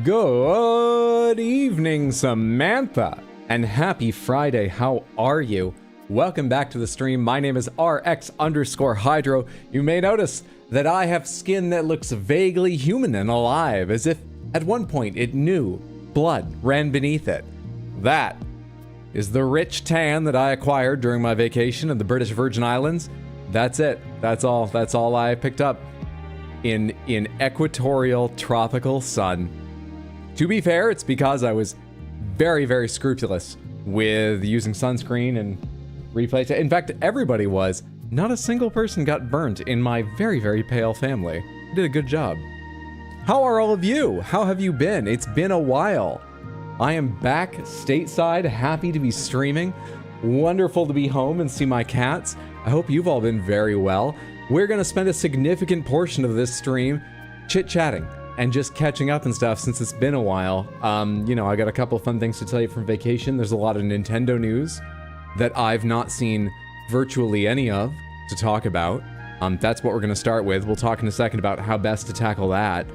Good evening, Samantha, and happy Friday. How are you? Welcome back to the stream. My name is RX_Hydro. You may notice that I have skin that looks vaguely human and alive, as if at one point it knew blood ran beneath it. That is the rich tan that I acquired during my vacation in the British Virgin Islands. That's it. That's all I picked up in equatorial tropical sun. To be fair, it's because I was very, very scrupulous with using sunscreen and replay. In fact, everybody was. Not a single person got burnt in my very, very pale family. I did a good job. How are all of you? How have you been? It's been a while. I am back stateside, happy to be streaming. Wonderful to be home and see my cats. I hope you've all been very well. We're going to spend a significant portion of this stream chit-chatting and just catching up and stuff since it's been a while. You know, I got a couple fun things to tell you from vacation. There's a lot of Nintendo news that I've not seen virtually any of to talk about. That's what we're going to start with. We'll talk in a second about how best to tackle that.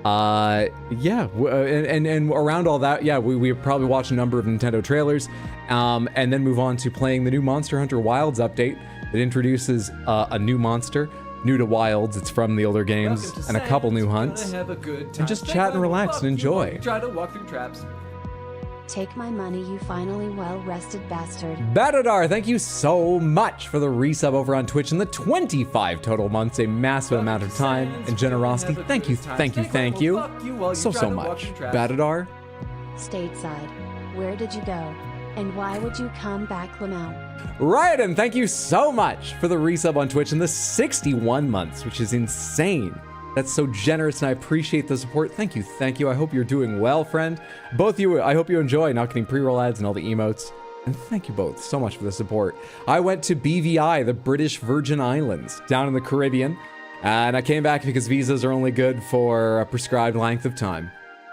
And around all that, yeah, we probably watch a number of Nintendo trailers, and then move on to playing the new Monster Hunter Wilds update that introduces a new monster. New to Wilds, it's from the older games, and a couple new hunts. And just chat and relax and enjoy. Try to walk through traps. Take my money, you finally well-rested bastard. Batadar, thank you so much for the resub over on Twitch and the 25 total months, a massive amount of time and generosity. Thank you so much. Batadar. Stateside, where did you go? And why would you come back, Lamau? Ryan, thank you so much for the resub on Twitch and the 61 months, which is insane. That's so generous, and I appreciate the support. Thank you, thank you. I hope you're doing well, friend. Both of you, I hope you enjoy not getting pre-roll ads and all the emotes. And thank you both so much for the support. I went to BVI, the British Virgin Islands, down in the Caribbean, and I came back because visas are only good for a prescribed length of time.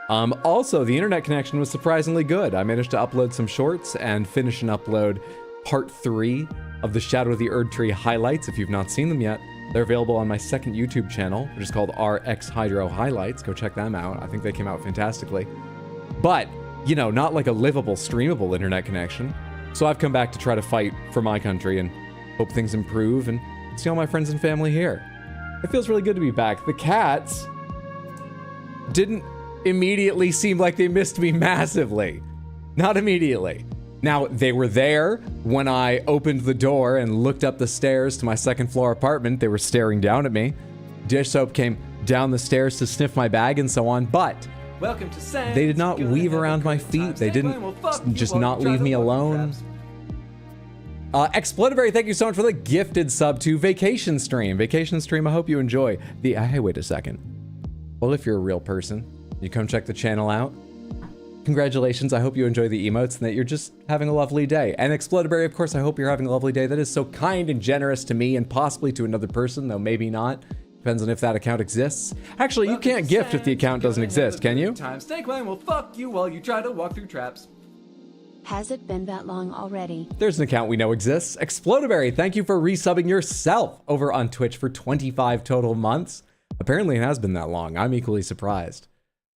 Also, the internet connection was surprisingly good. I managed to upload some shorts and finish and upload part 3 of the Shadow of the Erdtree highlights. If you've not seen them yet, they're available on my second YouTube channel, which is called RX Hydro Highlights. Go check them out. I think they came out fantastically. But, you know, not like a livable, streamable internet connection. So I've come back to try to fight for my country and hope things improve and see all my friends and family here. It feels really good to be back. The cats didn't immediately seem like they missed me massively. Not immediately. Now, they were there when I opened the door and looked up the stairs to my second floor apartment. They were staring down at me. Dish Soap came down the stairs to sniff my bag and so on, but they did not weave around my feet. They didn't just not leave me alone. Explodiberry, thank you so much for the gifted sub to Vacation Stream. Vacation Stream, I hope you enjoy. Hey, wait a second. Well, if you're a real person, you come check the channel out. Congratulations, I hope you enjoy the emotes and that you're just having a lovely day. And Explodaberry, of course, I hope you're having a lovely day. That is so kind and generous to me and possibly to another person, though maybe not. Depends on if that account exists. Actually, you can't gift if the account doesn't exist, can you? Snakebane will fuck you while you try to walk through traps. Has it been that long already? There's an account we know exists. Explodaberry, thank you for resubbing yourself over on Twitch for 25 total months. Apparently it has been that long. I'm equally surprised.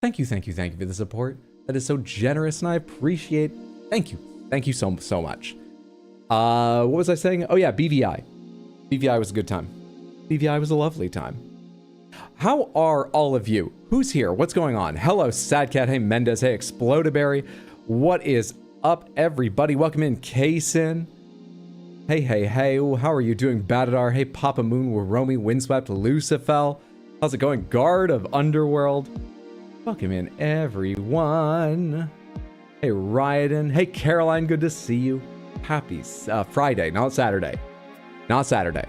Thank you for the support. That is so generous, and I appreciate. Thank you so much. What was I saying? Oh yeah, BVI. BVI was a good time. BVI was a lovely time. How are all of you? Who's here? What's going on? Hello, Sadcat. Hey, Mendez. Hey, Explodaberry. What is up, everybody? Welcome in, Kaysen. Hey. How are you doing, Batadar? Hey, Papa Moon, Waromi, Windswept, Lucifel. How's it going, Guard of Underworld? Welcome in, everyone. Hey, Ryden. Hey, Caroline, good to see you. Happy Friday, not Saturday. Not Saturday.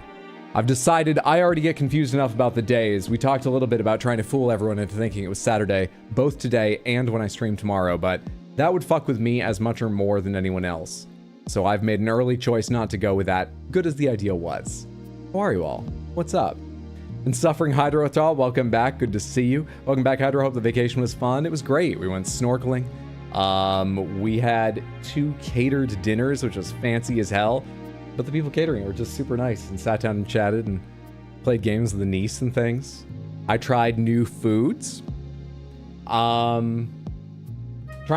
I've decided I already get confused enough about the days. We talked a little bit about trying to fool everyone into thinking it was Saturday, both today and when I stream tomorrow, but that would fuck with me as much or more than anyone else. So I've made an early choice not to go with that, good as the idea was. How are you all? What's up? And Suffering Hydrothal, welcome back. Good to see you. Welcome back, Hydro. Hope the vacation was fun. It was great. We went snorkeling. We had 2 catered dinners, which was fancy as hell. But the people catering were just super nice and sat down and chatted and played games with the niece and things. I tried new foods. Trying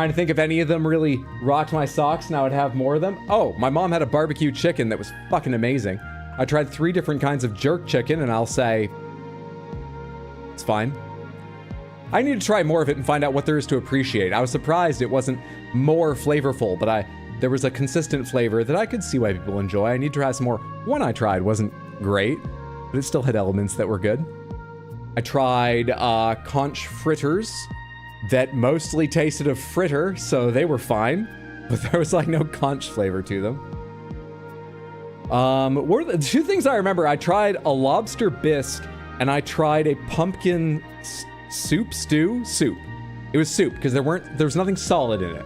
to think if any of them really rocked my socks. Now I'd have more of them. Oh, my mom had a barbecue chicken that was fucking amazing. I tried 3 different kinds of jerk chicken, and I'll say, it's fine. I need to try more of it and find out what there is to appreciate. I was surprised it wasn't more flavorful, but there was a consistent flavor that I could see why people enjoy. I need to try some more. One I tried wasn't great, but it still had elements that were good. I tried conch fritters that mostly tasted of fritter, so they were fine, but there was like no conch flavor to them. What were the 2 things I remember? I tried a lobster bisque and I tried a pumpkin soup. It was soup because there was nothing solid in it.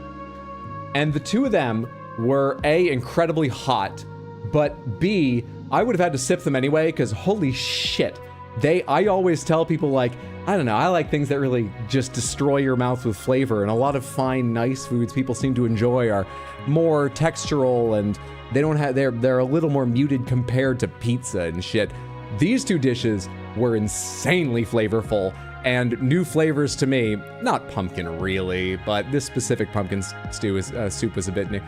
And the 2 of them were A, incredibly hot, but B, I would have had to sip them anyway because holy shit. I always tell people, like, I don't know, I like things that really just destroy your mouth with flavor, and a lot of fine, nice foods people seem to enjoy are more textural, and they don't have, they're a little more muted compared to pizza and shit. These 2 dishes were insanely flavorful, and new flavors to me. Not pumpkin really, but this specific pumpkin soup was a bit new.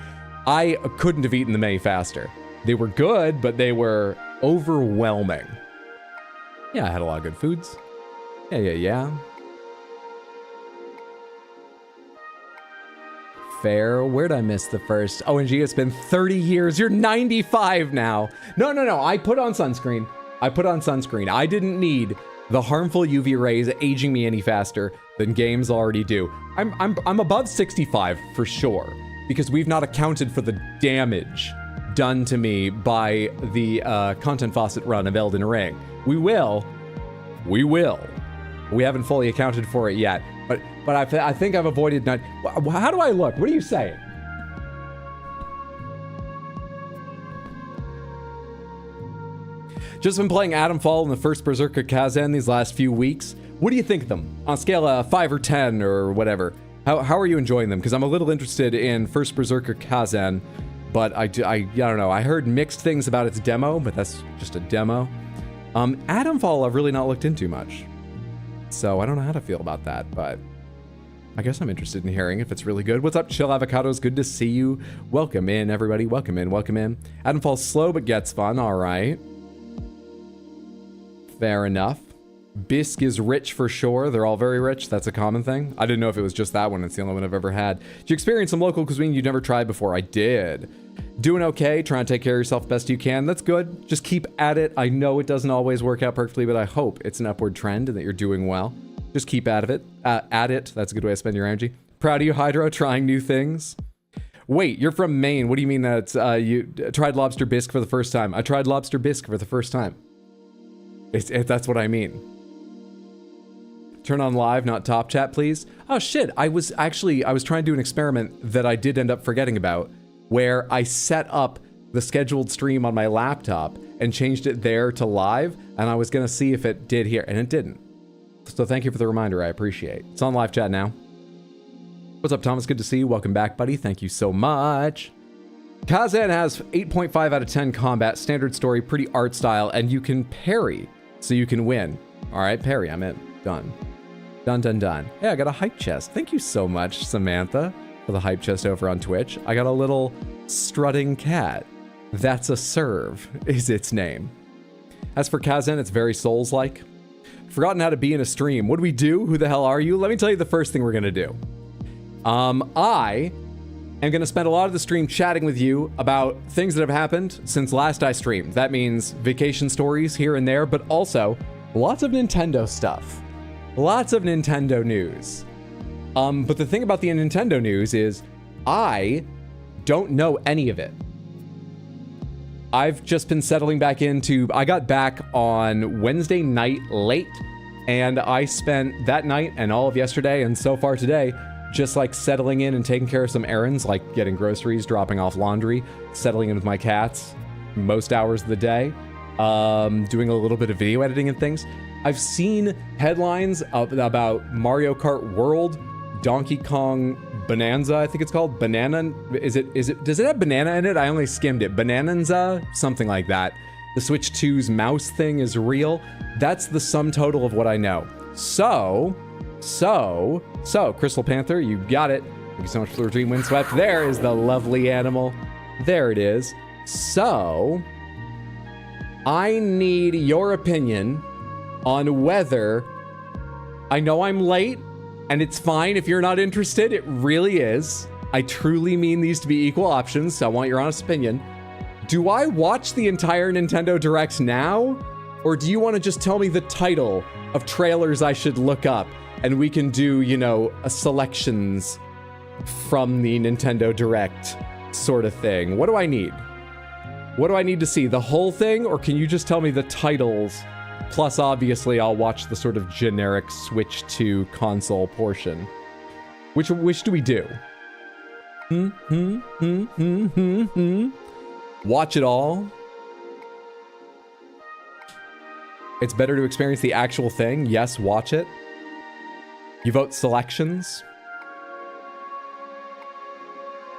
I couldn't have eaten them any faster. They were good, but they were overwhelming. Yeah, I had a lot of good foods. Yeah. Fair. Where'd I miss the first? ONG, it's been 30 years. You're 95 now. No. I put on sunscreen. I didn't need the harmful UV rays aging me any faster than games already do. I'm above 65 for sure, because we've not accounted for the damage done to me by the content faucet run of Elden Ring. We will. We haven't fully accounted for it yet, but I think I've avoided not. How do I look? What are you saying? Just been playing Adamfall and the first Berserker Kazan these last few weeks. What do you think of them? On a scale of 5 or 10 or whatever. How are you enjoying them? Because I'm a little interested in first Berserker Kazan, but I don't know. I heard mixed things about its demo, but that's just a demo. Adamfall I've really not looked into much, so I don't know how to feel about that, but I guess I'm interested in hearing if it's really good. What's up, Chill Avocados? Good to see you. Welcome in, everybody. Welcome in. Adamfall's slow, but gets fun. All right. Fair enough. Bisque is rich for sure. They're all very rich. That's a common thing. I didn't know if it was just that one. It's the only one I've ever had. Did you experience some local cuisine you never tried before? I did. Doing okay. Trying to take care of yourself best you can. That's good. Just keep at it. I know it doesn't always work out perfectly, but I hope it's an upward trend and that you're doing well. Just keep at it. That's a good way to spend your energy. Proud of you, Hydro, trying new things. Wait, you're from Maine. What do you mean that you tried lobster bisque for the first time? I tried lobster bisque for the first time. That's what I mean. Turn on live, not top chat, please. Oh shit, I was trying to do an experiment that I did end up forgetting about, where I set up the scheduled stream on my laptop and changed it there to live, and I was gonna see if it did here, and it didn't. So thank you for the reminder, I appreciate. It's on live chat now. What's up, Thomas? Good to see you. Welcome back, buddy. Thank you so much. Kazan has 8.5 out of 10 combat, standard story, pretty art style, and you can parry, so you can win. All right, parry, I'm in. Done. Done. Hey, I got a hype chest. Thank you so much, Samantha, for the hype chest over on Twitch. I got a little strutting cat. That's a serve, is its name. As for Kazan, it's very Souls-like. Forgotten how to be in a stream. What do we do? Who the hell are you? Let me tell you the first thing we're gonna do. I am gonna spend a lot of the stream chatting with you about things that have happened since last I streamed. That means vacation stories here and there, but also lots of Nintendo stuff. Lots of Nintendo news. But the thing about the Nintendo news is I don't know any of it. I've just been settling back into, I got back on Wednesday night late, and I spent that night and all of yesterday and so far today just like settling in and taking care of some errands, like getting groceries, dropping off laundry, settling in with my cats most hours of the day, doing a little bit of video editing and things. I've seen headlines about Mario Kart World, Donkey Kong Bonanza, I think it's called. Banana, does it have banana in it? I only skimmed it. Bananza, something like that. The Switch 2's mouse thing is real. That's the sum total of what I know. So, So, Crystal Panther, you got it. Thank you so much for the Dream Windswept. There is the lovely animal. There it is. So, I need your opinion on whether, I know I'm late, and it's fine if you're not interested. It really is. I truly mean these to be equal options, so I want your honest opinion. Do I watch the entire Nintendo Direct now? Or do you want to just tell me the title of trailers I should look up? And we can do, you know, selections from the Nintendo Direct sort of thing. What do I need? What do I need to see? The whole thing? Or can you just tell me the titles? Plus, obviously, I'll watch the sort of generic Switch to console portion. Which do we do? Watch it all? It's better to experience the actual thing. Yes, watch it. You vote selections.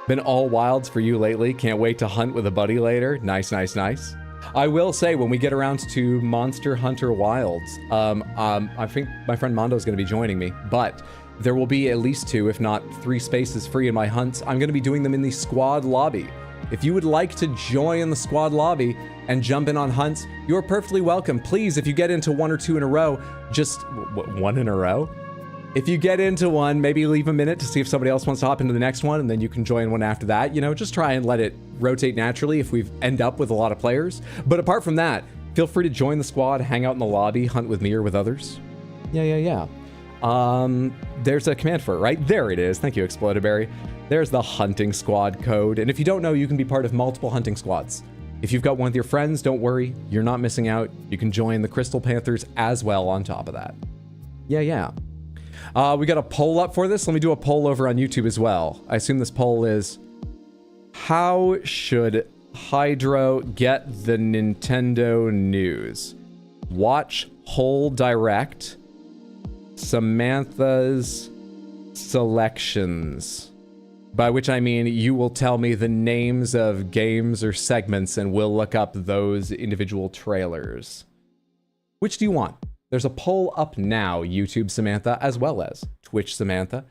Been all wilds for you lately. Can't wait to hunt with a buddy later. Nice, nice, nice. I will say, when we get around to Monster Hunter Wilds, I think my friend Mondo is going to be joining me, but there will be at least 2, if not 3 spaces free in my hunts. I'm going to be doing them in the squad lobby. If you would like to join the squad lobby and jump in on hunts, you're perfectly welcome. Please, if you get into 1 or 2 in a row, just one in a row? If you get into one, maybe leave a minute to see if somebody else wants to hop into the next one, and then you can join one after that. You know, just try and let it rotate naturally if we end up with a lot of players. But apart from that, feel free to join the squad, hang out in the lobby, hunt with me or with others. Yeah. There's a command for it, right? There it is. Thank you, Explodaberry. There's the hunting squad code. And if you don't know, you can be part of multiple hunting squads. If you've got one with your friends, don't worry. You're not missing out. You can join the Crystal Panthers as well on top of that. Yeah. We got a poll up for this. Let me do a poll over on YouTube as well. I assume this poll is, how should Hydro get the Nintendo news? Watch whole direct, Samantha's selections. By which I mean you will tell me the names of games or segments and we'll look up those individual trailers. Which do you want? There's a poll up now, YouTube Samantha, as well as Twitch Samantha.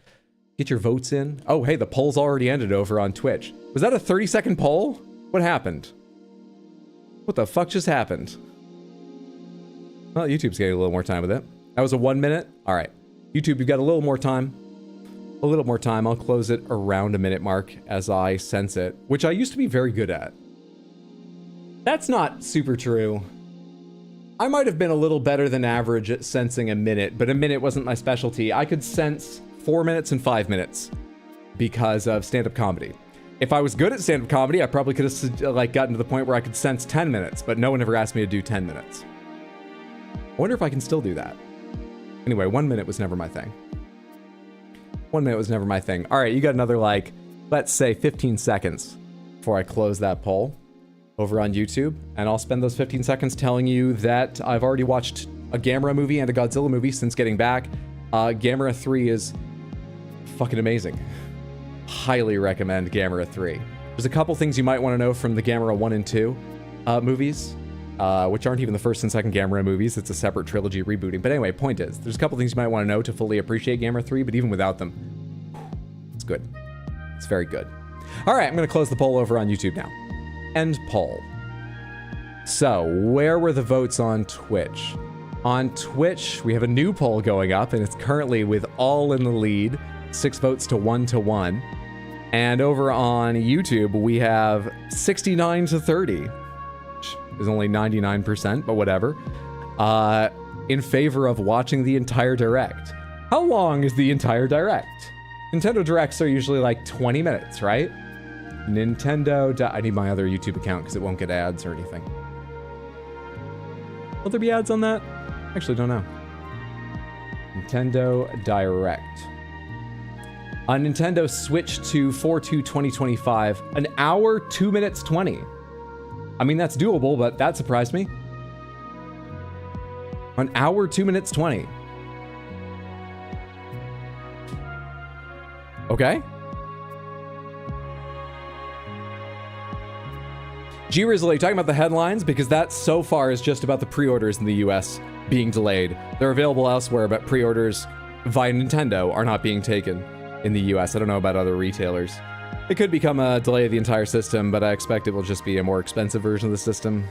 Get your votes in. Oh, hey, the poll's already ended over on Twitch. Was that a 30-second poll? What happened? What the fuck just happened? Well, YouTube's getting a little more time with it. That was a 1 minute? All right. YouTube, you've got a little more time. A little more time. I'll close it around a minute mark as I sense it, which I used to be very good at. That's not super true. I might have been a little better than average at sensing a minute, but a minute wasn't my specialty. I could sense 4 minutes and 5 minutes because of stand-up comedy. If I was good at stand-up comedy, I probably could have gotten to the point where I could sense 10 minutes, but no one ever asked me to do 10 minutes. I wonder if I can still do that. Anyway, 1 minute was never my thing. 1 minute was never my thing. All right, you got another, let's say 15 seconds before I close that poll over on YouTube, and I'll spend those 15 seconds telling you that I've already watched a Gamera movie and a Godzilla movie since getting back. Gamera 3 is fucking amazing. Highly recommend Gamera 3. There's a couple things you might want to know from the Gamera 1 and 2 movies, which aren't even the first and second Gamera movies. It's a separate trilogy rebooting. But anyway, point is, there's a couple things you might want to know to fully appreciate Gamera 3, but even without them, it's good. It's very good. All right, I'm going to close the poll over on YouTube now. End poll. So, where were the votes on Twitch? On Twitch, we have a new poll going up, and it's currently with all in the lead, 6 votes to 1 to 1. And over on YouTube, we have 69 to 30, which is only 99%, but whatever, in favor of watching the entire Direct. How long is the entire Direct? Nintendo Directs are usually like 20 minutes, right? I need my other YouTube account because it won't get ads or anything. Will there be ads on that? Actually, don't know. Nintendo Direct. On Nintendo Switch to 4/2/2025, an hour, 2 minutes 20. I mean, that's doable, but that surprised me. An hour, 2 minutes 20. Okay. G-Rizzle, are you talking about the headlines? Because that so far is just about the pre-orders in the US being delayed. They're available elsewhere, but pre-orders via Nintendo are not being taken in the US. I don't know about other retailers. It could become a delay of the entire system, but I expect it will just be a more expensive version of the system.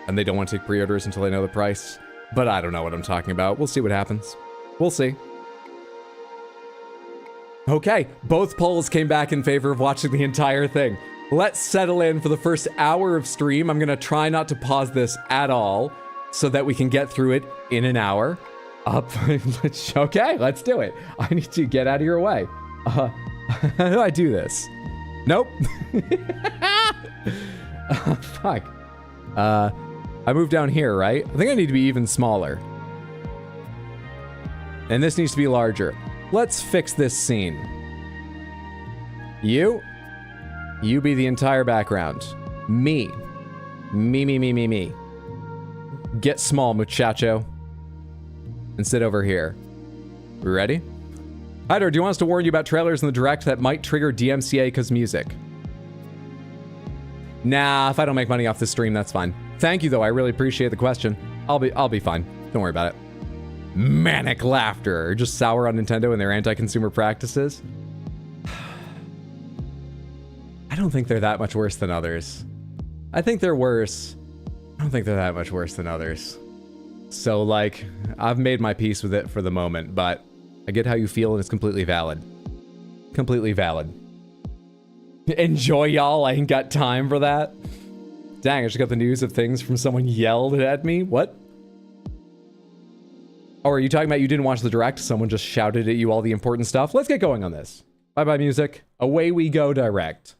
And they don't want to take pre-orders until they know the price. But I don't know what I'm talking about. We'll see what happens. We'll see. Okay, both polls came back in favor of watching the entire thing. Let's settle in for the first hour of stream. I'm gonna try not to pause this at all so that we can get through it in an hour. Okay, let's do it. I need to get out of your way. How do I do this? Nope. Fuck. I moved down here, right? I think I need to be even smaller. And this needs to be larger. Let's fix this scene. You be the entire background. Me. Me. Get small, muchacho. And sit over here. We ready? Hyder, do you want us to warn you about trailers in the direct that might trigger DMCA cause music? Nah, if I don't make money off this stream, that's fine. Thank you though, I really appreciate the question. I'll be fine. Don't worry about it. Manic laughter. Just sour on Nintendo and their anti-consumer practices. I don't think they're that much worse than others. I think they're worse. I don't think they're that much worse than others. So like, I've made my peace with it for the moment, but I get how you feel and it's completely valid. Completely valid. Enjoy, y'all. I ain't got time for that. Dang, I just got the news of things from someone yelled at me. What? Oh, are you talking about you didn't watch the direct? Someone just shouted at you all the important stuff? Let's get going on this. Bye-bye, music. Away we go direct.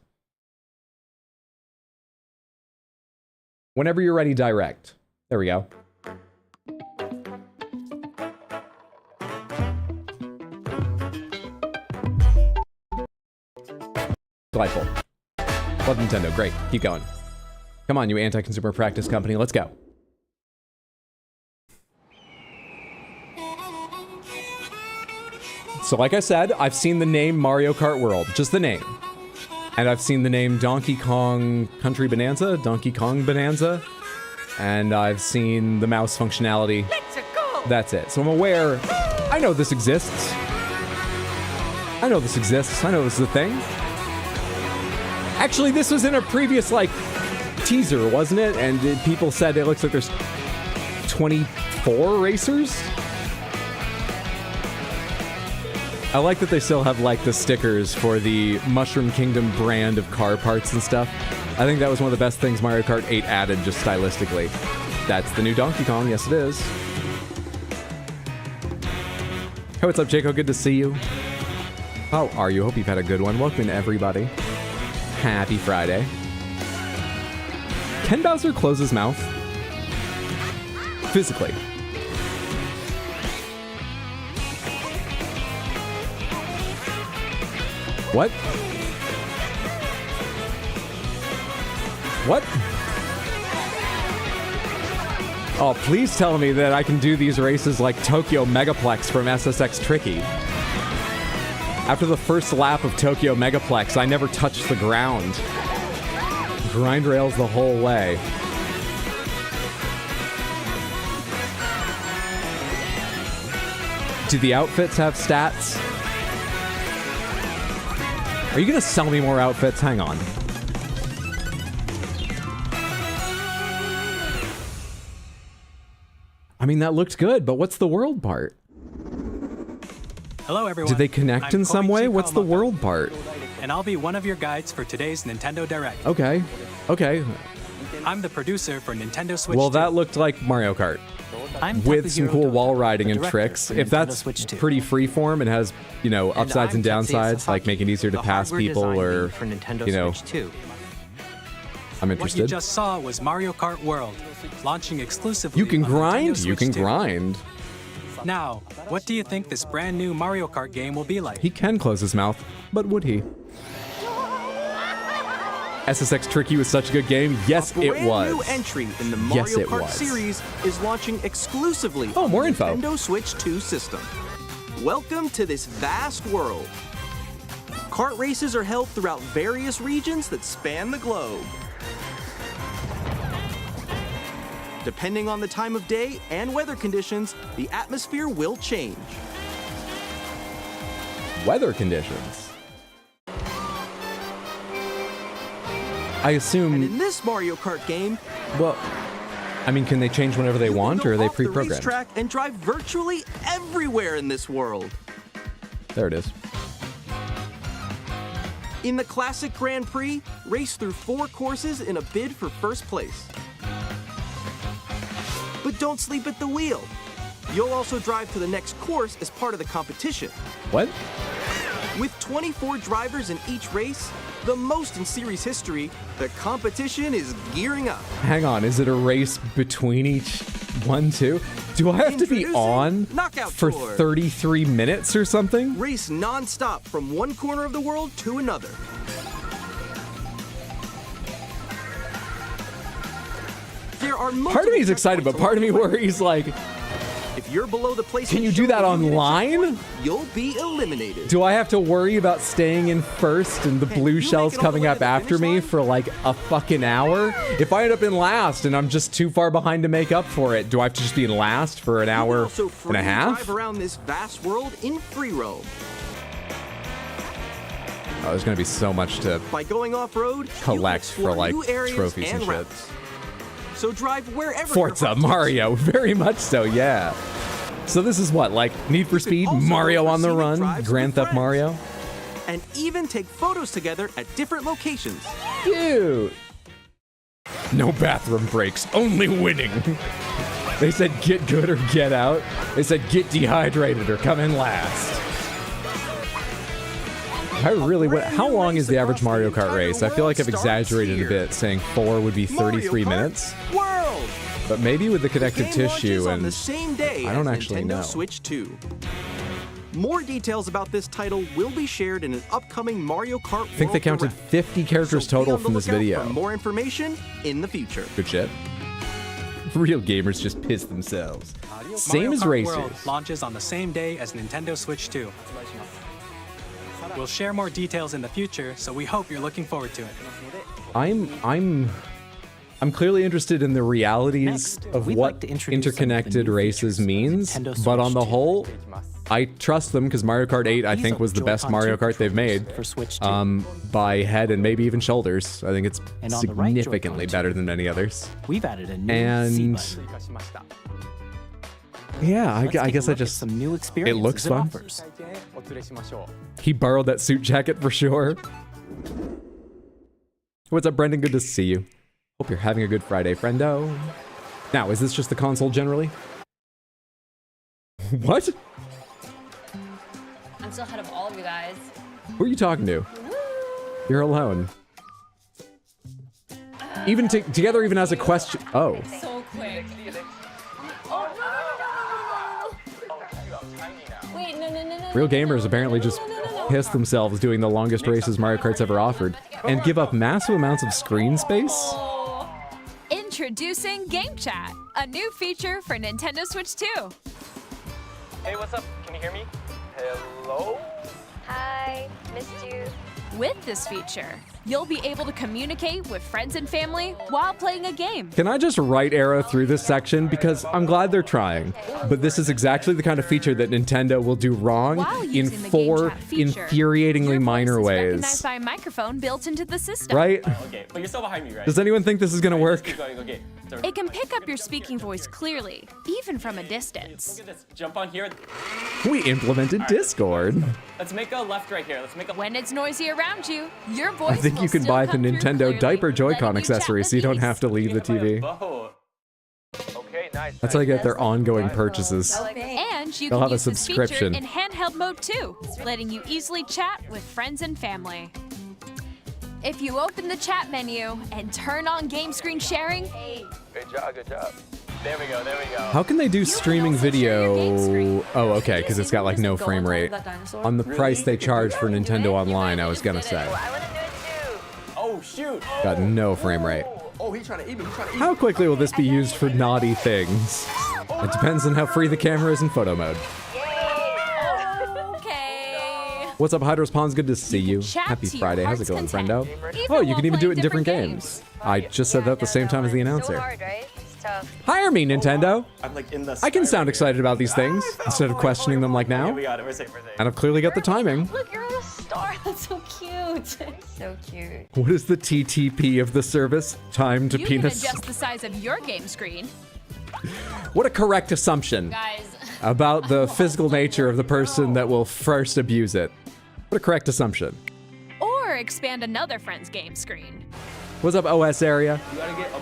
Whenever you're ready, direct. There we go. Delightful. Love Nintendo. Great. Keep going. Come on, you anti-consumer practice company. Let's go. So like I said, I've seen the name Mario Kart World. Just the name. And I've seen the name Donkey Kong Country Bonanza. Donkey Kong Bonanza. And I've seen the mouse functionality. That's it. So I'm aware. I know this exists. I know this exists. I know this is a thing. Actually, this was in a previous, like, teaser, wasn't it? And people said it looks like there's 24 racers. I like that they still have, like, the stickers for the Mushroom Kingdom brand of car parts and stuff. I think that was one of the best things Mario Kart 8 added, just stylistically. That's the new Donkey Kong. Yes, it is. Hey, what's up, Jaco? Good to see you. How are you? Hope you've had a good one. Welcome in, everybody. Happy Friday. Can Bowser close his mouth? Physically. What? What? Oh, please tell me that I can do these races like Tokyo Megaplex from SSX Tricky. After the first lap of Tokyo Megaplex, I never touched the ground. Grind rails the whole way. Do the outfits have stats? Are you gonna sell me more outfits? Hang on. I mean, that looked good, but what's the world part? Hello, everyone. Did they connect in some way? What's the world part? And I'll be one of your guides for today's Nintendo Direct. Okay. Okay. I'm the producer for Nintendo Switch Well, 2. that looked like Mario Kart. I'm With some Tatsuhiro cool Dono, wall riding the and director tricks. for If Nintendo that's Switch 2. pretty freeform and has, you know, upsides and I'm Tetsuya downsides, like Sasaki, making it easier to the pass hardware people design or, lead for Nintendo you know, Switch 2. I'm What you interested. just saw was Mario Kart World, launching exclusively You can on grind? Nintendo You Switch can 2. grind. Now, what do you think this brand new Mario Kart game will be like? He can close his mouth, but would he? SSX Tricky was such a good game. Yes, A it brand was. new entry in the Yes, Mario it Kart was. series is launching exclusively Oh, on more the info. Nintendo Switch 2 system. Welcome to this vast world. Kart races are held throughout various regions that span the globe. Depending on the time of day and weather conditions, the atmosphere will change. weather conditions. I assume. And in this Mario Kart game, Well, I mean, can they change whenever they you want, can or are go they off the pre-programmed? racetrack and drive virtually everywhere in this world. There it is. In the classic Grand Prix, race through 4 courses in a bid for first place. But don't sleep at the wheel. You'll also drive to the next course as part of the competition. What? With 24 drivers in each race, the most in series history, the competition is gearing up. Hang on, is it a race between each one, too? Do I have to be Introducing on Knockout for Tour. 33 minutes or something? Race non-stop from one corner of the world to another. There are Part of me is excited, but part of me worries, like, if you're below the place, can you do that online? You'll be eliminated. Do I have to worry about staying in first and the Hey, blue you shells make it all the coming way up to the after finish me line? for like a fucking hour? If I end up in last and I'm just too far behind to make up for it, do I have to just be in last for an You can hour also and a freely half? drive around this vast world in free roam. Oh, there's gonna be so much to By going off-road, collect you for can explore like new areas trophies and shit. routes. So drive wherever Forza your heart Mario, very much so, yeah. So this is what, like Need for Speed, also Mario go for on the scenic Run, drives Grand with Theft friends. Mario? takes, and even take photos together at different locations. Cute. No bathroom breaks, only winning. They said get good or get out. They said get dehydrated or come in last. I really went. How long is the average Mario Kart race? I feel like I've exaggerated a bit, saying 4 would be 33 Mario Kart minutes. World. But maybe with the connective Game tissue launches on and the same day I don't as actually Nintendo know. Switch 2. More details about this title will be shared in an upcoming Mario Kart I think they counted 50 characters total from this video. For more information in the future. Good shit. Real gamers just piss themselves. Same Mario as Kart racers. World launches on the same day as Nintendo Switch 2. We'll share more details in the future, so we hope you're looking forward to it. I'm clearly interested in the realities Next, of we'd what like to introduce some of the interconnected new races features of means, Nintendo but on Switch the 2. whole, I trust them because Mario Kart 8 I These think are was the best Joy-Con Mario 2 Kart they've made. controllers for Switch 2. By head and maybe even shoulders. I think it's And on the right Joy-Con significantly 2, better than many others. We've added a new And C button. yeah, Let's I take guess a I look at just some new experiences looks it fun. offers. he borrowed that suit jacket for sure. What's up, Brendan? Good to see you. Hope you're having a good Friday, friendo. Now, is this just the console generally? What? I'm still ahead of all of you guys. Who are you talking to? You're alone. Even together, even as a question. Oh, So quick. Oh, no. Wait, no. real gamers apparently just piss themselves doing the longest races Mario Kart's ever offered and give up massive amounts of screen space. Introducing Game Chat, a new feature for Nintendo Switch 2. Hey, what's up? Can you hear me? Hello? Hi, missed you. With this feature, you'll be able to communicate with friends and family while playing a game. Can I just right arrow through this section because I'm glad they're trying, but this is exactly the kind of feature that Nintendo will do wrong While in using the Game 4 Chat feature, infuriatingly your voice minor is ways. recognized by a microphone built into the system. Right? Okay, but you're still behind me, right? Does anyone think this is gonna work? Keep going, okay. So, It can pick up your speaking voice clearly, even from a distance. look at this. Jump on here. We implemented Discord. Let's make a left right here. Let's make a... When it's noisy around you, your voice I think will you can still buy the come through Nintendo clearly, diaper Joy-Con letting you chat accessory with so you don't ease. have to leave the TV. Whoa. Okay, nice. That's how you get their ongoing purchases. And you They'll can have a use this subscription. feature in handheld mode too, letting you easily chat with friends and family. If you open the chat menu and turn on game screen sharing, Good job, good job. There we go, there we go. How can they do streaming also share your game video? screen. Oh, okay, because it's got like no frame rate. On the price they charge for Nintendo Online, I was gonna say. I want to do it too. Oh, shoot. Got no frame rate. Oh, he's trying to eat me. He's trying to eat me. How quickly will this be used for naughty things? It depends on how free the camera is in photo mode. okay. What's up, Hydros Pawns? Good to see you. chat Happy to your Friday. How's it heart's going, content, friendo? even Oh, you while can even do it playing in different games. I just said that at the same time as the So announcer. hard, right? It's tough. Hire me, Nintendo. I'm like in the. I can sound excited about these things instead of questioning them like now. We got it. We're safe. We're safe. And I've clearly got the timing. Look, you're a star. That's so cute. So cute. What is the TTP of the service? Time to You penis. can adjust the size of your game screen. What a correct assumption Guys. about the physical nature of the person that will first abuse it. What a correct assumption. Or expand another friend's game screen. What's up, OS area?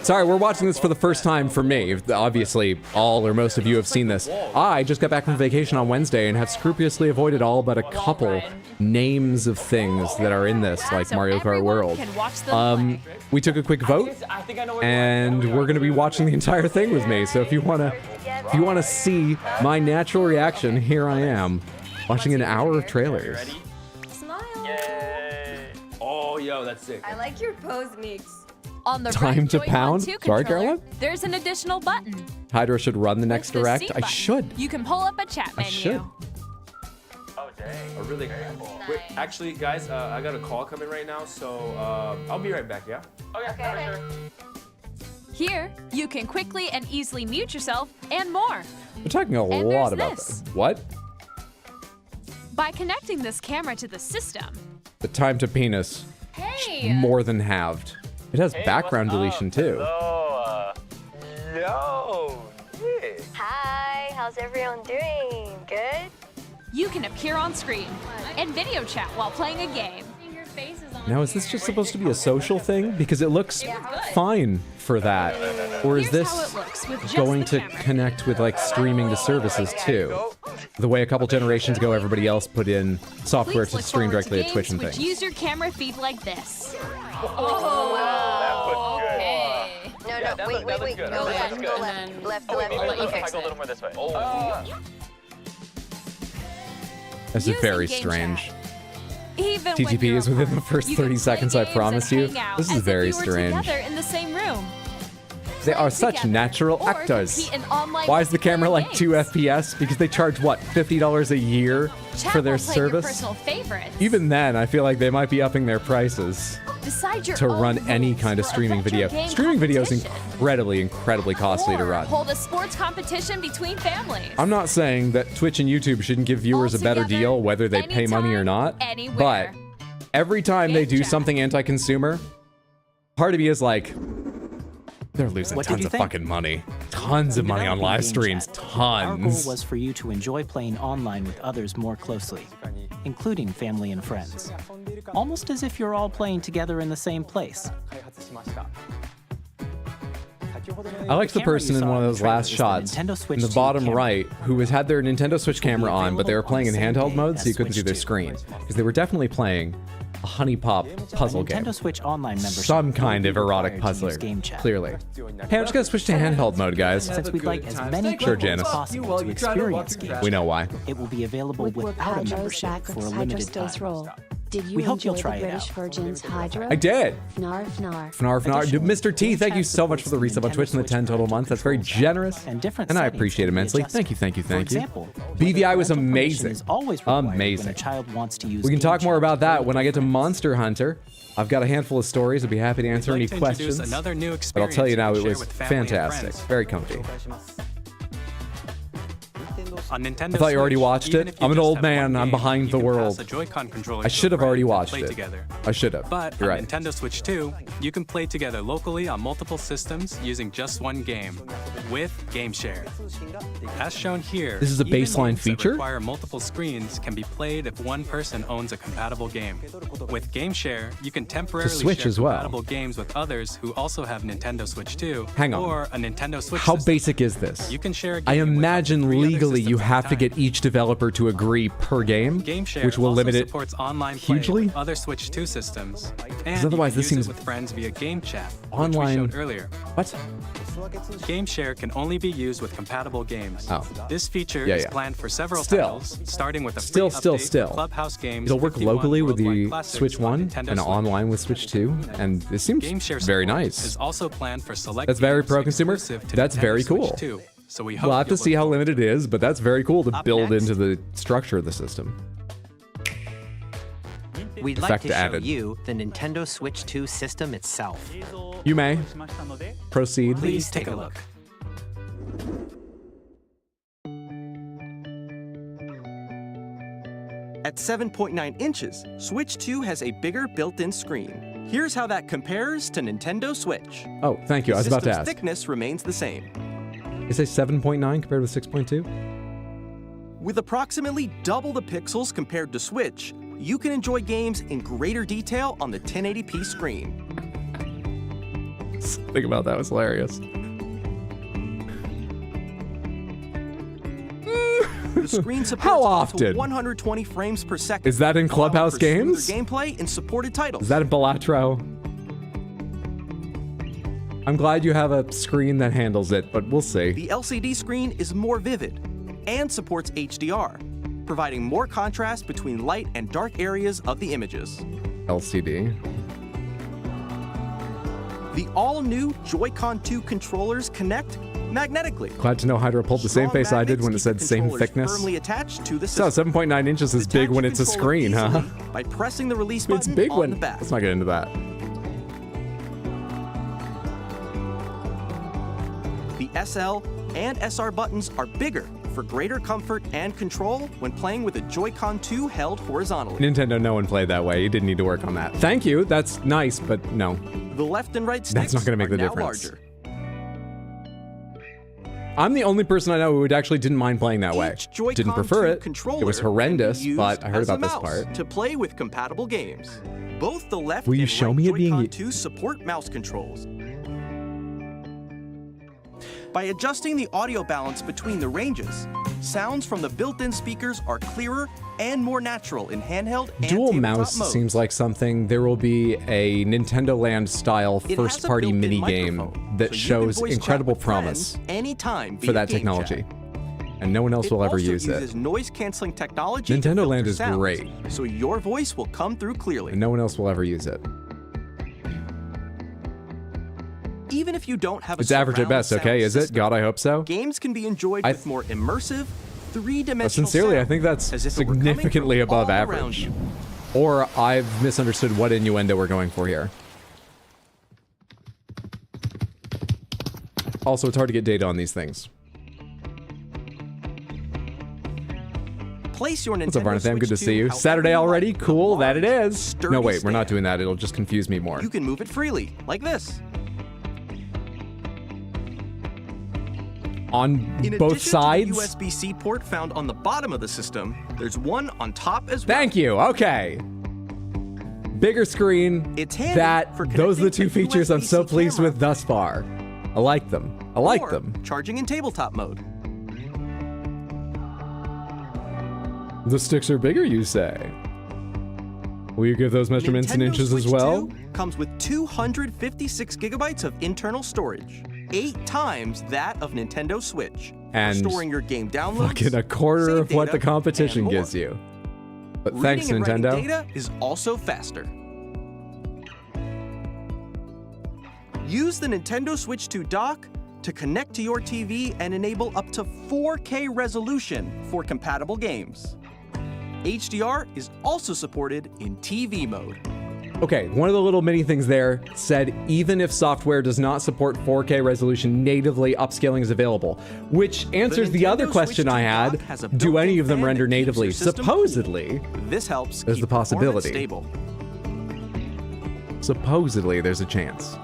Sorry, we're watching this for the first time for me. Obviously, all or most of you have seen this. I just got back from vacation on Wednesday and have scrupulously avoided all but a couple names of things that are in this, like So Mario Kart everyone World. can watch them play. We took a quick vote, I think I know where and we're going to be watching the entire thing with me. So if you want to see my natural reaction, here I am, watching an hour of trailers. Ready? Smile. Yay! Oh, yo, that's sick. I like your pose mix. On the Time right to Joy-Con pound? 2 Sorry, controller, Caroline? there's an additional button. Hydra should run the next It's the direct. C I button. should. You can pull up a chat I menu. should. Oh, dang. A really wait, actually, guys, I got a call coming right now, so I'll be right back. Yeah. Okay, sure. Here, you can quickly and easily mute yourself and more. We're talking a And lot there's about this. this. What? By connecting this camera to the system, The time to penis Hey. more than halved. It has background deletion too. Yo, Nick. Hi. How's everyone doing? Good? you can appear on screen and video chat while playing a game. Now, is this just supposed to be a social thing? Because it looks fine for that. Or is Here's how this it looks with just going the to camera. connect with like streaming to services too? The way a couple generations ago, everybody else put in software Please to look stream forward directly to games Twitch and which things. use your camera feed like this. Okay. No, Yeah, no, that wait, looks wait. good. Go That left, looks go good. left. Left, Oh, wait, left. maybe You if I fix go a it. little more this way. This is Using very game strange. chat. Even when TTP you're is within apart, the first you can 30 play seconds, I games promise and you. hang out This is as if very you were strange. together in the same room. They are Play such together natural or actors. compete in online Why is the camera like games. 2 FPS? Because they charge, what, $50 a year Chat for their will play your service? personal favorites. Even then, I feel like they might be upping their prices Decide your to own run any rules kind of for a streaming retro video. game Streaming video is competition. incredibly costly to Or run. hold a sports competition between families. I'm not saying that Twitch and YouTube shouldn't give viewers a better Altogether, deal whether they pay money or anytime, not. anywhere. But every time they Game do chat. something anti-consumer, part of me is like, they're losing What did tons you of think? fucking money. Tons of money on Developing live Game streams. Chat, Our goal Tons. was for you to enjoy playing online with others more closely, including family and friends. Almost as if you're all playing together in the same place. I liked the camera person you in saw one of in the those trailer last is the shots Nintendo Switch in the 2 bottom camera. right who had their Nintendo Switch camera on, but they were available playing in on the same handheld day mode, so as you couldn't see Switch their 2. screen. Because they were definitely playing a Honey Pop puzzle A game. Nintendo Switch Online membership Some will kind be of erotic required to use puzzler, Game Chat. clearly. Hey, I'm just gonna switch to handheld mode, guys. Since we'd like as many Sure, people as Janice. possible to experience Game We Chat, know why. it will be available With without a Hydro's membership back for a with limited Hydro's time. roll. Did you We hope enjoy you'll the try it British out. Virgin's Hydro? I did. Fnar fnar. Fnar Fnar. Additionally, Mr. T, Game thank you Chat so much for the supports resub on Nintendo Twitch and the 10 Switch total parental months. That's very controls generous. and different And I settings appreciate it can be immensely. adjusted. Thank you, thank you, For thank you. example, BVI was parental permission amazing. is always required when Amazing. a child wants to use We can Game talk more Chat about that for when I get to friends. Monster Hunter. I've got a handful of stories. I'd be happy to answer We'd any like to introduce questions. another new But I'll tell you experience now, you it can was share with family and fantastic. friends. Very comfy. On Nintendo I thought you already Switch, watched even it. if you I'm an just old have one man. I'm game, behind you the can pass world. a Joy-Con controller I to should a have already friend and watched play it. Together. I should have. But You're on right. Nintendo Switch 2, you can play together locally on multiple systems using just one game with GameShare. As shown here, This is a even baseline games that feature? require multiple screens can be played if one person owns a compatible game. With GameShare, you can temporarily Switch share as well. compatible games with others who also have Nintendo Switch 2 Hang on. or a Nintendo Switch How system. basic is this? You can share a I game with up to imagine 3 other legally you systems at a have to time. get each developer to agree per game, GameShare which will also limit it supports online play hugely. with other Switch 2 systems. And otherwise you this can use seems it with friends via Game Chat, online- which we showed earlier. What? GameShare can only be used with compatible games. Oh. This feature Yeah, is yeah. planned for several Still. titles, starting with a Still, free still, update still. for Clubhouse Games. It'll work 51 locally with Worldwide the Classics Switch on 1 Nintendo and Switch. online with Switch 2, and it seems GameShare very support nice. is also planned for select That's very games pro-consumer. exclusive to That's Nintendo very Switch cool. 2. So we hope We'll have to you'll see look how forward limited it is, but that's very cool to Up build next. into the structure of the system. We'd Effect like to show added. you the Nintendo Switch 2 system itself. You may proceed. Please take a look. At 7.9 inches, Switch 2 has a bigger built-in screen. Here's how that compares to Nintendo Switch. Oh, thank you. I was about to System's ask. thickness remains the same. Is it 7.9 compared with 6.2? With approximately double the pixels compared to Switch, you can enjoy games in greater detail on the 1080p screen. Think about that was hilarious. The screen supports How up to often? 120 frames per second. Is that in allowing Clubhouse for smoother games? gameplay in supported titles. Is that in Balatro? I'm glad you have a screen that handles it, but we'll see. The LCD screen is more vivid and supports HDR, providing more contrast between light and dark areas of the images. LCD. The all-new Joy-Con 2 controllers connect magnetically. Glad to know Hydra pulled the same Strong face I did when it magnets said keep the same controllers thickness. Firmly attached to the So system. 7.9 inches is big Detach when the it's a controller screen, huh? easily by pressing the release It's button big on when. the back. Let's not get into that. The SL and SR buttons are bigger for greater comfort and control when playing with a Joy-Con 2 held horizontally. Nintendo, no one played that way. You didn't need to work on that. Thank you. That's nice, but no. The left and right That's sticks not gonna make are the now difference. larger. I'm the only person I know who actually didn't mind playing that way. Each Joy-Con Didn't prefer 2 it. It controller was can be horrendous, used but I heard as a about this mouse part. to play with compatible games. Both the left Will you and show right me it being Joy-Con u- 2 support mouse controls. By adjusting the audio balance between the ranges, sounds from the built-in speakers are clearer and more natural in handheld and Dual tabletop mouse modes. seems like something there will be a Nintendo Land style It has a first-party built-in minigame microphone, that so you can shows voice chat incredible with promise friends anytime for via that game technology. chat. And no one else will ever also use it. uses noise-canceling technology to Nintendo filter Land is sounds, great. so your voice will come through clearly. And no one else will ever use it. Even if you don't have a It's average at surround best, sound okay? Is it? system, God, I hope so. games can be enjoyed with more immersive, three-dimensional Sincerely, I sound, think that's as if it were coming significantly from above all around average. you. Or I've misunderstood what innuendo we're going for here. Also, it's hard to get data on these things. Place your What's up, Nintendo Varnatham? Good to Switch see you. 2 Saturday however you already? like, with a Cool, that large, it is. sturdy No, wait, we're not stand. doing that. It'll just confuse me more. You can move it freely, like this. On In both addition sides? to the USB-C port found on the bottom of the system, there's one on top as well. Thank you. Okay. Bigger screen. It's handy That. for Those are the connecting two a features I'm so USB-C pleased camera. with thus far. I like them. I like or them. charging in tabletop mode. The sticks are bigger, you say? Will you give those measurements in Nintendo inches Switch as well? 2 comes with 256 gigabytes of internal storage, 8 times that of Nintendo Switch. And for storing your game downloads, Fucking a quarter save of what the data, competition and more. gives you. But thanks, Reading and writing Nintendo. data is also faster. Use the Nintendo Switch 2 dock to connect to your TV and enable up to 4K resolution for compatible games. HDR is also supported in TV mode. Okay, one of the little mini things there said even if software does not support 4K resolution natively, upscaling is available, which answers the other Nintendo question Switch I 2 had. dock has a Do built-in any of them fan render that keeps natively? your system Supposedly. This helps There's keep the possibility. performance stable. Supposedly there's a chance.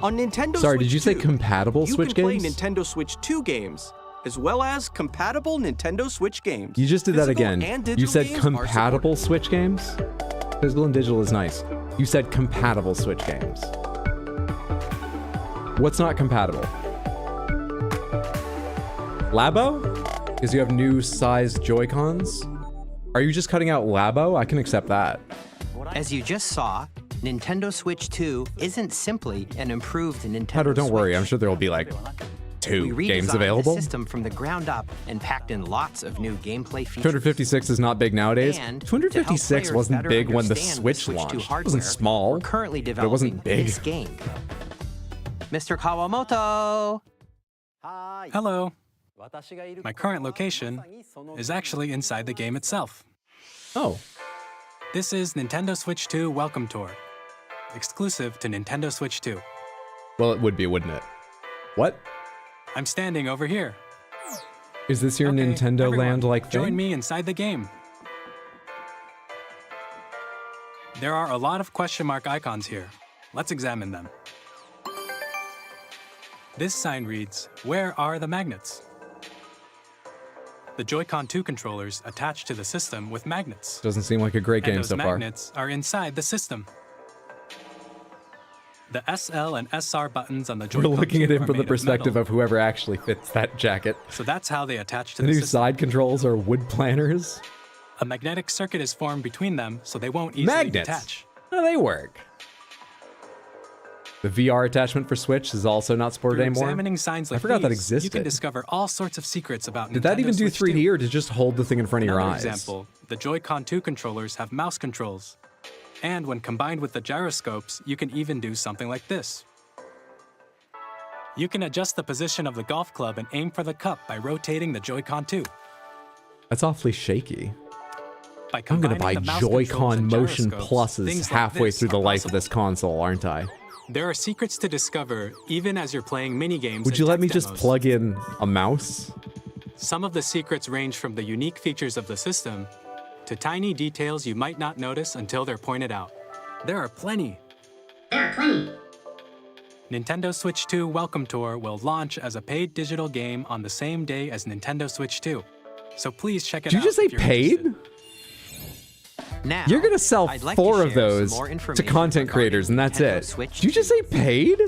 On Nintendo Sorry, Switch did you say 2, compatible you Switch can play games? Nintendo Switch 2 games, as well as compatible Nintendo Switch games. You just did that Physical again. and digital You said games are compatible Switch games? Physical and digital is nice. You said compatible Switch games. What's not compatible? Labo? Because you have new sized Joy-Cons? Are you just cutting out Labo? I can accept that. As you just saw, Nintendo Switch 2 isn't simply an improved Nintendo Pedro, don't worry. I'm Switch. sure there will be like We 2 redesigned games the available. system from the ground up and packed in lots of new gameplay features. 256 is not big nowadays. And to 256 help players wasn't better big when the understand Switch Switch 2 launched. It hardware, wasn't small. We're currently but it developing wasn't big. this game. Mr. Kawamoto! Hello. My current location is actually inside the game itself. Oh. This is Nintendo Switch 2 Welcome Tour, exclusive to Nintendo Switch 2. Well, it would be, wouldn't it? What? I'm standing over here. Is this your Okay, Nintendo everyone, Land-like join thing? me inside the game. There are a lot of question mark icons here. Let's examine them. This sign reads, "Where are the magnets?" The Joy-Con 2 controllers attach to the system with magnets. Doesn't seem like a great And game those so far. magnets are inside the system. The SL and SR buttons on the We're Joy-Con looking at 2 it are from the made of perspective metal. of whoever actually fits that jacket. So that's how they attach to The the new system. side controls are wood planners. A magnetic circuit is formed between them, so they won't easily Magnets. detach. No, they work. The VR attachment for Switch is also not supported Through anymore. examining signs like I forgot that these, You existed. can discover all sorts of secrets about Did that Nintendo even do Switch 3D 2. or did it just hold the thing in front of your Another eyes? example, the Joy-Con 2 controllers have mouse controls. And when combined with the gyroscopes, you can even do something like this. You can adjust the position of the golf club and aim for the cup by rotating the Joy-Con 2. That's awfully shaky. By I'm gonna combining buy the mouse controls Joy-Con and Motion gyroscopes, Pluses things like halfway this through the are life of possible. this console, aren't I? There are secrets to discover even as you're playing mini-games. Would and you let tech me just demos. plug in a mouse? Some of the secrets range from the unique features of the system to tiny details you might not notice until they're pointed out. There are plenty. Nintendo Switch 2 Welcome Tour will launch as a paid digital game on the same day as Nintendo Switch 2. So please check it Did out. you just say if you're paid? interested. Now, You're gonna sell I'd like to 4 of share some those more to information content regarding creators, and that's Nintendo it. Switch Did you just say 2. paid?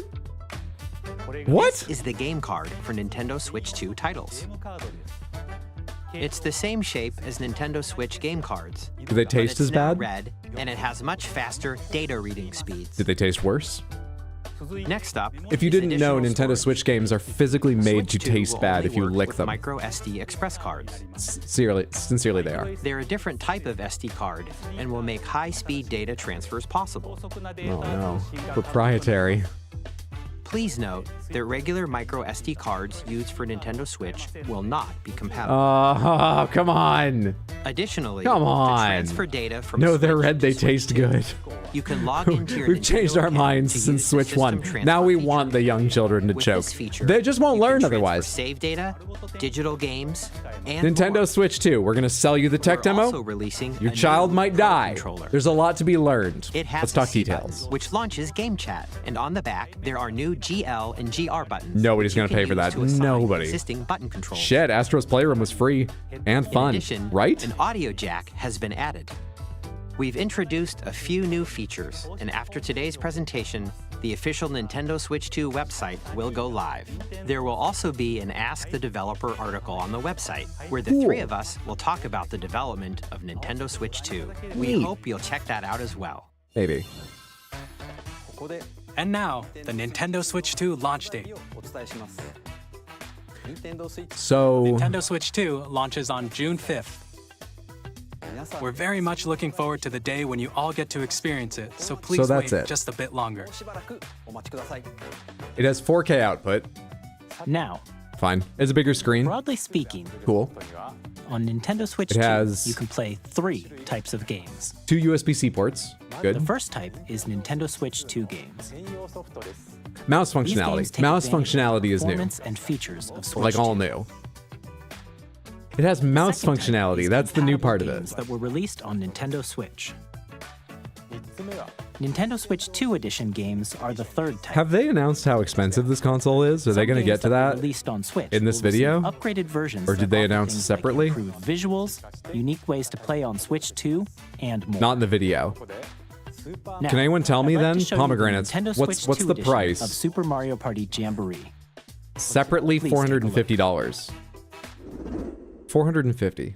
What? This is the game card for Nintendo Switch 2 titles. It's the same shape as Nintendo Switch game cards. Do they but taste it's as now bad? red, and it has much faster data reading speeds. Did they taste worse? Next up, If you is didn't know, additional Nintendo storage. Switch games are physically made Switch to 2 taste will bad only if you work lick with them. Micro SD Express cards. Sincerely they are. They're a different type of SD card and will make high-speed data transfers possible. Oh no. Proprietary. Please note that regular micro SD cards used for Nintendo Switch will not be compatible. Oh, come on. Additionally, Come to on. transfer data from No, they're Switch red, to they Switch taste 2, good. You can log into your We've Nintendo changed our account minds to since use the Switch system 1. transfer Now we feature. want the young children to With choke. this feature, They just won't you can learn transfer otherwise. Save data, digital games, and Nintendo more. Switch 2. We're gonna sell you the tech We're demo. also releasing Your a child new might Pro die. controller. There's a lot to be learned. It has Let's a talk C button, details. which launches Game Chat, and on the back there are new GL and GR buttons. Nobody's which you gonna can pay for use that. to assign Nobody. Existing button controls. Shit, Astro's Playroom was free and fun, In addition, right? an audio jack has been added. We've introduced a few new features, and after today's presentation, the official Nintendo Switch 2 website will go live. There will also be an Ask the Developer article on the website, where the three of us will talk about the development of Nintendo Switch 2. We Neat. hope you'll check that out as well. Maybe. And now, the Nintendo Switch 2 launch date. So, Nintendo Switch 2 launches on June 5th. We're very much looking forward to the day when you all get to experience it, so please that's wait it. just a bit longer. it has 4K output. Now, Fine. It's a bigger screen. broadly speaking, Cool. on Nintendo Switch It 2, has- you can play 3 types of games. 2 USB-C ports. The Good. first type is Nintendo Switch 2 games. Mouse These games functionality. take Mouse advantage of functionality the is new. performance and features of Switch Like all 2. new. It has mouse Second type functionality. is That's the new compatible part of games it. that were released on Nintendo Switch. Nintendo Switch 2 edition games are the third type. Have they announced how expensive this console is? Are they Some going to games get to were that? released on Switch in this will receive video? upgraded versions Or did that they offer announce things separately? Like improved visuals, unique ways to play on Switch 2, and more. Not in the video. Now, Can anyone tell me I'd like then? to show you the Pomegranates. Nintendo What's Switch 2 the edition price? of Super Mario Party Jamboree? Separately, Please take a look. $450. $450.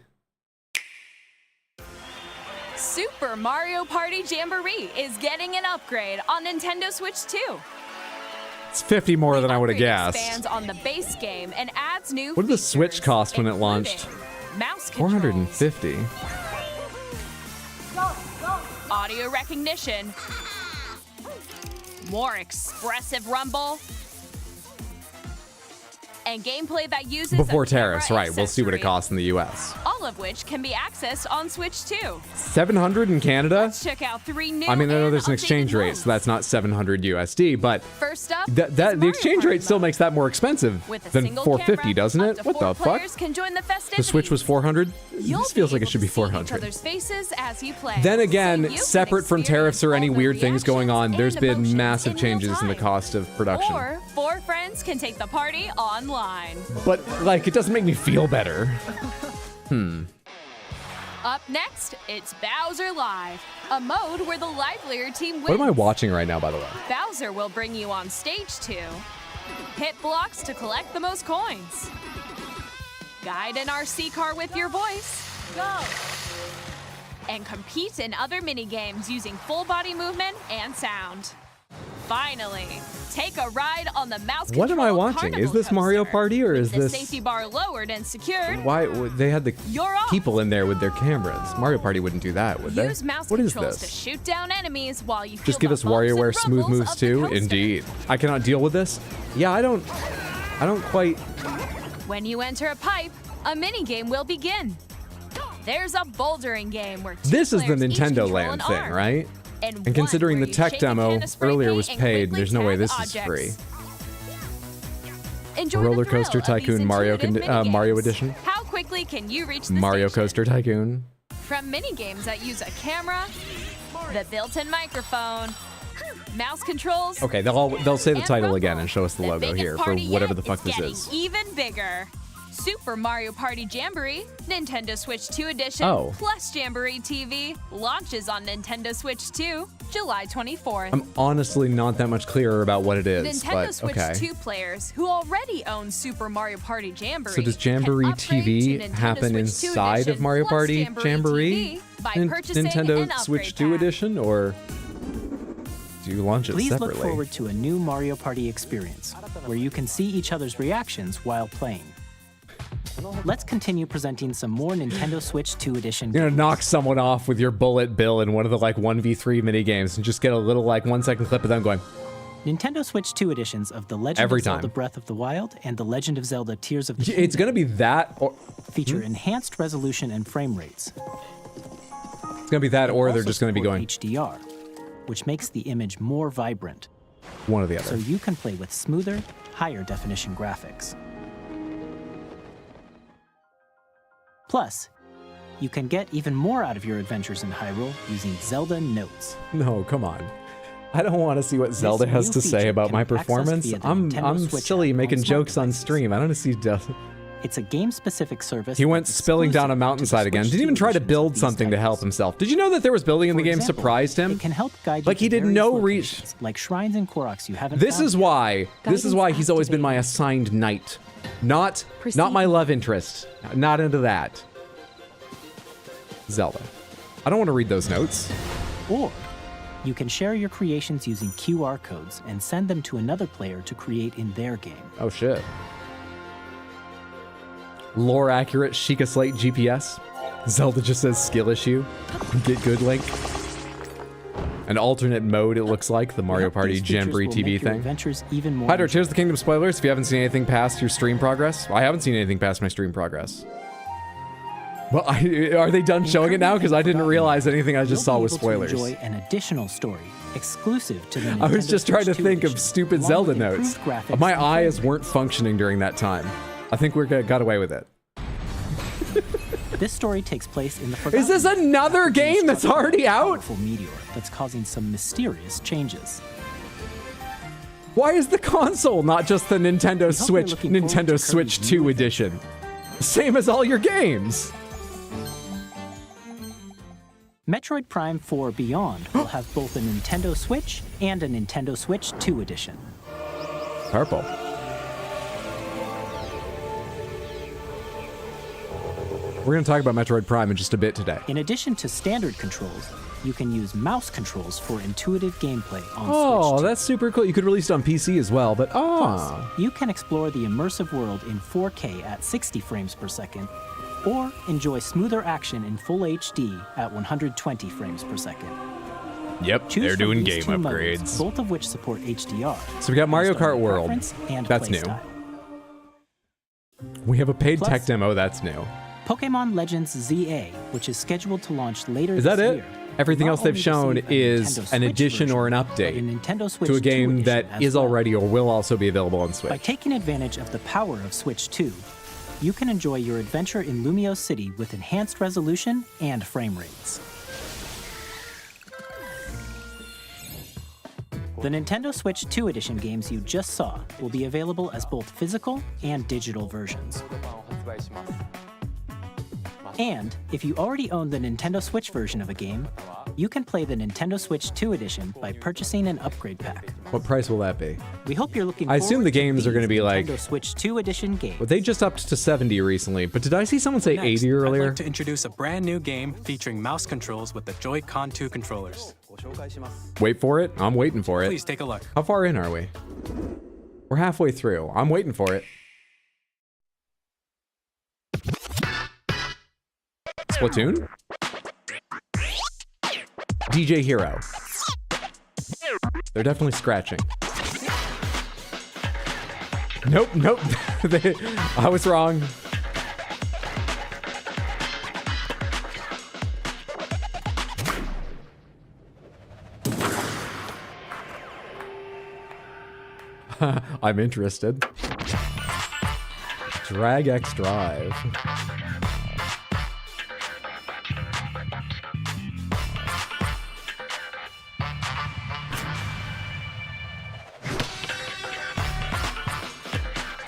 Super Mario Party Jamboree is getting an upgrade on Nintendo Switch 2. It's 50 more than I would have Upgrade guessed. expands on the base game and adds new What did the Switch features, cost when it launched? including Mouse controls, 450. audio recognition, more expressive rumble, and gameplay that uses Before a camera tariffs, right. We'll see what it accessory. costs in the US. All all of which can be accessed on Switch 2. 700 in Canada? Let's check out 3 new I mean, I know and there's an exchange updated rate, modes. so that's not 700 USD, but First up, the exchange rate still makes that more expensive with a than single 450, camera, doesn't up it? to What 4 the fuck? players can join the The festivities. Switch was 400? You'll This feels be like it able should be to see each 400. other's faces as you play. Then So again, you can separate from tariffs or any experience weird all the things going on, reactions there's and been emotions massive in real changes in the time. cost of production. Or 4 friends can take the party online. But, like, it doesn't make me feel better. Up next, it's Bowser Live, a mode where the livelier team wins. What am I watching right now, by the way? Bowser will bring you on stage 2. Hit blocks to collect the most coins. Guide an RC car with your voice. Go! And compete in other mini-games using full body movement and sound. Finally, take a ride on the mouse What am I controlled watching? Carnival Is this Mario coaster. Party, or is With the this... safety bar lowered and secured? Why they had the You're off. people in there with their cameras? Mario Party wouldn't do that, would they? Use mouse What is controls to this? shoot down enemies while you Just feel give the us bumps and WarioWare smooth rumbles moves of the too? coaster. Indeed. I cannot deal with this. Yeah, I don't quite. When you enter a pipe, a mini game will begin. There's a bouldering game where 2 This is the players each Nintendo control Land an thing, arm. right? And And one considering where the you tech shake a demo can of spray earlier paint was and paid, quickly there's no way tag this is objects. free. Enjoy the Roller thrill Coaster of Tycoon these Mario intuitive Mario minigames. Edition. How quickly can you reach the Mario station? Coaster Tycoon. From mini games that use a camera, the built-in microphone, mouse controls. Okay, they'll say the and title rumble. again and show us the logo biggest here for party whatever yet the fuck this getting is. Even bigger. Super Mario Party Jamboree, Nintendo Switch 2 edition, Oh. plus Jamboree TV, launches on Nintendo Switch 2, July 24th. I'm honestly not that much clearer about what it is, Nintendo but Switch okay. 2 players who already own Super Mario Party Jamboree. So does can Jamboree upgrade TV to Nintendo happen Switch 2 inside of edition Mario plus Party TV by purchasing Nintendo an Switch upgrade 2 pack. edition, or do you launch it Please separately? look forward to a new Mario Party experience, where you can see each other's reactions while playing. Let's continue presenting some more Nintendo Switch 2 edition You're gonna games. knock someone off with your bullet bill in one of the like 1v3 mini games and just get a little like 1 second clip of them going, Nintendo Switch 2 editions of The Legend Every of Zelda time. Breath of the Wild and The Legend of Zelda Tears of the it's Kingdom gonna be that, or feature enhanced resolution and frame rates. it's gonna be that, or they're Also just gonna be support going HDR, which makes the image more vibrant, one or the so other. you can play with smoother, higher definition graphics. Plus, you can get even more out of your adventures in Hyrule using Zelda Notes. No, come on. I don't want to see what Zelda has new to say feature about can my be accessed performance. via the I'm Nintendo Switch silly app on making smart jokes on devices. stream. I don't see. It's a game-specific service. He went that's spilling down a exclusive to the mountainside again. Switch Didn't 2 even try to editions of build these something to help titles. himself. Did you know that there was building in the For game example, surprised him? It can help guide you Like, he to did various no locations, like shrines and Koroks you haven't This found is yet. why. This is why Guidance he's always been my activated. assigned knight. Not Proceed. my love interest. Not into that. Zelda. I don't want to read those notes. Or you can share your creations using QR codes and send them to another player to create in their game. Oh shit. Lore accurate Sheikah Slate GPS. Zelda just says skill issue. Get good, Link. An alternate mode, it looks like, the Mario We hope Party these features Jamboree will TV make your thing. adventures even more Hi, Tears of the Kingdom spoilers. If you haven't seen anything past your stream progress, I haven't seen anything past my stream progress. Well, are they done showing it now? Because I didn't realize anything I just saw was spoilers. You'll be able to enjoy an additional story exclusive to the I was Nintendo just trying to Switch 2 think of edition, stupid along Zelda with notes. improved graphics My and eyes frame weren't functioning during that time. I think we got away with it. rates. This story takes place in the Forgotten Is this Land, another being game that's struck by a already out? powerful meteor that's causing some mysterious changes. Why is the console not just the Nintendo hope Switch, you're looking forward to Nintendo Kirby's Switch new 2 adventure. edition? Same as all your games. Metroid Prime 4 Beyond will have both a Nintendo Switch and a Nintendo Switch 2 edition. Purple. We're going to talk about Metroid Prime in just a bit today. In addition to standard controls, you can use mouse controls for intuitive gameplay on Oh, Switch 2. that's super cool. You could release it on PC as well, but You can explore the immersive world in 4K at 60 frames per second, or enjoy smoother action in full HD at 120 frames per second. Yep, Choose they're from doing these game two upgrades. modes, both of which support HDR. So we got Mario based on Kart your World. preference and That's new. playstyle. We have a paid Plus- tech demo. That's new. Pokemon Legends ZA, which is scheduled to launch later Is that this it? year. Everything will else not they've only shown receive a is Nintendo an Switch addition or an version, but update a Nintendo Switch to a 2 game that edition as is well. already or will also be available on By Switch. taking advantage of the power of Switch 2, you can enjoy your adventure in Lumio City with enhanced resolution and frame rates. The Nintendo Switch 2 Edition games you just saw will be available as both physical and digital versions. And if you already own the Nintendo Switch version of a game, you can play the Nintendo Switch 2 Edition by purchasing an upgrade pack. What price will that be? We hope you're looking I assume forward the games to are going to be these like... Nintendo Switch 2 Edition games. Well, they just upped to 70 recently, but did I see someone say Next, 80 I'd earlier? like to introduce a brand new game featuring mouse controls with the Joy-Con 2 controllers. Wait for it. I'm waiting for it. Please take a look. How far in are we? We're halfway through. I'm waiting for it. Splatoon? DJ Hero. They're definitely scratching. Nope, nope. I was wrong. I'm interested. Drag X Drive.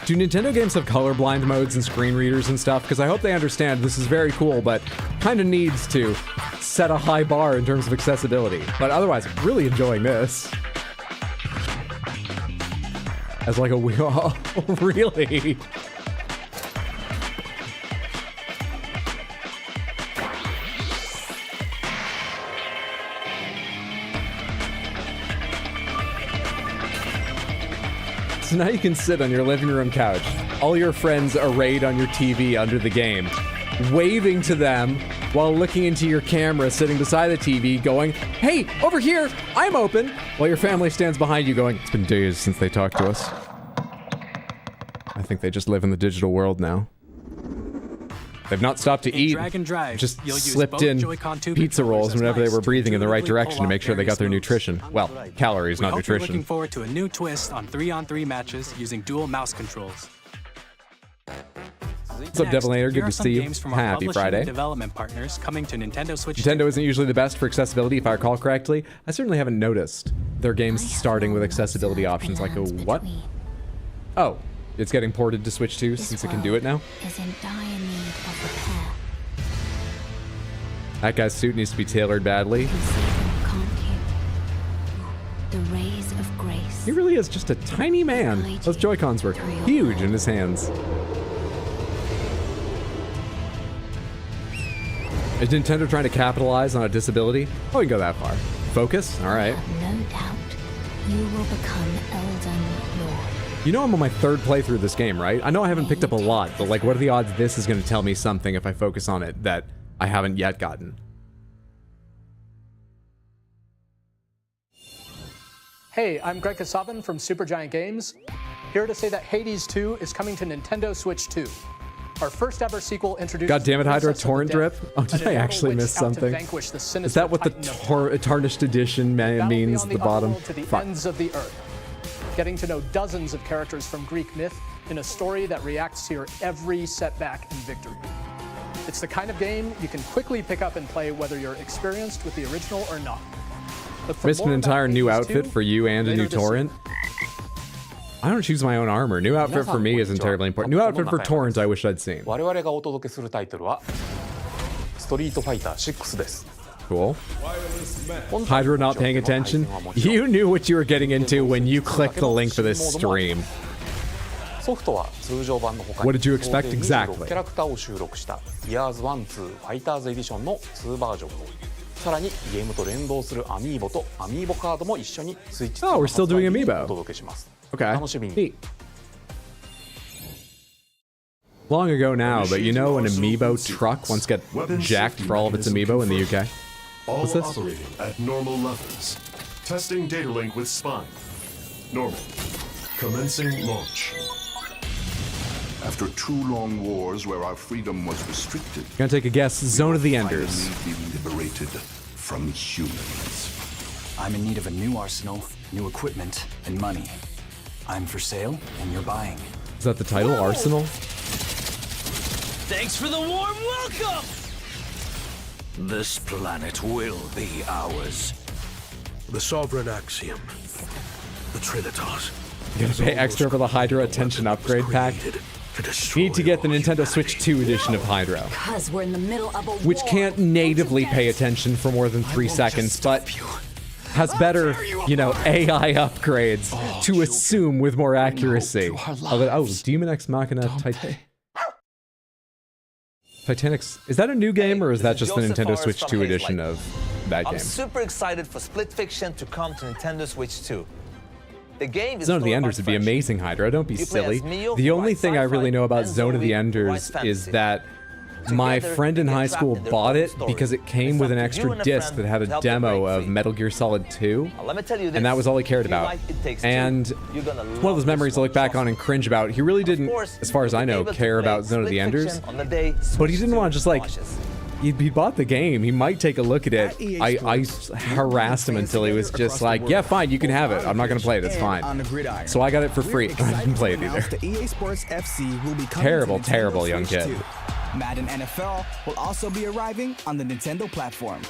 Do Nintendo games have colorblind modes and screen readers and stuff? Because I hope they understand this is very cool, but kind of needs to set a high bar in terms of accessibility. But otherwise, I'm really enjoying this. As like a wheel. Oh, really? So now you can sit on your living room couch, all your friends arrayed on your TV under the game, waving to them while looking into your camera sitting beside the TV going, "Hey, over here, I'm open," while your family stands behind you going, "It's been days since they talked to us." I think they just live in the digital world now. They've not stopped to In eat, Drag and Drive, just you'll use slipped both in Joy-Con 2 pizza rolls controllers as whenever they mice were to breathing in the right intuitively direction to pull make off sure they got their various nutrition. Well, calories, We not hope you're nutrition. looking forward to a new twist on 3-on-3 matches using dual mouse controls. What's up, Devilator? Good to see you. Happy Friday. Development partners coming to Nintendo Switch. Nintendo isn't usually the best for accessibility, if I recall correctly. I certainly haven't noticed their games starting with accessibility options like a what? Oh, it's getting ported to Switch 2 since it can do it now? Is in dire need of repair. That guy's suit needs to be tailored badly. You can see them, can't you? The rays of grace. He really is just a tiny man. Those Joy-Cons were huge in his hands. Is Nintendo trying to capitalize on a disability? Oh, we can go that far. Focus? All right. No doubt, you will become Elden Lord. You know I'm on my third playthrough of this game, right? I know I haven't picked up a lot, but like, what are the odds this is going to tell me something if I focus on it that I haven't yet gotten? Hey, I'm Greg Kasavin from Supergiant Games, here to say that Hades 2 is coming to Nintendo Switch 2. Our first ever sequel introduces... God damn it, Hydra, Princess of the torrent Dead, drip? Oh, did an I immortal actually witch miss out to something? vanquish the Is sinister that what the Titan of tarnished edition Battle means beyond at the bottom? underworld to the Fuck. ends of the earth. Getting to know dozens of characters from Greek myth in a story that reacts to your every setback and victory. It's the kind of game you can quickly pick up and play whether you're experienced with the original or not. Look for Missed an more about entire new Hades 2 outfit for you and a later new this year. torrent? I don't choose my own armor. New outfit for me isn't terribly important. New outfit for torrent I wish I'd seen. 我々がお届けするタイトルはストリートファイター6です。 Cool. Hydra not paying attention? You knew what you were getting into when you clicked the link for this stream. ソフトは通常版の他に What did you expect 総勢 exactly? 26キャラクターを収録した Years 1-2 ファイターズエディションの2バージョンとさらにゲームと連動するアミーボとアミーボカードも一緒にスイッチ Oh, we're still doing Amiibo. お届けします。 Okay. 楽しみに。 Neat. Long ago now, but you know an amiibo truck once got jacked for all of its amiibo in the UK? All What's this? operating at normal levels. Testing data link with spine. Normal. Commencing launch. After 2 long wars where our freedom was restricted, Gonna take a guess. Zone of the Enders. finally being liberated from humans. I'm in need of a new arsenal, new equipment, and money. I'm for sale, and you're buying. Is that the title? Arsenal? Thanks for the warm welcome! This planet will be ours. The Sovereign Axiom. The Trinitas. You gotta pay extra for the Hydra Attention Upgrade Pack. You need to get the Nintendo Switch 2 edition of Hydra, Because we're in the middle of a which can't natively pay attention for more than 3 seconds, but has better, you know, AI upgrades to assume with more accuracy. Oh, Demon X Machina Titanic's. Is that a new game, or is that just the Nintendo Switch 2 edition of that game? I'm super excited for Split Fiction to come to Nintendo Switch 2. The game is Zone of the Enders would be amazing, Hydra. Don't be silly. The only thing I really know about Zone of the Enders is that my friend in high school bought it because it came with an extra disc that had a demo of Metal Gear Solid 2, and that was all he cared about. And one of those memories I look back on and cringe about. He really didn't, as far as I know, care about Zone of the Enders, but he didn't want to just like... He bought the game. He might take a look at it. I harassed him until he was just like, yeah, fine, you can have it. I'm not going to play it. It's fine. So I got it for free. I didn't play it either. EA Sports FC will be Terrible, terrible young kid. Madden NFL will also be arriving on the Nintendo platform.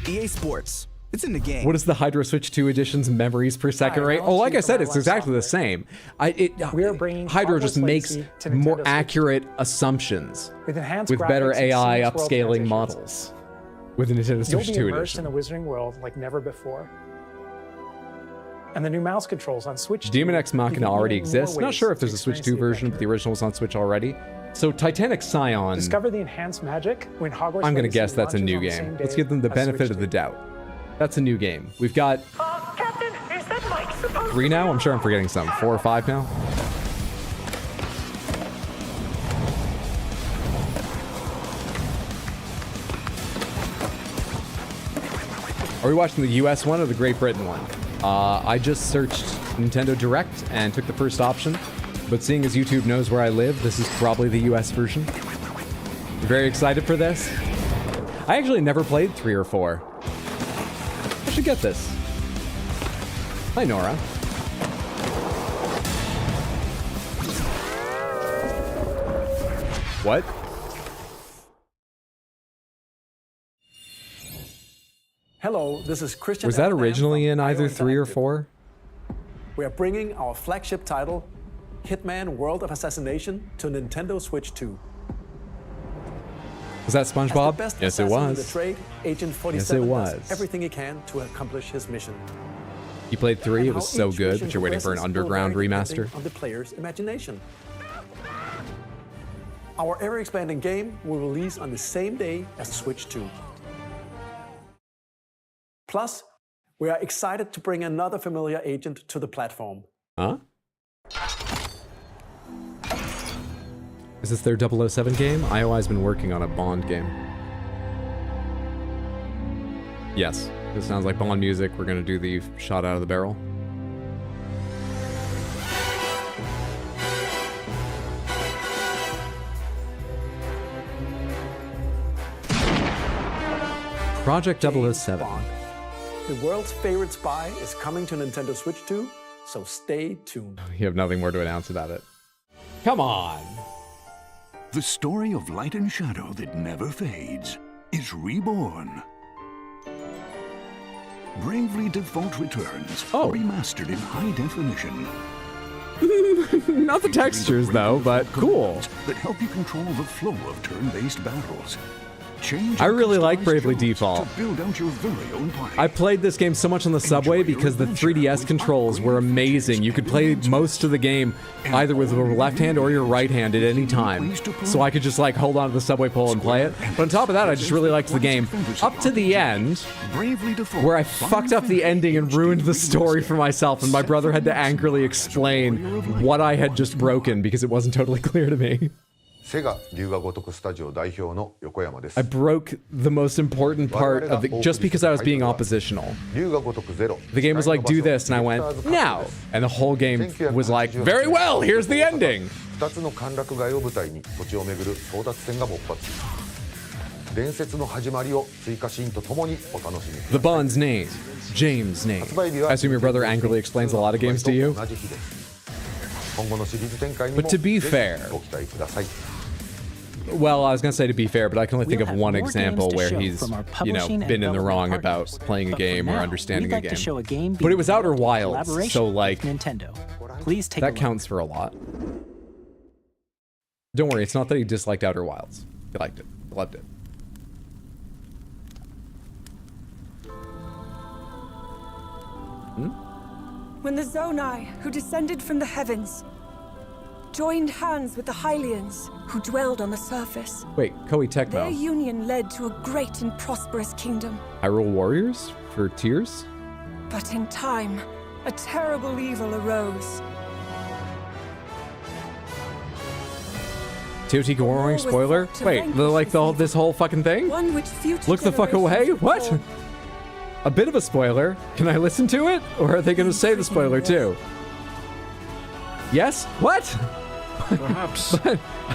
EA Sports. It's in the game. What is the Hydra Switch 2 edition's memories per second rate? Oh, like I said, it's exactly the same. Hydra just makes more accurate assumptions with better AI upscaling models with the Nintendo Switch 2 You'll be immersed edition. in the Wizarding World like never before. And the new mouse controls on Switch 2. Demon X Machina already exists. Not sure if there's a Switch 2 version, but the original was on Switch already. So Titanic Scion, Discover the enhanced magic when Hogwarts I'm going to Legacy guess that's a launches new on the game. same Let's day give them the as benefit Switch of the 2. doubt. That's a new game. We've got Captain, is that Mike supposed 3 now? I'm sure I'm forgetting some. 4 or 5 now? Are we watching the US one or the Great Britain one? I just searched Nintendo Direct and took the first option, but seeing as YouTube knows where I live, this is probably the US version. Very excited for this. I actually never played 3 or 4. I should get this. Hi, Nora. What? Hello, this is Christian. Was that Ellenham originally from in either IO 3 or Interactive. 4? We are bringing our flagship title, Hitman World of Assassination, to Nintendo Switch 2. Was that As the SpongeBob? best Yes, it assassin in the was. trade, Agent 47 was. does everything he can to accomplish his mission. You played 3, it And was how so each good, mission but you're waiting for an progresses will underground vary remaster. depending on the player's imagination. Our ever-expanding game will release on the same day as Switch 2. Plus, we are excited to bring another familiar agent to the platform. Huh? Is this their 007 game? IOI's been working on a Bond game. Yes, this sounds like Bond music. We're gonna do the shot out of the barrel. Project 007. The world's favorite spy is coming to Nintendo Switch 2, so stay tuned. You have nothing more to announce about it. Come on! The story of light and shadow that never fades is reborn. Bravely Default returns, remastered in high definition. Not the textures though, but cool. That help you control the flow of turn-based battles. I really like Bravely Default. Build out your very own party. I played this game so much on the subway because the 3DS controls were amazing. You could play most of the game either with your left hand or your right hand at any time. So I could just like hold on to the subway pole and play it. But on top of that, I just really liked the game up to the end where I fucked up the ending and ruined the story for myself, and my brother had to angrily explain what I had just broken because it wasn't totally clear to me. I broke the most important part of the, just because I was being oppositional. The game was like, do this, and I went, no. And the whole game was like, very well, here's the ending. 2つの歓楽街を舞台に土地を巡る争奪戦が勃発。伝説の始まりを追加シーンとともにお楽しみください。 The Bond's name, James' name. I assume your brother angrily explains a lot of games to you. 同じ日です。今後のシリーズ展開にも But to be ぜひ fair, ご期待ください。 well, I was gonna say to be fair, but I can only think We'll of have one more example games to where show he's, from our you know, publishing and been in the wrong development about partners. playing a But for game or now, understanding we'd a like to game. show a game But it was Outer being developed in Wilds, collaboration so like with Nintendo. Please take a that look. counts for a lot. Don't worry, it's not that he disliked Outer Wilds. He liked it. He loved it. When the Zonai, who descended from the heavens, joined hands with the Hylians, who dwelled on the surface, Wait, Koei their Tecmo. union led to a great and prosperous kingdom. Hyrule Warriors for Tears? But in time, a terrible evil arose. TOT Warring was spoiler? fought to Wait, vanquish like this whole fucking thing? One which future Look the fuck away? generations What? recall. A bit of a spoiler. Can I listen to it? Or are they going to say the spoiler too? Yes? What? Perhaps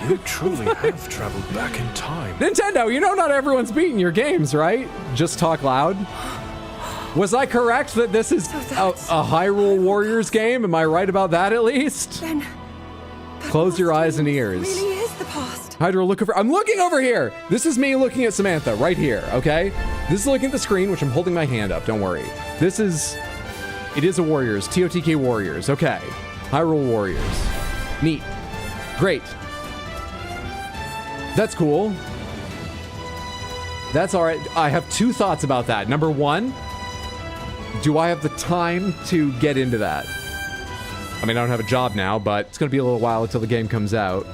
you truly have traveled back in time. Nintendo, you know not everyone's beating your games, right? Just talk loud. Was I correct that this is a Hyrule Warriors game? Am I right about that at least? Then Close your eyes and ears. really is the past. Hydra, look over. I'm looking over here. This is me looking at Samantha right here, okay? This is looking at the screen, which I'm holding my hand up. Don't worry. It is a Warriors. TOTK Warriors. Okay. Hyrule Warriors. Neat. Great. That's cool. That's all right. I have two thoughts about that. Number one, do I have the time to get into that? I mean, I don't have a job now, but it's going to be a little while until the game comes out.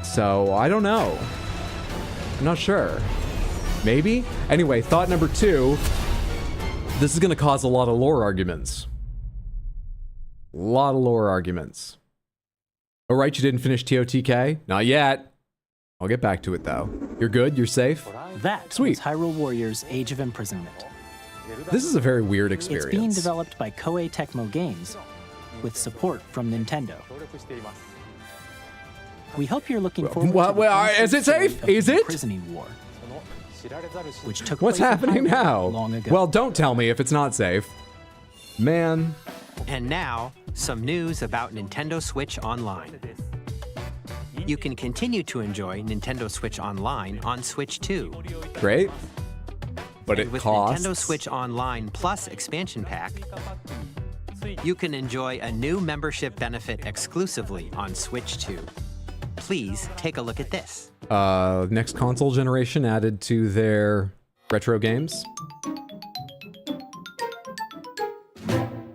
So, I don't know. I'm not sure. Maybe? Anyway, thought number two. This is going to cause a lot of lore arguments. A lot of lore arguments. All right, you didn't finish TOTK? Not yet. I'll get back to it, though. You're good? You're safe? That Sweet. was Hyrule Warriors Age of Imprisonment. This is a very weird experience. It's being developed by Koei Tecmo Games with support from Nintendo. We hope you're looking forward to the is it safe? story of Is the it? Imprisoning War, which took What's place in happening Hyrule now? long ago. Well, don't tell me if it's not safe. Man. And now, some news about Nintendo Switch Online. You can continue to enjoy Nintendo Switch Online on Switch 2. Great. But And it with costs. Nintendo Switch Online Plus expansion pack, you can enjoy a new membership benefit exclusively on Switch 2. Please take a look at this. Next console generation added to their retro games.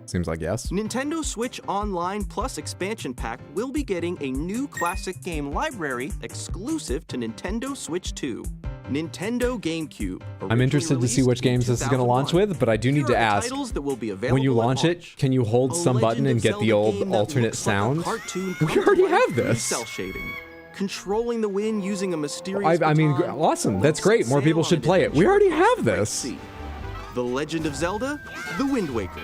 Seems like yes. Nintendo Switch Online Plus expansion pack will be getting a new classic game library exclusive to Nintendo Switch 2. Nintendo GameCube. I'm interested to see which games this is going to launch with, but I do need to ask, Titles that will be available when you at launch launch. it, can you hold A some button Legend and of get the Zelda old game that alternate looks like a sound? cartoon We come to already life have through this. Cell shading. Controlling the wind using a mysterious I mean, baton awesome. lets That's great. More sail people on should an play it. We adventure already across have the Great this. Sea. The Legend of Zelda, The Wind Waker.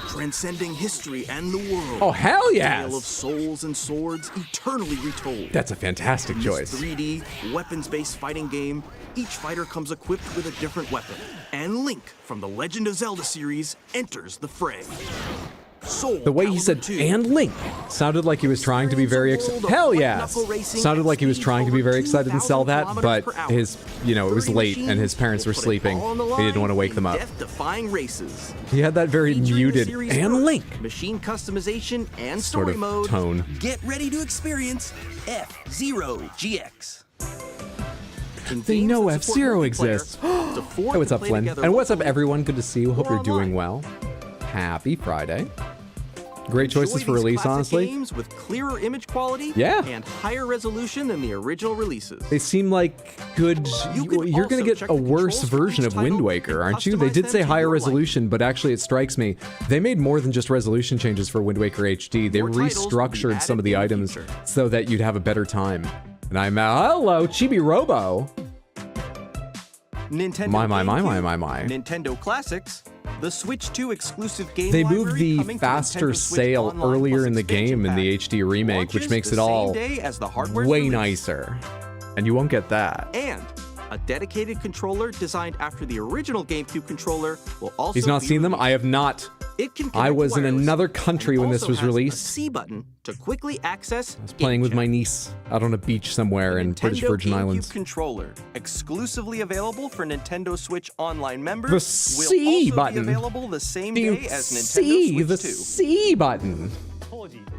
Transcending history and the world. Oh, hell yes! A tale of souls and swords eternally retold. That's a fantastic In this choice. 3D, weapons-based fighting game, each fighter comes equipped with a different weapon. And Link from the Legend of Zelda series enters the fray. Soul The way he said "and Link" sounded like he was trying to be very hell yes. Sounded like he was trying to be very excited and sell that, but his, it was late and his parents were sleeping. He didn't want to wake them up. Death-defying races. He had that very Featuring the muted series "and first, Link" machine customization and sort story of mode. tone. Get ready to experience F-Zero GX. They know F-Zero exists. Hey, what's up, Flynn? And what's up, everyone? Good to see you. Hope you're doing well. Happy Friday. Great choices for release, honestly. Games with clearer image quality Yeah. and higher resolution than the original releases. They seem like good. You're going to get a worse version of Wind Waker, aren't you? They did say higher resolution, but actually it strikes me they made more than just resolution changes for Wind Waker HD. They restructured some of the items so that you'd have a better time. And I'm hello, Chibi Robo. Nintendo My. Nintendo Classics, the Switch 2 exclusive game They moved library the coming to faster Nintendo Switch sale Online earlier Plus in the expansion game in the pack. HD remake, which Launches makes the it all same day as the hardware's way release. nicer. And you won't get that. And a dedicated controller designed after the original GameCube controller will also He's not be seen them? released. I have not. It can I connect was in wirelessly another country and when this also was has released. A C button to quickly access. I was playing with my niece out on a beach somewhere in British Virgin Islands. Controller, exclusively available for Nintendo Switch Online members, The will C also button. be available the same Do you day as Nintendo see Switch the 2. C button?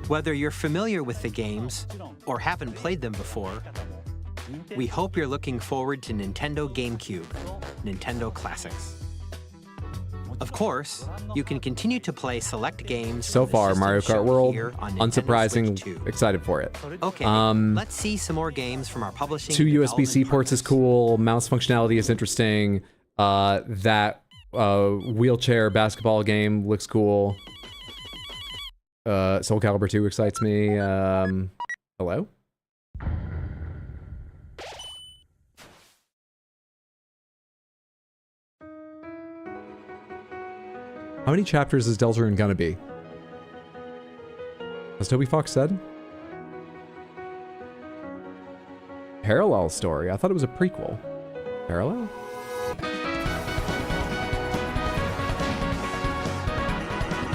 Whether you're familiar with the games or haven't played them before, we hope you're looking forward to Nintendo GameCube, Nintendo Classics. Of course, you can continue to play select games. So from the far, systems Mario Kart shown World, here on Nintendo Switch unsurprising, 2. excited for it. Okay, let's see some more games from our publishing. 2 and USB-C development ports is cool. Mouse functionality is interesting. That wheelchair basketball game looks cool. Soul Calibur 2 excites me. Hello? How many chapters is Deltarune gonna be? As Toby Fox said? Parallel story. I thought it was a prequel. Parallel?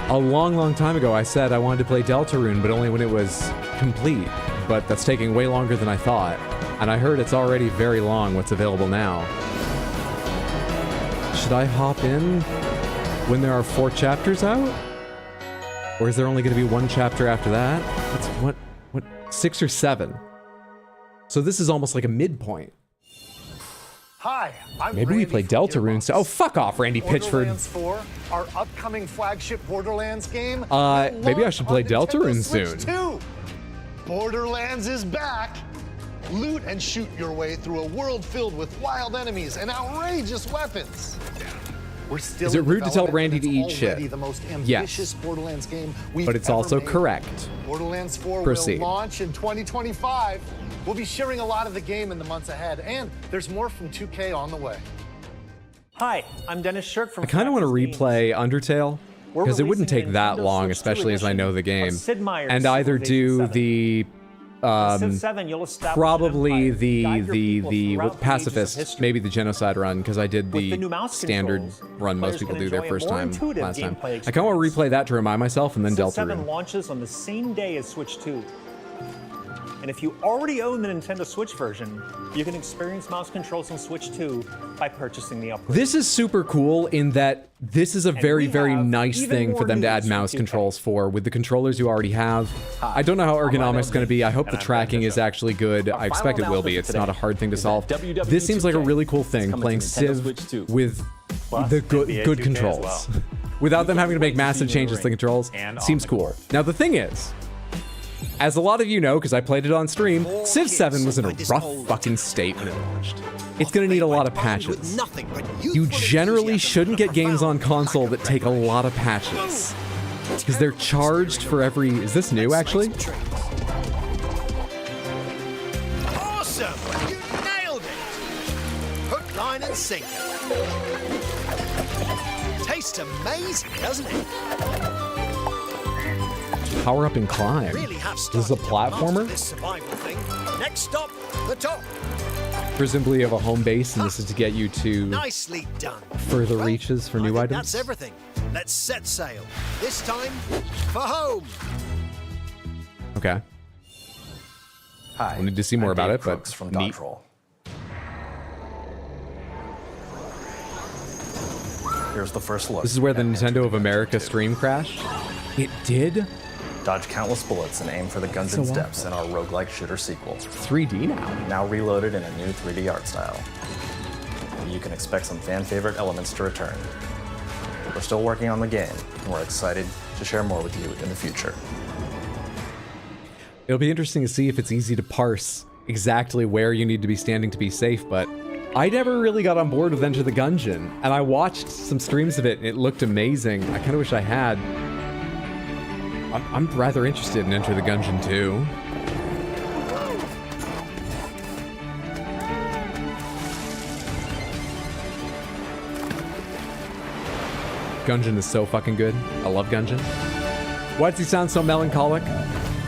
A long time ago I said I wanted to play Deltarune, but only when it was complete. But that's taking way longer than I thought. And I heard it's already very long what's available now. Should I hop in when there are 4 chapters out? Or is there only going to be 1 chapter after that? That's what 6 or 7? So this is almost like a midpoint. Hi, I'm Maybe we Randy play from Deltarune. So, oh, fuck off, Randy Pitchford. Borderlands 4, our upcoming flagship Borderlands game. Maybe I should play Deltarune soon. 2. Borderlands is back. Loot and shoot your way through a world filled with wild enemies and outrageous weapons. We're still Is it in rude to tell development, Randy and to it's eat shit? already the most ambitious Yes. Borderlands game we've But it's ever also made. correct. Borderlands 4 Proceed. will launch in 2025. We'll be sharing a lot of the game in the months ahead, and there's more from 2K on the way. Hi, I'm Dennis Shirk from I kind of want to replay Undertale, We're because it wouldn't releasing take that Nintendo long, Switch 2 especially as I know the game. Sid Meier's And either do Civilization 7. the Civ 7, you'll establish an probably empire, guide your people the throughout the ages of pacifist, history. maybe the genocide run, because I did With the the new mouse standard controls, run most players people can do their enjoy a first more time intuitive last time. gameplay I kind of want to replay that to remind myself, and then Civ 7 Deltarune. launches on the same day as Switch 2. And if you already own the Nintendo Switch version, you can experience mouse controls on Switch 2 by purchasing the upgrade. This is super cool in that this is a very, very nice even thing for more them to add news mouse from 2K. controls for with the controllers you already have. I don't know how ergonomics is going to be. I hope the tracking is actually good. I expect it will be. It's not a hard thing to solve. This seems like a really cool thing, playing Civ with the good controls. Without them having to make massive changes to the controls. Seems cool. Now the thing is, as a lot of you know, because I played it on stream, Civ 7 was in a rough fucking state when it launched. It's gonna need a lot of patches. You generally shouldn't get games on console that take a lot of patches. Because they're charged for every... Is this new, actually? Awesome! You nailed it! Hook, line, and sinker. Tastes amazing, doesn't it? Power up and climb. Really have This is a platformer? this survival thing. Next stop, the top. Presumably you have a home base, and this is to get you to Nicely done. further reaches for new items. That's everything. Let's set sail. This time, for home. Okay. Hi, I need to see more I'm about Dave it, but Crooks from neat. Dodge Roll. Here's the first look. This is where the Nintendo of America stream crashed? It did? Dodge countless bullets and aim for the guns and So steps in our roguelike shooter sequel. 3D now. Now reloaded in a new 3D art style. You can expect some fan favorite elements to return. We're still working on the game, and we're excited to share more with you in the future. It'll be interesting to see if it's easy to parse exactly where you need to be standing to be safe, but I never really got on board with Enter the Gungeon, and I watched some streams of it, and it looked amazing. I kind of wish I had. I'm rather interested in Enter the Gungeon too. Gungeon is so fucking good. I love Gungeon. Why does he sound so melancholic?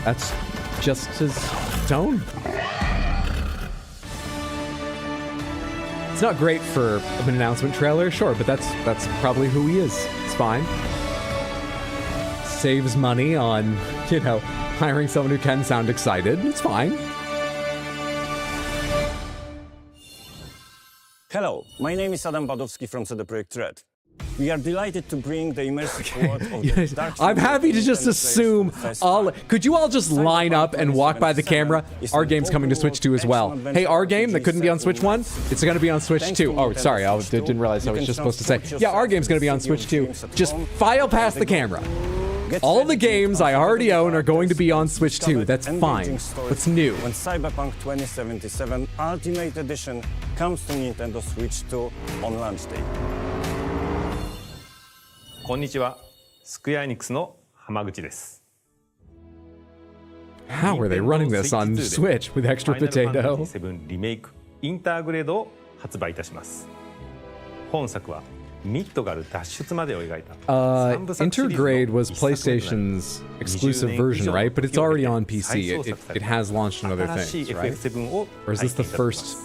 That's just his tone. It's not great for an announcement trailer, sure, but that's probably who he is. It's fine. Saves money on, you know, hiring someone who can sound excited. It's fine. Hello, my name is Adam Badowski from CD Projekt Red. We are delighted to bring the immersive world of the Dark I'm happy to just assume all. Could you all just line up and walk by the camera? Our game's coming to Switch 2 as well. Hey, our game that couldn't be on Switch 1, it's going to be on Switch 2. Oh, sorry, I didn't realize I was just supposed to say. Yeah, our game's going to be on Switch 2. Just file past the camera. All the games I already own are going to be on Switch 2. That's fine. What's new? When Cyberpunk 2077 Ultimate Edition comes to Nintendo Switch 2 on launch day. こんにちは。スクエアエニックスの浜口です。 How are they running this on Switch with extra potato? 7リメイクインターグレードを発売いたします。本作はミッドガル脱出までを描いた。Intergrade was PlayStation's exclusive version, right? But it's already on PC. It has launched on other things, right? Or is this the first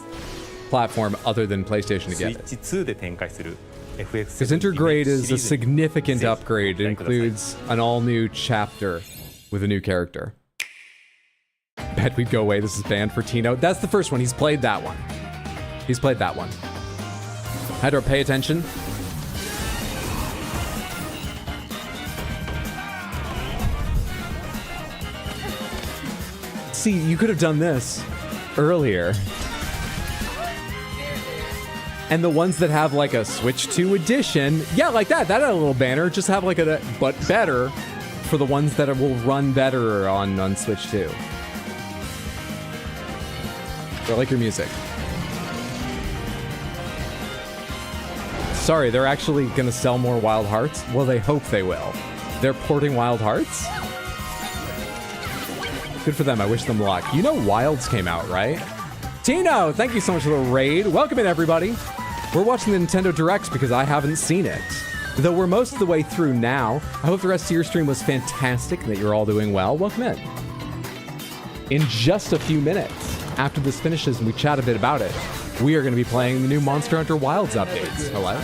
platform other than PlayStation to get it? スイッチ2で展開する Because Intergrade is a significant upgrade. It includes an all-new chapter with a new character. Bet we'd go away. This is banned for Tino. That's the first one. He's played that one. He's played that one. Hydro, pay attention. See, you could have done this earlier. And the ones that have like a Switch 2 edition, yeah, like that had a little banner. Just have like a, but better for the ones that will run better on Switch 2. I like your music. Sorry, they're actually gonna sell more Wild Hearts? Well, they hope they will. They're porting Wild Hearts? Good for them, I wish them luck. You know Wilds came out, right? Tino, thank you so much for the raid. Welcome in, everybody. We're watching the Nintendo Directs because I haven't seen it. Though we're most of the way through now. I hope the rest of your stream was fantastic and that you're all doing well. Welcome in. In just a few minutes, after this finishes and we chat a bit about it, we are going to be playing the new Monster Hunter Wilds updates. Hello?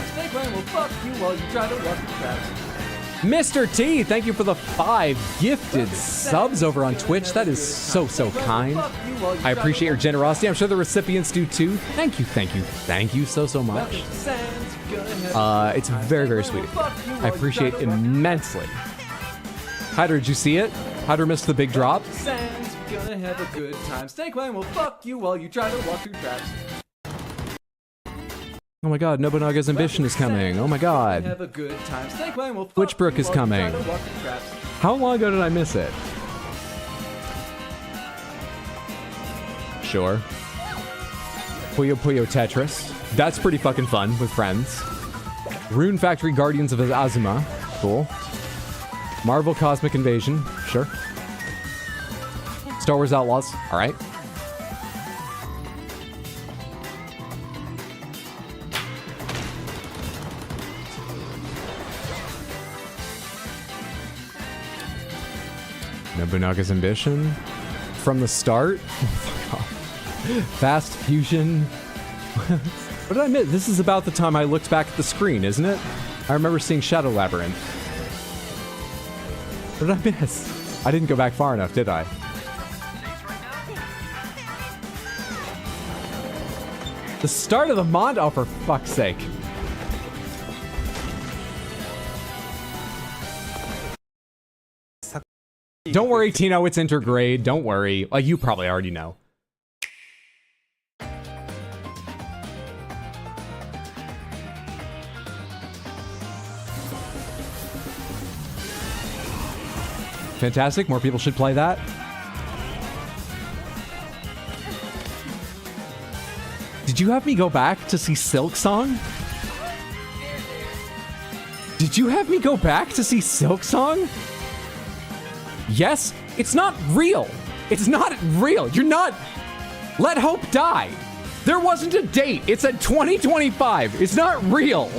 Mr. T, thank you for the 5 gifted subs over on Twitch. That is so kind. I appreciate your generosity. I'm sure the recipients do too. Thank you so much. It's very sweet. I appreciate it immensely. Hydra, did you see it? Hydra missed the big drop. Gonna have a good time. Snake Clan will fuck you while you try to walk through traps. Oh my god, Nobunaga's Ambition is coming. Oh my god. Have a good time. Witchbrook is coming. How long ago did I miss it? Sure. Puyo Puyo Tetris. That's pretty fucking fun with friends. Rune Factory Guardians of Azuma. Cool. Marvel Cosmic Invasion. Sure. Star Wars Outlaws. Alright. Nobunaga's Ambition. From the start? Fast Fusion. What did I miss? This is about the time I looked back at the screen, isn't it? I remember seeing Shadow Labyrinth. What did I miss? I didn't go back far enough, did I? The start of the mod? Oh, for fuck's sake. Don't worry, Tino, it's intergrade. Don't worry. Like, you probably already know. Fantastic. More people should play that. Did you have me go back to see Silk Song? Did you have me go back to see Silk Song? Yes, it's not real. It's not real. You're not. Let hope die. There wasn't a date. It's at 2025. It's not real.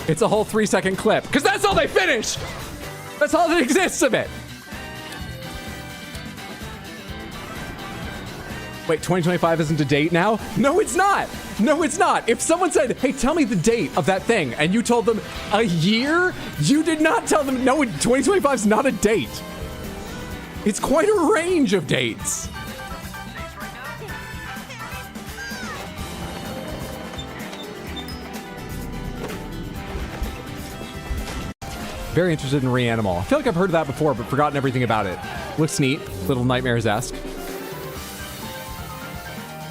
It's a whole 3-second clip, because that's all they finished! That's all that exists of it! Wait, 2025 isn't a date now? No, it's not! No, it's not! If someone said, hey, tell me the date of that thing, and you told them a year, you did not tell them, no, 2025 is not a date. It's quite a range of dates. Very interested in Reanimal. I feel like I've heard of that before, but forgotten everything about it. Looks neat. Little Nightmares-esque.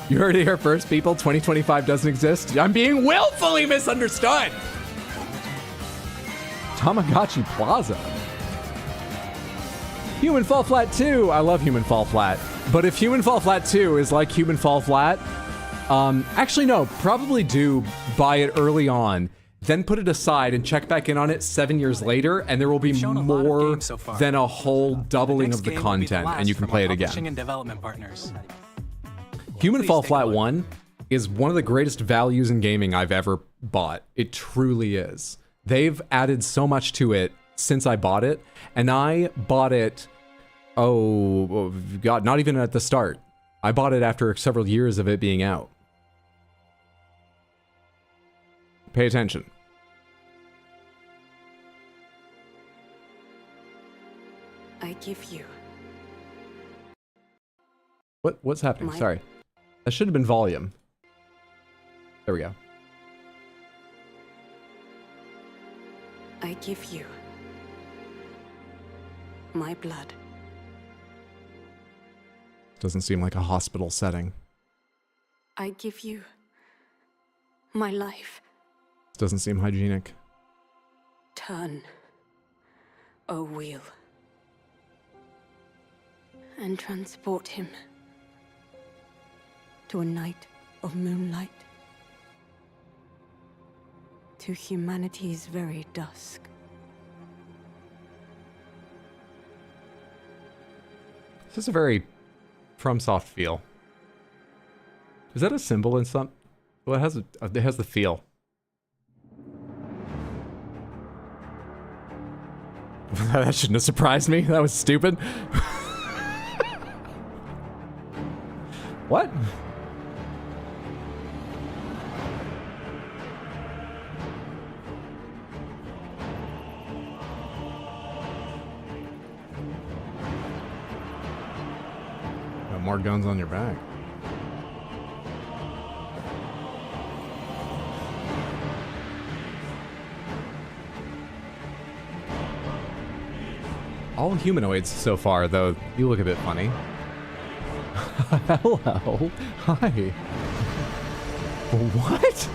You heard it here first, people. 2025 doesn't exist. I'm being willfully misunderstood. Tamagotchi Plaza. Human Fall Flat 2. I love Human Fall Flat. But if Human Fall Flat 2 is like Human Fall Flat, actually no, probably do buy it early on. Then put it aside and check back in on it 7 years later, and there will be more than a whole doubling of the content, and you can play it again. And development partners. Human Fall Flat 1 is one of the greatest values in gaming I've ever bought. It truly is. They've added so much to it since I bought it, and I bought it, oh God, not even at the start. I bought it after several years of it being out. Pay attention. I give you. What's happening? Sorry. That should have been volume. There we go. I give you my blood. Doesn't seem like a hospital setting. I give you my life. Doesn't seem hygienic. Turn, O wheel, and transport him to a night of moonlight, to humanity's very dusk. This is a very FromSoft feel. Is that a symbol in some? Well, it has the feel. That shouldn't have surprised me. That was stupid. What? Got more guns on your back. All humanoids so far, though. You look a bit funny. Hello. Hi. What?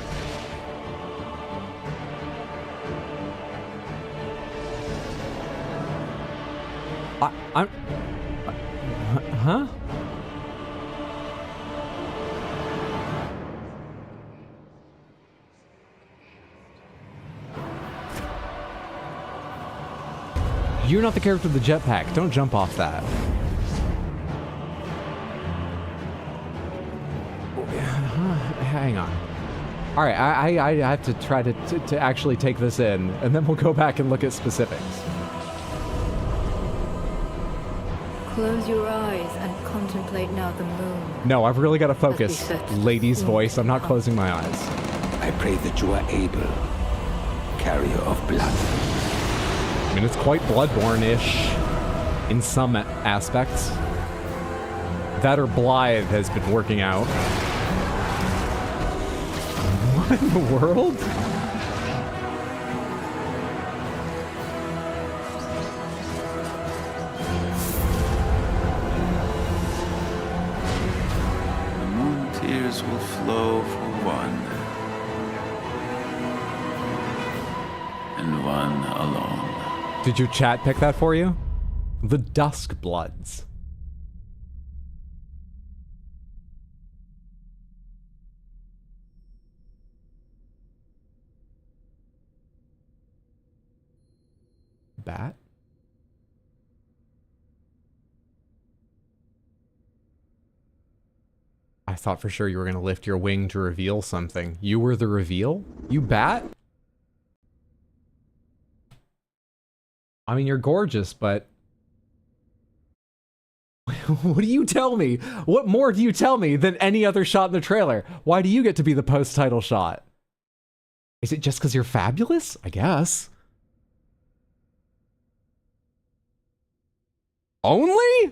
I'm... Huh? You're not the character with the jetpack. Don't jump off that. Hang on. All right, I have to try to actually take this in, and then we'll go back and look at specifics. Close your eyes and contemplate now the moon. No, I've really got to focus. Lady's voice. I'm not closing my eyes. I pray that you are able, carrier of blood. I mean, it's quite Bloodborne-ish in some aspects. That or Blythe has been working out. What in the world? The moon tears will flow for one, and one alone. Did your chat pick that for you? The Dusk Bloods. Bat? I thought for sure you were going to lift your wing to reveal something. You were the reveal? You bat? I mean, you're gorgeous, but what do you tell me? What more do you tell me than any other shot in the trailer? Why do you get to be the post-title shot? Is it just because you're fabulous? I guess. Only?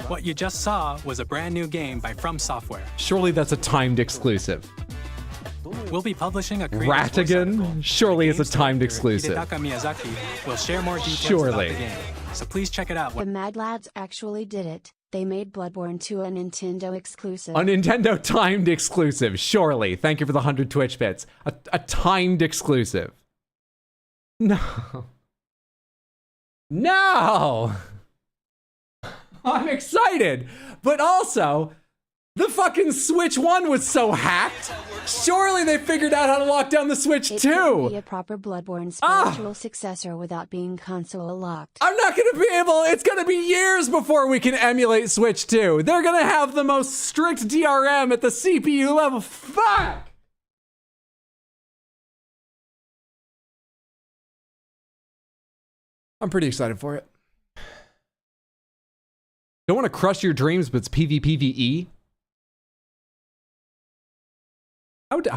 What you just saw was a brand new game by From Software. Surely that's a timed exclusive. We'll be publishing a creator's Ratigan? Surely is a timed exclusive. Hidetaka Miyazaki will share more details Surely. about the game. So please check it out. The Mad Lads actually did it. They made Bloodborne 2 a Nintendo exclusive. A Nintendo timed exclusive. Surely. Thank you for the 100 Twitch bits. A timed exclusive. No. No! I'm excited, but also, the fucking Switch 1 was so hacked. Surely they figured out how to lock down the Switch 2. It couldn't be a proper Bloodborne spiritual successor without being console locked. I'm not gonna be able, it's gonna be years before we can emulate Switch 2. They're gonna have the most strict DRM at the CPU level. Fuck! I'm pretty excited for it. Don't want to crush your dreams, but it's PvPvE.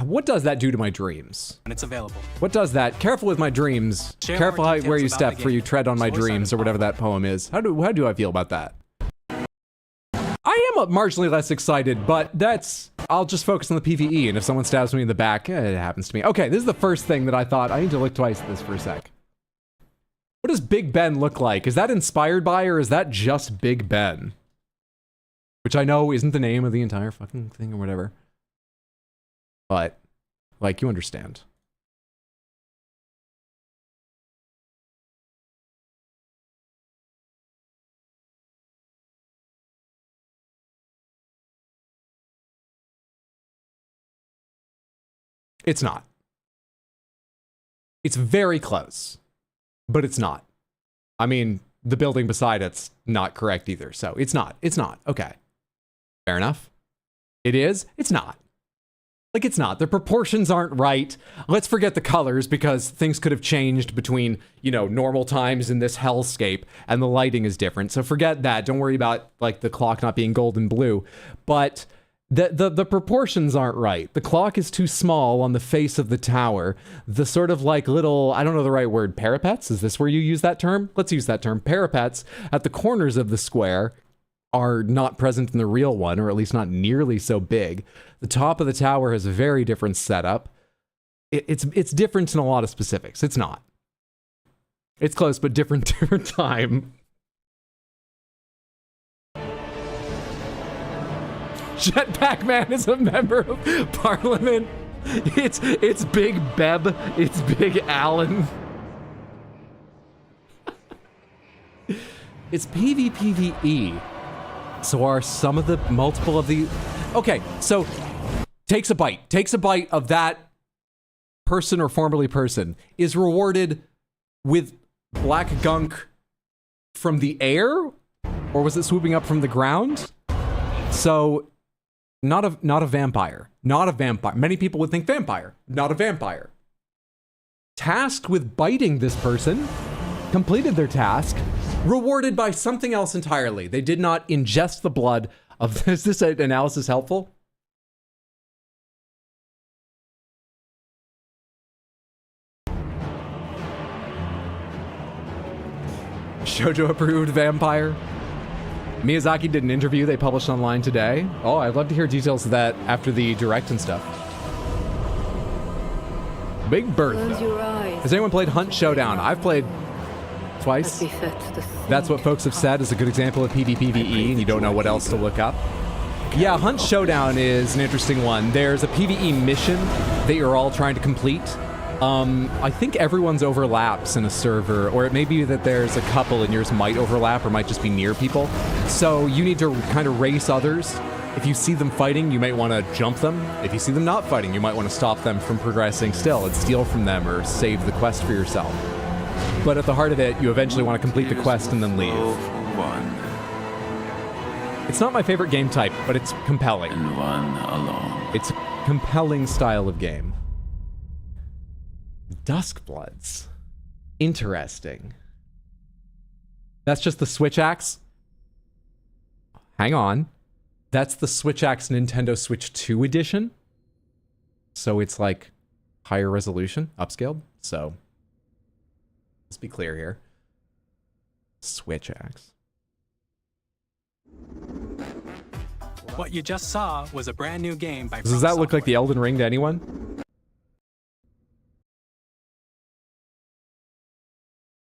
What does that do to my dreams? And it's available. What does that? Careful with my dreams. Share Careful more how, where you details about step, the for you game. tread on my So dreams, or whatever that poem is. How do I feel about that? I am marginally less excited, but I'll just focus on the PvE, and if someone stabs me in the back, it happens to me. Okay, this is the first thing that I thought, I need to look twice at this for a sec. What does Big Ben look like? Is that inspired by, or is that just Big Ben? Which I know isn't the name of the entire fucking thing or whatever. But, like, you understand. It's not. It's very close. But it's not. I mean, the building beside it's not correct either. So it's not. It's not. Okay. Fair enough. It is. It's not. Like, it's not. The proportions aren't right. Let's forget the colors because things could have changed between, you know, normal times in this hellscape and the lighting is different. So forget that. Don't worry about, like, the clock not being gold and blue. But the proportions aren't right. The clock is too small on the face of the tower. The sort of like little, I don't know the right word, parapets? Is this where you use that term? Let's use that term. Parapets at the corners of the square are not present in the real one, or at least not nearly so big. The top of the tower has a very different setup. It's different in a lot of specifics. It's not. It's close, but different time. Jetpack Man is a member of Parliament. It's Big Beb. It's Big Alan. It's PvPvE. So are some of the multiple of the... Okay, so takes a bite of that person or formerly person, is rewarded with black gunk from the air? Or was it swooping up from the ground? So... Not a vampire. Not a vampire. Many people would think vampire. Not a vampire. Tasked with biting this person, completed their task, rewarded by something else entirely. They did not ingest the blood of... Is this analysis helpful? Shoujo approved vampire. Miyazaki did an interview they published online today. Oh, I'd love to hear details of that after the direct and stuff. Big Bertha. Has anyone played Hunt Showdown? I've played twice. That's what folks have said is a good example of PvPvE, and you don't know what else to look up. Yeah, Hunt Showdown is an interesting one. There's a PvE mission that you're all trying to complete. I think everyone's overlaps in a server, or it may be that there's a couple and yours might overlap or might just be near people. So you need to kind of race others. If you see them fighting, you might want to jump them. If you see them not fighting, you might want to stop them from progressing still and steal from them or save the quest for yourself. But at the heart of it, you eventually want to complete the quest and then leave. It's not my favorite game type, but it's compelling. And one alone. It's a compelling style of game. Duskbloods. Interesting. That's just the Switch Axe? Hang on. That's the Switch Axe Nintendo Switch 2 edition? So it's like higher resolution, upscaled? So let's be clear here. Switch Axe. What you just saw was a brand new game by Does that look like the Elden Ring to anyone?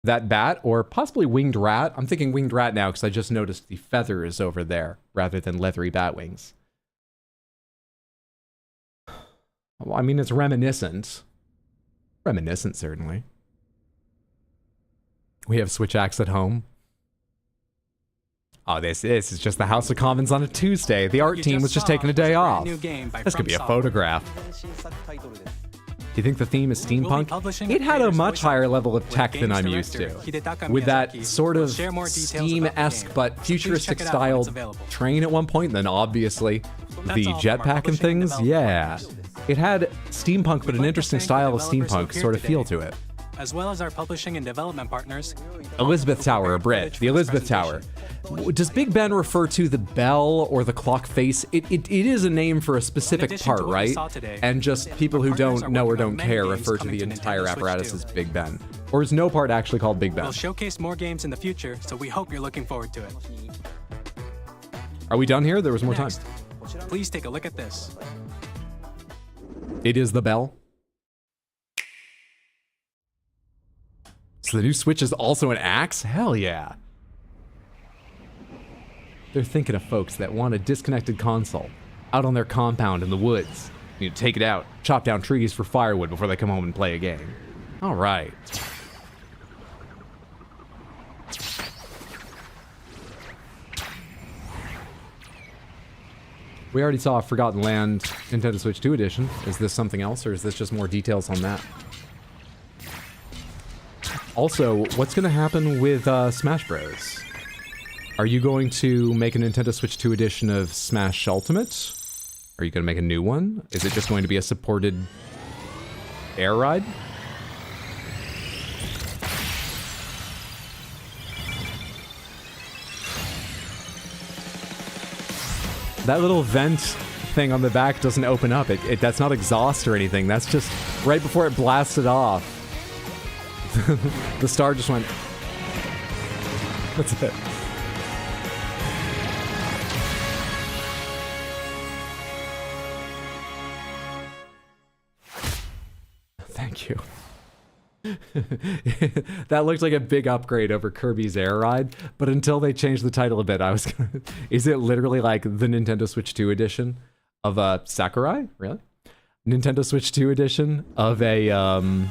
That bat, or possibly winged rat? I'm thinking winged rat now because I just noticed the feathers over there rather than leathery bat wings. Well, I mean, it's reminiscent. Reminiscent, certainly. We have Switch Axe at home. Oh, this is just the House of Commons on a Tuesday. The art team was just taking a day off. This could be a photograph. Do you think the theme is steampunk? It had a much higher level of tech than I'm used to. With that sort of steam-esque but futuristic styled train at one point, and then obviously the jetpack and things. Yeah. It had steampunk, but an interesting style of steampunk sort of feel to it. As well as our publishing and development partners. Elizabeth Tower, a bridge. The Elizabeth Tower. Does Big Ben refer to the bell or the clock face? It is a name for a specific part, right? And just people who don't know or don't care refer to the entire apparatus as Big Ben. Or is no part actually called Big Ben? We'll showcase more games in the future, so we hope you're looking forward to it. Are we done here? There was more time. Please take a look at this. It is the bell. So the new Switch is also an axe? Hell yeah. They're thinking of folks that want a disconnected console out on their compound in the woods. You need to take it out, chop down trees for firewood before they come home and play a game. All right. We already saw Forgotten Land Nintendo Switch 2 edition. Is this something else, or is this just more details on that? Also, what's going to happen with Smash Bros? Are you going to make a Nintendo Switch 2 edition of Smash Ultimate? Are you going to make a new one? Is it just going to be a supported air ride? That little vent thing on the back doesn't open up. That's not exhaust or anything. That's just right before it blasted off. The star just went. That's it. Thank you. That looked like a big upgrade over Kirby's Air Ride, but until they changed the title a bit, I was gonna... Is it literally like the Nintendo Switch 2 edition of Sakurai? Really? Nintendo Switch 2 edition of a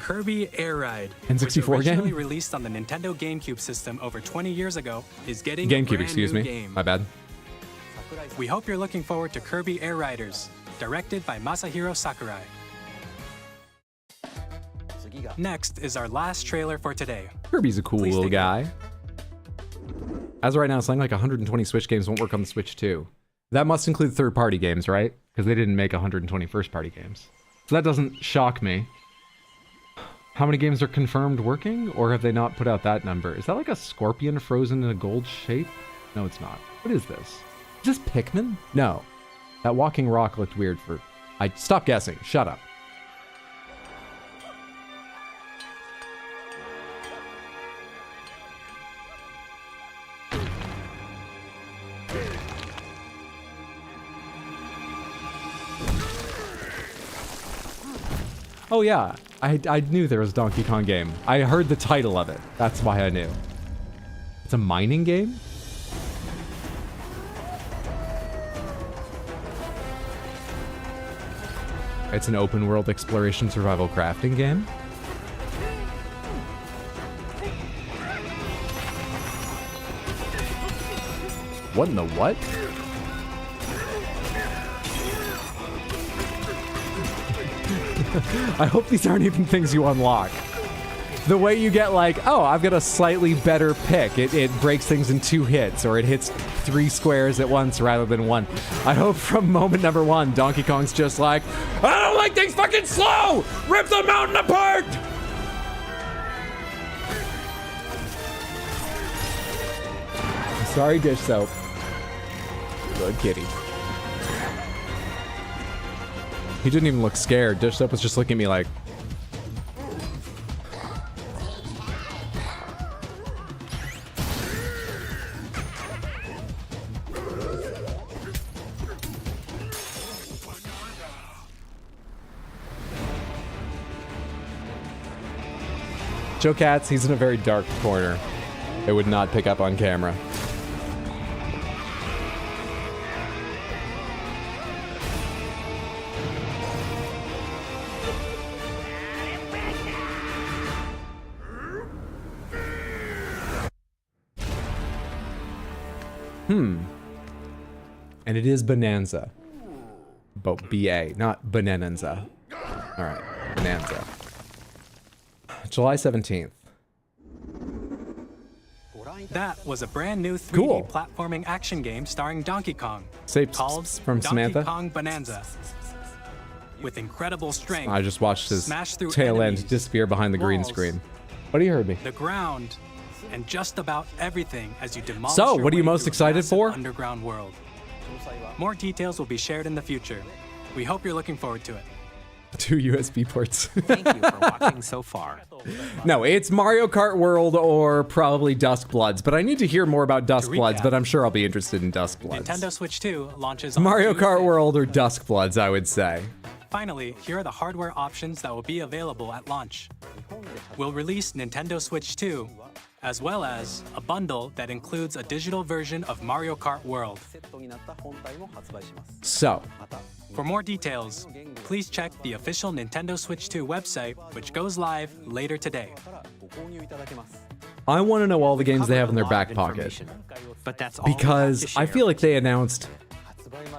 Kirby Air Ride, N64 which originally game? released on the Nintendo GameCube system over 20 years ago, is getting a GameCube, brand excuse new me. game. My bad. We hope you're looking forward to Kirby Air Riders, directed by Masahiro Sakurai. Next is our last trailer for today. Kirby's a cool little guy. As of right now, it's like 120 Switch games won't work on the Switch 2. That must include third-party games, right? Because they didn't make 120 first-party games. So that doesn't shock me. How many games are confirmed working? Or have they not put out that number? Is that like a scorpion frozen in a gold shape? No, it's not. What is this? Is this Pikmin? No. That walking rock looked weird for... Stop guessing. Shut up. Oh yeah, I knew there was a Donkey Kong game. I heard the title of it. That's why I knew. It's a mining game? It's an open world exploration survival crafting game? What in the what? I hope these aren't even things you unlock. The way you get like, oh, I've got a slightly better pick. It breaks things in 2 hits, or it hits 3 squares at once rather than 1. I hope from moment number 1, Donkey Kong's just like, I don't like things fucking slow! Rip the mountain apart! Sorry, dish soap. Good kitty. He didn't even look scared. Dish soap was just looking at me like... Joe Katz, he's in a very dark corner. It would not pick up on camera. And it is Bonanza. B-A, not Bonanza. All right, Bonanza. July 17th. That was a brand new 3D Cool. platforming action game starring Donkey Kong. Called from Donkey Samantha. Kong Bonanza. With incredible strength, I just watched his smash through tail enemies, end disappear behind the green walls, screen. What do you heard me? the ground, and just about everything as you demolish So, your what are you way most through a excited massive for? Underground world. More details will be shared in the future. We hope you're looking forward to it. 2 USB ports. Thank you for watching so far. No, it's Mario Kart World or probably Duskbloods, but I need to hear more about Duskbloods, but I'm sure I'll be interested in Duskbloods. Nintendo Switch 2 launches on Mario Tuesday. Kart World or Duskbloods, I would say. Finally, here are the hardware options that will be available at launch. We'll release Nintendo Switch 2, as well as a bundle that includes a digital version of Mario Kart World. So, For more details, please check the official Nintendo Switch 2 website, which goes live later today. I want to know all the games they have in their back pocket. But that's all we have Because to I share. feel like they announced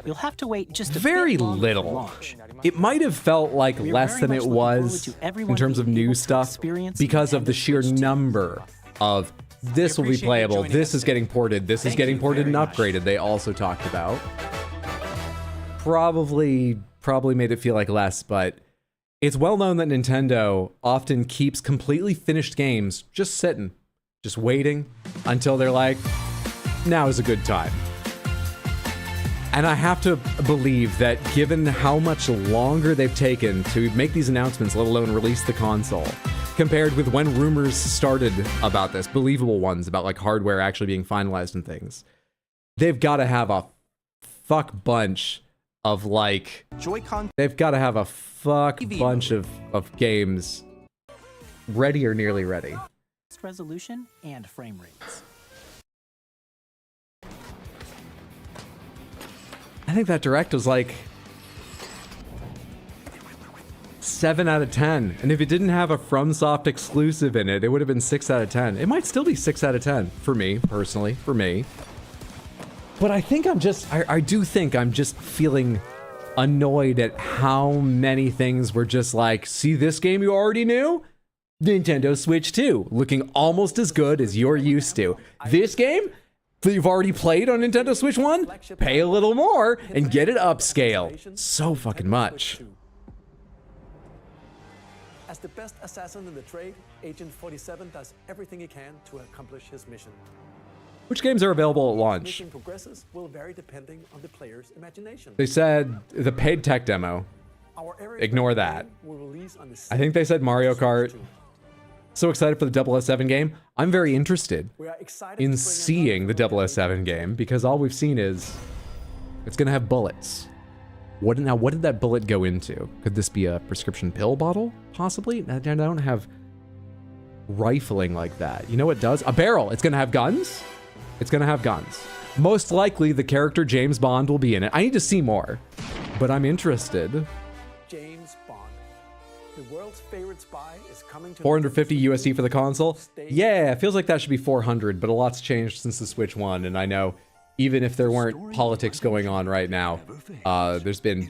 You'll have to wait just a very bit longer for little. launch. It might have felt like We are less very than much it looking forward was to everyone in terms of being new able to stuff experience because of the Nintendo sheer Switch 2. number of this will be appreciate you playable, joining this us is getting ported, this is Thank getting you ported and very much. upgraded. They also talked about. Probably made it feel like less, but it's well known that Nintendo often keeps completely finished games just sitting, just waiting until they're like, now is a good time. And I have to believe that given how much longer they've taken to make these announcements, let alone release the console, compared with when rumors started about this, believable ones about like hardware actually being finalized and things, they've got to have a fuck bunch of like, they've got to have a fuck bunch of games ready or nearly ready. Resolution and frame rates. I think that direct was like 7 out of 10. And if it didn't have a FromSoft exclusive in it, it would have been 6 out of 10. It might still be 6 out of 10 for me, personally, for me. But I think I do think I'm just feeling annoyed at how many things were just like, see this game you already knew? Nintendo Switch 2, looking almost as good as you're used to. This game that you've already played on Nintendo Switch 1? Pay a little more and get it upscaled. So fucking much. As the best assassin in the trade, Agent 47 does everything he can to accomplish his mission. Which games are available at launch? Mission progresses will vary depending on the player's imagination. They said the paid tech demo. Ignore that. Will release on the I think they said Mario Kart. So excited for the 007 game. I'm very interested in seeing the 007 game because all we've seen is it's gonna have bullets. What did that bullet go into? Could this be a prescription pill bottle? Possibly? I don't have rifling like that. You know what does? A barrel. It's gonna have guns? It's gonna have guns. Most likely the character James Bond will be in it. I need to see more, but I'm interested. James Bond. The world's favorite spy is coming to 450 USD for the console? Yeah, it feels like that should be 400, but a lot's changed since the Switch 1, and I know even if there weren't politics going on right now, there's been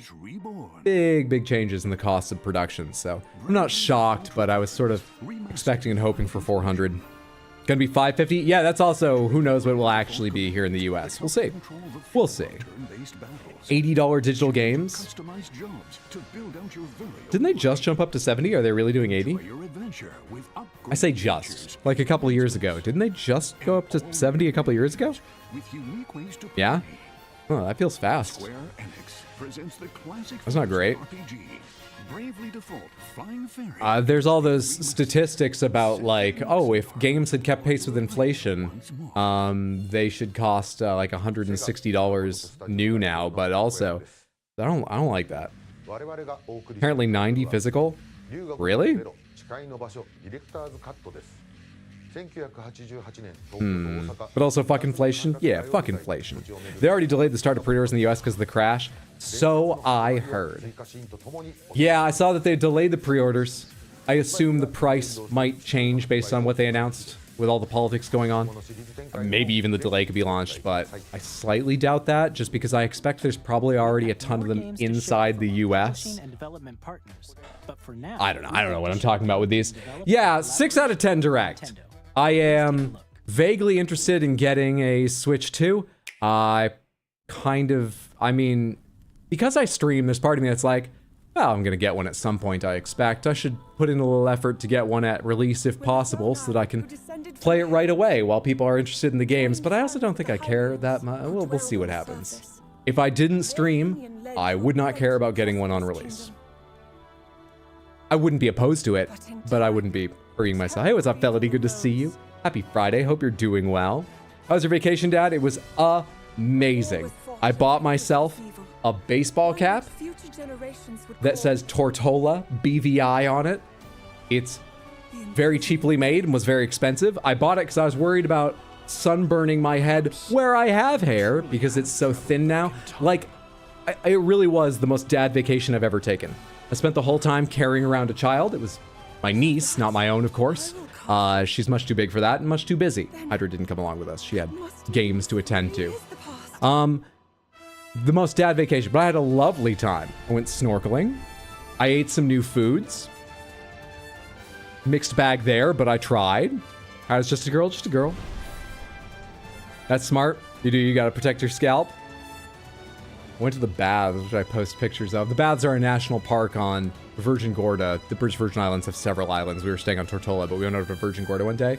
big changes in the cost of production, so I'm not shocked, but I was sort of expecting and hoping for 400. Gonna be 550? Yeah, that's also, who knows what it will actually be here in the US. We'll see. We'll see. $80 digital games? Didn't they just jump up to 70? Are they really doing 80? I say just, like a couple of years ago. Didn't they just go up to 70 a couple of years ago? with unique ways to Yeah? play. Oh, that feels fast. Square Enix presents the classic That's not great. RPG, Bravely Default Flying Fairy. There's all those statistics about like, oh, if games had kept pace with inflation, they should cost like $160 new now. But also, I don't like that. Apparently 90 physical. Really? But also fuck inflation? Yeah, fuck inflation. They already delayed the start of pre-orders in the US because of the crash. So I heard. Yeah, I saw that they delayed the pre-orders. I assume the price might change based on what they announced with all the politics going on. Maybe even the delay could be launched, but I slightly doubt that just because I expect there's probably already a ton of them inside the US. I don't know what I'm talking about with these. Yeah, 6 out of 10 Direct. I am vaguely interested in getting a Switch 2. I mean, because I stream, there's part of me that's like, well, I'm gonna get one at some point, I expect. I should put in a little effort to get one at release if possible so that I can play it right away while people are interested in the games, but I also don't think I care that much. We'll see what happens. If I didn't stream, I would not care about getting one on release. I wouldn't be opposed to it, but I wouldn't be hurrying myself. Hey, what's up, Felody? Good to see you. Happy Friday. Hope you're doing well. How was your vacation, Dad? It was amazing. I bought myself a baseball cap that says Tortola BVI on it. It's very cheaply made and was very expensive. I bought it because I was worried about sunburning my head where I have hair because it's so thin now. Like, it really was the most dad vacation I've ever taken. I spent the whole time carrying around a child. It was my niece, not my own, of course. She's much too big for that and much too busy. Hydra didn't come along with us. She had games to attend to. The most dad vacation, but I had a lovely time. I went snorkeling. I ate some new foods. Mixed bag there, but I tried. I was just a girl, just a girl. That's smart. You gotta protect your scalp. I went to the baths, which I post pictures of. The baths are a national park on Virgin Gorda. The British Virgin Islands have several islands. We were staying on Tortola, but we went over to Virgin Gorda one day.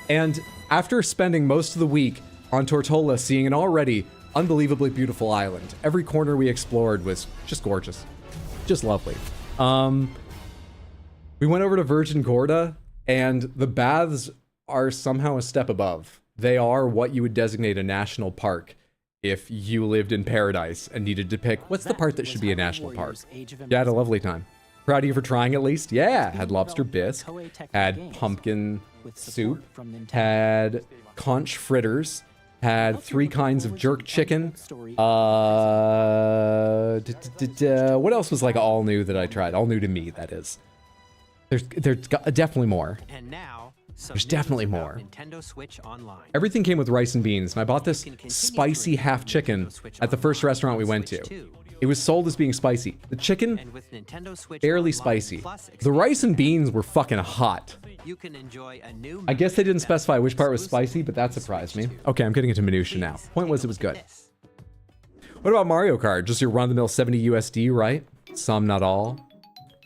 And after spending most of the week on Tortola, seeing an already unbelievably beautiful island, every corner we explored was just gorgeous. Just lovely. We went over to Virgin Gorda, and the baths are somehow a step above. They are what you would designate a national park if you lived in paradise and needed to pick what's the part that should be a national park. Yeah, I had a lovely time. Proud of you for trying at least. Yeah, had lobster bisque, had pumpkin soup, had conch fritters, had 3 kinds of jerk chicken. What else was like all new that I tried? All new to me, that is. There's definitely more. And now, there's definitely more. Nintendo Switch Online. Everything came with rice and beans, and I bought this spicy half chicken at the first restaurant we went to. It was sold as being spicy. The chicken, barely spicy. The rice and beans were fucking hot. You can enjoy a new I guess they didn't specify which part was spicy, but that surprised me. Okay, I'm getting into minutia now. Point was, it was good. What about Mario Kart? Just your run-of-the-mill 70 USD, right? Some, not all.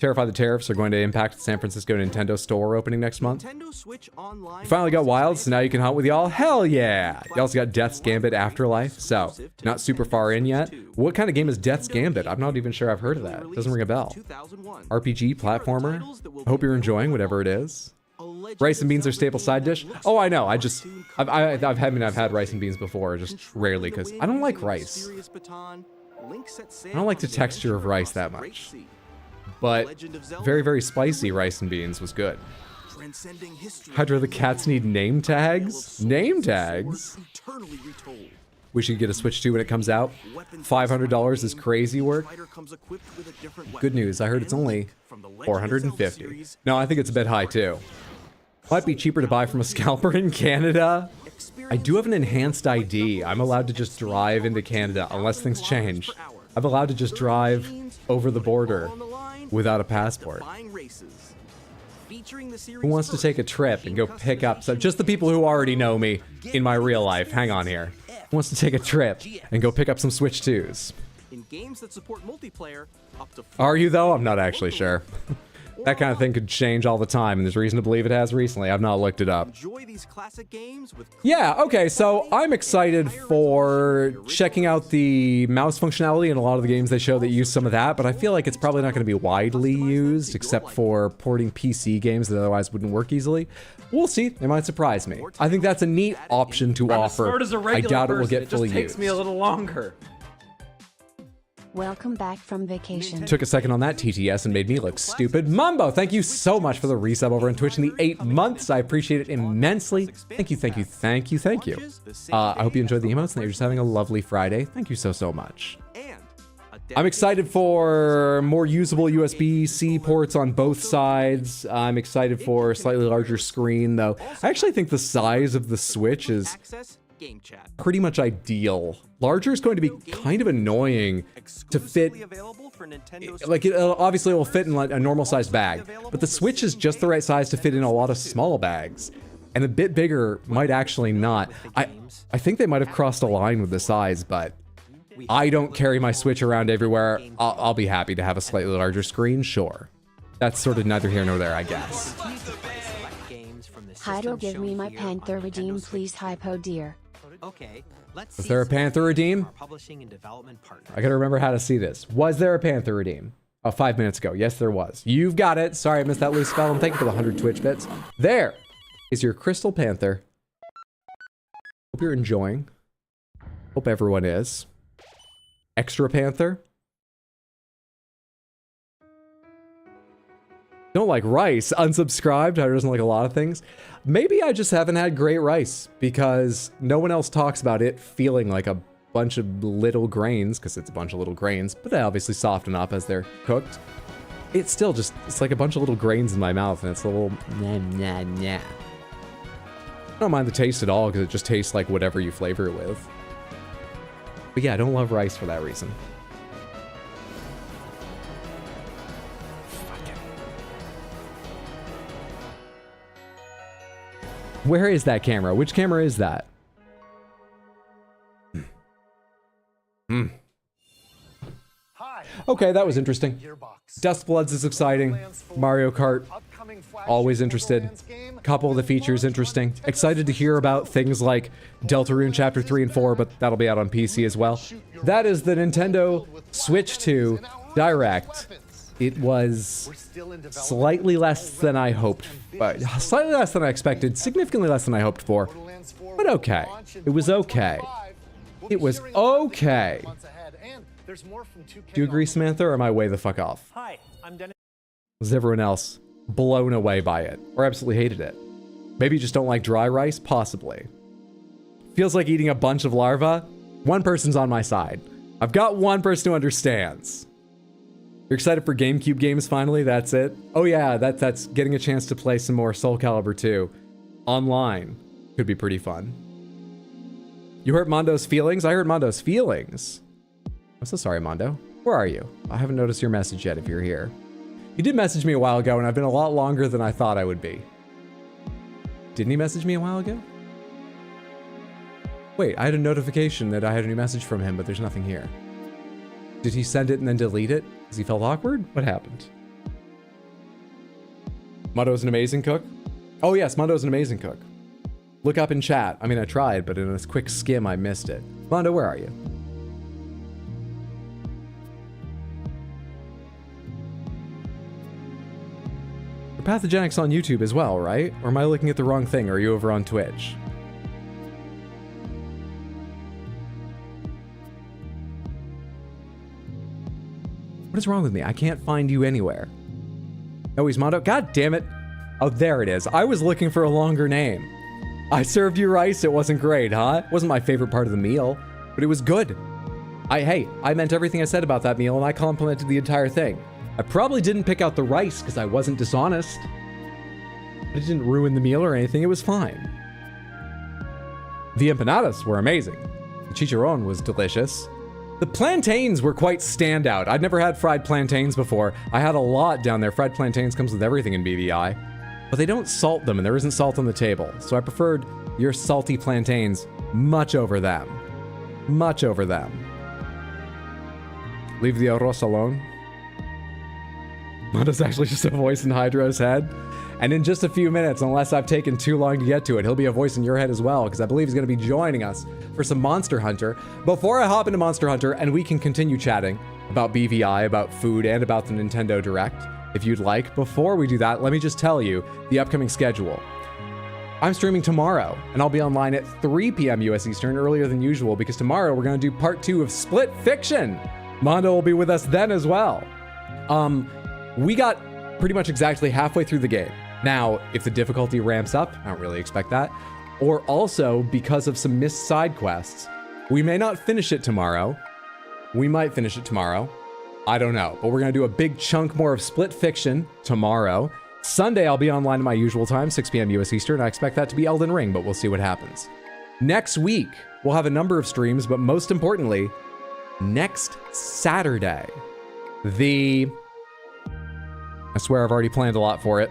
Terrified the tariffs are going to impact the San Francisco Nintendo store opening next month. You finally got Wild, so now you can hunt with y'all? Hell yeah! You also got Death's Gambit Afterlife, so not super far in yet. What kind of game is Death's Gambit? I'm not even sure I've heard of that. Doesn't ring a bell. RPG, platformer. I hope you're enjoying whatever it is. Rice and beans are staple side dish. Oh, I know. I've had rice and beans before, just rarely, because I don't like rice. I don't like the texture of rice that much. But very, very spicy rice and beans was good. Hydra, the cats need name tags? Name tags? We should get a Switch 2 when it comes out. $500 is crazy work. Good news, I heard it's only $450. No, I think it's a bit high too. Might be cheaper to buy from a scalper in Canada. I do have an enhanced ID. I'm allowed to just drive into Canada unless things change. I'm allowed to just drive over the border without a passport. Who wants to take a trip and go pick up some, just the people who already know me in my real life, hang on here. Who wants to take a trip and go pick up some Switch 2s? In games that support multiplayer, up to Are you though? I'm not actually sure. That kind of thing could change all the time, and there's reason to believe it has recently. I've not looked it up. Enjoy these classic games with Yeah, okay, so I'm excited for checking out the mouse functionality in a lot of the games they show that use some of that, but I feel like it's probably not going to be widely used, except for porting PC games that otherwise wouldn't work easily. We'll see. They might surprise me. I think that's a neat option to offer. Smart as a regular I doubt it will person. get fully It just takes used. me a little longer. Welcome back from vacation. Took a second on that TTS and made me look stupid. Mambo, thank you so much for the resub over on Twitch in the 8 months. I appreciate it immensely. Thank you, thank you, thank you, thank you. I hope you enjoyed the emotes and that you're just having a lovely Friday. Thank you so, so much. I'm excited for more usable USB-C ports on both sides. I'm excited for a slightly larger screen, though. I actually think the size of the Switch is pretty much ideal. Larger is going to be kind of annoying to fit. Like, obviously it will fit in like a normal sized bag, but the Switch is just the right size to fit in a lot of small bags. And a bit bigger might actually not. I think they might have crossed a line with the size, but I don't carry my Switch around everywhere. I'll be happy to have a slightly larger screen, sure. That's sort of neither here nor there, I guess. Hydro, give me my Panther redeem, please, Hypo dear. Okay, let's Was there a Panther redeem? publishing and development partner. I gotta remember how to see this. Was there a Panther redeem? Oh, 5 minutes ago. Yes, there was. You've got it. Sorry, I missed that loose spell. And thank you for the 100 Twitch bits. There is your Crystal Panther. Hope you're enjoying. Hope everyone is. Extra Panther. Don't like rice. Unsubscribed. I doesn't like a lot of things. Maybe I just haven't had great rice because no one else talks about it feeling like a bunch of little grains, because it's a bunch of little grains, but they obviously soften up as they're cooked. It's still just, it's like a bunch of little grains in my mouth, and it's a little nah, nah, nah. I don't mind the taste at all because it just tastes like whatever you flavor it with. But yeah, I don't love rice for that reason. Where is that camera? Which camera is that? Okay, that was interesting. Dustbloods is exciting. Mario Kart, always interested. Couple of the features interesting. Excited to hear about things like Deltarune Chapter 3 and 4, but that'll be out on PC as well. That is the Nintendo Switch 2 Direct. It was slightly less than I hoped, but slightly less than I expected, significantly less than I hoped for, but okay. It was okay. It was okay. Do you agree, Samantha, or am I way the fuck off? Hi, I'm Dennis. Was everyone else blown away by it, or absolutely hated it? Maybe you just don't like dry rice? Possibly. Feels like eating a bunch of larvae? One person's on my side. I've got one person who understands. You're excited for GameCube games finally? That's it? Oh yeah, that's getting a chance to play some more Soul Calibur 2 online. Could be pretty fun. You hurt Mondo's feelings? I hurt Mondo's feelings. I'm so sorry, Mondo. Where are you? I haven't noticed your message yet if you're here. You did message me a while ago, and I've been a lot longer than I thought I would be. Didn't he message me a while ago? Wait, I had a notification that I had a new message from him, but there's nothing here. Did he send it and then delete it? Because he felt awkward? What happened? Mondo's an amazing cook? Oh yes, Mondo's an amazing cook. Look up in chat. I mean, I tried, but in a quick skim, I missed it. Mondo, where are you? Pathogenics on YouTube as well, right? Or am I looking at the wrong thing? Or are you over on Twitch? What is wrong with me? I can't find you anywhere. Oh, he's Mondo. God damn it. Oh, there it is. I was looking for a longer name. I served you rice. It wasn't great, huh? It wasn't my favorite part of the meal, but it was good. Hey, I meant everything I said about that meal, and I complimented the entire thing. I probably didn't pick out the rice because I wasn't dishonest. But it didn't ruin the meal or anything. It was fine. The empanadas were amazing. The chicharron was delicious. The plantains were quite standout. I'd never had fried plantains before. I had a lot down there. Fried plantains comes with everything in BVI. But they don't salt them, and there isn't salt on the table. So I preferred your salty plantains much over them. Much over them. Leave the arroz alone. Mondo's actually just a voice in Hydro's head. And in just a few minutes, unless I've taken too long to get to it, he'll be a voice in your head as well, because I believe he's going to be joining us for some Monster Hunter. Before I hop into Monster Hunter, and we can continue chatting about BVI, about food, and about the Nintendo Direct, if you'd like, before we do that, let me just tell you the upcoming schedule. I'm streaming tomorrow, and I'll be online at 3 p.m. US Eastern, earlier than usual, because tomorrow we're going to do part 2 of Split Fiction. Mondo will be with us then as well. We got pretty much exactly halfway through the game. Now, if the difficulty ramps up, I don't really expect that, or also because of some missed side quests, we may not finish it tomorrow. We might finish it tomorrow. I don't know, but we're going to do a big chunk more of Split Fiction tomorrow. Sunday, I'll be online at my usual time, 6 p.m. US Eastern. I expect that to be Elden Ring, but we'll see what happens. Next week, we'll have a number of streams, but most importantly, next Saturday, I swear I've already planned a lot for it.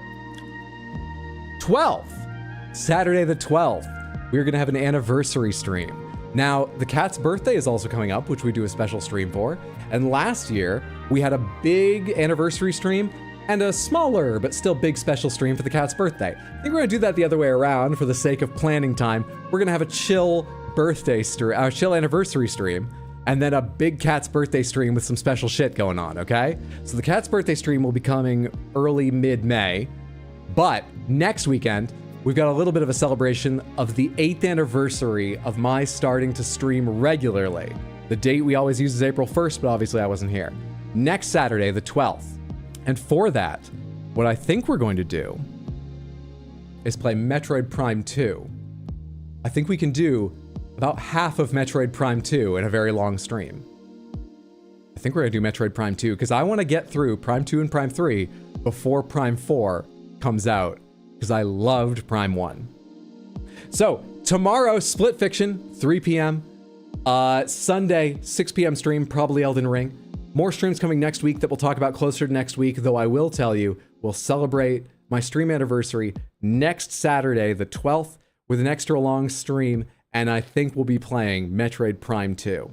12th, Saturday the 12th, we're going to have an anniversary stream. Now, the cat's birthday is also coming up, which we do a special stream for. And last year, we had a big anniversary stream and a smaller but still big special stream for the cat's birthday. I think we're going to do that the other way around for the sake of planning time. We're going to have a chill chill anniversary stream, and then a big cat's birthday stream with some special shit going on, okay? So the cat's birthday stream will be coming early mid-May. But next weekend, we've got a little bit of a celebration of the 8th anniversary of my starting to stream regularly. The date we always use is April 1st, but obviously I wasn't here. Next Saturday, the 12th. And for that, what I think we're going to do is play Metroid Prime 2. I think we can do about half of Metroid Prime 2 in a very long stream. I think we're going to do Metroid Prime 2 because I want to get through Prime 2 and Prime 3 before Prime 4 comes out, because I loved Prime 1. So tomorrow, Split Fiction, 3 p.m. Sunday, 6 p.m. stream, probably Elden Ring. More streams coming next week that we'll talk about closer to next week, though I will tell you, we'll celebrate my stream anniversary next Saturday, the 12th, with an extra long stream, and I think we'll be playing Metroid Prime 2.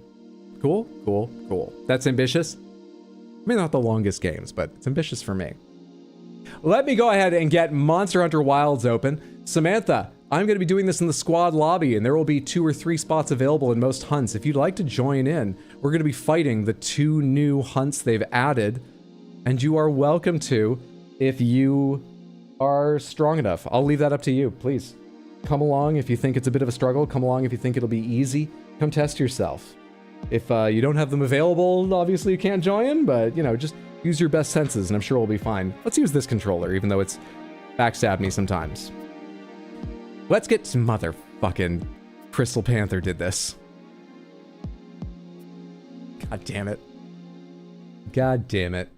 Cool, cool, cool. That's ambitious. I mean, not the longest games, but it's ambitious for me. Let me go ahead and get Monster Hunter Wilds open. Samantha, I'm going to be doing this in the squad lobby, and there will be 2 or 3 spots available in most hunts. If you'd like to join in, we're going to be fighting the 2 new hunts they've added, and you are welcome to if you are strong enough. I'll leave that up to you. Please come along if you think it's a bit of a struggle. Come along if you think it'll be easy. Come test yourself. If you don't have them available, obviously you can't join, but, you know, just use your best senses, and I'm sure we'll be fine. Let's use this controller, even though it's backstab me sometimes. Let's get some motherfucking Crystal Panther did this. God damn it. God damn it.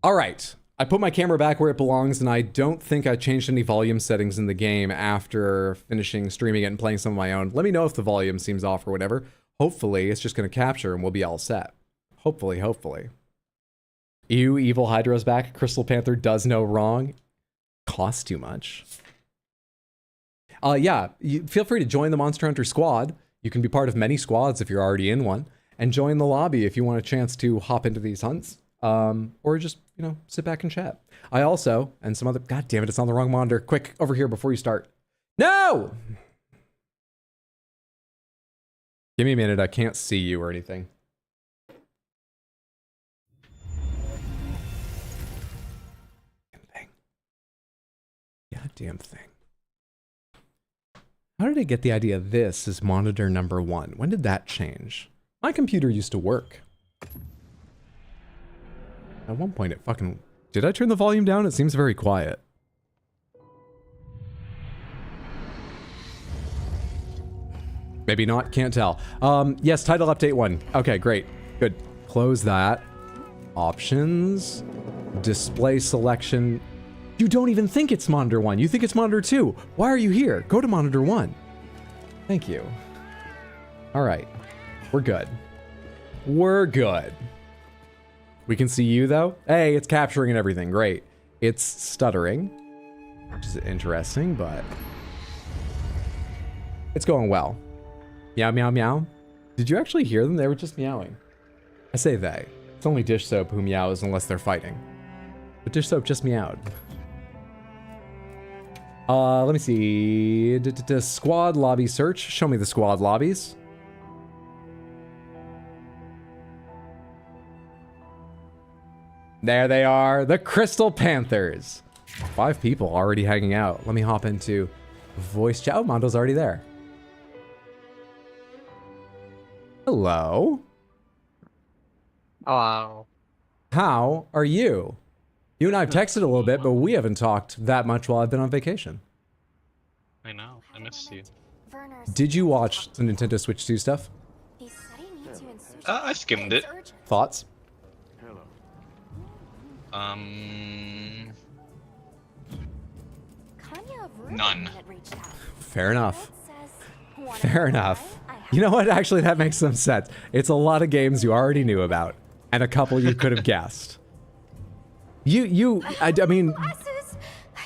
All right. I put my camera back where it belongs, and I don't think I changed any volume settings in the game after finishing streaming it and playing some of my own. Let me know if the volume seems off or whatever. Hopefully, it's just going to capture and we'll be all set. Hopefully, hopefully. Ew, Evil Hydra's back. Crystal Panther does no wrong. Costs too much. Yeah, feel free to join the Monster Hunter squad. You can be part of many squads if you're already in one. And join the lobby if you want a chance to hop into these hunts. Or just, you know, sit back and chat. I also, and some other... God damn it, it's on the wrong monitor. Quick, over here before you start. No! Give me a minute, I can't see you or anything. Goddamn thing. How did I get the idea this is monitor number 1? When did that change? My computer used to work. At one point it fucking... Did I turn the volume down? It seems very quiet. Maybe not, can't tell. Yes, title update 1. Okay, great. Good. Close that. Options. Display selection. You don't even think it's monitor 1. You think it's monitor 2. Why are you here? Go to monitor 1. Thank you. All right. We're good. We're good. We can see you, though. Hey, it's capturing and everything. Great. It's stuttering, which is interesting, but it's going well. Meow, meow, meow. Did you actually hear them? They were just meowing. I say they. It's only Dish Soap who meows unless they're fighting. But dish soap just meowed. Let me see. Squad lobby search. Show me the squad lobbies. There they are, the Crystal Panthers. 5 people already hanging out. Let me hop into voice chat. Oh, Mondo's already there. Hello. Hello. How are you? You and I have texted a little bit, but we haven't talked that much while I've been on vacation. I know. I missed you. Did you watch the Nintendo Switch 2 stuff? I skimmed it. Thoughts? None. Fair enough. Fair enough. You know what? Actually, that makes some sense. It's a lot of games you already knew about, and a couple you could have guessed. I mean... I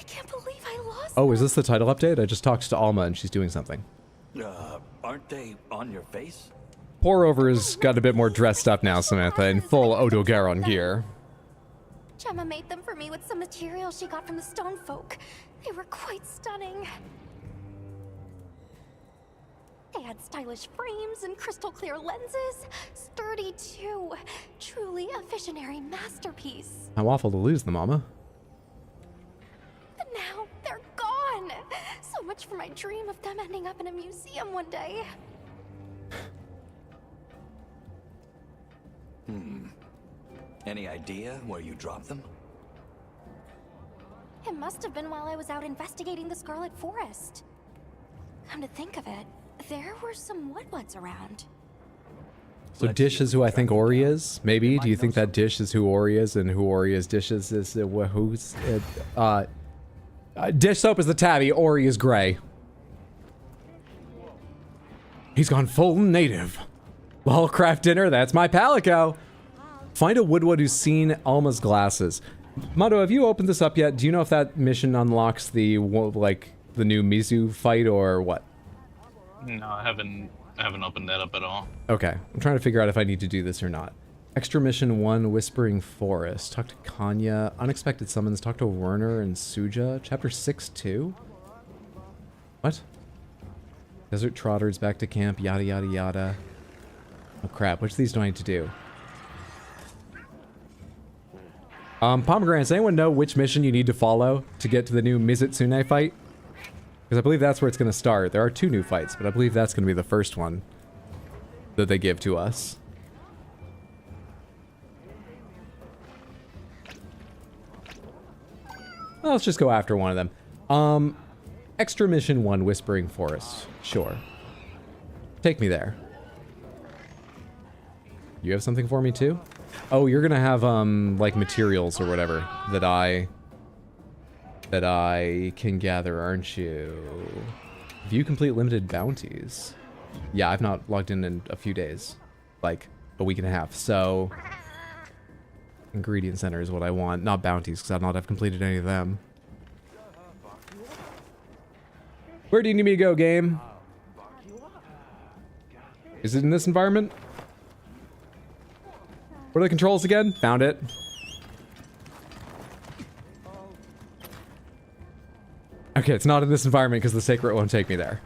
can't believe I lost. Oh, is this the title update? I just talked to Alma and she's doing something. Aren't they on your face? Pour Over's got a bit more dressed up now, Samantha, in full Odogaron gear. Gemma made them for me with some material she got from the stone folk. They were quite stunning. They had stylish frames and crystal clear lenses. Sturdy too. Truly a visionary masterpiece. How awful to lose them, Mama. But now they're gone. So much for my dream of them ending up in a museum one day. Any idea where you dropped them? It must have been while I was out investigating the Scarlet Forest. Come to think of it, there were some Woodwoods around. So Dish is who I think Ori is? Maybe? Do you think that Dish is who Ori is and who Ori is Dish is who's... Dish Soap is the tabby, Ori is Gray. He's gone full native. Lolcraft dinner, that's my Palico. Find a Woodwood who's seen Alma's glasses. Mondo, have you opened this up yet? Do you know if that mission unlocks the, like, the new Mizu fight or what? No, I haven't opened that up at all. Okay, I'm trying to figure out if I need to do this or not. Extra mission 1, Whispering Forest. Talk to Kanya. Unexpected summons. Talk to Werner and Suja. Chapter 6 too? What? Desert Trotters back to camp. Yada yada yada. Oh crap, which of these do I need to do? Pomegranates, anyone know which mission you need to follow to get to the new Mizutsune fight? Because I believe that's where it's going to start. There are 2 new fights, but I believe that's going to be the first one that they give to us. Well, let's just go after one of them. Extra mission 1, Whispering Forest. Sure. Take me there. You have something for me too? Oh, you're gonna have, like materials or whatever that I can gather, aren't you? View complete limited bounties. Yeah, I've not logged in a few days. Like, a week and a half, so... Ingredient Center is what I want, not bounties, because I've not have completed any of them. Where do you need me to go, game? Is it in this environment? What are the controls again? Found it. Okay, it's not in this environment because the Sacred won't take me there.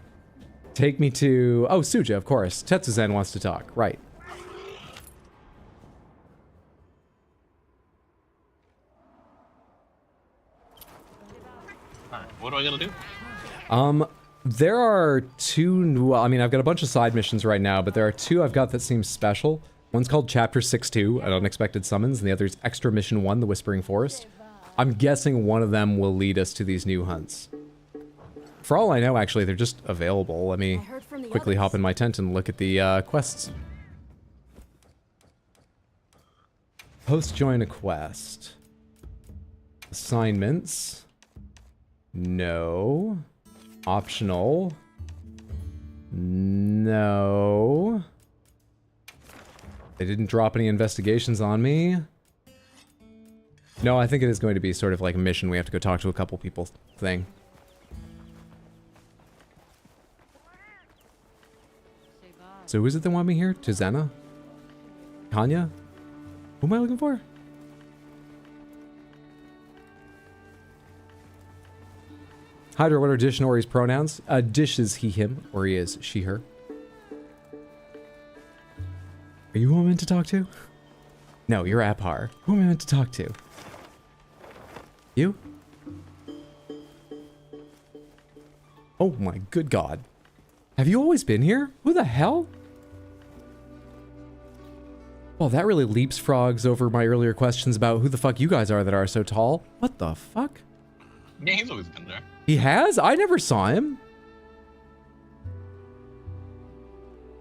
Take me to... Oh, Suja, of course. Tetsuzen wants to talk. Right. Alright, what do I gotta do? There are 2... Well, I mean, I've got a bunch of side missions right now, but there are 2 I've got that seem special. One's called Chapter 6-2, an Unexpected Summons, and the other's Extra Mission 1, the Whispering Forest. I'm guessing one of them will lead us to these new hunts. For all I know, actually, they're just available. Let me quickly hop in my tent and look at the quests. Post join a quest. Assignments. No. Optional. No. They didn't drop any investigations on me. No, I think it is going to be sort of like a mission. We have to go talk to a couple people thing. So who is it that want me here? Tizana? Kanya? Who am I looking for? Hydra, what are Dish Nori's pronouns? Dish is he, him, or he is she, her. Are you who I'm meant to talk to? No, you're Abhar. Who am I meant to talk to? You? Oh my good God. Have you always been here? Who the hell? Well, that really leapfrogs over my earlier questions about who the fuck you guys are that are so tall. What the fuck? Yeah, he's always been there. He has? I never saw him.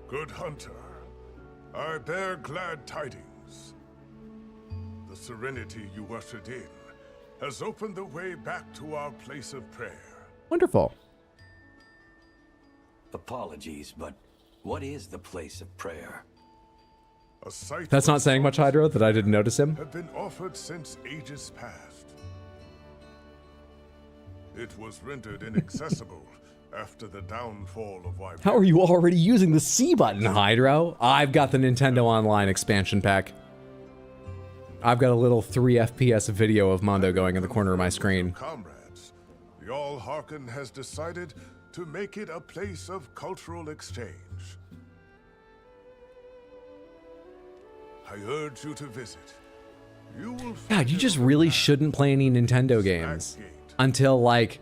Good hunter, I bear glad tidings. The serenity you ushered in has opened the way back to our place of prayer. Wonderful. Apologies, but what is the place of prayer? A site That's not saying much, Hydro, that I didn't notice him. have been offered since ages past. It was rendered inaccessible after the downfall of Wyvern. How are you already using the C button, Hydro? I've got the Nintendo Online expansion pack. I've got a little 3 FPS video of Mondo going in the corner of my screen. Comrades, the All Harken has decided to make it a place of cultural exchange. I urge you to visit. You will God, you just really shouldn't play any Nintendo games until like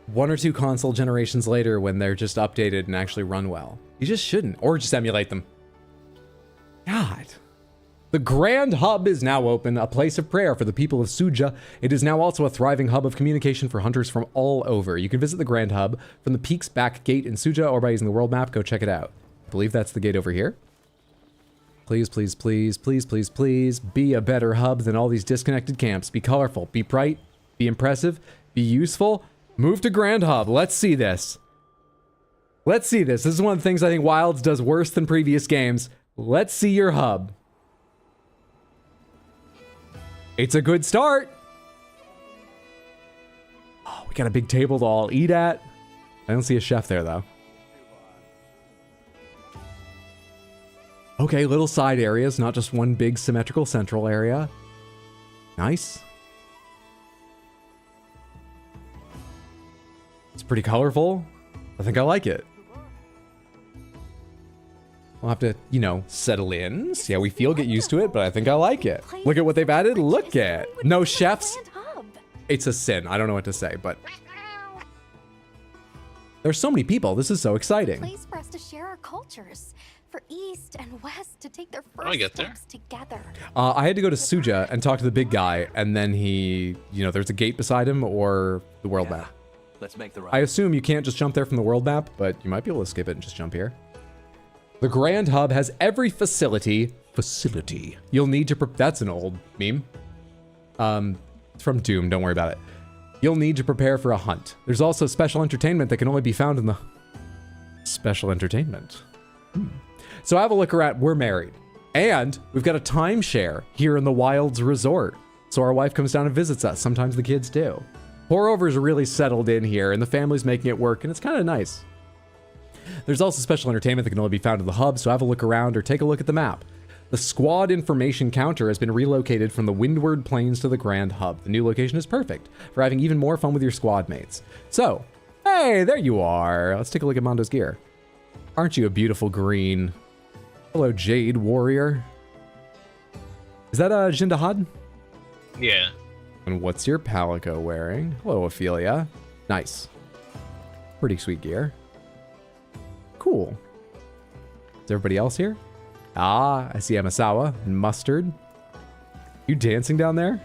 1 or 2 console generations later when they're just updated and actually run well. You just shouldn't, or just emulate them. God. The Grand Hub is now open, a place of prayer for the people of Suja. It is now also a thriving hub of communication for hunters from all over. You can visit the Grand Hub from the Peak's back gate in Suja or by using the world map. Go check it out. I believe that's the gate over here. Please, please, please, please, please, please be a better hub than all these disconnected camps. Be colorful, be bright, be impressive, be useful. Move to Grand Hub. Let's see this. Let's see this. This is one of the things I think Wilds does worse than previous games. Let's see your hub. It's a good start. Oh, we got a big table to all eat at. I don't see a chef there, though. Okay, little side areas, not just one big symmetrical central area. Nice. It's pretty colorful. I think I like it. We'll have to, you know, settle in, see how we feel, get used to it, but I think I like it. Look at what they've added. Look at no chefs. It's a sin. I don't know what to say, but there's so many people. This is so exciting. Place for us to share our cultures, for East and West to take their first steps together. I had to go to Suja and talk to the big guy, and then he, you know, there's a gate beside him or the world map. Let's make the I right. assume you can't just jump there from the world map, but you might be able to skip it and just jump here. The Grand Hub has every facility you'll need to that's an old meme. It's from Doom, don't worry about it. You'll need to prepare for a hunt. There's also special entertainment that can only be found in the special entertainment. So have a look around. We're married. And we've got a timeshare here in the Wilds Resort. So our wife comes down and visits us. Sometimes the kids do. Pour-over's really settled in here and the family's making it work and it's kind of nice. There's also special entertainment that can only be found in the hub, so have a look around or take a look at the map. The squad information counter has been relocated from the Windward Plains to the Grand Hub. The new location is perfect for having even more fun with your squad mates. So, hey, there you are. Let's take a look at Mondo's gear. Aren't you a beautiful green? Hello, Jade Warrior. Is that Jindahad? Yeah. And what's your Palico wearing? Hello, Ophelia. Nice. Pretty sweet gear. Cool. Is everybody else here? Ah, I see Amasawa and Mustard. You dancing down there?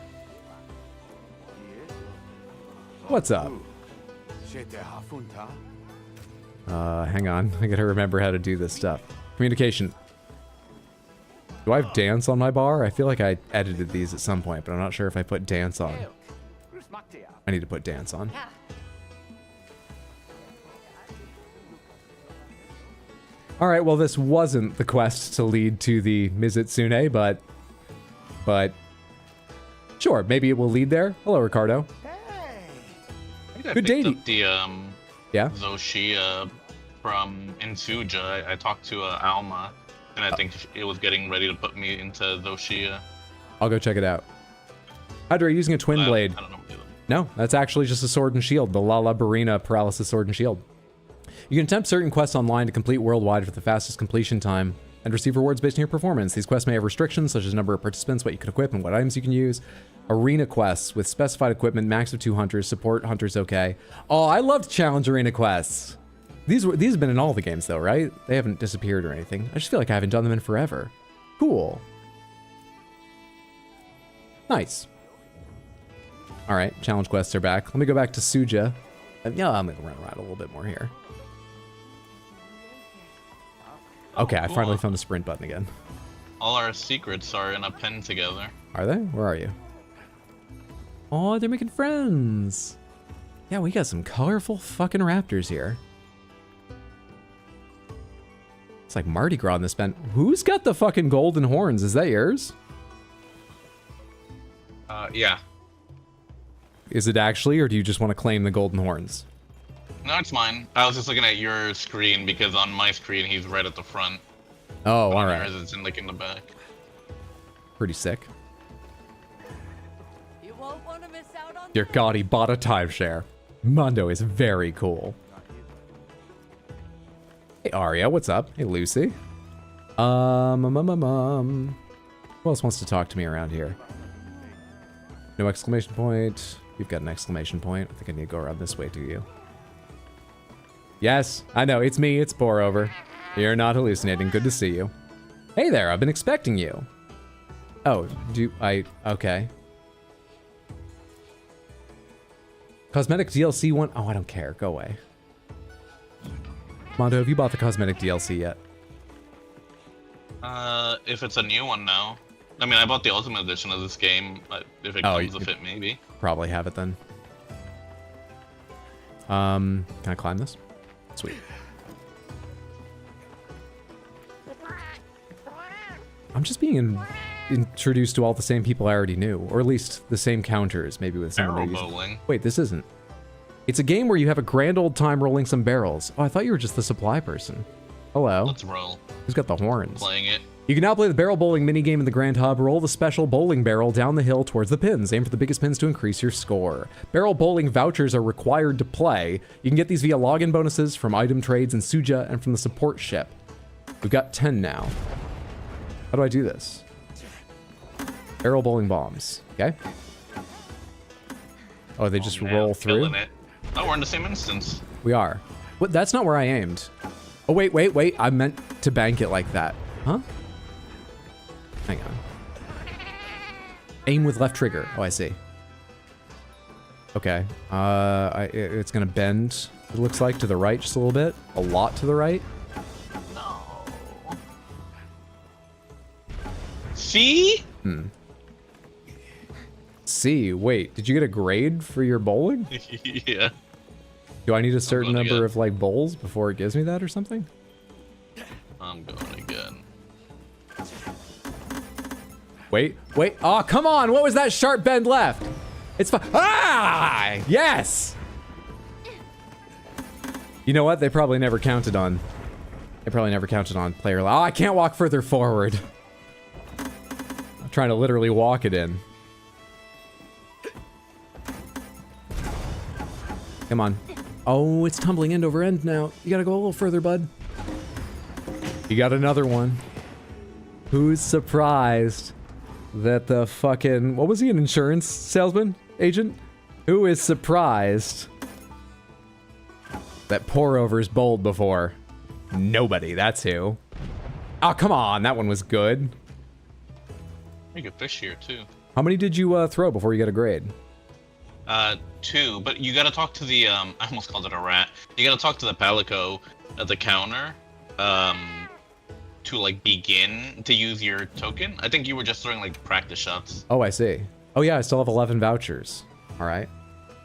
What's up? Hang on. I gotta remember how to do this stuff. Communication. Do I have dance on my bar? I feel like I edited these at some point, but I'm not sure if I put dance on. I need to put dance on. All right, well, this wasn't the quest to lead to the Mizutsune, but sure, maybe it will lead there. Hello, Ricardo. Good day. The yeah. Zoshia from Insuja. I talked to Alma, and I think it was getting ready to put me into Zoshia. I'll go check it out. Hydra, using a twin blade. I don't know. No, that's actually just a sword and shield. The Lala Barina Paralysis Sword and Shield. You can attempt certain quests online to complete worldwide with the fastest completion time and receive rewards based on your performance. These quests may have restrictions such as number of participants, what you can equip, and what items you can use. Arena quests with specified equipment, max of 2 hunters, support hunters okay. Oh, I loved challenge arena quests. These have been in all the games though, right? They haven't disappeared or anything. I just feel like I haven't done them in forever. Cool. Nice. All right, challenge quests are back. Let me go back to Suja. Yeah, I'm gonna run around a little bit more here. Okay, I finally found the sprint button again. All our secrets are in a pen together. Are they? Where are you? Oh, they're making friends. Yeah, we got some colorful fucking raptors here. It's like Mardi Gras in this pen. Who's got the fucking golden horns? Is that yours? Yeah. Is it actually, or do you just want to claim the golden horns? No, it's mine. I was just looking at your screen because on my screen he's right at the front. Oh, but all right. Yours it's in like in the back. Pretty sick. Dear God, he bought a timeshare. Mondo is very cool. Hey Arya, what's up? Hey Lucy. Who else wants to talk to me around here? No exclamation point. You've got an exclamation point. I think I need to go around this way, do you? Yes, I know, it's me, it's Borover. You're not hallucinating, good to see you. Hey there, I've been expecting you. Oh, okay. Cosmetic DLC one? Oh, I don't care, go away. Mondo, have you bought the cosmetic DLC yet? If it's a new one now. I mean, I bought the Ultimate Edition of this game, but if it comes with it, maybe. Probably have it then. Can I climb this? Sweet. I'm just being introduced to all the same people I already knew, or at least the same counters, maybe with some Barrel bowling. Wait, this isn't. It's a game where you have a grand old time rolling some barrels. Oh, I thought you were just the supply person. Hello. Let's roll. Who's got the horns? Playing it. You can now play the barrel bowling minigame in the Grand Hub. Roll the special bowling barrel down the hill towards the pins. Aim for the biggest pins to increase your score. Barrel bowling vouchers are required to play. You can get these via login bonuses from item trades in Suja and from the support ship. We've got 10 now. How do I do this? Barrel bowling bombs. Okay. Oh, they just roll through? Killing it. Oh, we're in the same instance. We are. What? That's not where I aimed. Oh, wait. I meant to bank it like that. Huh? Hang on. Aim with left trigger. Oh, I see. Okay. It's gonna bend, it looks like, to the right just a little bit. A lot to the right. No. See? See, wait, did you get a grade for your bowling? Yeah. Do I need a certain number of, like, bowls before it gives me that or something? I'm going again. Wait. Oh, come on. What was that sharp bend left? It's fine. Ah! Yes! You know what? They probably never counted on player. Oh, I can't walk further forward. I'm trying to literally walk it in. Come on. Oh, it's tumbling end over end now. You gotta go a little further, bud. You got another one. Who's surprised that the fucking... What was he, an insurance salesman? Agent? Who is surprised that pour-over's bowled before? Nobody, that's who. Oh, come on, that one was good. You could fish here, too. How many did you throw before you got a grade? 2, but you gotta talk to the, I almost called it a rat. You gotta talk to the Palico at the counter, to, like, begin to use your token. I think you were just throwing, like, practice shots. Oh, I see. Oh, yeah, I still have 11 vouchers. All right.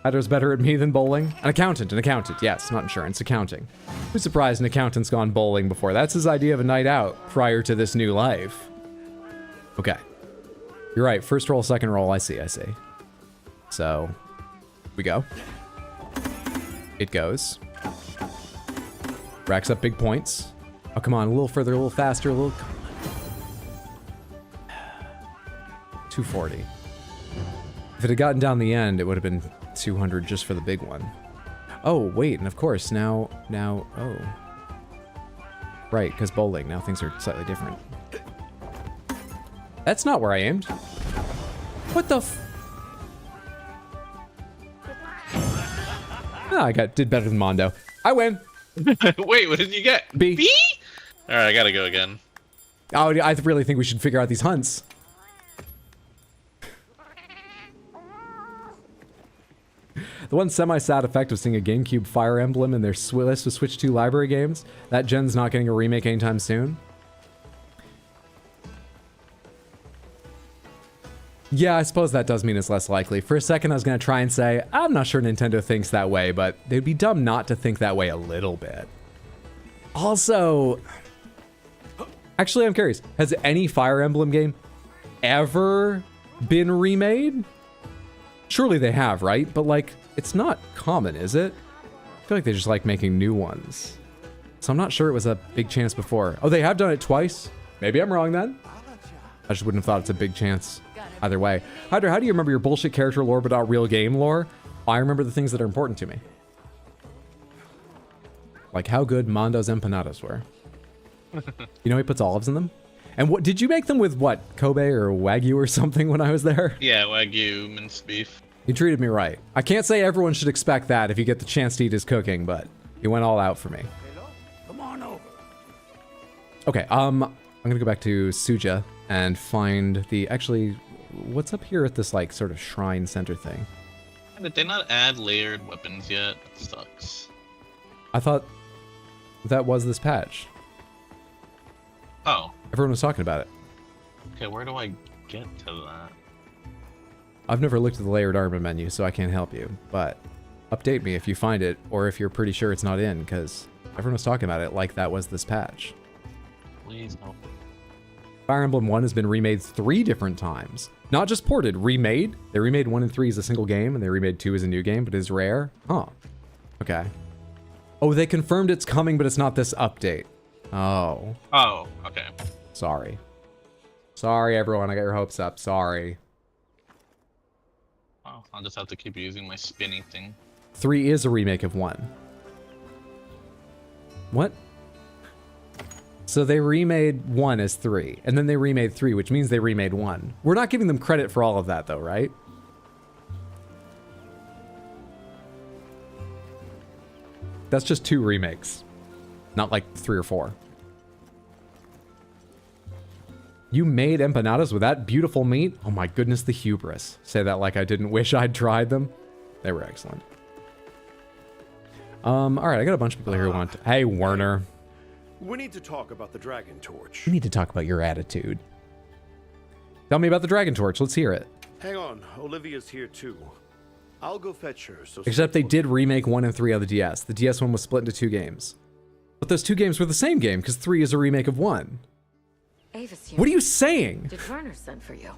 Hydra's better at me than bowling. An accountant, yes, not insurance, accounting. Who's surprised an accountant's gone bowling before? That's his idea of a night out prior to this new life. Okay. You're right, first roll, second roll, I see. So, we go. It goes. Racks up big points. Oh, come on, a little further, a little faster, a little... 240. If it had gotten down the end, it would have been 200 just for the big one. Oh, wait, and of course, now, oh. Right, because bowling, now things are slightly different. That's not where I aimed. What the f... Oh, I did better than Mondo. I win. Wait, what did you get? B. B? Alright, I gotta go again. Oh, I really think we should figure out these hunts. The one semi-sad effect of seeing a GameCube Fire Emblem in their list of Switch 2 library games, that gen's not getting a remake anytime soon. Yeah, I suppose that does mean it's less likely. For a second, I was going to try and say, I'm not sure Nintendo thinks that way, but they'd be dumb not to think that way a little bit. Also, actually, I'm curious. Has any Fire Emblem game ever been remade? Surely they have, right? But, like, it's not common, is it? I feel like they just like making new ones. So I'm not sure it was a big chance before. Oh, they have done it twice? Maybe I'm wrong then. I just wouldn't have thought it's a big chance either way. Hydra, how do you remember your bullshit character lore but not real game lore? I remember the things that are important to me. Like how good Mondo's empanadas were. You know he puts olives in them? And what did you make them with what? Kobe or Wagyu or something when I was there? Yeah, Wagyu minced beef. He treated me right. I can't say everyone should expect that if you get the chance to eat his cooking, but he went all out for me. Come on over. Okay, I'm gonna go back to Suja and find the, actually, what's up here at this like sort of shrine center thing? Did they not add layered weapons yet? It sucks. I thought that was this patch. Oh. Everyone was talking about it. Okay, where do I get to that? I've never looked at the layered armor menu, so I can't help you, but update me if you find it, or if you're pretty sure it's not in, because everyone was talking about it like that was this patch. Please no. Fire Emblem 1 has been remade 3 different times. Not just ported, remade. They remade 1 and 3 as a single game, and they remade 2 as a new game, but it's rare. Huh. Okay. Oh, they confirmed it's coming, but it's not this update. Oh. Oh, okay. Sorry. Sorry, everyone. I got your hopes up. Sorry. Oh, I'll just have to keep using my spinny thing. 3 is a remake of 1. What? So they remade 1 as 3, and then they remade 3, which means they remade 1. We're not giving them credit for all of that, though, right? That's just 2 remakes. Not like 3 or 4. You made empanadas with that beautiful meat? Oh my goodness, the hubris. Say that like I didn't wish I'd tried them. They were excellent. Alright, I got a bunch of people here who want to... Hey, Werner. We need to talk about the Dragon Torch. We need to talk about your attitude. Tell me about the Dragon Torch. Let's hear it. Hang on, Olivia's here too. I'll go fetch her. So except they did remake 1 and 3 on the DS. The DS one was split into 2 games. But those 2 games were the same game, because 3 is a remake of 1. Avis here. What are you saying? Did Werner send for you?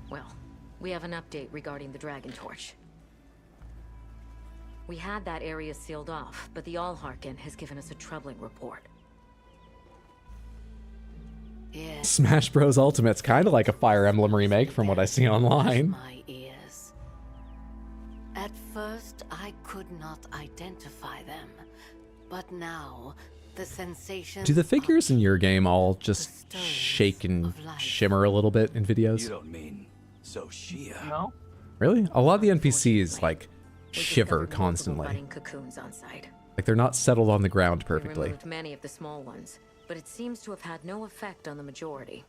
Well, we have an update regarding the Dragon Torch. We had that area sealed off, but the Allharken has given us a troubling report. Yes. Smash Bros. Ultimate's kind of like a Fire Emblem remake from what I see online. My ears. At first, I could not identify them, but now the sensation. Do the figures in your game all just shake and shimmer a little bit in videos? You don't mean Zoshia? No. Really? A lot of the NPCs like shiver constantly. Budding cocoons on site. Like they're not settled on the ground We perfectly. removed many of the small ones, but it seems to have had no effect on the majority.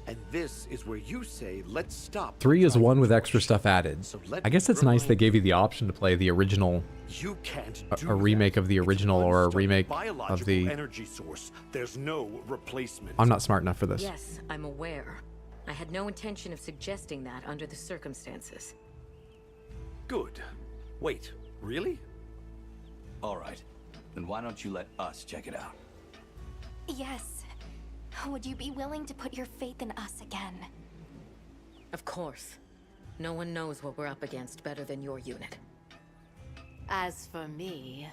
And this is where you say, let's stop. 3 is 1 with extra stuff added. I guess it's nice they gave you the option to play the original, You can't a remake of the original or a remake of the... energy source. There's no replacement. I'm not smart enough for this. Yes, I'm aware. I had no intention of suggesting that under the circumstances. Good. Wait, really? All right. Then why don't you let us check it out? Yes. Would you be willing to put your faith in us again? Of course. No one knows what we're up against better than your unit. As for me,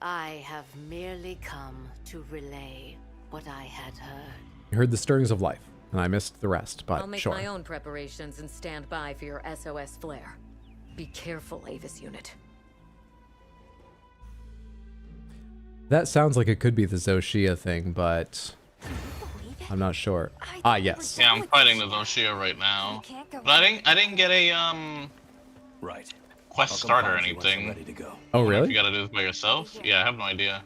I have merely come to relay what I had heard. I heard the stirrings of life, and I missed the rest, but I'll make sure. my own preparations and stand by for your SOS flare. Be careful, Avis unit. That sounds like it could be the Zoshia thing, but I'm not sure. Ah, yes. Yeah, I'm fighting the Zoshia right now. But I didn't get a Right. quest start or anything. Ready to go. Oh, If really? you gotta do this by yourself? Yeah, I have no idea.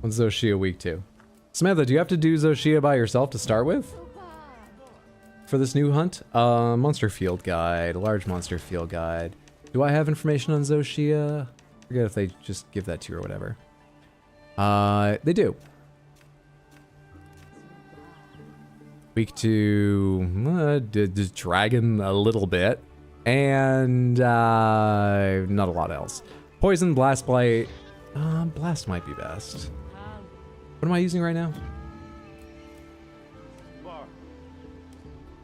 What's Zoshia week 2? Samantha, do you have to do Zoshia by yourself to start with? For this new hunt? Monster Field Guide, large Monster Field Guide. Do I have information on Zoshia? I forget if they just give that to you or whatever. They do. Week 2, Dragon a little bit. And, not a lot else. Poison, Blast Blight. Blast might be best. What am I using right now?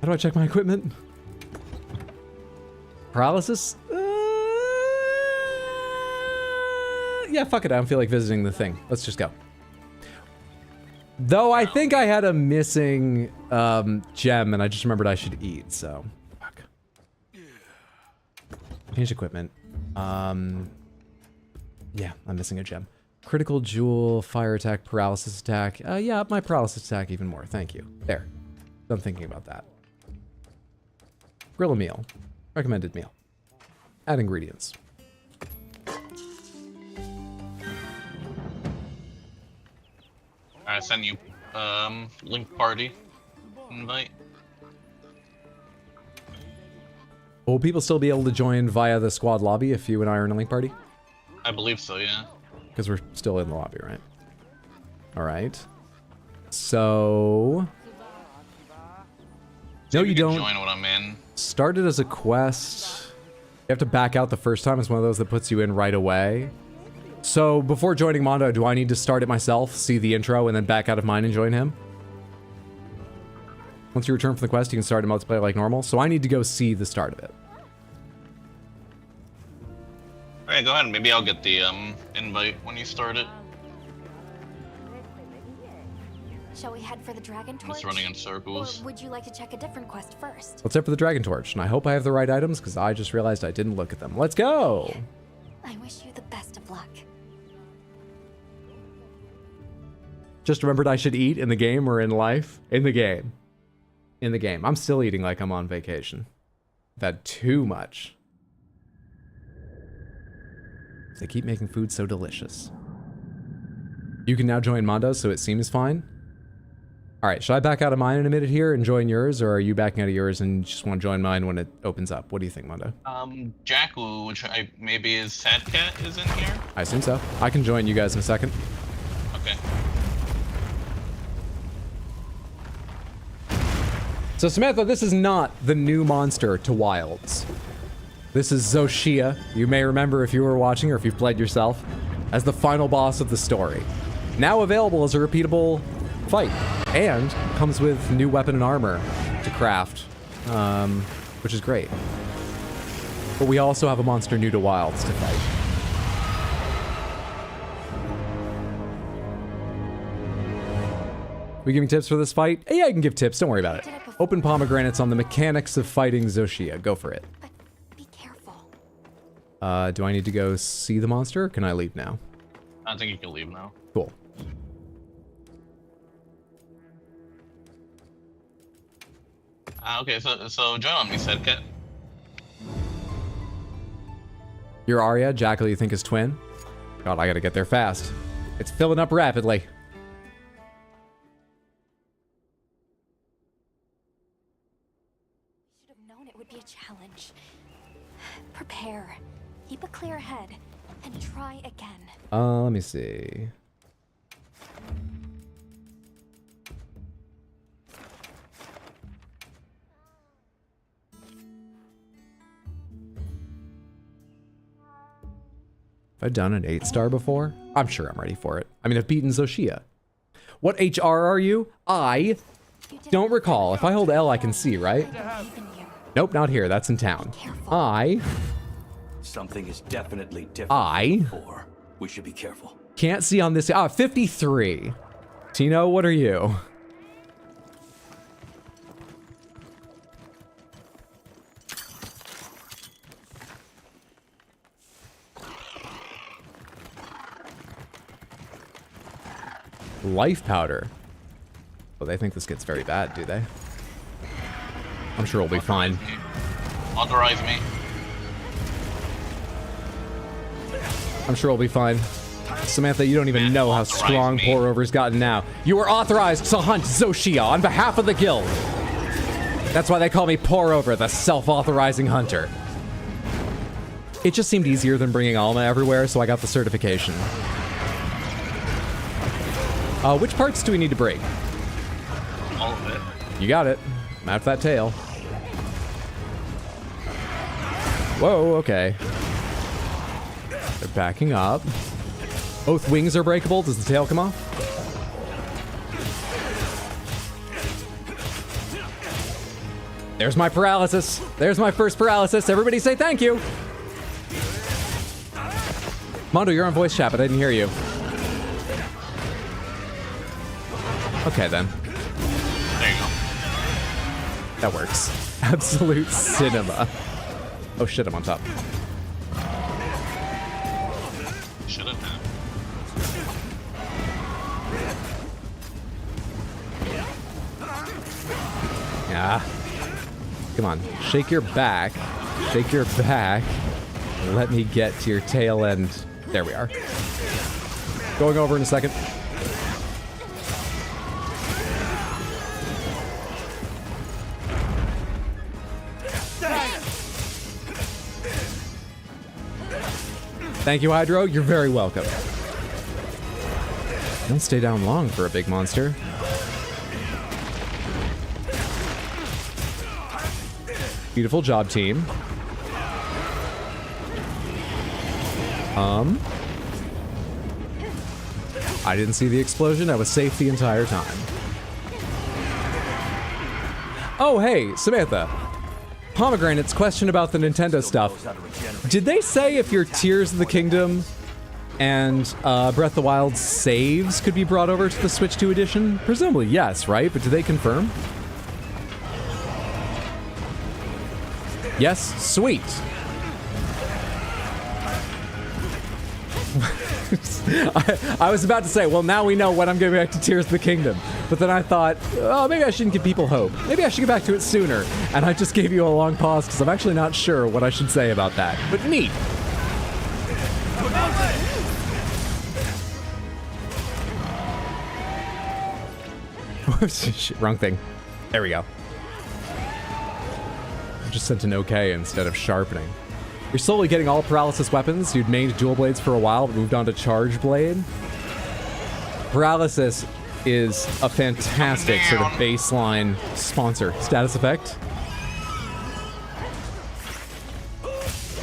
How do I check my equipment? Paralysis? Yeah, fuck it. I don't feel like visiting the thing. Let's just go. Though I think I had a missing gem and I just remembered I should eat, so. Fuck. Change equipment. Yeah, I'm missing a gem. Critical jewel, fire attack, paralysis attack. Yeah, up my paralysis attack even more. Thank you. There. Done thinking about that. Grill a meal. Recommended meal. Add ingredients. I sent you link party invite. Will people still be able to join via the squad lobby if you and I are in a link party? I believe so, yeah. Because we're still in the lobby, right? All right. So... No, you don't. Join when I'm in. Started as a quest. You have to back out the first time. It's one of those that puts you in right away. So before joining Mondo, do I need to start it myself, see the intro, and then back out of mine and join him? Once you return from the quest, you can start a multiplayer like normal. So I need to go see the start of it. Alright, go ahead. Maybe I'll get the invite when you start it. Shall we head for the Dragon Torch? Just running in circles. Or would you like to check a different quest first? Let's head for the Dragon Torch, and I hope I have the right items, because I just realized I didn't look at them. Let's go! I wish you the best of luck. Just remembered I should eat in the game or in life? In the game. In the game. I'm still eating like I'm on vacation. I've had too much. They keep making food so delicious. You can now join Mondo, so it seems fine. Alright, should I back out of mine in a minute here and join yours, or are you backing out of yours and just want to join mine when it opens up? What do you think, Mondo? Jakku, which maybe is Sad Cat, is in here? I assume so. I can join you guys in a second. Okay. So Samantha, this is not the new monster to Wilds. This is Zoshia. You may remember if you were watching or if you've played yourself, as the final boss of the story. Now available as a repeatable fight, and comes with new weapon and armor to craft, which is great. But we also have a monster new to Wilds to fight. We giving tips for this fight? Yeah, I can give tips. Don't worry about it. Open pomegranates on the mechanics of fighting Zoshia. Go for it. Be careful. Do I need to go see the monster, or can I leave now? I think you can leave now. Cool. Okay, so join on me, Sad Cat. You're Arya, Jackal you think is twin? God, I gotta get there fast. It's filling up rapidly. Should have known it would be a challenge. Prepare. Keep a clear head. And try again. Let me see. Have I done an 8-star before? I'm sure I'm ready for it. I mean, I've beaten Zoshia. What HR are you? I don't recall. If I hold L, I can see, right? Nope, not here. That's in town. Something is definitely different. Before. We should be careful. Can't see on this. 53. Tino, what are you? Life powder. Oh, they think this gets very bad, do they? I'm sure we'll be fine. Authorize me. I'm sure we'll be fine. Samantha, you don't even know how strong Pour-Over's gotten now. You were authorized to hunt Xochitl on behalf of the guild. That's why they call me Pour-Over, the self-authorizing hunter. It just seemed easier than bringing Alma everywhere, so I got the certification. Which parts do we need to break? All of it. You got it. Map that tail. Whoa, okay. They're backing up. Both wings are breakable. Does the tail come off? There's my paralysis. There's my first paralysis. Everybody say thank you. Mondo, you're on voice chat, but I didn't hear you. Okay, then. There you go. That works. Absolute cinema. Oh shit, I'm on top. Should have been. Yeah. Come on, shake your back. Shake your back. Let me get to your tail end. There we are. Going over in a second. Thank you, Hydro. You're very welcome. Don't stay down long for a big monster. Beautiful job, team. I didn't see the explosion. I was safe the entire time. Oh, hey, Samantha. Pomegranate's question about the Nintendo stuff. Did they say if your Tears of the Kingdom and Breath of the Wild saves could be brought over to the Switch 2 edition? Presumably yes, right? But did they confirm? Yes? Sweet. I was about to say, well, now we know when I'm going back to Tears of the Kingdom. But then I thought, oh, maybe I shouldn't give people hope. Maybe I should get back to it sooner. And I just gave you a long pause because I'm actually not sure what I should say about that. But neat. Shit, wrong thing. There we go. I just sent an okay instead of sharpening. You're slowly getting all paralysis weapons. You'd mained dual blades for a while, but moved on to charge blade. Paralysis is a fantastic sort of baseline sponsor. Status effect.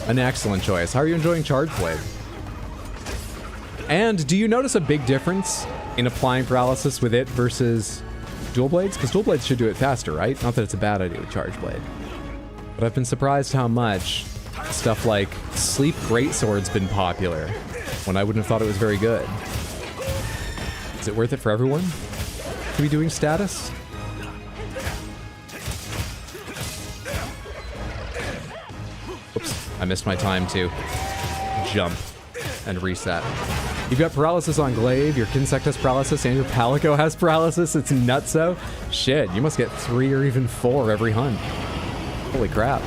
An excellent choice. How are you enjoying charge blade? And do you notice a big difference in applying paralysis with it versus dual blades? Because dual blades should do it faster, right? Not that it's a bad idea with charge blade. But I've been surprised how much stuff like Sleep Greatsword's been popular when I wouldn't have thought it was very good. Is it worth it for everyone to be doing status? Oops, I missed my time to jump and reset. You've got paralysis on Glaive, your Kinsect has paralysis, and your Palico has paralysis. It's nutso. Shit, you must get 3 or even 4 every hunt. Holy crap.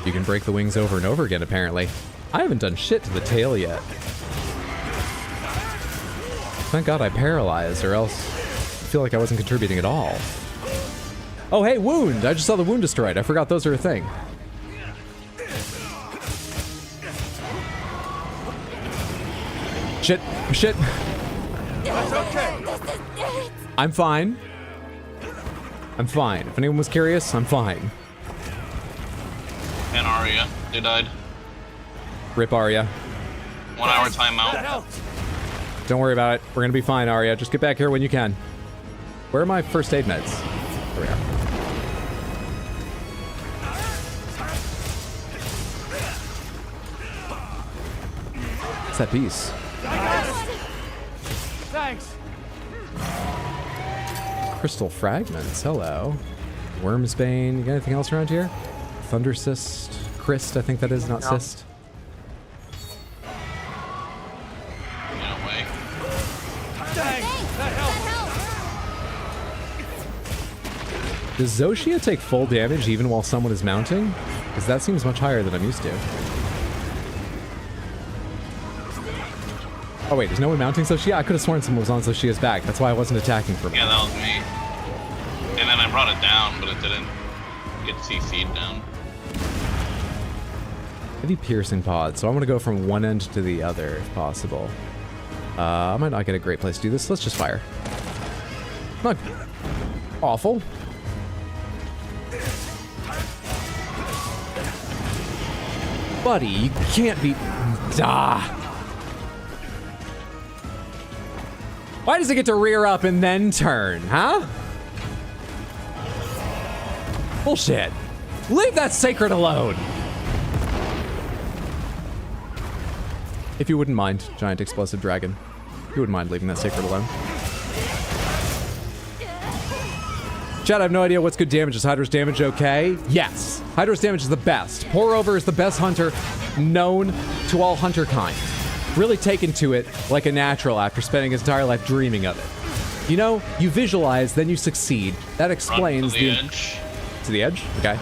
You can break the wings over and over again, apparently. I haven't done shit to the tail yet. Thank God I paralyzed, or else I feel like I wasn't contributing at all. Oh, hey, wound! I just saw the wound destroyed. I forgot those are a thing. Shit. Shit. That's okay. This is it. I'm fine. I'm fine. If anyone was curious, I'm fine. And Arya, they died. Rip Arya. 1 hour timeout. Don't worry about it. We're gonna be fine, Arya. Just get back here when you can. Where are my first aid meds? There we are. What's that piece? Thanks. Crystal fragments. Hello. Wormsbane. You got anything else around here? Thunder Cyst. Christ, I think that is, not Cyst. Does Zoshia take full damage even while someone is mounting? Because that seems much higher than I'm used to. Oh wait, there's no one mounting Zoshia? I could have sworn someone was on Zoshia's back. That's why I wasn't attacking for me. Yeah, that was me. And then I brought it down, but it didn't get CC'd down. Heavy piercing pod, so I'm gonna go from one end to the other if possible. I might not get a great place to do this. Let's just fire. Not awful. Buddy, you can't be... Why does it get to rear up and then turn, huh? Bullshit. Leave that sacred alone. If you wouldn't mind, giant explosive dragon. If you wouldn't mind leaving that sacred alone. Chat, I have no idea what's good damage. Is Hydra's damage okay? Yes. Hydra's damage is the best. Pour Over is the best hunter known to all hunter kind. Really taken to it like a natural after spending his entire life dreaming of it. You know, you visualize, then you succeed. That explains Run to the edge. To the edge? Okay.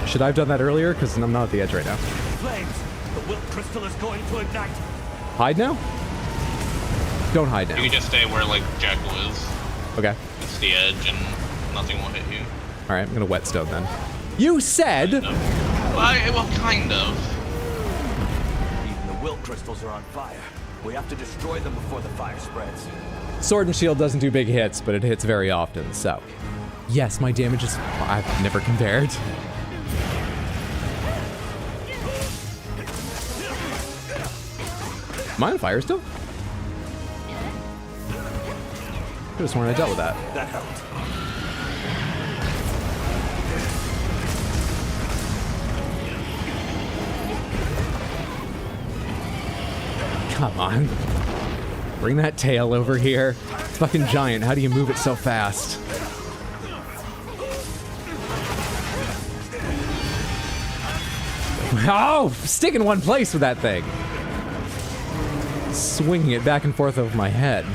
Should I have done that earlier? Because I'm not at the edge right now. Flames! The Wilt Crystal is going to ignite! Hide now? Don't hide now. You can just stay where, like, Jackal is. Okay. It's the edge and nothing will hit you. Alright, I'm gonna whetstone then. You said... Well, kind of. Even the Wilt Crystals are on fire. We have to destroy them before the fire spreads. Sword and Shield doesn't do big hits, but it hits very often, so... Yes, my damage is... I've never compared. Am I on fire still? I could have sworn I dealt with that. That helped. Come on. Bring that tail over here. It's fucking giant. How do you move it so fast? Oh! Stick in one place with that thing. Swinging it back and forth over my head.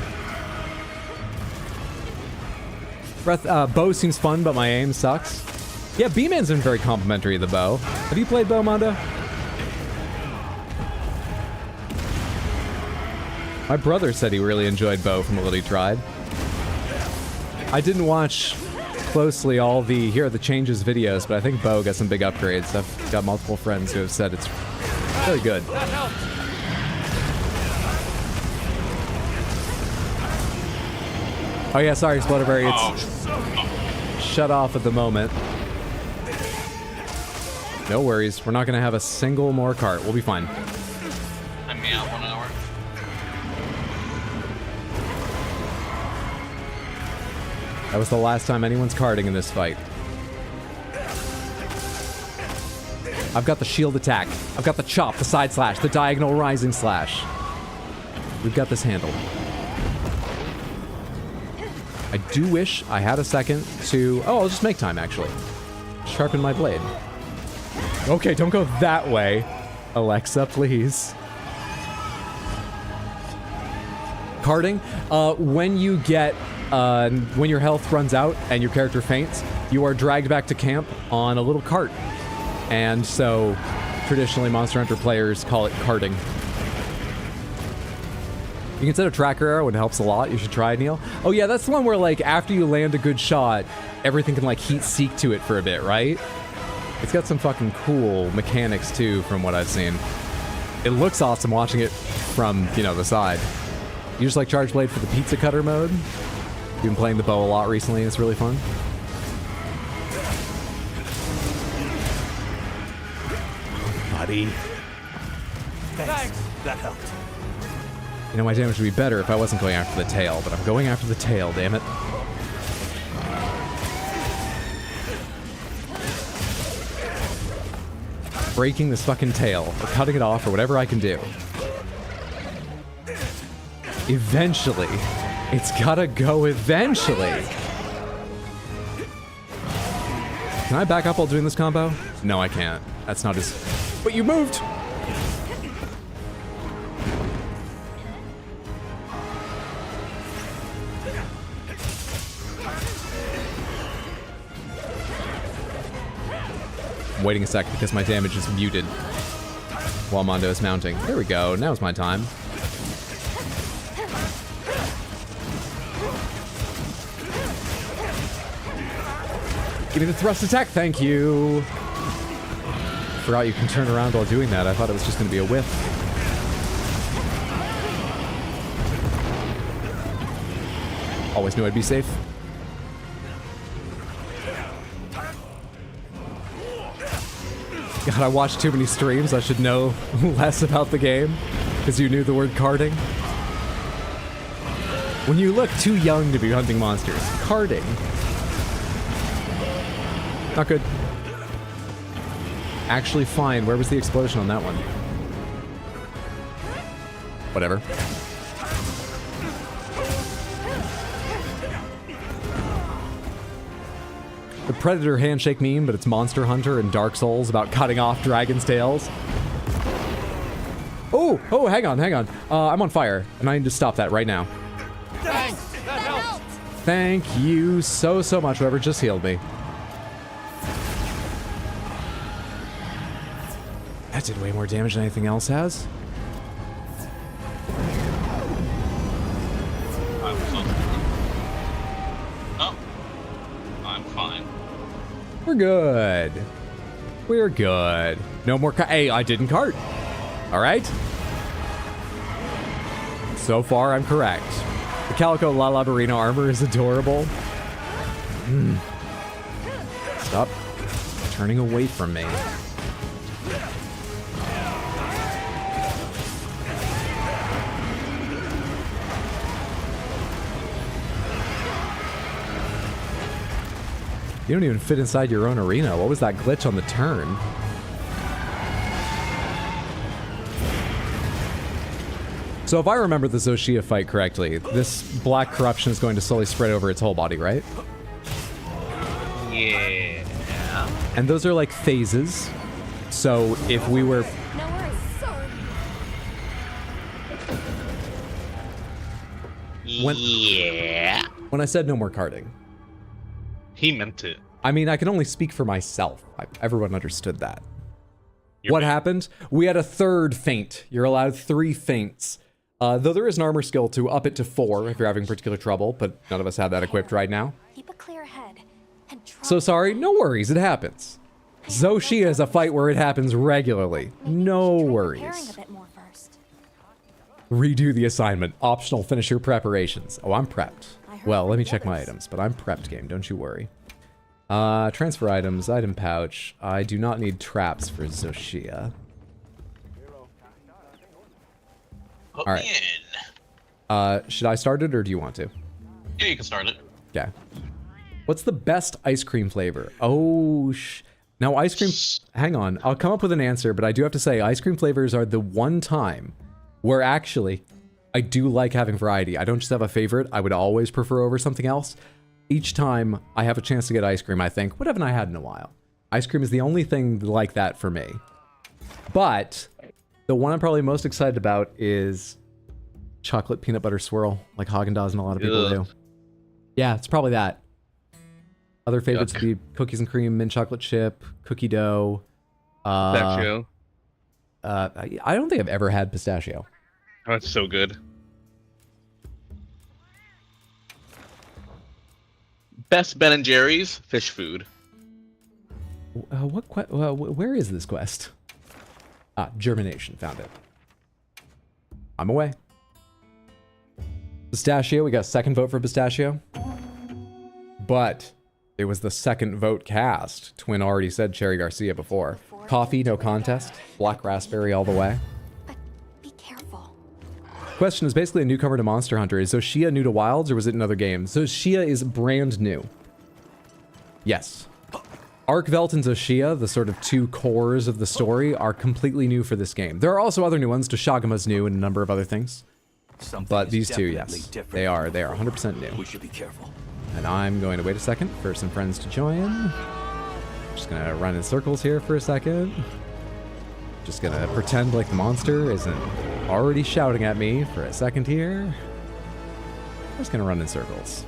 Bow seems fun, but my aim sucks. Yeah, B-Man's been very complimentary of the bow. Have you played bow, Mondo? My brother said he really enjoyed bow from what he tried. I didn't watch closely all the Here Are the Changes videos, but I think bow got some big upgrades. I've got multiple friends who have said it's really good. Oh yeah, sorry, Splutterberry, it's shut off at the moment. No worries, we're not gonna have a single more cart. We'll be fine. I'm me out 1 hour. That was the last time anyone's carting in this fight. I've got the shield attack. I've got the chop, the side slash, the diagonal rising slash. We've got this handled. I do wish I had a second to... Oh, I'll just make time, actually. Sharpen my blade. Okay, don't go that way. Alexa, please. Carting, when you get... when your health runs out and your character faints, you are dragged back to camp on a little cart. And so, traditionally, Monster Hunter players call it carting. You can set a tracker arrow and it helps a lot. You should try it, Neil. Oh yeah, that's the one where like after you land a good shot, everything can like heat seek to it for a bit, right? It's got some fucking cool mechanics too from what I've seen. It looks awesome watching it from, you know, the side. You just like Charge Blade for the pizza cutter mode. You've been playing the bow a lot recently, it's really fun. Buddy. Thanks. That helped. You know, my damage would be better if I wasn't going after the tail, but I'm going after the tail, damn it. Breaking this fucking tail, or cutting it off, or whatever I can do. Eventually. It's gotta go eventually. Can I back up while doing this combo? No, I can't. That's not as... But you moved! I'm waiting a sec because my damage is muted while Mondo is mounting. There we go. Now's my time. Give me the thrust attack. Thank you. Forgot you can turn around while doing that. I thought it was just going to be a whiff. Always knew I'd be safe. God, I watched too many streams. I should know less about the game because you knew the word carding. When you look too young to be hunting monsters, carding. Not good. Actually fine. Where was the explosion on that one? Whatever. The Predator handshake meme, but it's Monster Hunter and Dark Souls about cutting off dragon's tails. Oh, hang on. I'm on fire, and I need to stop that right now. Thanks, that helped. Thank you so much, whoever just healed me. That did way more damage than anything else has. I'm fine. We're good. We're good. No more hey, I didn't cart. All right? So far, I'm correct. The Calico La Labarina armor is adorable. Stop turning away from me. You don't even fit inside your own arena. What was that glitch on the turn? So if I remember the Zoshia fight correctly, this black corruption is going to slowly spread over its whole body, right? Yeah. And those are like phases. So if we were... When I said no more carding. He meant it. I mean, I can only speak for myself. Everyone understood that. What happened? We had a third feint. You're allowed 3 feints. Though there is an armor skill to up it to 4 if you're having particular trouble, but none of us have that equipped right now. Keep a clear head and try. So sorry, no worries, it happens. Zoshia is a fight where it happens regularly. No worries. Redo the assignment. Optional finisher preparations. Oh, I'm prepped. Well, let me check my items, but I'm prepped, game. Don't you worry. Transfer items, item pouch. I do not need traps for Zoshia. All right. Should I start it or do you want to? Yeah, you can start it. Okay. What's the best ice cream flavor? Oh, now ice cream... Hang on. I'll come up with an answer, but I do have to say ice cream flavors are the one time where actually I do like having variety. I don't just have a favorite. I would always prefer over something else. Each time I have a chance to get ice cream, I think, what haven't I had in a while? Ice cream is the only thing like that for me. But the one I'm probably most excited about is chocolate peanut butter swirl, like Haagen-Dazs and a lot of people do. Yeah, it's probably that. Other favorites would be cookies and cream, mint chocolate chip, cookie dough. Pistachio. I don't think I've ever had pistachio. Oh, it's so good. Best Ben & Jerry's fish food. Where is this quest? Ah, germination. Found it. I'm away. Pistachio. We got second vote for pistachio. But it was the second vote cast. Twin already said Cherry Garcia before. Coffee, no contest. Black raspberry all the way. Be careful. Question is basically a newcomer to Monster Hunter. Is Zoshia new to Wilds or was it another game? Zoshia is brand new. Yes. Arkvelt and Zoshia, the sort of 2 cores of the story, are completely new for this game. There are also other new ones. Toshagama's new and a number of other things. But these 2, yes. They are 100% new. We should be careful. And I'm going to wait a second for some friends to join. Just gonna run in circles here for a second. Just gonna pretend like the monster isn't already shouting at me for a second here. I'm just gonna run in circles.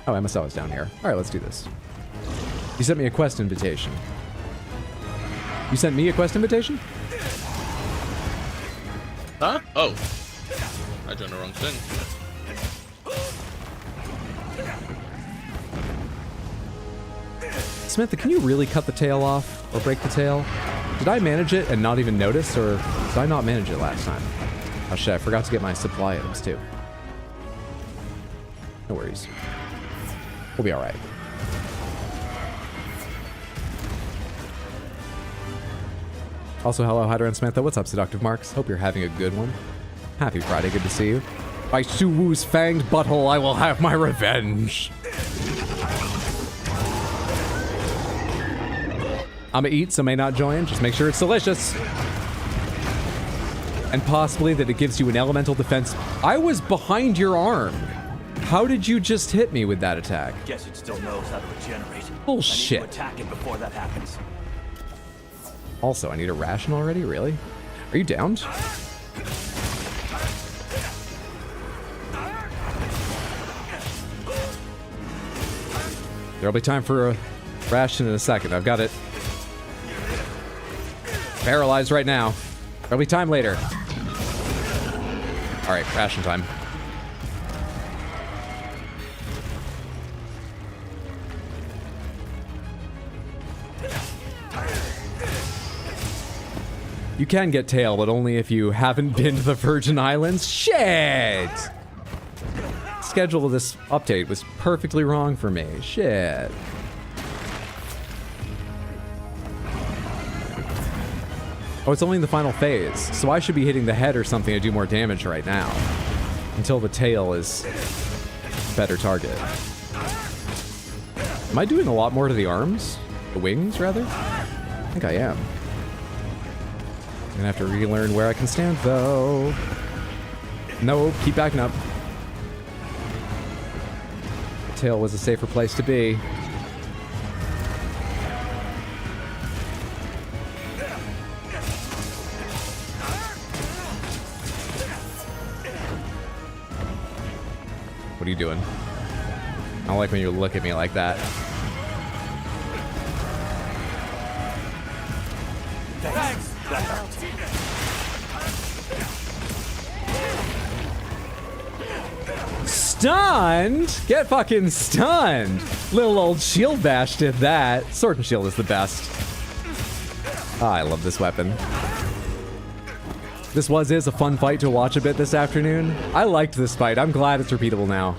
Oh, MSL is down here. Alright, let's do this. You sent me a quest invitation. You sent me a quest invitation? Huh? Oh. I joined the wrong thing. Samantha, can you really cut the tail off or break the tail? Did I manage it and not even notice, or did I not manage it last time? Oh shit, I forgot to get my supply items too. No worries. We'll be alright. Also, hello, Hydra and Samantha. What's up, Seductive Marks? Hope you're having a good one. Happy Friday, good to see you. By Suwu's fanged butthole, I will have my revenge. I'ma eat, so may not join. Just make sure it's delicious. And possibly that it gives you an elemental defense. I was behind your arm. How did you just hit me with that attack? Guess it still knows how to regenerate. Bullshit. I need to attack it before that happens. Also, I need a ration already? Really? Are you downed? There'll be time for a ration in a second. I've got it paralyzed right now. There'll be time later. Alright, ration time. You can get tail, but only if you haven't been to the Virgin Islands. Shit! Schedule of this update was perfectly wrong for me. Shit. Oh, it's only in the final phase, so I should be hitting the head or something to do more damage right now. Until the tail is a better target. Am I doing a lot more to the arms? The wings, rather? I think I am. I'm gonna have to relearn where I can stand, though. No, keep backing up. Tail was a safer place to be. What are you doing? I don't like when you look at me like that. Thanks. Stunned? Get fucking stunned. Little old shield bash did that. Sword and shield is the best. Oh, I love this weapon. This is a fun fight to watch a bit this afternoon. I liked this fight. I'm glad it's repeatable now.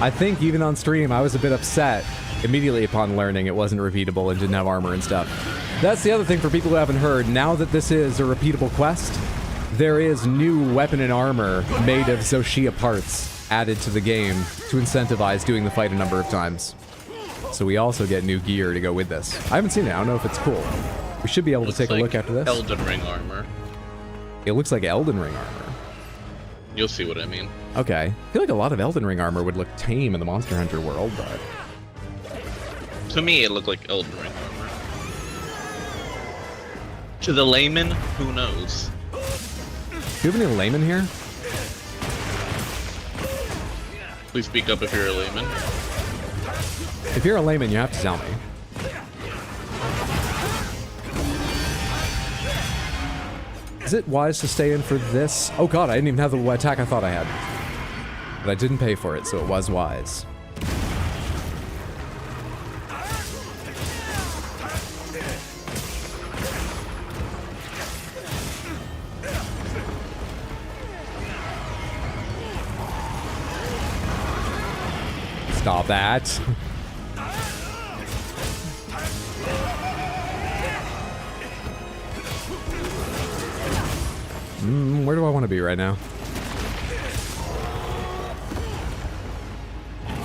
I think even on stream, I was a bit upset immediately upon learning it wasn't repeatable and didn't have armor and stuff. That's the other thing for people who haven't heard. Now that this is a repeatable quest, there is new weapon and armor made of Zoshia parts added to the game to incentivize doing the fight a number of times. So we also get new gear to go with this. I haven't seen it. I don't know if it's cool. We should be able to take a look after this. Elden Ring armor. It looks like Elden Ring armor. You'll see what I mean. Okay. I feel like a lot of Elden Ring armor would look tame in the Monster Hunter world, but... To me, it looked like Elden Ring armor. To the layman, who knows? Do you have any laymen here? Please speak up if you're a layman. If you're a layman, you have to tell me. Is it wise to stay in for this? Oh god, I didn't even have the attack I thought I had. But I didn't pay for it, so it was wise. Stop that. Where do I want to be right now?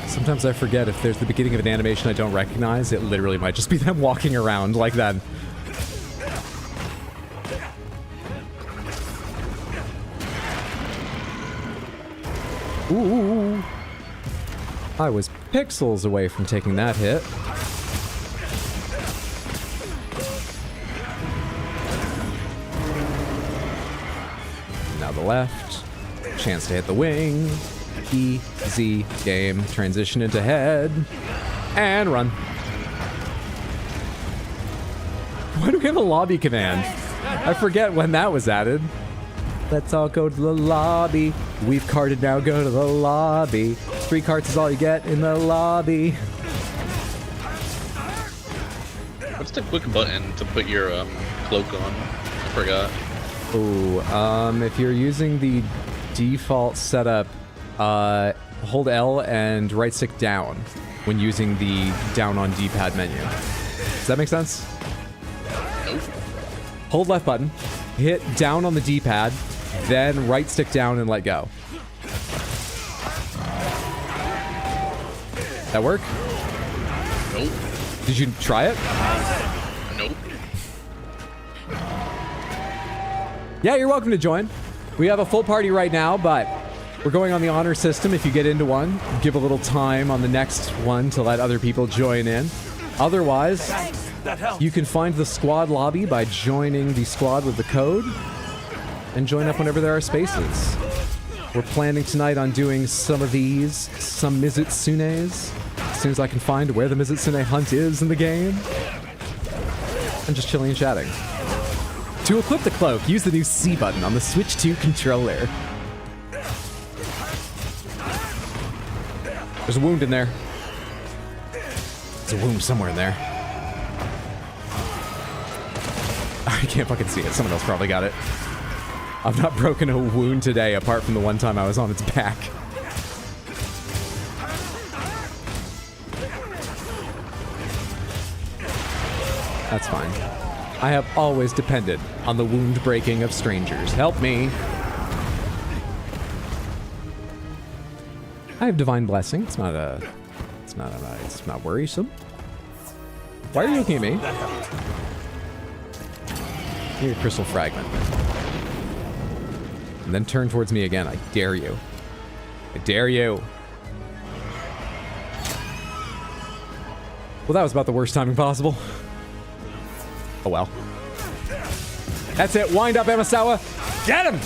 Sometimes I forget if there's the beginning of an animation I don't recognize, it literally might just be them walking around like that. Ooh. I was pixels away from taking that hit. Now the left. Chance to hit the wing. Easy game. Transition into head. And run. Why do we have a lobby command? I forget when that was added. Let's all go to the lobby. We've carted, now go to the lobby. 3 carts is all you get in the lobby. What's the quick button to put your cloak on? I forgot. Ooh, if you're using the default setup, hold L and right stick down when using the down on D-pad menu. Does that make sense? Nope. Hold left button, hit down on the D-pad, then right stick down and let go. That work? Nope. Did you try it? Nope. Yeah, you're welcome to join. We have a full party right now, but we're going on the honor system. If you get into one, give a little time on the next one to let other people join in. Otherwise, you can find the squad lobby by joining the squad with the code and join up whenever there are spaces. We're planning tonight on doing some of these, some Mizutsunes, as soon as I can find where the Mizutsune hunt is in the game. And just chilling and chatting. To equip the cloak, use the new C button on the Switch 2 controller. There's a wound in there. There's a wound somewhere in there. I can't fucking see it. Someone else probably got it. I've not broken a wound today apart from the one time I was on its back. That's fine. I have always depended on the wound breaking of strangers. Help me. I have divine blessing. It's not worrisome. Why are you looking at me? Give me a crystal fragment. And then turn towards me again. I dare you. I dare you. Well, that was about the worst timing possible. Oh well. That's it. Wind up, Emisawa. Get him!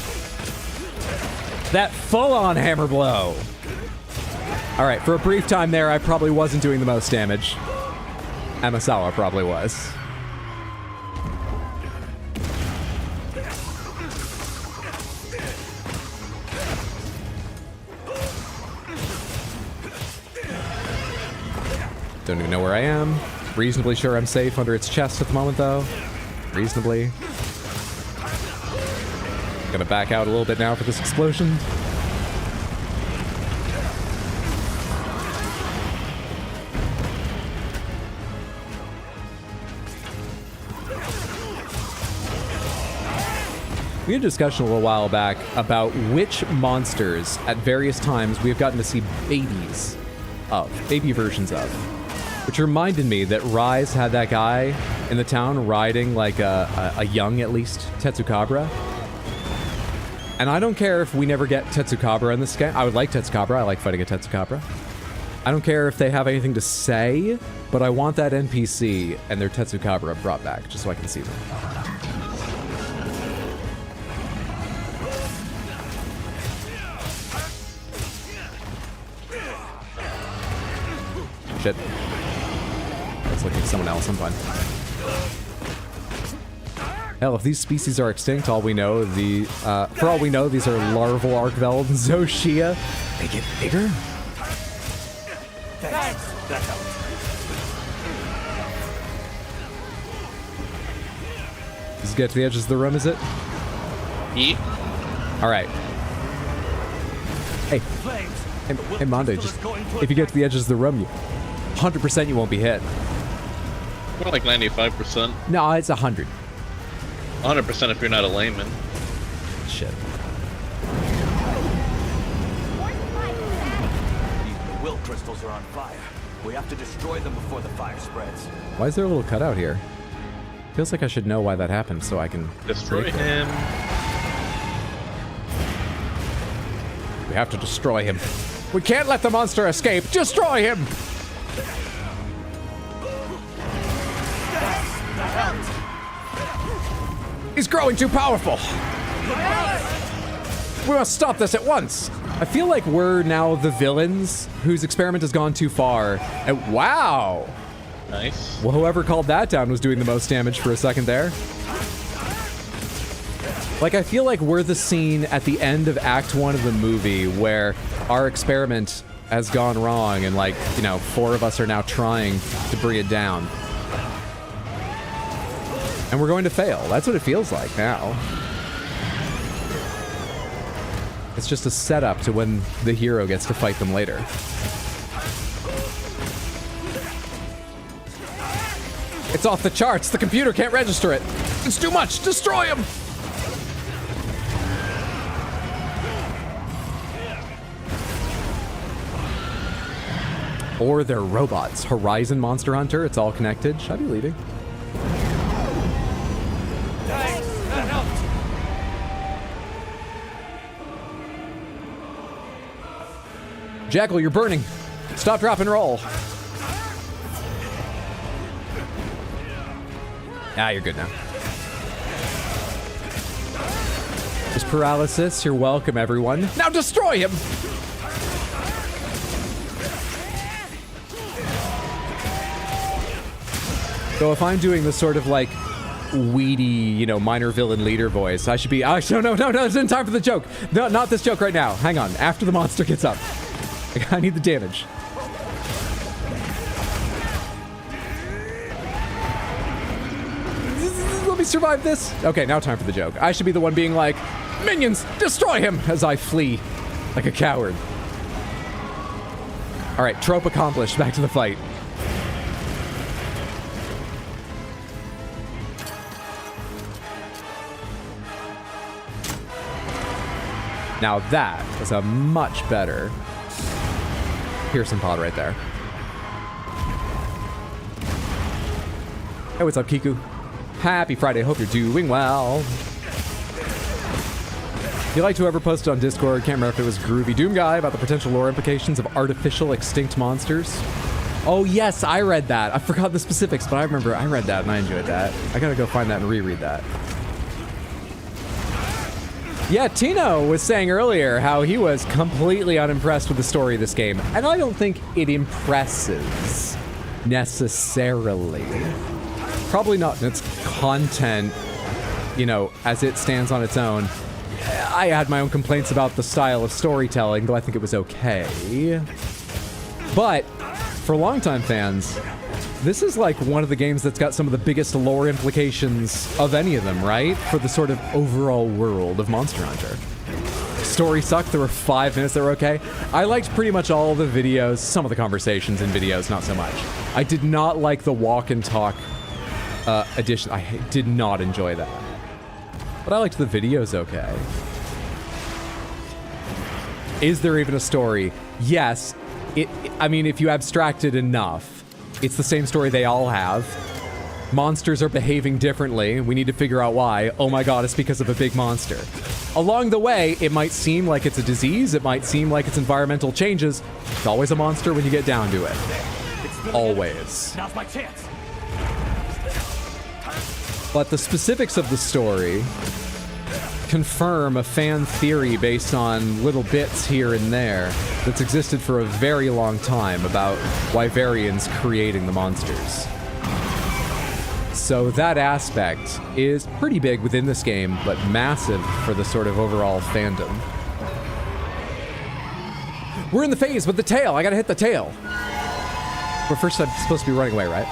That full-on hammer blow. All right, for a brief time there, I probably wasn't doing the most damage. Emisawa probably was. Don't even know where I am. Reasonably sure I'm safe under its chest at the moment, though. Reasonably. Gonna back out a little bit now for this explosion. We had a discussion a little while back about which monsters at various times we have gotten to see babies of, baby versions of. Which reminded me that Rise had that guy in the town riding like a young, at least, Tetsukabra. And I don't care if we never get Tetsukabra in this game. I would like Tetsukabra. I like fighting a Tetsukabra. I don't care if they have anything to say, but I want that NPC and their Tetsukabra brought back just so I can see them. Shit. Let's look at someone else. I'm fine. Hell, if these species are extinct, all we know, for all we know, these are larval Archveld and Zoshia. They get bigger? Thanks. That helped. Let's get to the edges of the room, is it? Yeah. All right. Hey. Hey, Mondo, just, if you get to the edges of the room, 100% you won't be hit. More like 95%. No, it's 100. 100% if you're not a layman. Shit. The will crystals are on fire. We have to destroy them before the fire spreads. Why is there a little cutout here? Feels like I should know why that happened so I can destroy him. We have to destroy him. We can't let the monster escape. Destroy him. He's growing too powerful. We must stop this at once. I feel like we're now the villains whose experiment has gone too far. And wow. Nice. Well, whoever called that down was doing the most damage for a second there. Like, I feel like we're the scene at the end of Act 1 of the movie where our experiment has gone wrong and, like, you know, 4 of us are now trying to bring it down. And we're going to fail. That's what it feels like now. It's just a setup to when the hero gets to fight them later. It's off the charts. The computer can't register it. It's too much. Destroy him. Or they're robots. Horizon Monster Hunter. It's all connected. Should I be leaving? Jackal, you're burning. Stop, drop, and roll. Ah, you're good now. There's paralysis. You're welcome, everyone. Now destroy him! So if I'm doing the sort of like weedy, you know, minor villain leader voice, I should be, no, it's in time for the joke. No, not this joke right now. Hang on, after the monster gets up. I need the damage. Let me survive this. Okay, now time for the joke. I should be the one being like, minions, destroy him, as I flee like a coward. All right, trope accomplished. Back to the fight. Now that is a much better Pearson pod right there. Hey, what's up, Kiku? Happy Friday. Hope you're doing well. You liked whoever posted on Discord, can't remember if it was Groovy Doom Guy, about the potential lore implications of artificial extinct monsters. Oh yes, I read that. I forgot the specifics, but I remember I read that and I enjoyed that. I gotta go find that and reread that. Yeah, Tino was saying earlier how he was completely unimpressed with the story of this game, and I don't think it impresses necessarily. Probably not in its content, you know, as it stands on its own. I had my own complaints about the style of storytelling, though I think it was okay. But for longtime fans, this is like one of the games that's got some of the biggest lore implications of any of them, right? For the sort of overall world of Monster Hunter. Story sucked. There were 5 minutes that were okay. I liked pretty much all the videos, some of the conversations in videos, not so much. I did not like the walk and talk edition. I did not enjoy that. But I liked the videos okay. Is there even a story? Yes. I mean, if you abstract it enough, it's the same story they all have. Monsters are behaving differently. We need to figure out why. Oh my god, it's because of a big monster. Along the way, it might seem like it's a disease. It might seem like it's environmental changes. It's always a monster when you get down to it. Always. Now's my chance. But the specifics of the story confirm a fan theory based on little bits here and there that's existed for a very long time about Wyverians creating the monsters. So that aspect is pretty big within this game, but massive for the sort of overall fandom. We're in the phase with the tail. I gotta hit the tail. But first I'm supposed to be running away, right?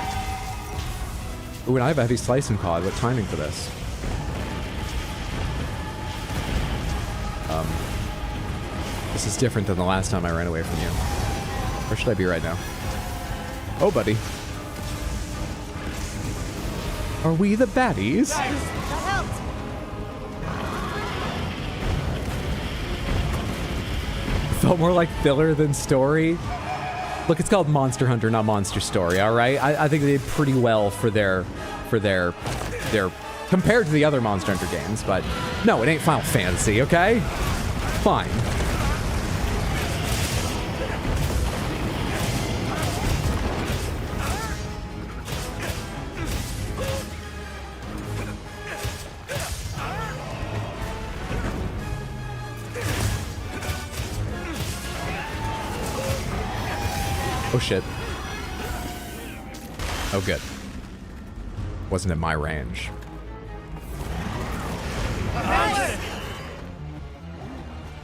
Ooh, and I have a heavy slicing pod. What timing for this? This is different than the last time I ran away from you. Where should I be right now? Oh, buddy. Are we the baddies? Felt more like filler than story. Look, it's called Monster Hunter, not Monster Story, all right? I think they did pretty well for their compared to the other Monster Hunter games, but no, it ain't Final Fantasy, okay? Fine. Oh shit. Oh good. Wasn't in my range.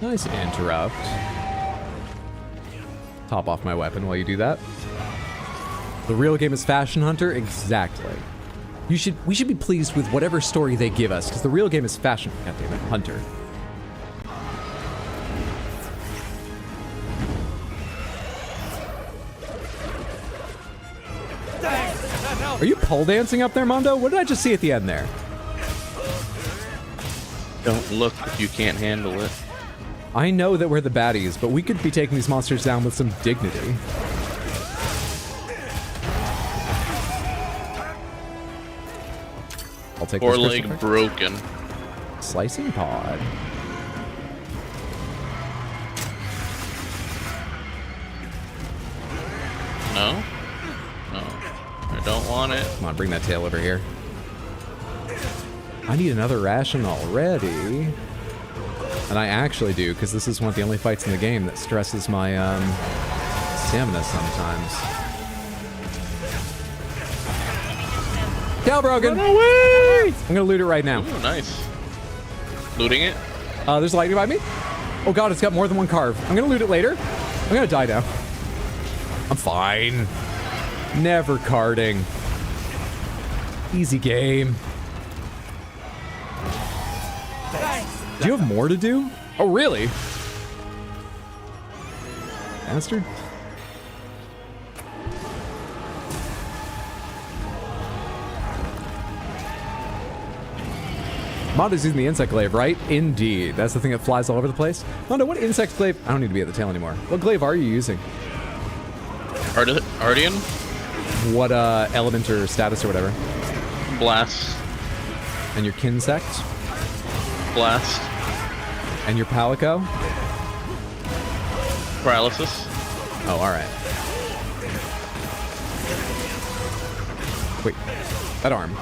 Nice interrupt. Top off my weapon while you do that. The real game is Fashion Hunter? Exactly. We should be pleased with whatever story they give us, because the real game is Fashion Hunter. Are you pole dancing up there, Mondo? What did I just see at the end there? Don't look if you can't handle it. I know that we're the baddies, but we could be taking these monsters down with some dignity. I'll take or this leg crystal broken. Slicing pod. No? No. I don't want it. Come on, bring that tail over here. I need another ration already. And I actually do, because this is one of the only fights in the game that stresses my stamina sometimes. Tail broken! Run away! I'm gonna loot it right now. Ooh, nice. Looting it? There's lightning by me. Oh god, it's got more than one carve. I'm gonna loot it later. I'm gonna die now. I'm fine. Never carding. Easy game. Do you have more to do? Oh, really? Bastard. Mondo's using the insect glaive, right? Indeed. That's the thing that flies all over the place. Mondo, what insect glaive? I don't need to be at the tail anymore. What glaive are you using? Ardian? What element or status or whatever? Blast. And your Kinsect? Blast. And your Palico? Paralysis. Oh, alright. Wait. That arm.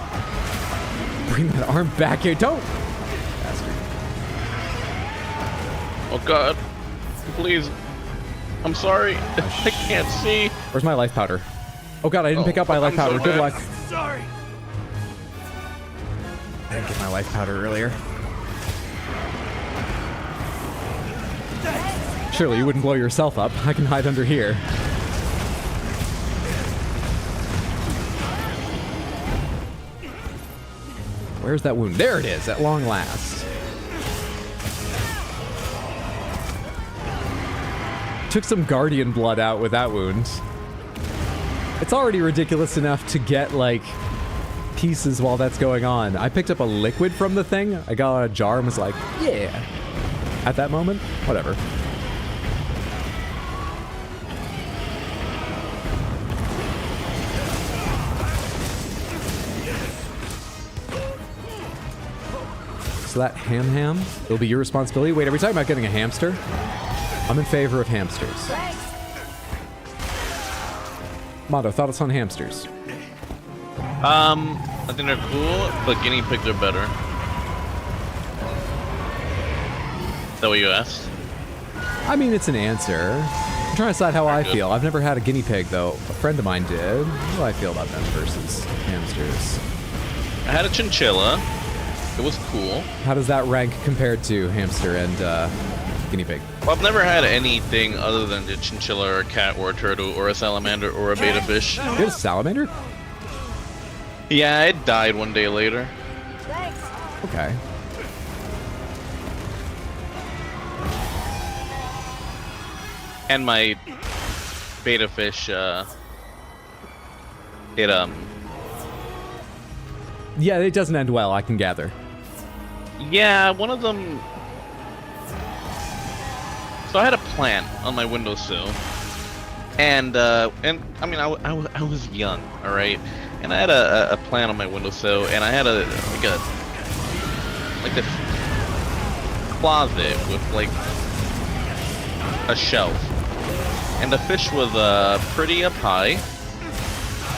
Bring that arm back here. Don't! Bastard. Oh god. Please. I'm sorry. I can't see. Where's my life powder? Oh god, I didn't pick up my life powder. Good luck. Sorry. I didn't get my life powder earlier. Surely you wouldn't blow yourself up. I can hide under here. Where's that wound? There it is, at long last. Took some Guardian blood out with that wound. It's already ridiculous enough to get, like, pieces while that's going on. I picked up a liquid from the thing. I got a jar and was like, yeah. At that moment, whatever. So that ham, it'll be your responsibility. Wait, are we talking about getting a hamster? I'm in favor of hamsters. Mondo, thoughts on hamsters? I think they're cool, but guinea pigs are better. Is that what you asked? I mean, it's an answer. I'm trying to decide how I feel. I've never had a guinea pig, though. A friend of mine did. How do I feel about them versus hamsters? I had a chinchilla. It was cool. How does that rank compared to hamster and guinea pig? Well, I've never had anything other than a chinchilla or a cat or a turtle or a salamander or a betta fish. You had a salamander? Yeah, it died one day later. Okay. And my betta fish, Yeah, it doesn't end well, I can gather. Yeah, one of them... So I had a plant on my windowsill. And I mean, I was young, alright? And I had a plant on my windowsill, and I had a closet with, like, a shelf. And the fish was, pretty up high.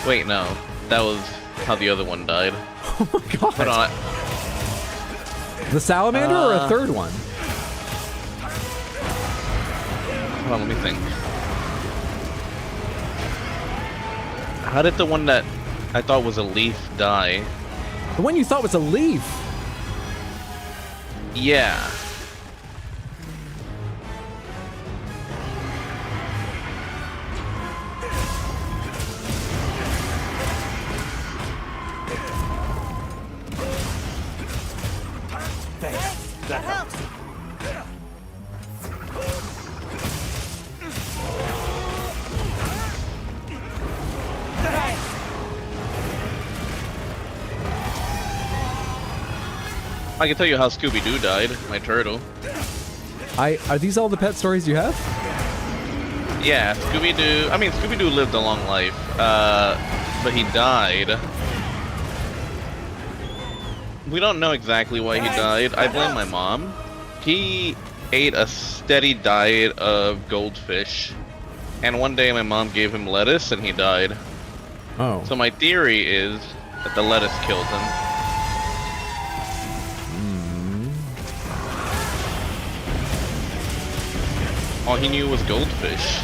Wait, no. That was how the other one died. Oh my god. Hold on. The salamander or a third one? Hold on, let me think. How did the one that I thought was a leaf die? The one you thought was a leaf? Yeah. That helps. I can tell you how Scooby-Doo died, my turtle. Are these all the pet stories you have? Yeah, Scooby-Doo. I mean, Scooby-Doo lived a long life, but he died. We don't know exactly why he died. I blame my mom. He ate a steady diet of goldfish, and one day my mom gave him lettuce and he died. Oh. So my theory is that the lettuce killed him. All he knew was goldfish.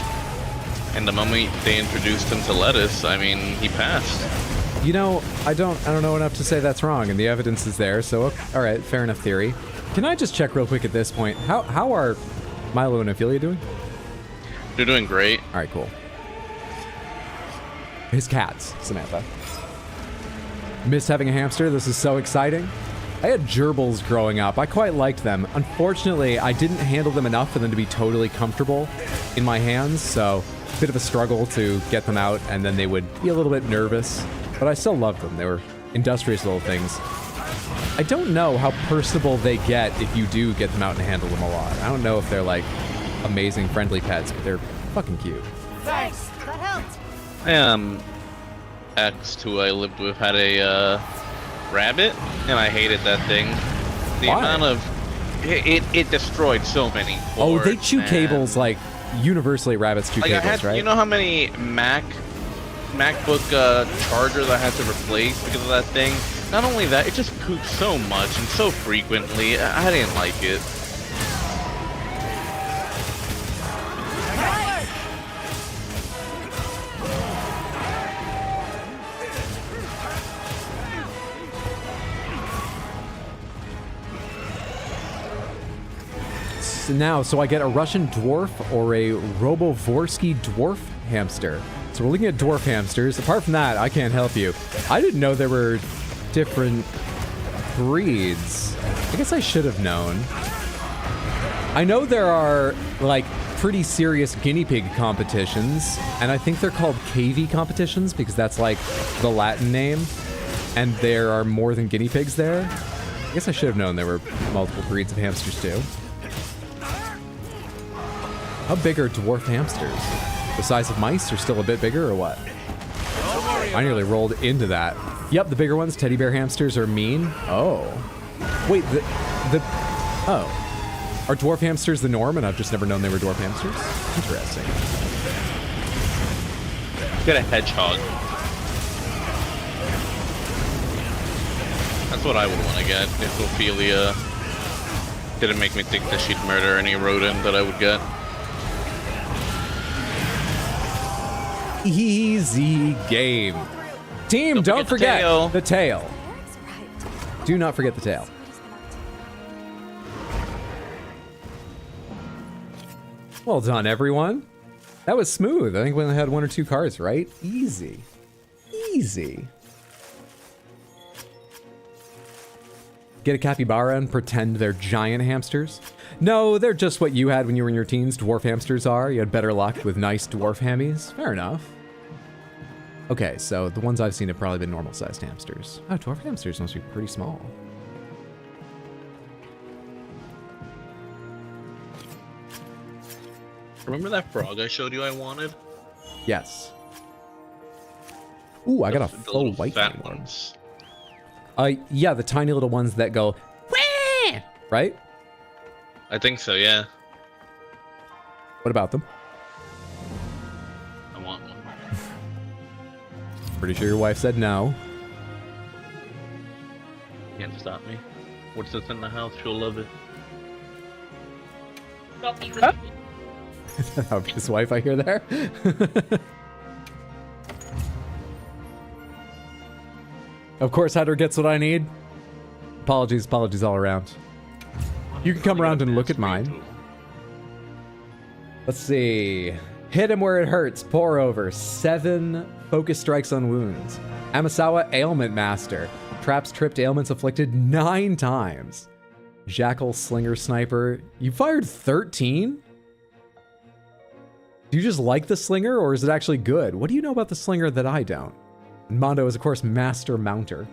And the moment they introduced him to lettuce, I mean, he passed. You know, I don't know enough to say that's wrong, and the evidence is there, so all right, fair enough theory. Can I just check real quick at this point? How are Milo and Ophelia doing? They're doing great. All right, cool. His cats, Samantha. Missed having a hamster. This is so exciting. I had gerbils growing up. I quite liked them. Unfortunately, I didn't handle them enough for them to be totally comfortable in my hands, so a bit of a struggle to get them out, and then they would be a little bit nervous, but I still loved them. They were industrious little things. I don't know how personable they get if you do get them out and handle them a lot. I don't know if they're like amazing friendly pets, but they're fucking cute. Thanks, that helped. Ex, who I lived with, had a rabbit, and I hated that thing. The Why? amount of it destroyed so many cords, Oh, they chew man. cables like universally. Rabbits chew Like cables, I had, right? you know how many MacBook chargers I had to replace because of that thing? Not only that, it just pooped so much and so frequently. I didn't like it. So I get a Russian dwarf or a Robovorsky dwarf hamster. So we're looking at dwarf hamsters. Apart from that, I can't help you. I didn't know there were different breeds. I guess I should have known. I know there are like pretty serious guinea pig competitions, and I think they're called KV competitions because that's like the Latin name, and there are more than guinea pigs there. I guess I should have known there were multiple breeds of hamsters too. How big are dwarf hamsters? The size of mice, or still a bit bigger, or what? I nearly rolled into that. Yep, the bigger ones, teddy bear hamsters, are mean. Oh. Wait, oh. Are dwarf hamsters the norm, and I've just never known they were dwarf hamsters? Interesting. Get a hedgehog. That's what I would want to get if Ophelia didn't make me think that she'd murder any rodent that I would get. Easy game. Team, don't forget the tail. Do not forget the tail. Well done, everyone. That was smooth. I think we only had 1 or 2 cards, right? Easy. Easy. Get a capybara and pretend they're giant hamsters? No, they're just what you had when you were in your teens. Dwarf hamsters are. You had better luck with nice dwarf hammies. Fair enough. Okay, so the ones I've seen have probably been normal-sized hamsters. Oh, dwarf hamsters must be pretty small. Remember that frog I showed you I wanted? Yes. Ooh, I got a full white fat one. ones. Yeah, the tiny little ones that go, wah! Right? I think so, yeah. What about them? I want one. Pretty sure your wife said no. Can't stop me. What's this in the house? She'll love it. Obvious wife I hear there. Of course, Hyder gets what I need. Apologies all around. You can come around and look at mine. Let's see. Hit him where it hurts. Pour over. 7 focus strikes on wounds. Amasawa, Ailment Master. Traps, tripped, ailments afflicted 9 times. Jackal, Slinger, Sniper. You fired 13? Do you just like the Slinger, or is it actually good? What do you know about the Slinger that I don't? And Mondo is, of course, Master Mounter.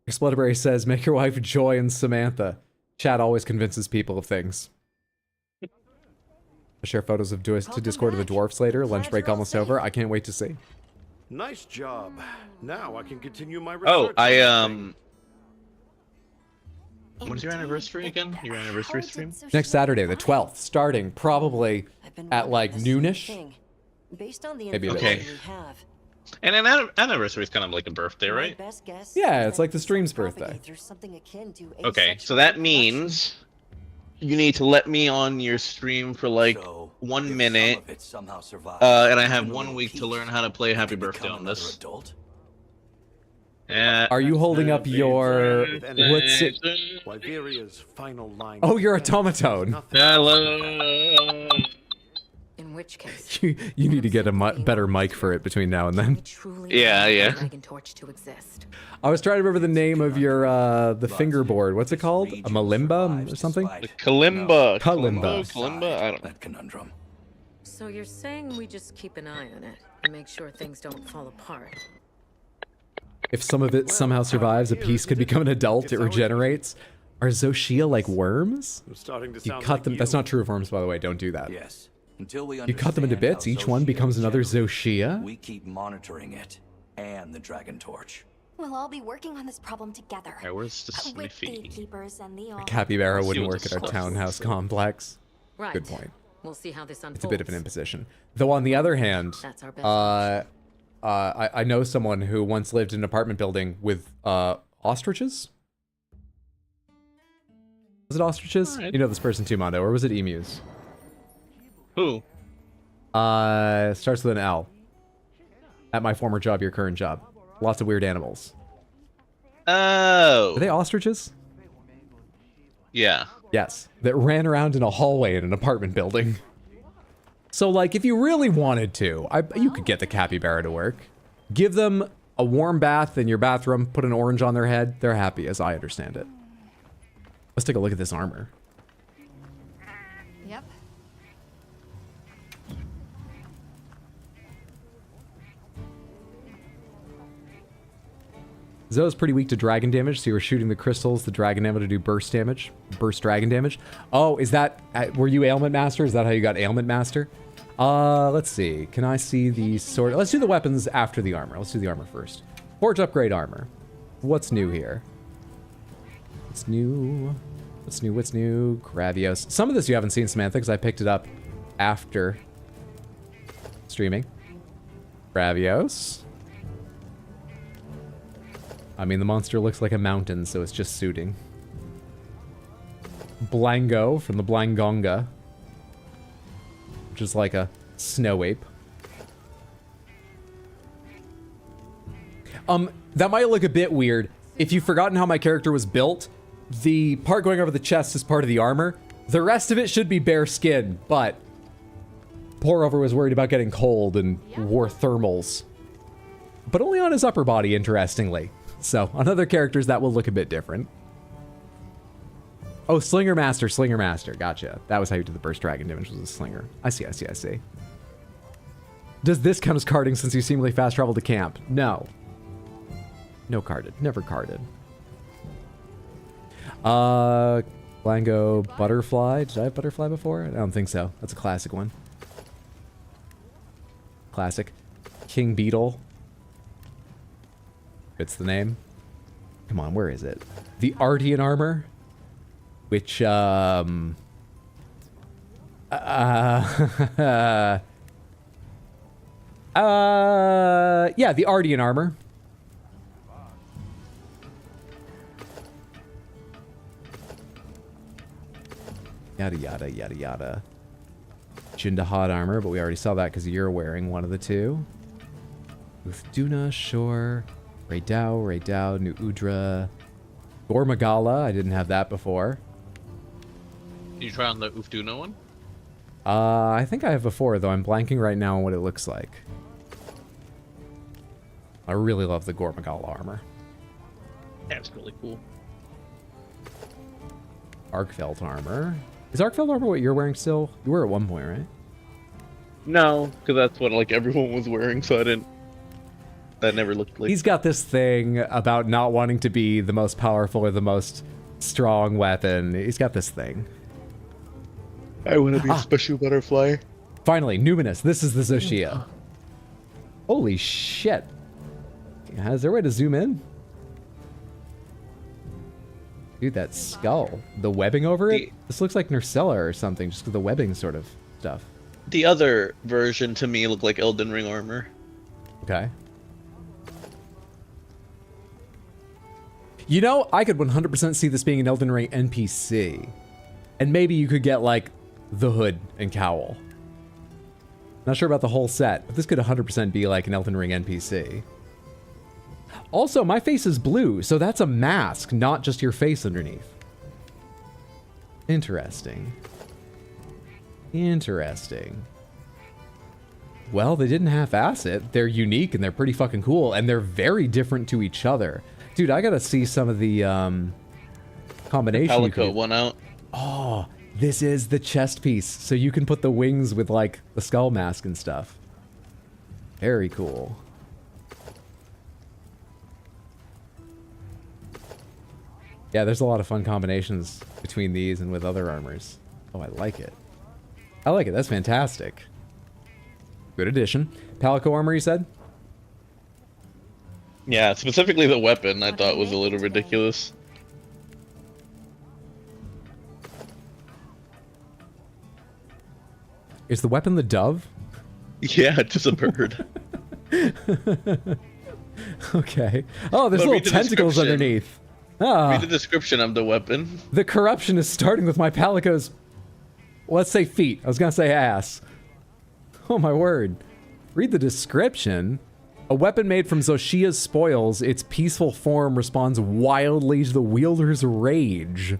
Explodberry says, make your wife Joy and Samantha. Chad always convinces people of things. I'll share photos of to Discord of the dwarfs later. Lunch break almost over. I can't wait to see. Nice job. Now I can continue my Oh, research. When's your anniversary again? Your anniversary stream? Next Saturday, the 12th, starting probably at like noonish. Based on the Maybe a bit Okay. later. we have, And an anniversary is kind of like a birthday, right? best guess Yeah, it's like the stream's birthday. propagates or something akin to Okay, so that means you need to let me on your stream for like 1 minute, It somehow survived. and I have 1 week to learn how to play Happy Birthday on this. Are you holding up your... What's it? Wyveria's final line. Oh, your automaton. Hello. In which case, You need to get a better mic for it between now and then. Yeah. Dragon Torch to exist. I was trying to remember the name of your, the fingerboard. What's it called? A malimba or something? Kalimba. Kalimba. I don't know. Conundrum. So you're saying we just keep an eye on it and make sure things don't fall apart? If some of it somehow survives, a piece could become an adult, it regenerates. Are Zoshia like worms? Starting to You sound cut like them. That's not true of worms, by the way. Don't do that. Yes. Until we You cut them into understand bits. how Each one Zoshia becomes another regenerates, Zoshia. We keep monitoring it and the Dragon Torch. We'll all be working on this problem together. Alright, where's the With the Sniffy? keepers and the all. A capybara See wouldn't what work the at our source townhouse is. complex. Right. Good point. We'll see how this unfolds. It's a bit of an imposition. Though on the other hand, That's our best I know someone who once lived in an apartment building with ostriches. Was it ostriches? Alright. You know this person too, Mondo, or was it emus? Who? Starts with an L. At my former job, your current job. Lots of weird animals. Oh. Are they ostriches? Yeah. Yes. That ran around in a hallway in an apartment building. So, like, if you really wanted to, you could get the capybara to work. Give them a warm bath in your bathroom, put an orange on their head. They're happy, as I understand it. Let's take a look at this armor. Yep. Zoe's pretty weak to dragon damage, so you were shooting the crystals, the dragon ammo to do burst damage. Burst dragon damage. Oh, is that... were you Ailment Master? Is that how you got Ailment Master? Let's see. Can I see the sword? Let's do the weapons after the armor. Let's do the armor first. Forge upgrade armor. What's new here? What's new? What's new? What's new? Gravios. Some of this you haven't seen, Samantha, because I picked it up after streaming. Gravios. I mean, the monster looks like a mountain, so it's just suiting. Blango from the Blangonga, which is like a snow ape. That might look a bit weird. If you've forgotten how my character was built, the part going over the chest is part of the armor. The rest of it should be bare skin, but Pour Over was worried about getting cold and wore thermals. But only on his upper body, interestingly. So, on other characters, that will look a bit different. Oh, Slinger Master, Slinger Master. Gotcha. That was how you did the burst dragon damage, was a slinger. I see, I see, I see. Does this count as carding since you seemingly fast traveled to camp? No. No carded. Never carded. Blango Butterfly. Did I have Butterfly before? I don't think so. That's a classic one. Classic. King Beetle. It's the name. Come on, where is it? The Artian armor, which yeah, the Artian armor. Yada yada yada yada. Jindahad armor, but we already saw that because you're wearing one of the two. Uthduna, sure. Raydao, New Udra. Gormagala, I didn't have that before. Did you try on the Uthduna one? I think I have before, though I'm blanking right now on what it looks like. I really love the Gormagala armor. That's really cool. Arkfeld armor. Is Arkfeld armor what you're wearing still? You were at one point, right? No, because that's what like everyone was wearing, so I didn't. That never looked like. He's got this thing about not wanting to be the most powerful or the most strong weapon. He's got this thing. I want to be a special butterfly. Finally, Numinous. This is the Zoshia. Holy shit. Is there a way to zoom in? Dude, that skull. The webbing over it? This looks like Nursella or something, just with the webbing sort of stuff. The other version to me looked like Elden Ring armor. Okay. You know, I could 100% see this being an Elden Ring NPC. And maybe you could get, like, the hood and cowl. Not sure about the whole set, but this could 100% be like an Elden Ring NPC. Also, my face is blue, so that's a mask, not just your face underneath. Interesting. Interesting. Well, they didn't half-ass it. They're unique and they're pretty fucking cool, and they're very different to each other. Dude, I gotta see some of the combination. The Palico one out. Oh, this is the chest piece, so you can put the wings with like the skull mask and stuff. Very cool. Yeah, there's a lot of fun combinations between these and with other armors. Oh, I like it. I like it. That's fantastic. Good addition. Palico armor, you said? Yeah, specifically the weapon I thought was a little ridiculous. Is the weapon the dove? Yeah, just a bird. Okay. Oh, there's little tentacles underneath. Ah. Read the description of the weapon. The corruption is starting with my Palico's, let's say feet. I was going to say ass. Oh my word. Read the description. A weapon made from Zoshia's spoils. Its peaceful form responds wildly to the wielder's rage.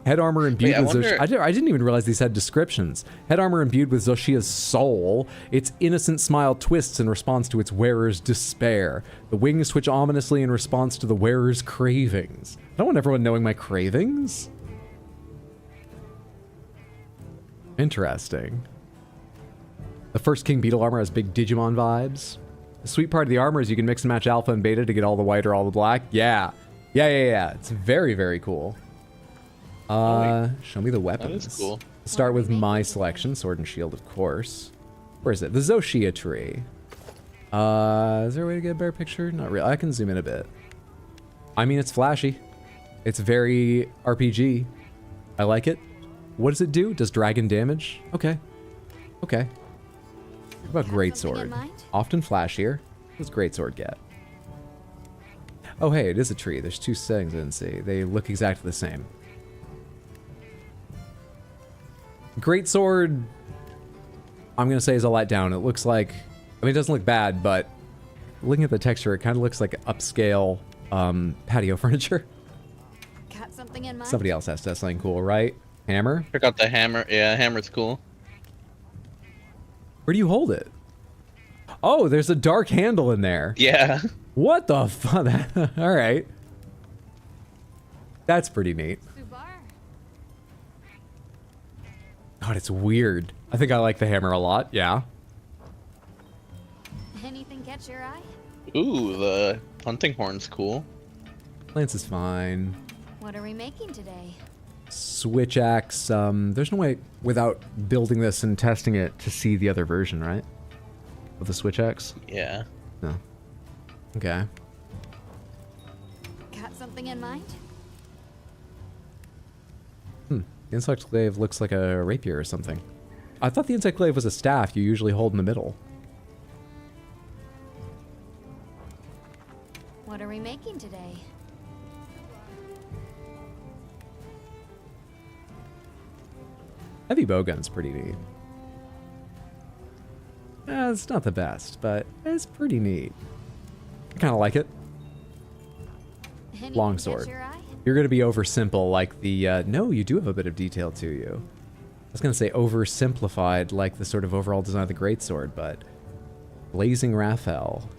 Head armor imbued with Zoshia. I didn't even realize these had descriptions. Head armor imbued with Zoshia's soul. Its innocent smile twists in response to its wearer's despair. The wings twitch ominously in response to the wearer's cravings. I don't want everyone knowing my cravings. Interesting. The first King Beetle armor has big Digimon vibes. The sweet part of the armor is you can mix and match alpha and beta to get all the white or all the black. Yeah. Yeah. It's very, very cool. Show me the weapons. That is cool. Start with my selection, sword and shield, of course. Where is it? The Zoshia tree. Is there a way to get a better picture? Not really. I can zoom in a bit. I mean, it's flashy. It's very RPG. I like it. What does it do? Does dragon damage? Okay. Okay. What about greatsword? Often flashier. What does greatsword get? Oh, hey, it is a tree. There's two things I didn't see. They look exactly the same. Greatsword, I'm going to say, is a letdown. It looks like, I mean, it doesn't look bad, but looking at the texture, it kind of looks like upscale patio furniture. Got something in mind? Somebody else has to have something cool, right? Hammer? Check out the hammer. Yeah, hammer's cool. Where do you hold it? Oh, there's a dark handle in there. Yeah. What the fuck? All right. That's pretty neat. God, it's weird. I think I like the hammer a lot, yeah. Anything catch your eye? Ooh, the hunting horn's cool. Lance is fine. What are we making today? Switch axe. There's no way without building this and testing it to see the other version, right? Of the switch axe? Yeah. No. Okay. Got something in mind? The insect glaive looks like a rapier or something. I thought the insect glaive was a staff you usually hold in the middle. What are we making today? Heavy bowgun's pretty neat. It's not the best, but it's pretty neat. I kind of like it. Longsword. You're going to be over simple like the... no, you do have a bit of detail to you. I was going to say oversimplified like the sort of overall design of the greatsword, but... Blazing Raphael.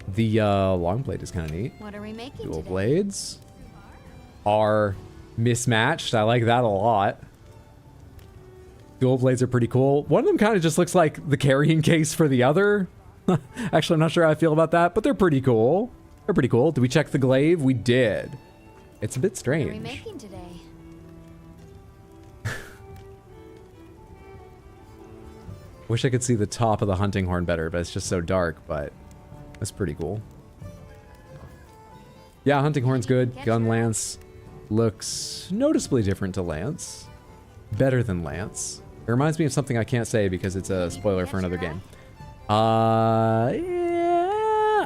The long blade is kind of neat. What are we making Dual today? blades are mismatched. I like that a lot. Dual blades are pretty cool. One of them kind of just looks like the carrying case for the other. Actually, I'm not sure how I feel about that, but they're pretty cool. They're pretty cool. Did we check the glaive? We did. It's a bit strange. What are we making today? Wish I could see the top of the hunting horn better, but it's just so dark, but that's pretty cool. Yeah, hunting horn's good. Gun lance looks noticeably different to lance. Better than lance. It reminds me of something I can't say because it's a spoiler for another game. Yeah,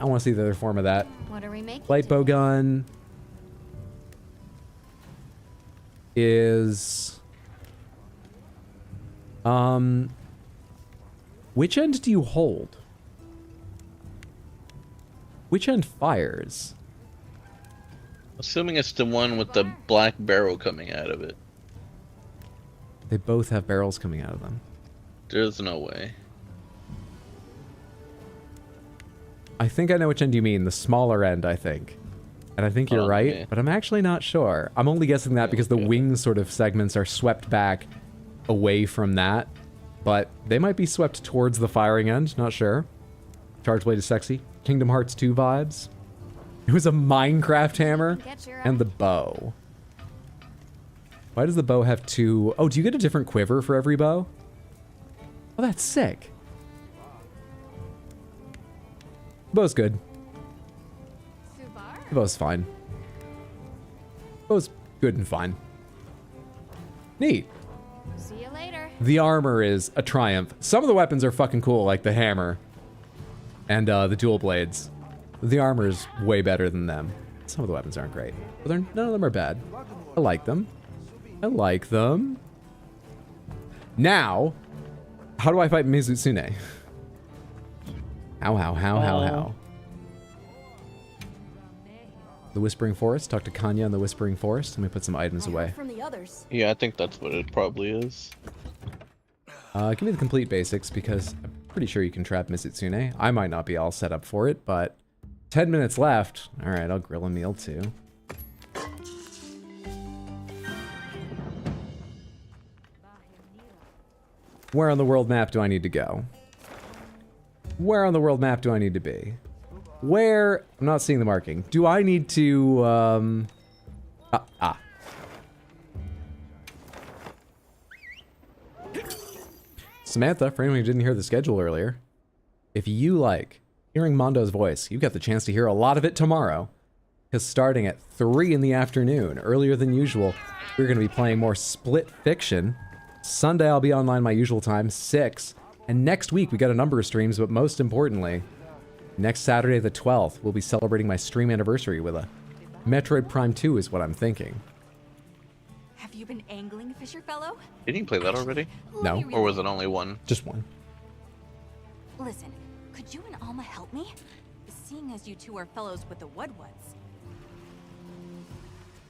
I want to see the other form of that. What are we making? Light bow gun is which end do you hold? Which end fires? Assuming it's the one with the black barrel coming out of it. They both have barrels coming out of them. There's no way. I think I know which end you mean. The smaller end, I think. And I think you're right, Okay. but I'm actually not sure. I'm only guessing that because the wing sort of segments are swept back away from that. But they might be swept towards the firing end, not sure. Charge blade is sexy. Kingdom Hearts 2 vibes. It was a Minecraft hammer and the bow. Why does the bow have two? Oh, do you get a different quiver for every bow? Oh, that's sick. The bow's good. The bow's fine. The bow's good and fine. Neat. See you later. The armor is a triumph. Some of the weapons are fucking cool, like the hammer and the dual blades. The armor is way better than them. Some of the weapons aren't great, but none of them are bad. I like them. I like them. Now, how do I fight Mizutsune? How? The Whispering Forest. Talk to Kanya in the Whispering Forest. Let me put some items away. From the others. Yeah, I think that's what it probably is. Give me the complete basics because I'm pretty sure you can trap Mizutsune. I might not be all set up for it, but 10 minutes left. All right, I'll grill a meal too. Where on the world map do I need to go? Where on the world map do I need to be? Where? I'm not seeing the marking. Do I need to, Samantha, for anyone who didn't hear the schedule earlier, if you like hearing Mondo's voice, you got the chance to hear a lot of it tomorrow. Because starting at 3 in the afternoon, earlier than usual, we're going to be playing more Split Fiction. Sunday, I'll be online my usual time, 6. And next week, we got a number of streams, but most importantly, next Saturday the 12th, we'll be celebrating my stream anniversary with a Metroid Prime 2 is what I'm thinking. Have you been angling, Fisher Fellow? Didn't you play that already? No. Or was it only one? Just one. Listen, could you and Alma help me? Seeing as you two are fellows with the Woodwoods.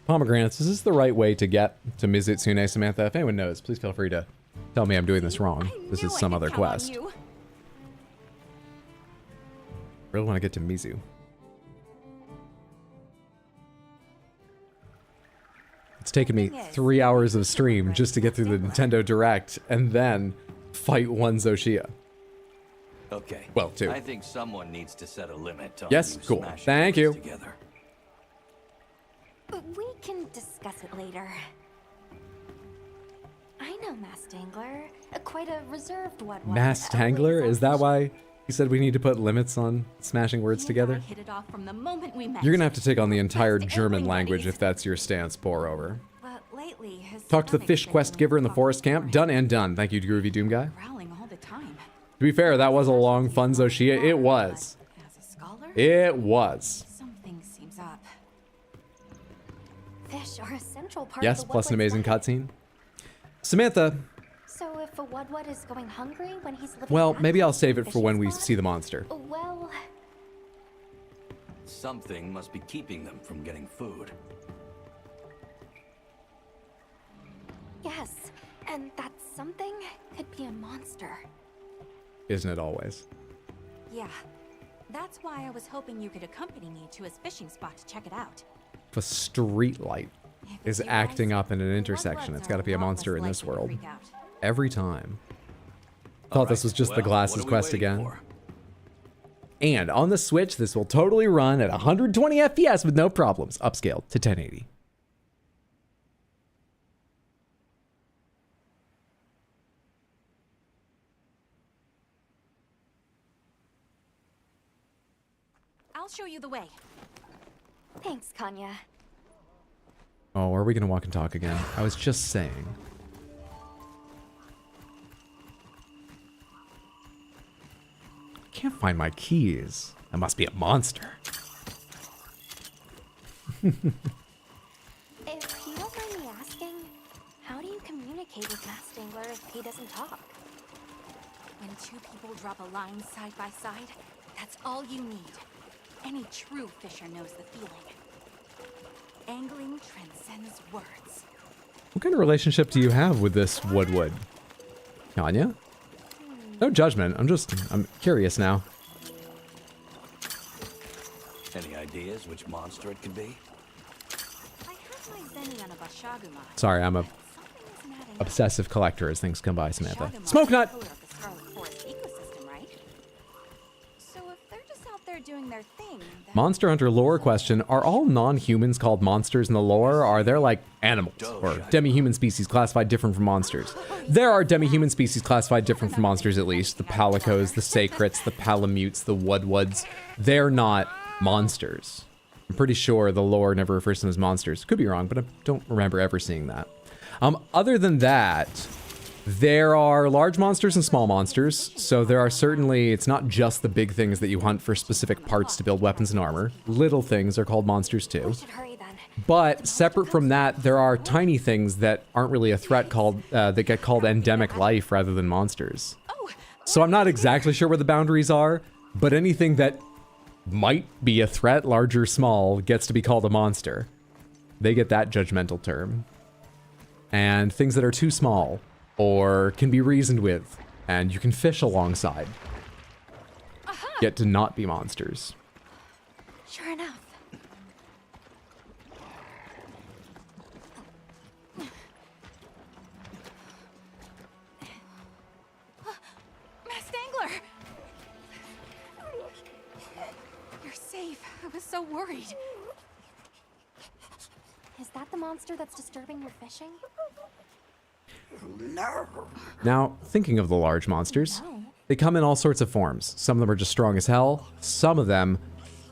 Pomegranates, is this the right way to get to Mizutsune, Samantha? If anyone knows, please feel free to tell me I'm doing this wrong. This is some other quest. Really want to get to Mizu. It's taken me 3 hours of stream just to get through the Nintendo Direct and then fight one Zoshia. Okay. Well, 2. I think someone needs to set a limit on Yes, you cool. smashing Thank words you. Together. We can discuss it later. I know Masked Angler, quite a reserved one. Masked Angler? Is that why you said we need to put limits on smashing words together? Hit it off from the moment we met. You're gonna have to take on the entire German language if that's your stance, pour over. But lately, his Talk to the fish quest giver in the forest camp. Done and done. Thank you, Groovy Doom Guy. growling all the time. To be fair, that was a long, fun Zoshia. It was. As a scholar, It was. something seems up. Fish are a central part Yes, of the plus an Woodward's amazing diet. cutscene. Samantha, So if a Wudwud is going hungry when he's living Well, back maybe in I'll the save it for fishing when we spot? see the monster. Well, Something must be keeping them from getting food. yes. And that something could be a monster. Isn't it always? Yeah. That's why I was hoping you could accompany me to his fishing spot to check it out. If a street light is acting up in an intersection, it's got to be a monster in this world. Every time. Thought this was just the glasses quest again. And on the Switch, this will totally run at 120 FPS with no problems, upscaled to 1080. I'll show you the way. Thanks, Kanya. Oh, are we going to walk and talk again? I was just saying. I can't find my keys. That must be a monster. If you don't mind me asking, how do you communicate with Matt Stingler if he doesn't talk? When two people drop a line side by side, that's all you need. Any true fisher knows the feeling. Angling transcends words. What kind of relationship do you have with this Woodwood? Kanya? No judgment. I'm curious now. Any ideas which monster it could be? I have my Zenny on a Bashaguma. Sorry, I'm a obsessive collector as things come by, Samantha. Smoke nut! So if they're just out there doing their thing, Monster Hunter lore question. Are all non-humans called monsters in the lore? Or are there like animals or demi-human species classified different from monsters? There are demi-human species classified different from monsters at least. The Palicos, the Sacrets, the Palamutes, the Wudwuds. They're not monsters. I'm pretty sure the lore never refers to them as monsters. Could be wrong, but I don't remember ever seeing that. Other than that, there are large monsters and small monsters, so there are certainly, it's not just the big things that you hunt for specific parts to build weapons and armor. Little things are called monsters too. But separate from that, there are tiny things that aren't really a threat called, that get called endemic life rather than monsters. So I'm not exactly sure where the boundaries are, but anything that might be a threat, large or small, gets to be called a monster. They get that judgmental term. And things that are too small, or can be reasoned with, and you can fish alongside, get to not be monsters. Sure enough. Matt Stangler! You're safe. I was so worried. Is that the monster that's disturbing your fishing? Now, thinking of the large monsters, they come in all sorts of forms. Some of them are just strong as hell. Some of them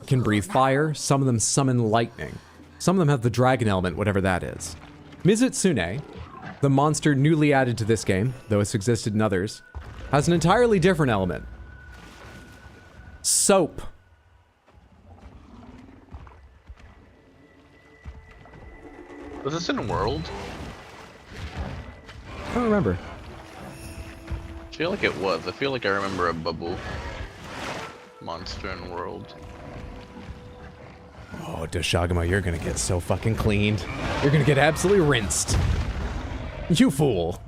can breathe fire. Some of them summon lightning. Some of them have the dragon element, whatever that is. Mizutsune, the monster newly added to this game, though it's existed in others, has an entirely different element. Soap. Was this in World? I don't remember. I feel like it was. I feel like I remember a bubble monster in World. Oh, Doshaguma, you're gonna get so fucking cleaned. You're gonna get absolutely rinsed. You fool.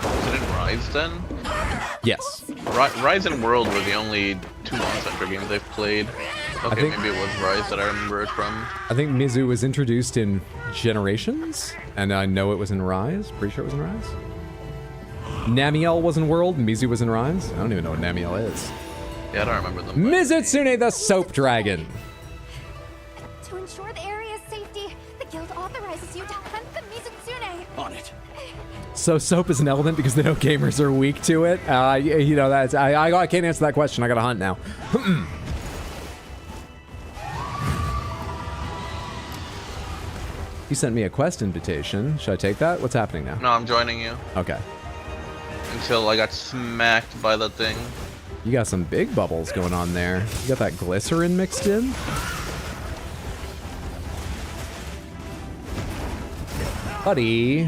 Was it in Rise then? Yes. Rise and World were the only two Monster Hunter games I've played. Okay, maybe it was Rise that I remember it from. I think Mizu was introduced in Generations, and I know it was in Rise. Pretty sure it was in Rise. Namiel was in World, Mizu was in Rise. I don't even know what Namiel is. Yeah, I don't remember them. Mizutsune the Soap Dragon. To ensure the area's safety, the guild authorizes you to hunt the Mizutsune. On it. So soap is an element because they know gamers are weak to it. You know, that's I can't answer that question. I gotta hunt now. You sent me a quest invitation. Should I take that? What's happening now? No, I'm joining you. Okay. Until I got smacked by the thing. You got some big bubbles going on there. You got that glycerin mixed in? Buddy.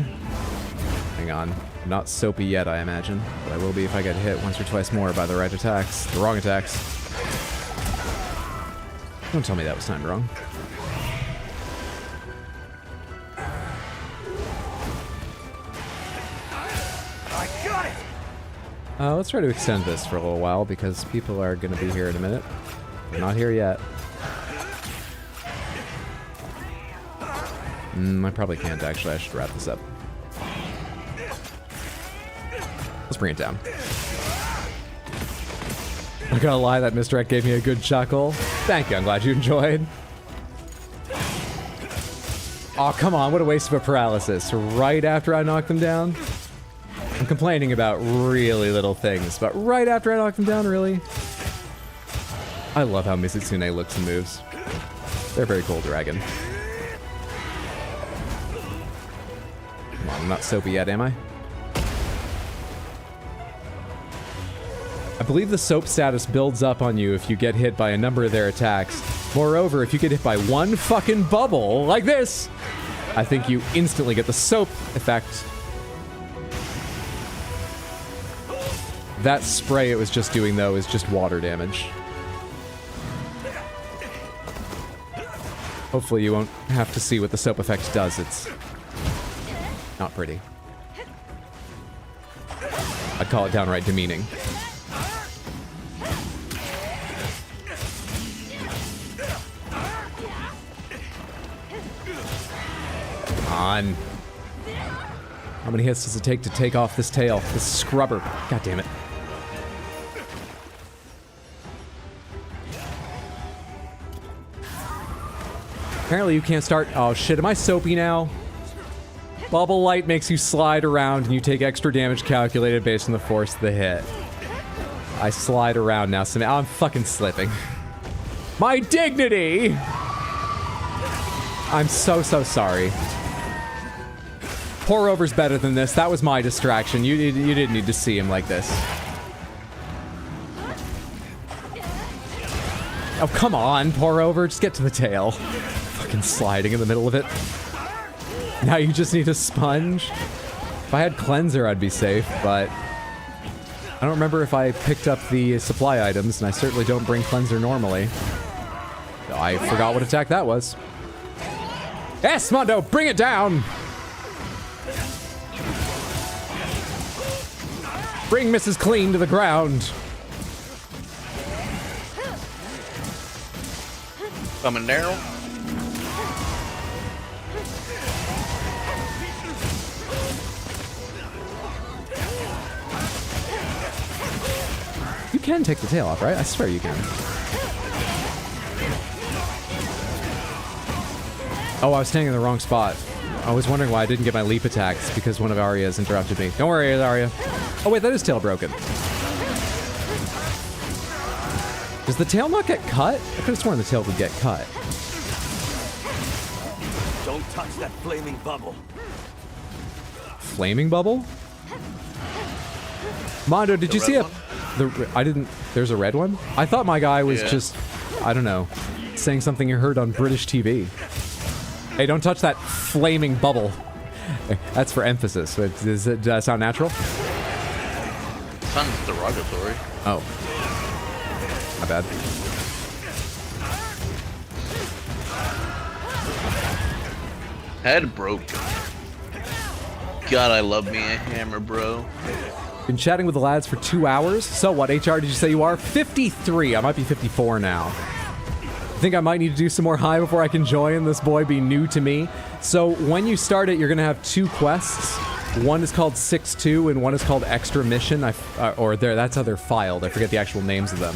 Hang on. I'm not soapy yet, I imagine. But I will be if I get hit once or twice more by the right attacks. The wrong attacks. Don't tell me that was timed wrong. I got it! Let's try to extend this for a little while because people are going to be here in a minute. They're not here yet. I probably can't actually. I should wrap this up. Let's bring it down. Not gonna lie, that misdirect gave me a good chuckle. Thank you, I'm glad you enjoyed. Oh, come on, what a waste of a paralysis. Right after I knock them down? I'm complaining about really little things, but right after I knock them down, really? I love how Mizutsune looks and moves. They're very cool, Dragon. Come on, I'm not soapy yet, am I? I believe the soap status builds up on you if you get hit by a number of their attacks. Moreover, if you get hit by one fucking bubble, like this, I think you instantly get the soap effect. That spray it was just doing, though, is just water damage. Hopefully you won't have to see what the soap effect does. It's not pretty. I'd call it downright demeaning. On. How many hits does it take to take off this tail? This scrubber. God damn it. Apparently you can't start... Oh shit, am I soapy now? Bubble light makes you slide around and you take extra damage calculated based on the force of the hit. I slide around now, so now I'm fucking slipping. My dignity! I'm so sorry. Pour Over's better than this. That was my distraction. You didn't need to see him like this. Oh, come on, Pour Over. Just get to the tail. Fucking sliding in the middle of it. Now you just need a sponge. If I had Cleanser, I'd be safe, but I don't remember if I picked up the supply items, and I certainly don't bring Cleanser normally. I forgot what attack that was. Yes, Mondo, bring it down! Bring Mrs. Clean to the ground. Coming down. You can take the tail off, right? I swear you can. Oh, I was standing in the wrong spot. I was wondering why I didn't get my leap attacks because one of Arya's interrupted me. Don't worry, Arya. Oh wait, that is tail broken. Does the tail not get cut? I could have sworn the tail would get cut. Don't touch that flaming bubble. Flaming bubble? Mondo, did you see a... I didn't... There's a red one? I thought my guy was just... I don't know. Saying something you heard on British TV. Hey, don't touch that flaming bubble. That's for emphasis. Does that sound natural? Sounds derogatory. Oh. My bad. Head broke. God, I love me a hammer, bro. Been chatting with the lads for 2 hours. So what, HR, did you say you are? 53. I might be 54 now. I think I might need to do some more high before I can join. This boy be new to me. So when you start it, you're going to have 2 quests. One is called 6-2 and one is called Extra Mission. That's how they're filed. I forget the actual names of them.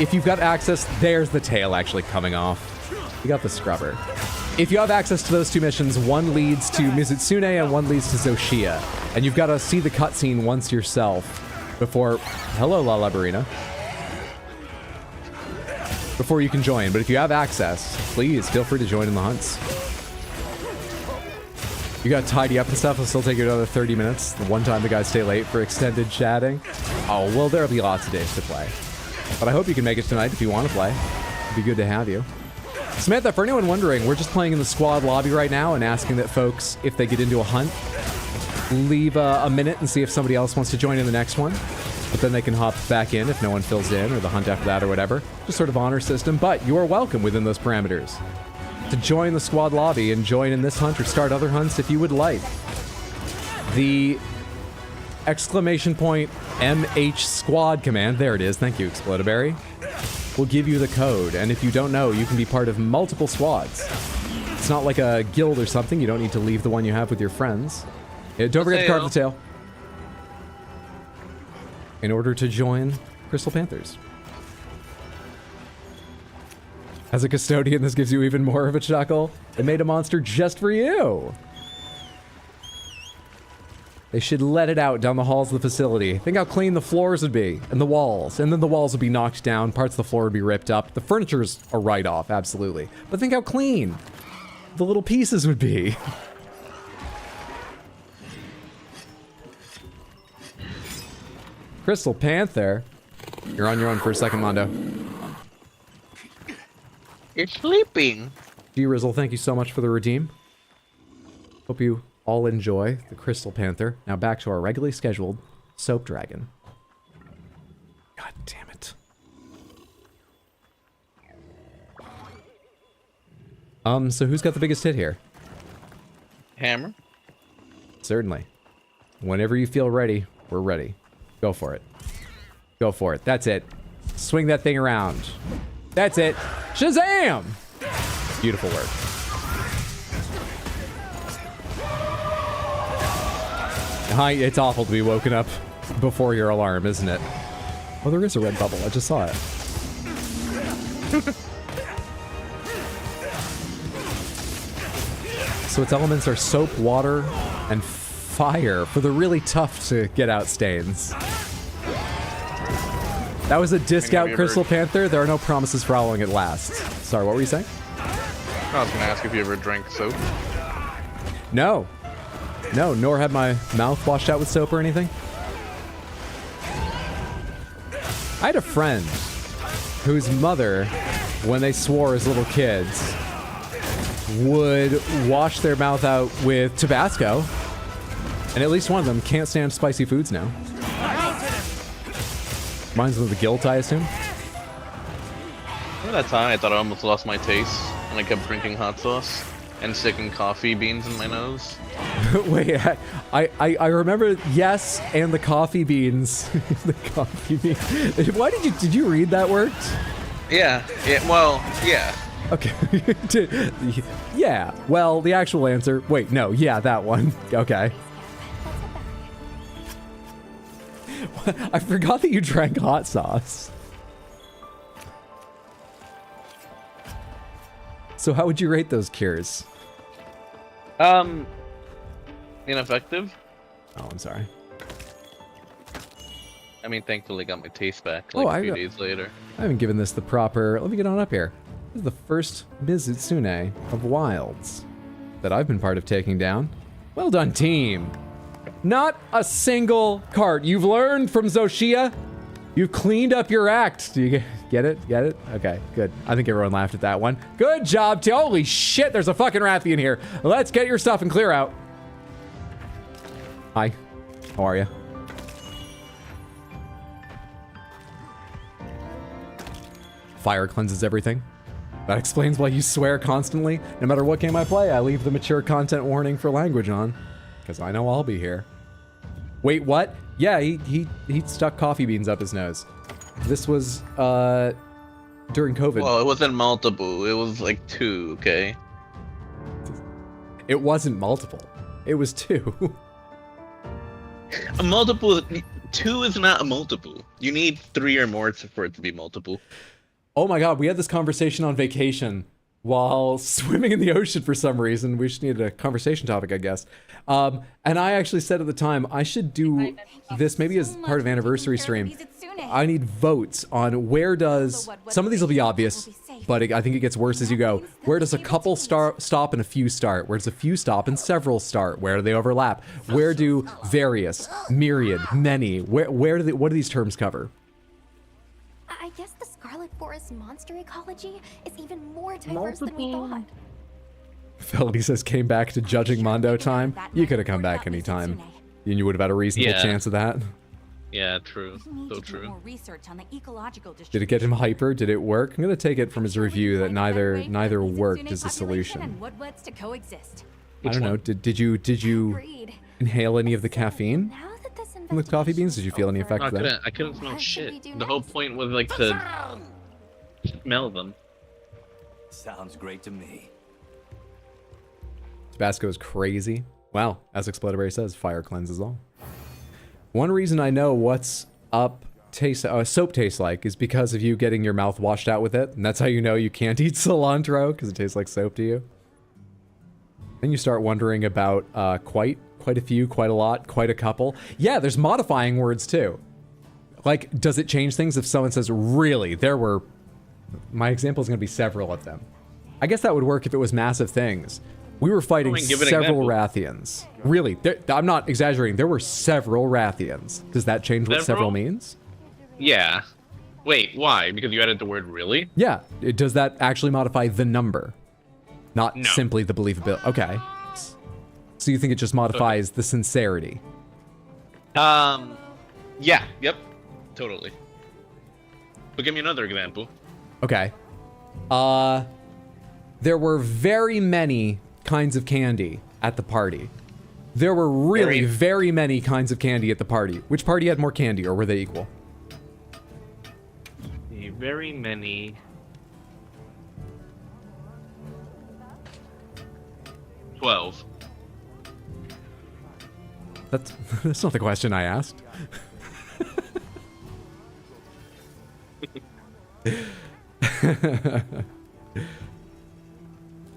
If you've got access, there's the tail actually coming off. You got the scrubber. If you have access to those 2 missions, one leads to Mizutsune and one leads to Zoshia. And you've got to see the cutscene once yourself before... Hello, La Labarina. Before you can join. But if you have access, please feel free to join in the hunts. You gotta tidy up and stuff. It'll still take you another 30 minutes. The one time the guys stay late for extended chatting. Oh, well, there'll be lots of days to play. But I hope you can make it tonight if you want to play. It'd be good to have you. Samantha, for anyone wondering, we're just playing in the squad lobby right now and asking that folks, if they get into a hunt, leave a minute and see if somebody else wants to join in the next one. But then they can hop back in if no one fills in, or the hunt after that or whatever. Just sort of honor system, but you are welcome within those parameters to join the squad lobby and join in this hunt or start other hunts if you would like. The exclamation point MH squad command, there it is, thank you, Explodaberry, will give you the code, and if you don't know, you can be part of multiple squads. It's not like a guild or something, you don't need to leave the one you have with your friends. Don't forget to carve the tail in order to join Crystal Panthers. As a custodian, this gives you even more of a chuckle. They made a monster just for you. They should let it out down the halls of the facility. Think how clean the floors would be, and the walls. And then the walls would be knocked down, parts of the floor would be ripped up. The furniture's a write-off, absolutely. But think how clean the little pieces would be. Crystal Panther. You're on your own for a second, Mondo. You're sleeping. G-Rizzle, thank you so much for the redeem. Hope you all enjoy the Crystal Panther. Now back to our regularly scheduled Soap Dragon. God damn it. So who's got the biggest hit here? Hammer. Certainly. Whenever you feel ready, we're ready. Go for it. Go for it. That's it. Swing that thing around. That's it. Shazam! Beautiful work. Hi, it's awful to be woken up before your alarm, isn't it? Oh, there is a red bubble. I just saw it. So its elements are soap, water, and fire for the really tough to get out stains. That was a discount Crystal Panther. There are no promises for how long it lasts. Sorry, what were you saying? I was gonna ask if you ever drank soap. No. No, nor had my mouth washed out with soap or anything. I had a friend whose mother, when they swore as little kids, would wash their mouth out with Tabasco. And at least one of them can't stand spicy foods now. Mine's with the guilt, I assume. Remember that time I thought I almost lost my taste when I kept drinking hot sauce and sticking coffee beans in my nose? Wait, I remember, yes, and the coffee beans. The coffee beans. Why did you read that word? Yeah, well, yeah. Okay. Yeah, well, the actual answer, wait, no, yeah, that one. Okay. I forgot that you drank hot sauce. So how would you rate those cures? Ineffective. Oh, I'm sorry. I mean, thankfully got my taste back like a few days later. I haven't given this the proper... Let me get on up here. This is the first Mizutsune of Wilds that I've been part of taking down. Well done, team. Not a single cart. You've learned from Zoshia. You've cleaned up your act. Do you get it? Get it? Okay, good. I think everyone laughed at that one. Good job, team. Holy shit, there's a fucking Rathian here. Let's get your stuff and clear out. Hi. How are you? Fire cleanses everything. That explains why you swear constantly. No matter what game I play, I leave the mature content warning for language on. Because I know I'll be here. Wait, what? Yeah, he stuck coffee beans up his nose. This was, during COVID. Well, it wasn't multiple. It was like 2, okay? It wasn't multiple. It was 2. A multiple... 2 is not a multiple. You need 3 or more for it to be multiple. Oh my god, we had this conversation on vacation while swimming in the ocean for some reason. We just needed a conversation topic, I guess. And I actually said at the time, I should do this maybe as part of anniversary stream. I need votes on where does... Some of these will be obvious, but I think it gets worse as you go. Where does a couple stop and a few start? Where does a few stop and several start? Where do they overlap? Where do various, myriad, many, what do these terms cover? I guess the Scarlet forest monster ecology is even more diverse than we thought. Felony says came back to judging Mondo time. You could have come back anytime. And you would have had a reasonable chance of that. Yeah, true. So true. More research on the ecological Did it get him hyper? Did it work? I'm gonna take it from his review that neither worked as a solution. and woodwets to coexist. I don't know. Did you inhale any of the caffeine from the coffee beans? Did you feel any effect No, of that? I couldn't smell shit. The whole point was like to smell them. Sounds great to me. Tabasco is crazy. Wow, as Explodaberry says, fire cleanses all. One reason I know what's up soap tastes like is because of you getting your mouth washed out with it, and that's how you know you can't eat cilantro, because it tastes like soap to you. Then you start wondering about quite a few, quite a lot, quite a couple. Yeah, there's modifying words too. Like, does it change things if someone says, really, there were... My example is going to be several of them. I guess that would work if it was massive things. We were fighting several Rathians. Really, I'm not exaggerating. There were several Rathians. Does that change what several means? Yeah. Wait, why? Because you added the word really? Yeah. Does that actually modify the number? Not simply the believability. Okay. So you think it just modifies the sincerity? Yeah. Yep. Totally. But give me another example. Okay. There were very many kinds of candy at the party. There were really very many kinds of candy at the party. Which party had more candy, or were they equal? Very many. 12. That's not the question I asked.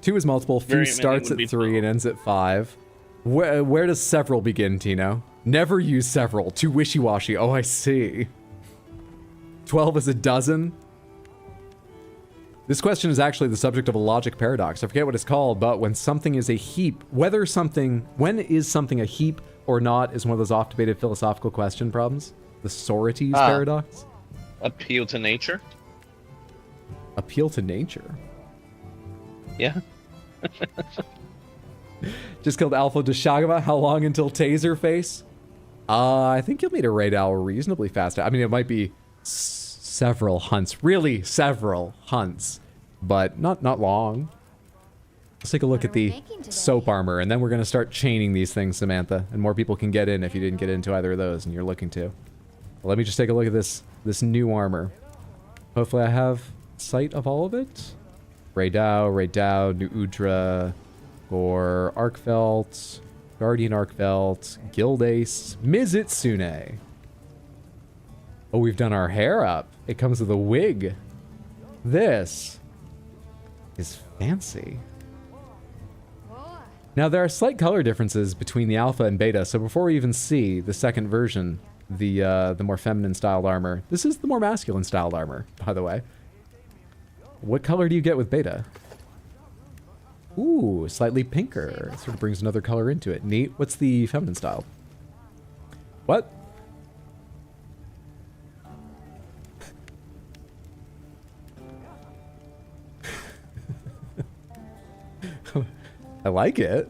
Two is multiple. Few starts at 3 and ends at 5. Where does several begin, Tino? Never use several. Too wishy-washy. Oh, I see. 12 is a dozen. This question is actually the subject of a logic paradox. I forget what it's called, but when something is a heap, when is something a heap or not is one of those oft-debated philosophical question problems. The Sorites paradox. Appeal to nature? Appeal to nature? Yeah. Just killed Alpha Deshagava. How long until Taser Face? I think you'll meet a raid owl reasonably fast. I mean, it might be several hunts. Really, several hunts. But not long. Let's take a look at the soap armor, and then we're going to start chaining these things, Samantha. And more people can get in if you didn't get into either of those and you're looking to. Let me just take a look at this new armor. Hopefully I have sight of all of it. Raidao, New Udra, or Arkvelt, Guardian Arkvelt, Gildace, Mizitsune. Oh, we've done our hair up. It comes with a wig. This is fancy. Now, there are slight color differences between the alpha and beta, so before we even see the second version, the more feminine styled armor, this is the more masculine styled armor, by the way. What color do you get with beta? Ooh, slightly pinker. Sort of brings another color into it. Neat. What's the feminine style? What? I like it.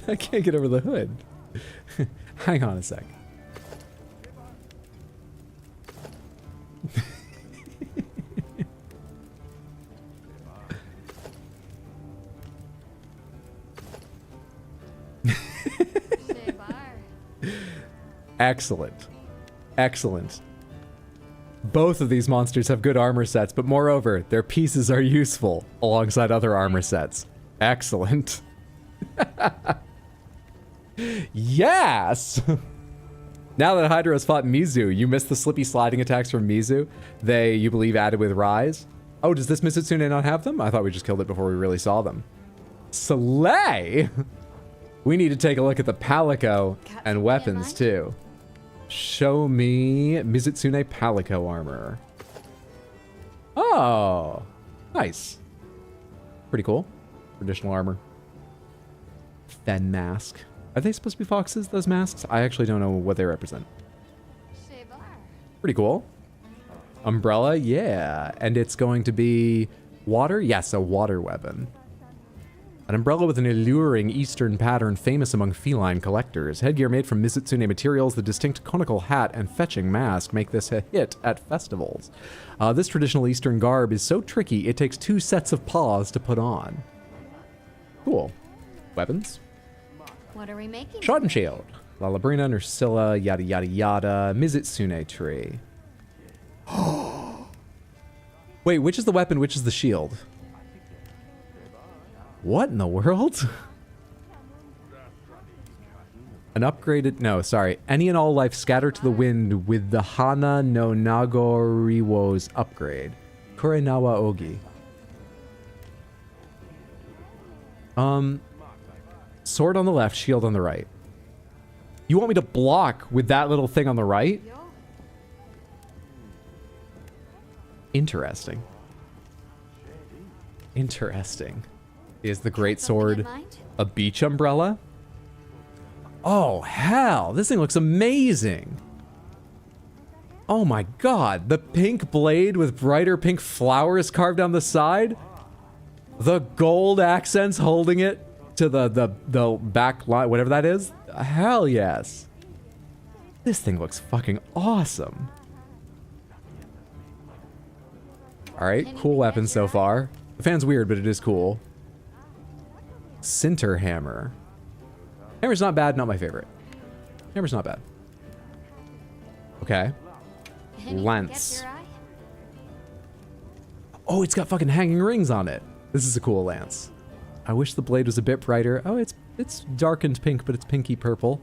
I can't get over the hood. Hang on a sec. Excellent. Excellent. Both of these monsters have good armor sets, but moreover, their pieces are useful alongside other armor sets. Excellent. Yes! Now that Hydra has fought Mizu, you missed the slippy sliding attacks from Mizu. They, you believe, added with Rise. Oh, does this Mizitsune not have them? I thought we just killed it before we really saw them. Slay! We need to take a look at the Palico and weapons, too. Show me Mizitsune Palico armor. Oh, nice. Pretty cool. Traditional armor. Fen mask. Are they supposed to be foxes, those masks? I actually don't know what they represent. Pretty cool. Umbrella, yeah. And it's going to be water? Yes, a water weapon. An umbrella with an alluring eastern pattern famous among feline collectors. Headgear made from Mizitsune materials, the distinct conical hat and fetching mask make this a hit at festivals. This traditional eastern garb is so tricky, it takes 2 sets of paws to put on. Cool. Weapons? What are we making? Shot and shield. Lalabrina, Nursilla, yada yada yada. Mizitsune tree. Wait, which is the weapon, which is the shield? What in the world? An upgraded... No, sorry. Any and all life scattered to the wind with the Hana no Nagoriwo's upgrade. Kurenawa Ogi. Sword on the left, shield on the right. You want me to block with that little thing on the right? Interesting. Interesting. Is the great sword a beach umbrella? Oh, hell. This thing looks amazing. Oh my god. The pink blade with brighter pink flowers carved down the side. The gold accents holding it to the back line, whatever that is. Hell yes. This thing looks fucking awesome. Alright, cool weapon so far. The fan's weird, but it is cool. Sinter hammer. Hammer's not bad, not my favorite. Hammer's not bad. Okay. Lance. Oh, it's got fucking hanging rings on it. This is a cool lance. I wish the blade was a bit brighter. Oh, it's darkened pink, but it's pinky purple.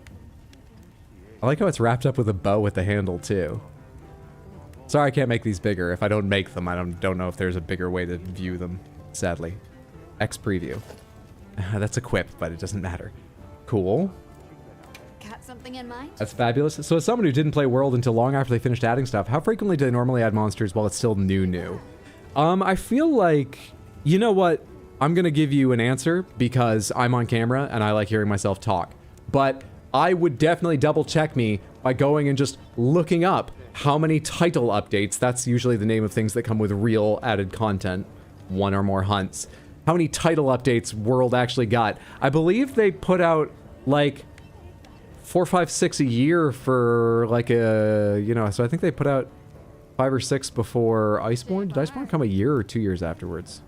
I like how it's wrapped up with a bow at the handle too. Sorry, I can't make these bigger. If I don't make them, I don't know if there's a bigger way to view them, sadly. X preview. That's a quip, but it doesn't matter. Cool. Got something in mind? That's fabulous. So as someone who didn't play World until long after they finished adding stuff, how frequently do they normally add monsters while it's still new? I feel like, you know what? I'm going to give you an answer because I'm on camera and I like hearing myself talk. But I would definitely double check me by going and just looking up how many title updates, that's usually the name of things that come with real added content, 1 or more hunts. How many title updates World actually got. I believe they put out like 4, 5, 6 a year for like a, you know, so I think they put out 5 or 6 before Iceborne. Did Iceborne come a year or 2 years afterwards?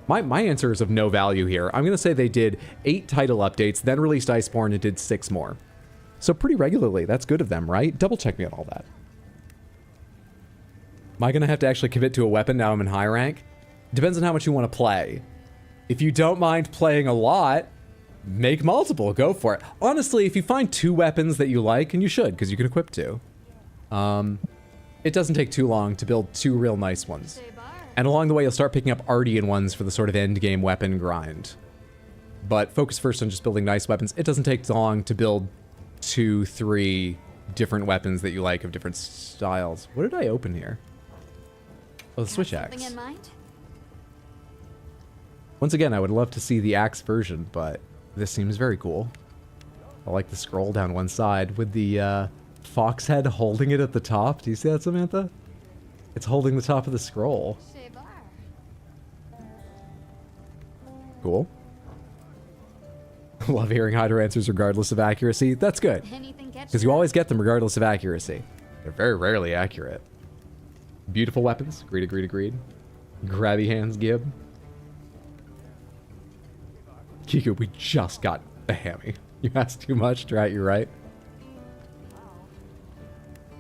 My answer is of no value here. I'm going to say they did 8 title updates, then released Iceborne and did 6 more. So pretty regularly. That's good of them, right? Double check me on all that. Am I going to have to actually commit to a weapon now I'm in high rank? Depends on how much you want to play. If you don't mind playing a lot, make multiple. Go for it. Honestly, if you find 2 weapons that you like, and you should, because you can equip 2, it doesn't take too long to build 2 real nice ones. And along the way, you'll start picking up Ardean ones for the sort of end-game weapon grind. But focus first on just building nice weapons. It doesn't take long to build 2, 3 different weapons that you like of different styles. What did I open here? Oh, the switch axe. Something in mind? Once again, I would love to see the axe version, but this seems very cool. I like the scroll down one side with the fox head holding it at the top. Do you see that, Samantha? It's holding the top of the scroll. Cool. Love hearing Hydra answers regardless of accuracy. That's good. Because you always get them regardless of accuracy. They're very rarely accurate. Beautiful weapons. Agreed, agreed, agreed. Grabby hands, Gib. Kiku, we just got the hammy. You asked too much, right? You're right.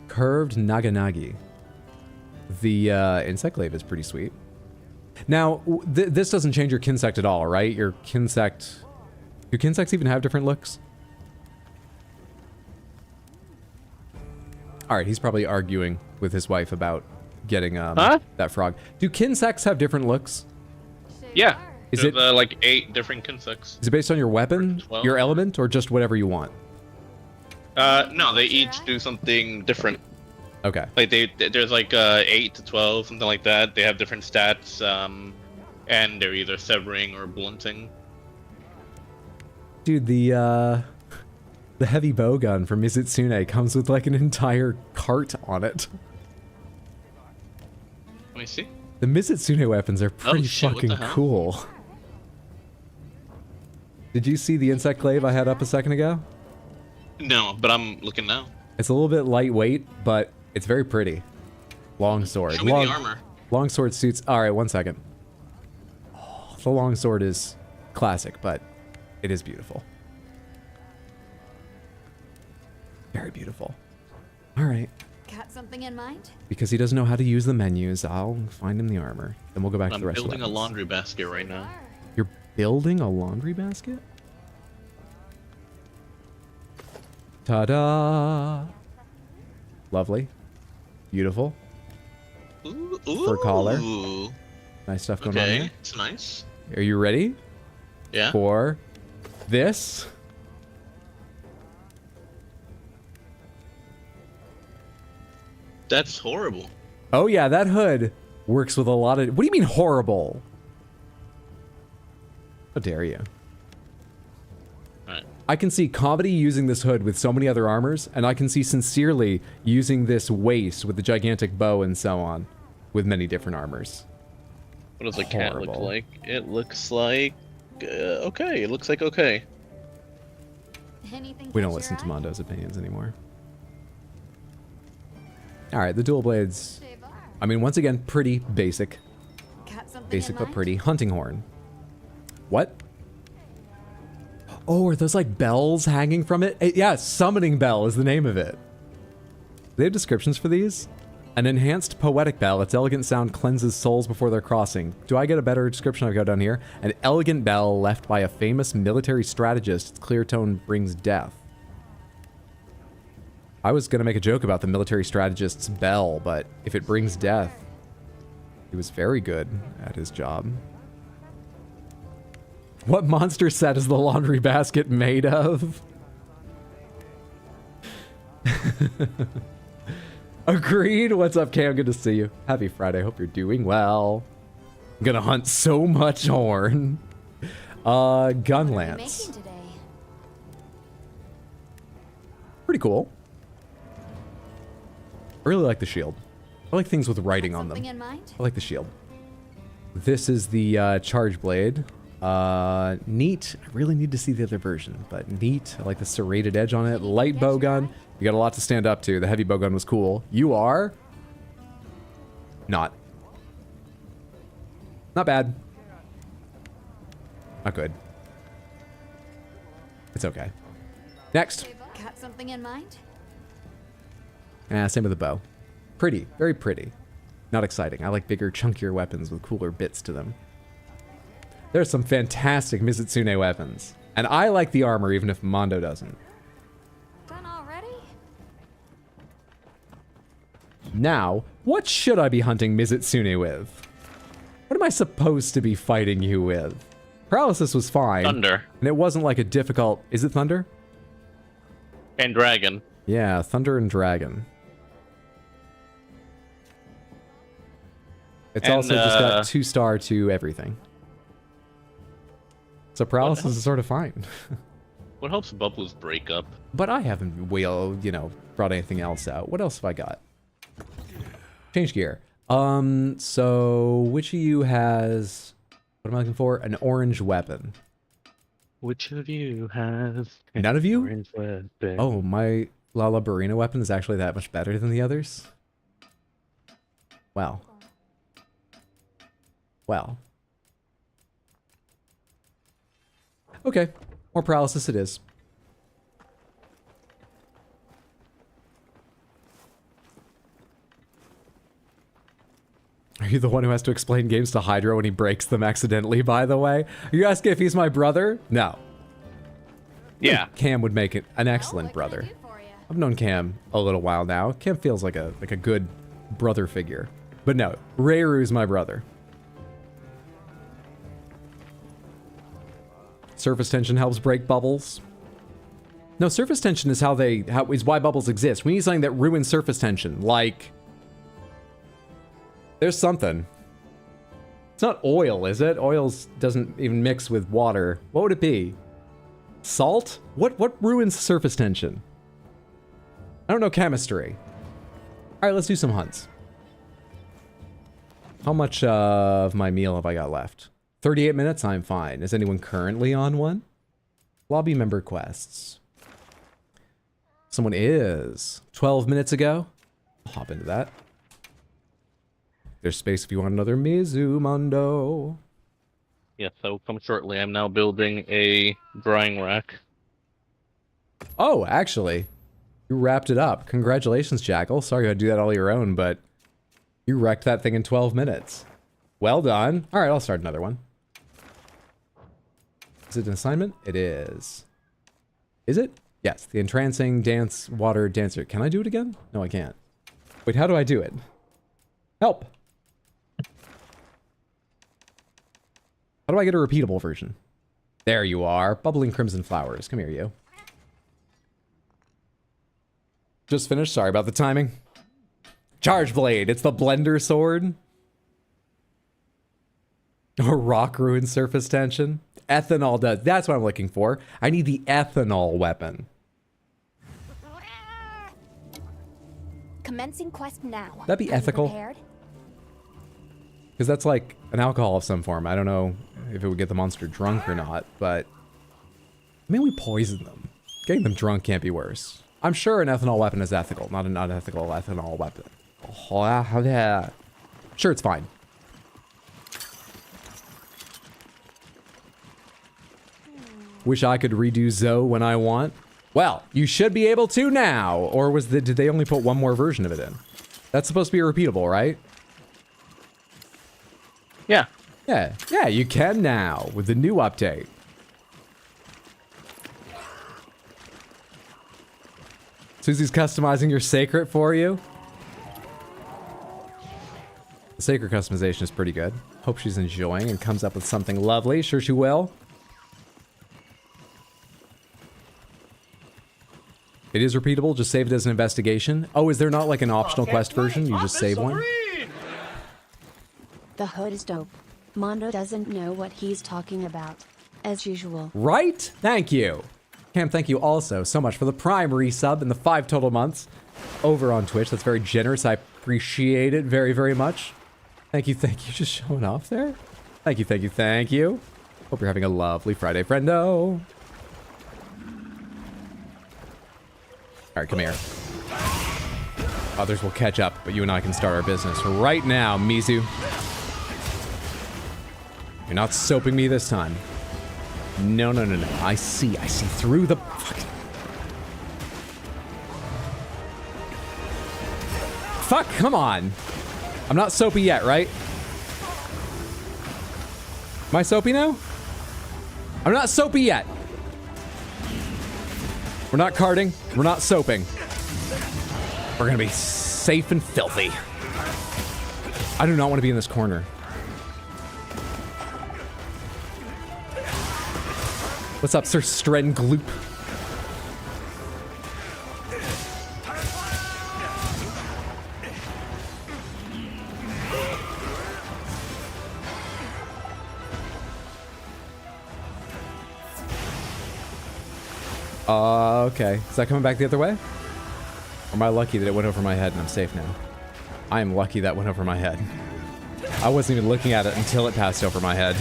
Curved Naganagi. The insect glaive is pretty sweet. Now, this doesn't change your Kinsect at all, right? Your Kinsect... Do Kinsects even have different looks? Alright, he's probably arguing with his wife about getting that frog. Do Kinsects have different looks? Yeah. Is There's, it like 8 different Kinsects? Is it based on your weapon, your element, or just whatever you want? No, they each do something different. Okay. Like there's like 8 to 12, something like that. They have different stats, and they're either severing or blunting. Dude, the heavy bow gun from Mizitsune comes with like an entire cart on it. see. The Mizitsune weapons are pretty shit, what fucking the hell? cool. Did you see the insect glaive I had up a second ago? No, but I'm looking now. It's a little bit lightweight, but it's very pretty. Long sword. Show me the armor. Long sword suits. All right, 1 second. Oh, the long sword is classic, but it is beautiful. Very beautiful. All right. Got something in mind? Because he doesn't know how to use the menus, I'll find him the armor. Then we'll go back to I'm the rest of the building a weapons. laundry basket right now. You're building a laundry basket? Ta-da! Lovely. Beautiful. Ooh, Fur collar. ooh. Nice stuff going on Okay, there. it's nice. Are you ready? Yeah. For this? That's horrible. Oh yeah, that hood works with a lot of... What do you mean horrible? How dare you? Alright. I can see Comedy using this hood with so many other armors, and I can see Sincerely using this waist with the gigantic bow and so on, with many different armors. What does the cat look Horrible. like? It looks like... okay, it looks like okay. Anything We don't catch listen your to eye? Mondo's opinions anymore. Alright, the dual blades. I mean, once again, pretty basic. Got something Basic in but mind? pretty. Hunting horn. What? Oh, are those like bells hanging from it? Yeah, summoning bell is the name of it. Do they have descriptions for these? An enhanced poetic bell. Its elegant sound cleanses souls before their crossing. Do I get a better description? I've got down here. An elegant bell left by a famous military strategist. Its clear tone brings death. I was going to make a joke about the military strategist's bell, but if it brings death, he was very good at his job. What monster set is the laundry basket made of? Agreed. What's up, Cam? Good to see you. Happy Friday. Hope you're doing well. I'm gonna hunt so much horn. Gun lance. Making today. Pretty cool. I really like the shield. I like things with writing on them. Something in mind? I like the shield. This is the charge blade. Neat. I really need to see the other version, but neat. I like the serrated edge on it. Light bow gun. You got a lot to stand up to. The heavy bow gun was cool. You are not. Not bad. Not good. It's okay. Next. Got something in mind? Same with the bow. Pretty. Very pretty. Not exciting. I like bigger, chunkier weapons with cooler bits to them. There's some fantastic Mizitsune weapons. And I like the armor even if Mondo doesn't. Done already? Now, what should I be hunting Mizitsune with? What am I supposed to be fighting you with? Paralysis was fine. Thunder. And it wasn't like a difficult... Is it Thunder? And dragon. Yeah, Thunder and Dragon. It's And, also just got 2-star to everything. So paralysis is sort of fine. What helps bubbles break up? But I haven't, brought anything else out. What else have I got? Change gear. So which of you has... What am I looking for? An orange weapon. Which of you has... None of you? orange weapon? Oh, my Lala Barina weapon is actually that much better than the others? Wow. Well. Okay. More paralysis it is. Are you the one who has to explain games to Hydro when he breaks them accidentally, by the way? Are you asking if he's my brother? No. Yeah. Cam would make it an excellent brother. I've known Cam a little while now. Cam feels like a good brother figure. But no, Reiru's my brother. Surface tension helps break bubbles. No, surface tension is is why bubbles exist. We need something that ruins surface tension, like... There's something. It's not oil, is it? Oil doesn't even mix with water. What would it be? Salt? What ruins surface tension? I don't know chemistry. All right, let's do some hunts. How much of my meal have I got left? 38 minutes? I'm fine. Is anyone currently on one? Lobby member quests. Someone is. 12 minutes ago. I'll hop into that. There's space if you want another Mizumondo. Yes, that will come shortly. I'm now building a drying rack. Oh, actually, you wrapped it up. Congratulations, Jackal. Sorry you had to do that all your own, but you wrecked that thing in 12 minutes. Well done. All right, I'll start another one. Is it an assignment? It is. Is it? Yes, the entrancing dance water dancer. Can I do it again? No, I can't. Wait, how do I do it? Help! How do I get a repeatable version? There you are. Bubbling crimson flowers. Come here, you. Just finished. Sorry about the timing. Charge blade. It's the blender sword. Or rock ruin surface tension. Ethanol does. That's what I'm looking for. I need the ethanol weapon. Commencing quest now. That'd be ethical. Because that's like an alcohol of some form. I don't know if it would get the monster drunk or not, but I mean, we poison them. Getting them drunk can't be worse. I'm sure an ethanol weapon is ethical, not an unethical ethanol weapon. Sure, it's fine. Wish I could redo Zoe when I want. Well, you should be able to now. Or did they only put one more version of it in? That's supposed to be repeatable, right? Yeah. Yeah, you can now with the new update. Susie's customizing your Sacred for you. The Sacred customization is pretty good. Hope she's enjoying and comes up with something lovely. Sure she will. It is repeatable, just save it as an investigation. Oh, is there not like an optional quest version? You just save one? The hood is dope. Mondo doesn't know what he's talking about, as usual. Right? Thank you. Cam, thank you also so much for the Prime resub and the 5 total months over on Twitch. That's very generous. I appreciate it very, very much. Thank you. Just showing off there. Thank you. Hope you're having a lovely Friday, friendo. All right, come here. Others will catch up, but you and I can start our business right now, Mizu. You're not soaping me this time. No. I see through the fucking... Fuck, come on. I'm not soapy yet, right? Am I soapy now? I'm not soapy yet. We're not carding. We're not soaping. We're gonna be safe and filthy. I do not want to be in this corner. What's up, Sir Stren Gloop? Okay. Is that coming back the other way? Or am I lucky that it went over my head and I'm safe now? I am lucky that went over my head. I wasn't even looking at it until it passed over my head.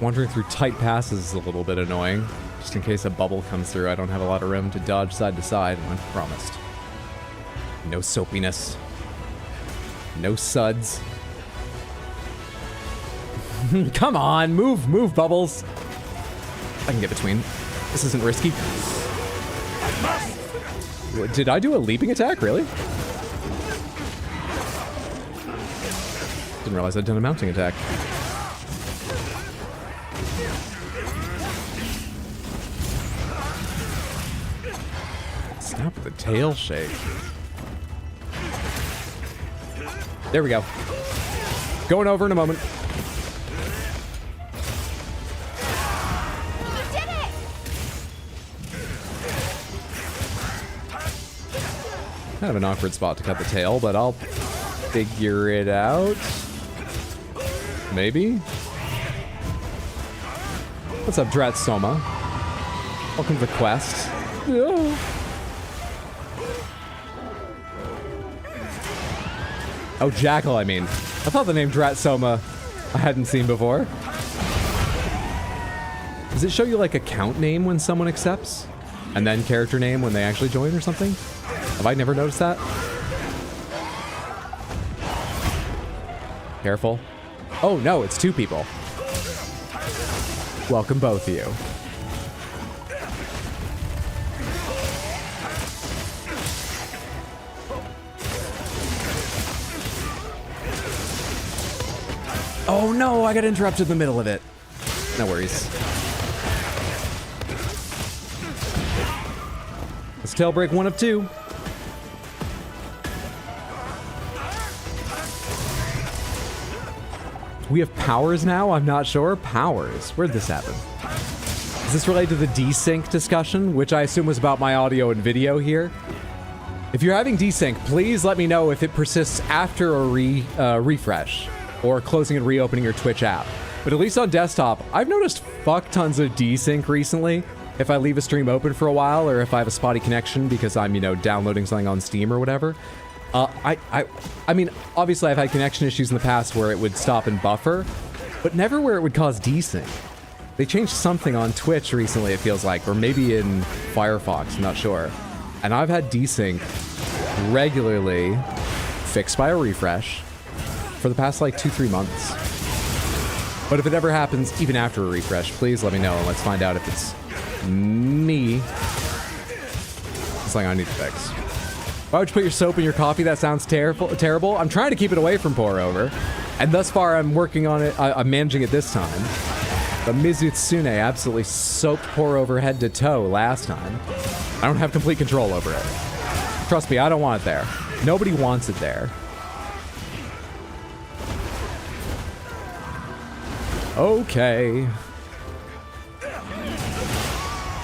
Wandering through tight passes is a little bit annoying. Just in case a bubble comes through, I don't have a lot of room to dodge side to side, and I'm promised. No soapiness. No suds. Come on, move, Bubbles. I can get between. This isn't risky. Did I do a leaping attack, really? Didn't realize I'd done a mounting attack. Stop with the tail shake. There we go. Going over in a moment. You did it! Kind of an awkward spot to cut the tail, but I'll figure it out. Maybe? What's up, Drat Soma? Welcome to the quest. Yeah. Oh, Jackal, I mean. I thought the name Drat Soma I hadn't seen before. Does it show you like account name when someone accepts? And then character name when they actually join or something? Have I never noticed that? Careful. Oh no, it's 2 people. Welcome both of you. Oh no, I got interrupted in the middle of it. No worries. Let's tail break 1 of 2. We have powers now? I'm not sure. Powers. Where'd this happen? Is this related to the desync discussion, which I assume was about my audio and video here? If you're having desync, please let me know if it persists after a refresh or closing and reopening your Twitch app. But at least on desktop, I've noticed fuck tons of desync recently. If I leave a stream open for a while, or if I have a spotty connection because I'm, you know, downloading something on Steam or whatever. I mean, obviously I've had connection issues in the past where it would stop and buffer, but never where it would cause desync. They changed something on Twitch recently, it feels like, or maybe in Firefox, I'm not sure. And I've had desync regularly fixed by a refresh for the past like 2-3 months. But if it ever happens, even after a refresh, please let me know and let's find out if it's me. It's like I need to fix. Why would you put your soap in your coffee? That sounds terrible. I'm trying to keep it away from pour over. And thus far, I'm working on it. I'm managing it this time. But Mizutsune absolutely soaked pour over head to toe last time. I don't have complete control over it. Trust me, I don't want it there. Nobody wants it there. Okay.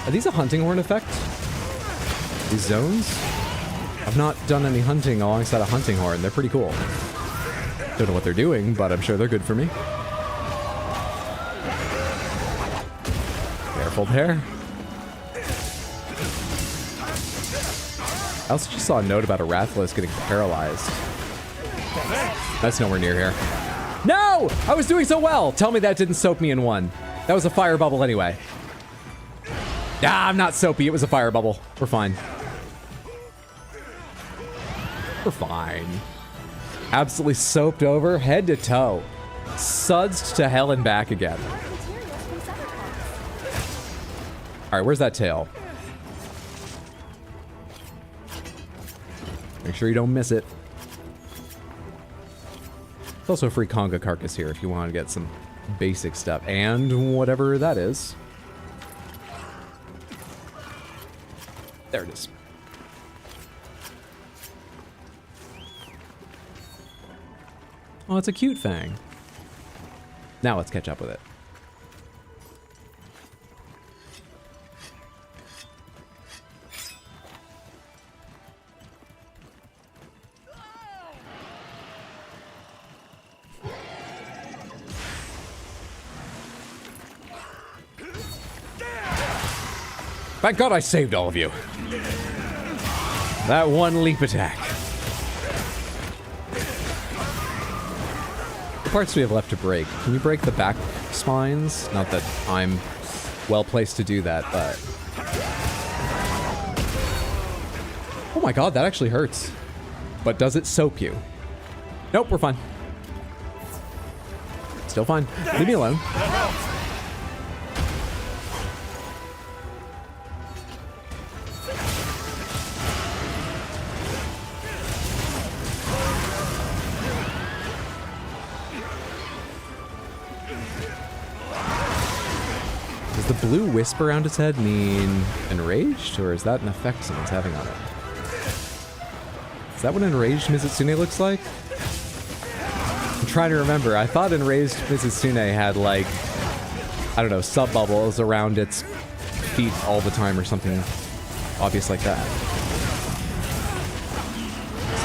Are these a hunting horn effect? These zones? I've not done any hunting alongside a hunting horn. They're pretty cool. Don't know what they're doing, but I'm sure they're good for me. Careful there. I also just saw a note about a Rathalos getting paralyzed. That's nowhere near here. No! I was doing so well! Tell me that didn't soak me in 1. That was a fire bubble anyway. Ah, I'm not soapy. It was a fire bubble. We're fine. We're fine. Absolutely soaped over head to toe. Sudsed to hell and back again. Alright, where's that tail? Make sure you don't miss it. There's also a free Conga carcass here if you want to get some basic stuff. And whatever that is. There it is. Oh, it's a cute thing. Now let's catch up with it. Thank God I saved all of you. That one leap attack. The parts we have left to break. Can you break the back spines? Not that I'm well placed to do that, but... Oh my God, that actually hurts. But does it soak you? Nope, we're fine. Still fine. Leave me alone. Does the blue wisp around its head mean enraged, or is that an effect someone's having on it? Is that what enraged Mizutsune looks like? I'm trying to remember. I thought enraged Mizutsune had, like, I don't know, sub-bubbles around its feet all the time or something obvious like that.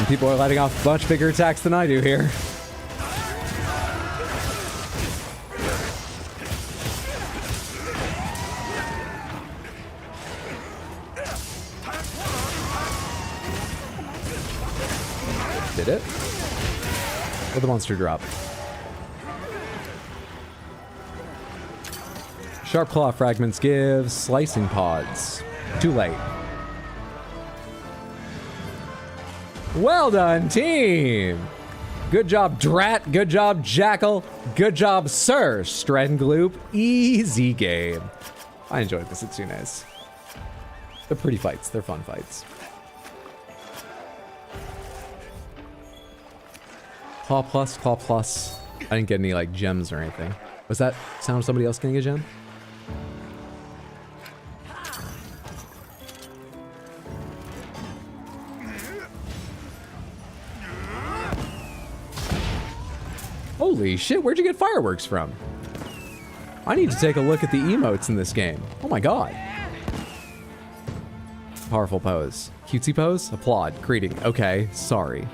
Some people are letting off much bigger attacks than I do here. Did it? Or the monster drop? Sharp claw fragments give slicing pods. Too late. Well done, team! Good job, Drat. Good job, Jackal. Good job, Sir Strengloop. Easy game. I enjoyed the Setsunes. They're pretty fights. They're fun fights. Claw plus, claw plus. I didn't get any like gems or anything. Was that sound of somebody else getting a gem? Holy shit, where'd you get fireworks from? I need to take a look at the emotes in this game. Oh my god. Powerful pose. Cutesy pose? Applaud. Greeting. Okay, sorry.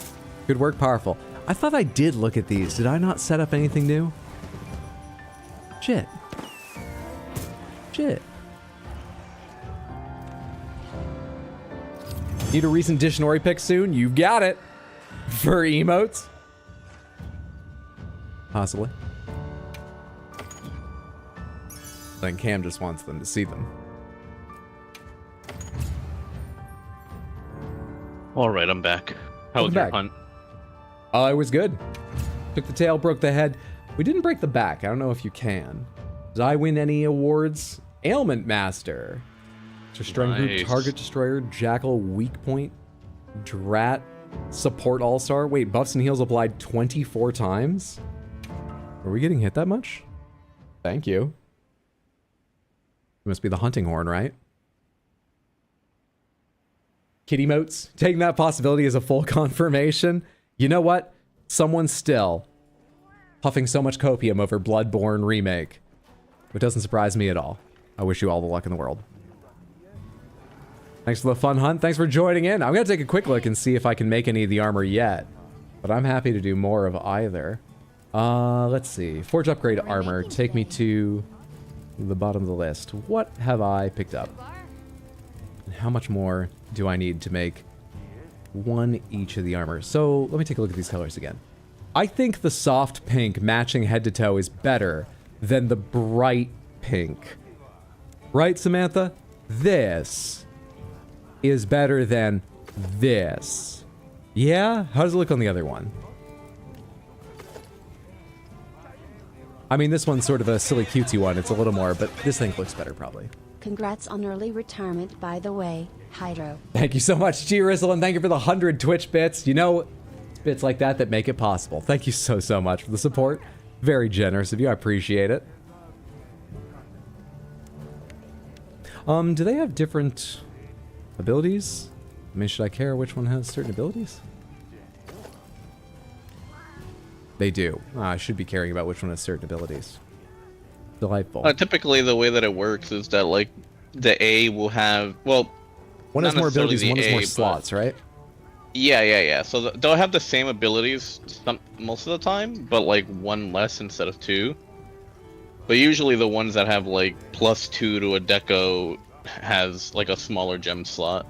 Good work, powerful. I thought I did look at these. Did I not set up anything new? Shit. Shit. Need a recent Dishinori pick soon? You've got it. For emotes. Possibly. Then Cam just wants them to see them. All right, I'm back. How was your hunt? It was good. Took the tail, broke the head. We didn't break the back. I don't know if you can. Did I win any awards? Ailment Master. Strength Group, Target Destroyer, Jackal, Weak Point, Drat, Support All-Star. Wait, buffs and heals applied 24 times? Are we getting hit that much? Thank you. It must be the hunting horn, right? Kitty motes. Taking that possibility as a full confirmation. You know what? Someone's still huffing so much copium over Bloodborne Remake. It doesn't surprise me at all. I wish you all the luck in the world. Thanks for the fun hunt. Thanks for joining in. I'm going to take a quick look and see if I can make any of the armor yet. But I'm happy to do more of either. Let's see. Forge upgrade armor. Take me to the bottom of the list. What have I picked up? And how much more do I need to make one each of the armor? So let me take a look at these colors again. I think the soft pink matching head to toe is better than the bright pink. Right, Samantha? This is better than this. Yeah? How does it look on the other one? I mean, this one's sort of a silly cutesy one. It's a little more, but this thing looks better probably. Congrats on early retirement, by the way, Hydro. Thank you so much, G Rizzle, and thank you for the 100 Twitch bits. You know, it's bits like that that make it possible. Thank you so much for the support. Very generous of you. I appreciate it. Do they have different abilities? I mean, should I care which one has certain abilities? They do. I should be caring about which one has certain abilities. Delightful. Typically, the way that it works is that, like, the A will have, well... One has more abilities, one has more slots, right? Yeah. So they'll have the same abilities most of the time, but, like, one less instead of two. But usually the ones that have, like, +2 to a deco has, like, a smaller gem slot.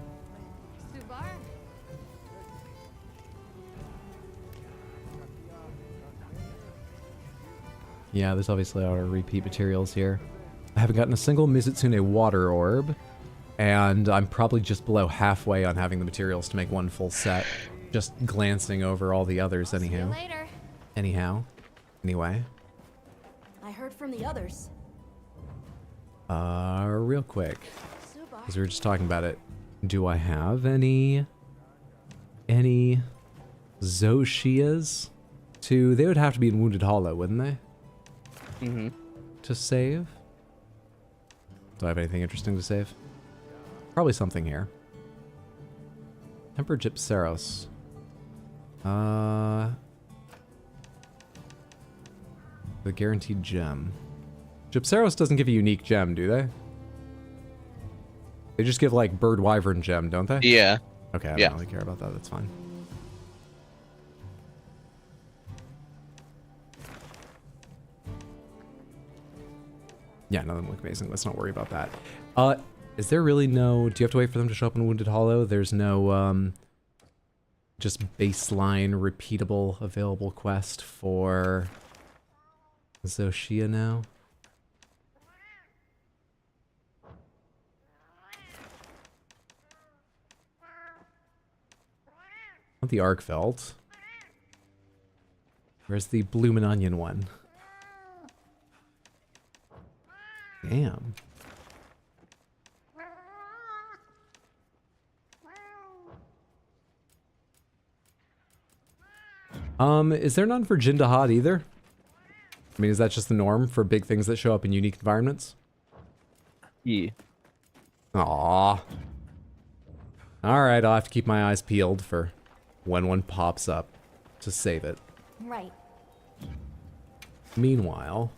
Yeah, there's obviously a lot of repeat materials here. I haven't gotten a single Mizutsune water orb, and I'm probably just below halfway on having the materials to make one full set. Just glancing over all the others anyhow. Anyway. I heard from the others. Real quick, because we were just talking about it. Do I have any Zoshias to... They would have to be in Wounded Hollow, wouldn't they? Mm-hmm. To save? Do I have anything interesting to save? Probably something here. Temper Gypceros. The guaranteed gem. Gypceros doesn't give a unique gem, do they? They just give, like, Bird Wyvern gem, don't they? Yeah. Okay, I don't really care about that. That's fine. Yeah, nothing look amazing. Let's not worry about that. Is there really no... Do you have to wait for them to show up in Wounded Hollow? There's no, just baseline, repeatable, available quest for Zoshia now? Not the Arkfeld. Where's the Bloomin' Onion one? Damn. Is there none for Jindahad either? I mean, is that just the norm for big things that show up in unique environments? Yeah. Aww. Alright, I'll have to keep my eyes peeled for when one pops up to save it. Right. Meanwhile...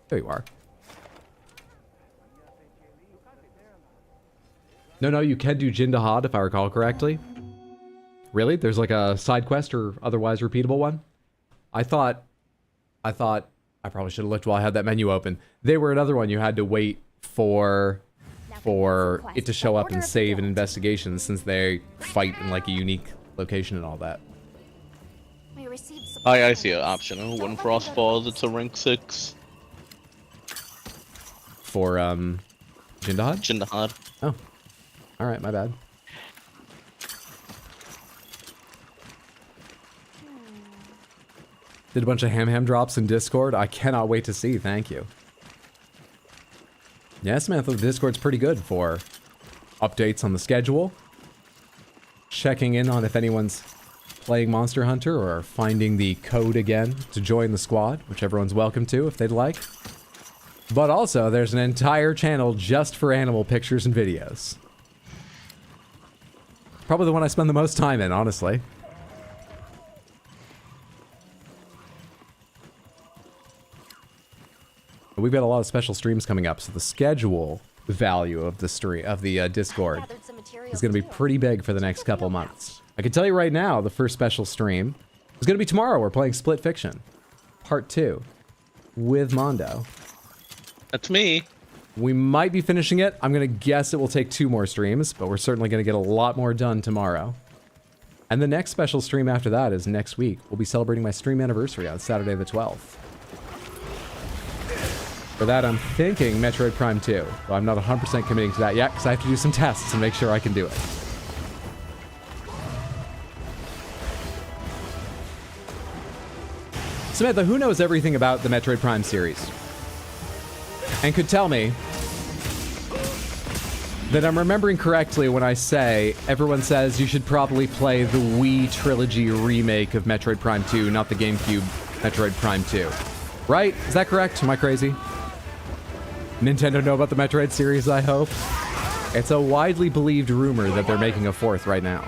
There you are. No, you can do Jindahad if I recall correctly. Really? There's like a side quest or otherwise repeatable one? I thought I probably should have looked while I had that menu open. They were another one you had to wait for it to show up and save an investigation since they fight in like a unique location and all that. We received I see an optional. When Frost falls, it's a rank 6. For Jindahad? Jindahad. Oh. Alright, my bad. Did a bunch of ham drops in Discord. I cannot wait to see, thank you. Yeah, Samantha, the Discord's pretty good for updates on the schedule. Checking in on if anyone's playing Monster Hunter or finding the code again to join the squad, which everyone's welcome to if they'd like. But also, there's an entire channel just for animal pictures and videos. Probably the one I spend the most time in, honestly. But we've got a lot of special streams coming up, so the schedule value of the stream of the Discord is going to be pretty big for the next couple months. I can tell you right now, the first special stream is going to be tomorrow. We're playing Split Fiction, Part 2, with Mondo. That's me. We might be finishing it. I'm going to guess it will take 2 more streams, but we're certainly going to get a lot more done tomorrow. And the next special stream after that is next week. We'll be celebrating my stream anniversary on Saturday the 12th. For that, I'm thinking Metroid Prime 2. Though I'm not 100% committing to that yet, because I have to do some tests and make sure I can do it. Samantha, who knows everything about the Metroid Prime series? And could tell me that I'm remembering correctly when I say everyone says you should probably play the Wii Trilogy remake of Metroid Prime 2, not the GameCube Metroid Prime 2. Right? Is that correct? Am I crazy? Nintendo know about the Metroid series, I hope. It's a widely believed rumor that they're making a 4th right now.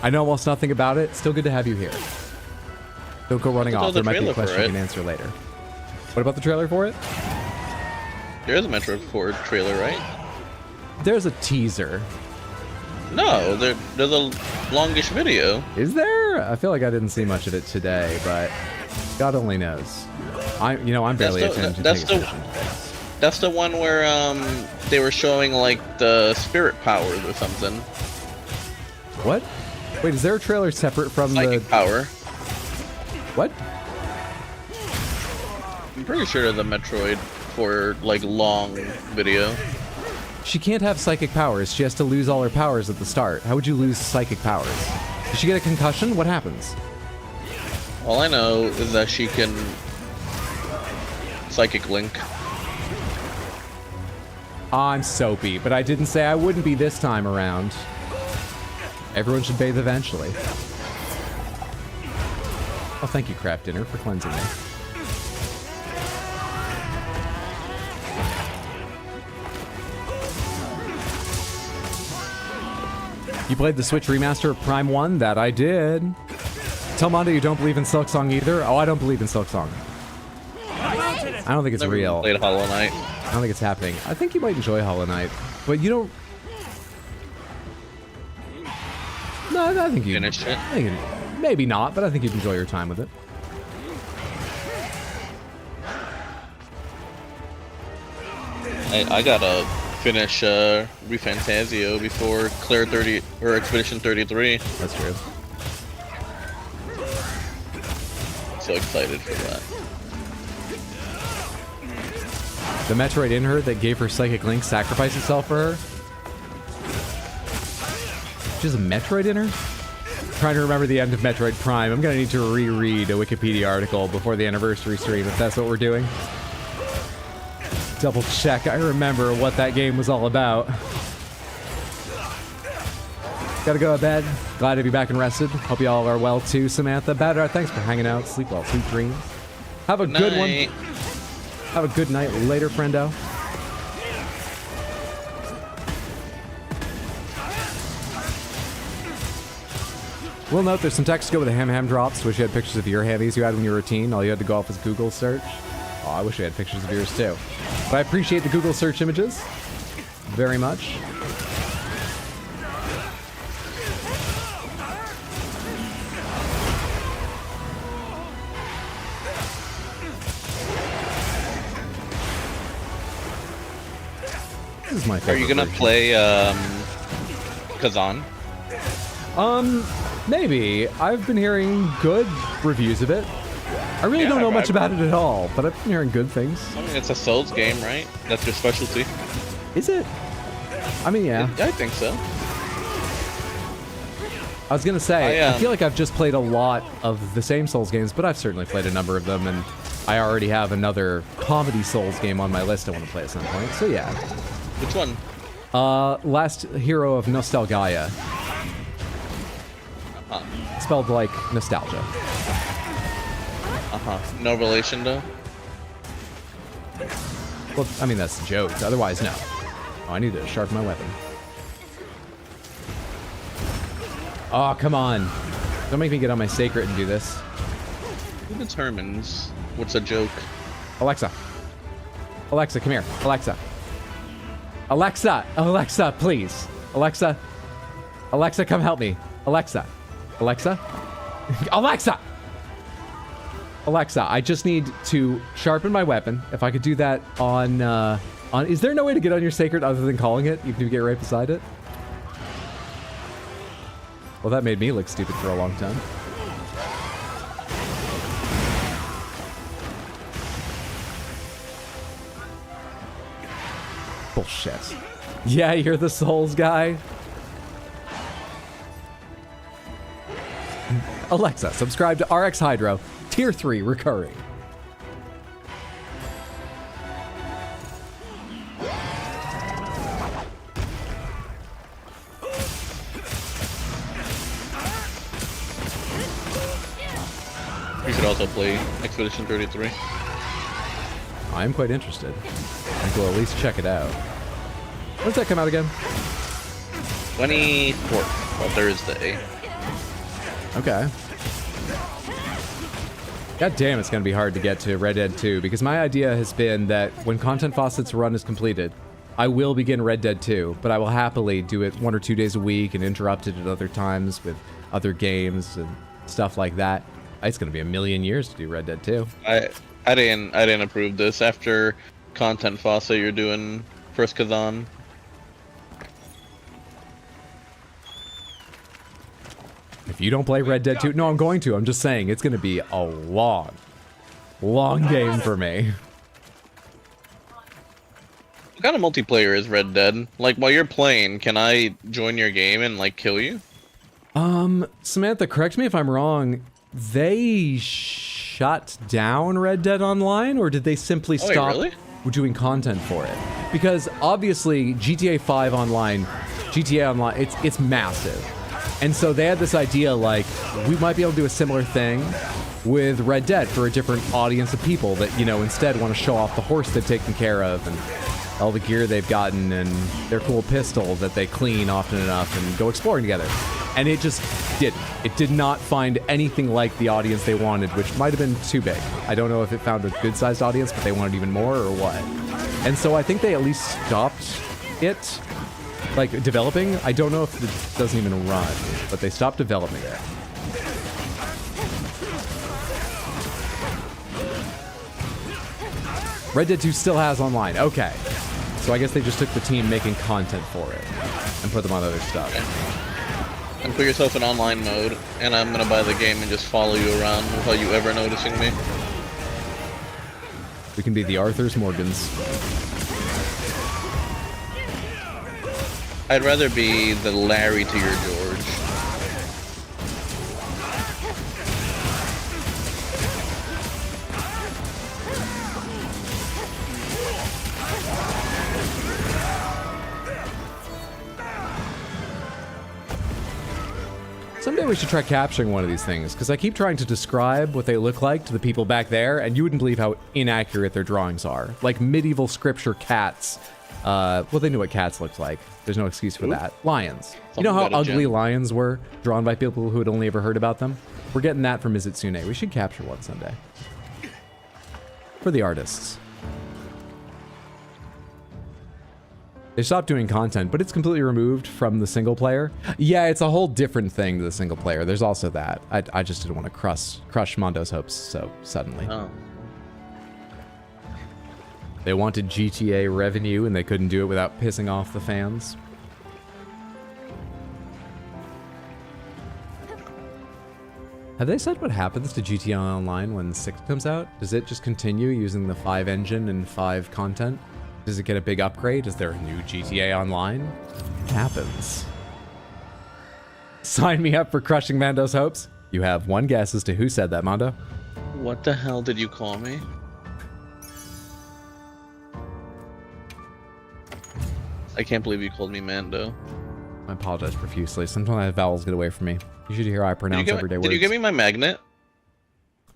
I know almost nothing about it. Still good to have you here. Don't go running off. There might be a question you can answer later. What about the trailer for it? There's a Metroid 4 trailer, right? There's a teaser. No, there's a longish video. Is there? I feel like I didn't see much of it today, but God only knows. I'm barely attending to take a position. That's the one where they were showing like the spirit powers or something. What? Wait, is there a trailer separate from Psychic power? What? I'm pretty sure there's a Metroid 4 like long video. She can't have psychic powers. She has to lose all her powers at the start. How would you lose psychic powers? Does she get a concussion? What happens? All I know is that she can psychic link. I'm soapy, but I didn't say I wouldn't be this time around. Everyone should bathe eventually. Oh, thank you, Crap Dinner, for cleansing me. You played the Switch remaster of Prime 1? That I did. Tell Mondo you don't believe in Silksong either? Oh, I don't believe in Silksong. I don't think it's Never real. Played Hollow Knight. I don't think it's happening. I think you might enjoy Hollow Knight, but you don't. No, I think you finished it. Maybe not, but I think you'd enjoy your time with it. I gotta finish ReFantazio before Clear 30 or Expedition 33. That's true. So excited for that. The Metroid in her that gave her Psychic Link sacrifice itself for her. She's a Metroid in her? I'm trying to remember the end of Metroid Prime. I'm gonna need to reread a Wikipedia article before the anniversary stream if that's what we're doing. Double check. I remember what that game was all about. Gotta go to bed. Glad to be back and rested. Hope you all are well too, Samantha. Badar, thanks for hanging out. Sleep well. Sweet dreams. Have a good one. Have a good night later, friendo. We'll note there's some text to go with the ham drops. Wish you had pictures of your hammies you had when you were a teen. All you had to go off was Google search. Oh, I wish I had pictures of yours too. But I appreciate the Google search images very much. This is my favorite. Are you gonna version. play Kazan? Maybe. I've been hearing good reviews of it. I really don't know much about it at all, but I've been hearing good things. I mean, it's a Souls game, right? That's your specialty. Is it? I mean, yeah. I think so. I was gonna say, I feel like I've just played a lot of the same Souls games, but I've certainly played a number of them, and I already have another comedy Souls game on my list I want to play at some point, so yeah. Which one? Last Hero of Nostalgaia. Spelled like nostalgia. No relation though? Well, I mean, that's a joke. Otherwise, no. Oh, I need to sharpen my weapon. Oh, come on. Don't make me get on my sacred and do this. Who determines what's a joke? Alexa. Alexa, come here. Alexa. Alexa. Alexa, please. Alexa. Alexa, come help me. Alexa. Alexa. Alexa! Alexa, I just need to sharpen my weapon. If I could do that on... Is there no way to get on your sacred other than calling it? You can get right beside it? Well, that made me look stupid for a long time. Bullshit. Yeah, you're the Souls guy. Alexa, subscribe to RX Hydro, Tier 3 recurring. You could also play Expedition 33. I'm quite interested. I think we'll at least check it out. When does that come out again? 24th, on Thursday. Okay. God damn, it's gonna be hard to get to Red Dead 2, because my idea has been that when Content Faucet's run is completed, I will begin Red Dead 2, but I will happily do it 1 or 2 days a week and interrupt it at other times with other games and stuff like that. It's gonna be a million years to do Red Dead 2. I didn't approve this. After Content Faucet, you're doing first Kazan. If you don't play Red Dead 2, no, I'm going to. I'm just saying it's gonna be a long game for me. What kind of multiplayer is Red Dead? Like, while you're playing, can I join your game and, like, kill you? Samantha, correct me if I'm wrong. They shut down Red Dead Online, or did they simply stop doing content for it? Because obviously GTA 5 Online, it's massive. And so they had this idea, like, we might be able to do a similar thing with Red Dead for a different audience of people that, you know, instead want to show off the horse they've taken care of and all the gear they've gotten and their cool pistol that they clean often enough and go exploring together. And it just didn't. It did not find anything like the audience they wanted, which might have been too big. I don't know if it found a good-sized audience, but they wanted even more or what. And so I think they at least stopped it, like, developing. I don't know if it doesn't even run, but they stopped developing it. Red Dead 2 still has online. Okay. So I guess they just took the team making content for it and put them on other stuff. And put yourself in online mode, and I'm gonna buy the game and just follow you around without you ever noticing me. We can be the Arthurs Morgans. I'd rather be the Larry to your George. Someday we should try capturing one of these things, because I keep trying to describe what they look like to the people back there, and you wouldn't believe how inaccurate their drawings are. Like medieval scripture cats. Well, they knew what cats looked like. There's no excuse for that. Lions. You know how ugly lions were, drawn by people who had only ever heard about them? We're getting that from Izitsune. We should capture one someday. For the artists. They stopped doing content, but it's completely removed from the single player. Yeah, it's a whole different thing to the single player. There's also that. I just didn't want to crush Mondo's hopes so suddenly. Oh. They wanted GTA revenue, and they couldn't do it without pissing off the fans. Have they said what happens to GTA Online when 6 comes out? Does it just continue using the 5 engine and 5 content? Does it get a big upgrade? Is there a new GTA Online? What happens? Sign me up for crushing Mondo's hopes. You have one guess as to who said that, Mondo. What the hell did you call me? I can't believe you called me Mando. I apologize profusely. Sometimes vowels get away from me. You should hear how I pronounce everyday words. Did you give me my magnet?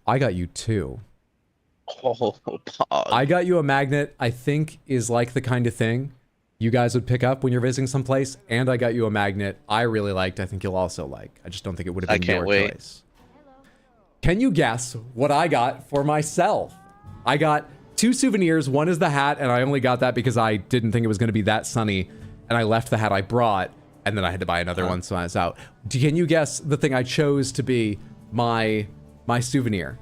I got you 2. Oh, I got you a magnet I think is like the kind of thing you guys would pick up when you're visiting someplace, and I got you a magnet I really liked. I think you'll also like. I just don't think it would have been your choice. Can you guess what I got for myself? I got 2 souvenirs. One is the hat, and I only got that because I didn't think it was going to be that sunny, and I left the hat I brought, and then I had to buy another one, so I was out. Can you guess the thing I chose to be my souvenir?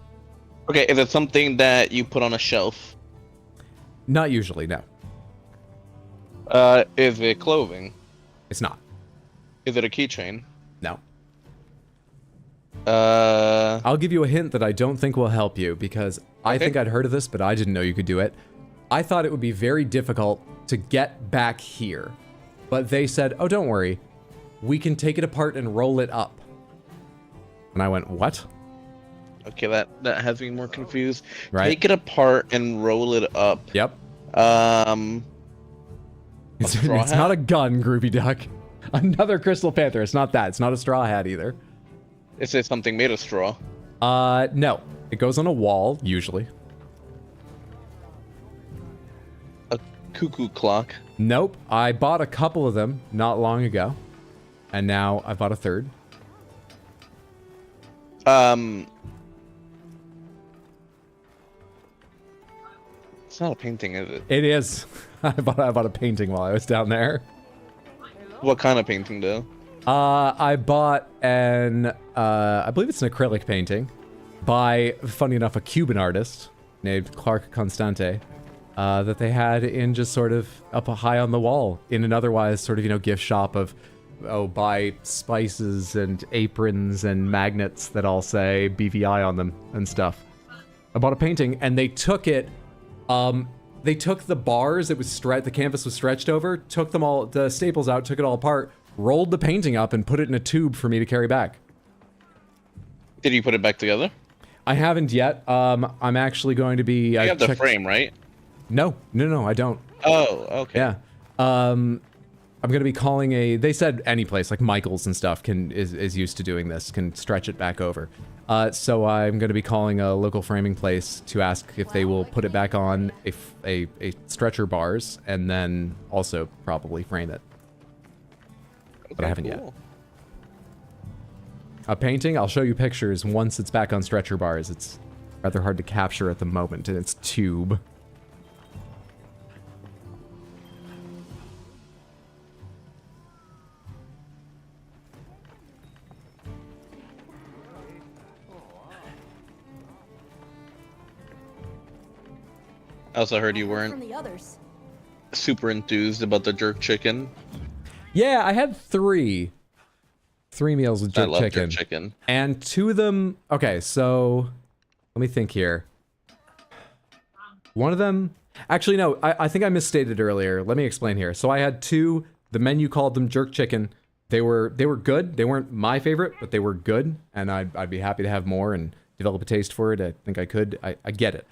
Okay, is it something that you put on a shelf? Not usually, no. Is it clothing? It's not. Is it a keychain? No. I'll give you a hint that I don't think will help you, because I think I'd heard of this, but I didn't know you could do it. I thought it would be very difficult to get back here, but they said, oh, don't worry. We can take it apart and roll it up. And I went, what? Okay, that has me more confused. Right. Take it apart and roll it up. Yep. It's not a gun, Groovy Duck. Another Crystal Panther. It's not that. It's not a straw hat either. Is it something made of straw? No. It goes on a wall, usually. A cuckoo clock? Nope. I bought a couple of them not long ago. And now I bought a third. It's not a painting, is it? It is. I bought a painting while I was down there. What kind of painting, though? I bought an, I believe it's an acrylic painting by, funny enough, a Cuban artist named Clark Constante, that they had in just sort of up high on the wall in an otherwise sort of, you know, gift shop of, buy spices and aprons and magnets that all say BVI on them and stuff. I bought a painting and they took it, they took the bars it was the canvas was stretched over, took them all, the staples out, took it all apart, rolled the painting up and put it in a tube for me to carry back. Did you put it back together? I haven't yet. I'm actually going to be... You have the frame, right? No, I don't. Oh, okay. Yeah. I'm going to be calling they said any place, like Michael's and stuff, is used to doing this, can stretch it back over. So I'm going to be calling a local framing place to ask if they will put it back on a stretcher bars, and then also probably frame it. But I haven't yet. A painting, I'll show you pictures once it's back on stretcher bars. It's rather hard to capture at the moment in its tube. I also heard you weren't From the others. super enthused about the jerk chicken. Yeah, I had 3 meals with I jerk love chicken. jerk chicken. And 2 of them, okay, so let me think here. One of them, actually no, I think I misstated earlier. Let me explain here. So I had 2, the menu called them jerk chicken. They were good. They weren't my favorite, but they were good, and I'd be happy to have more and develop a taste for it. I think I could. I get it.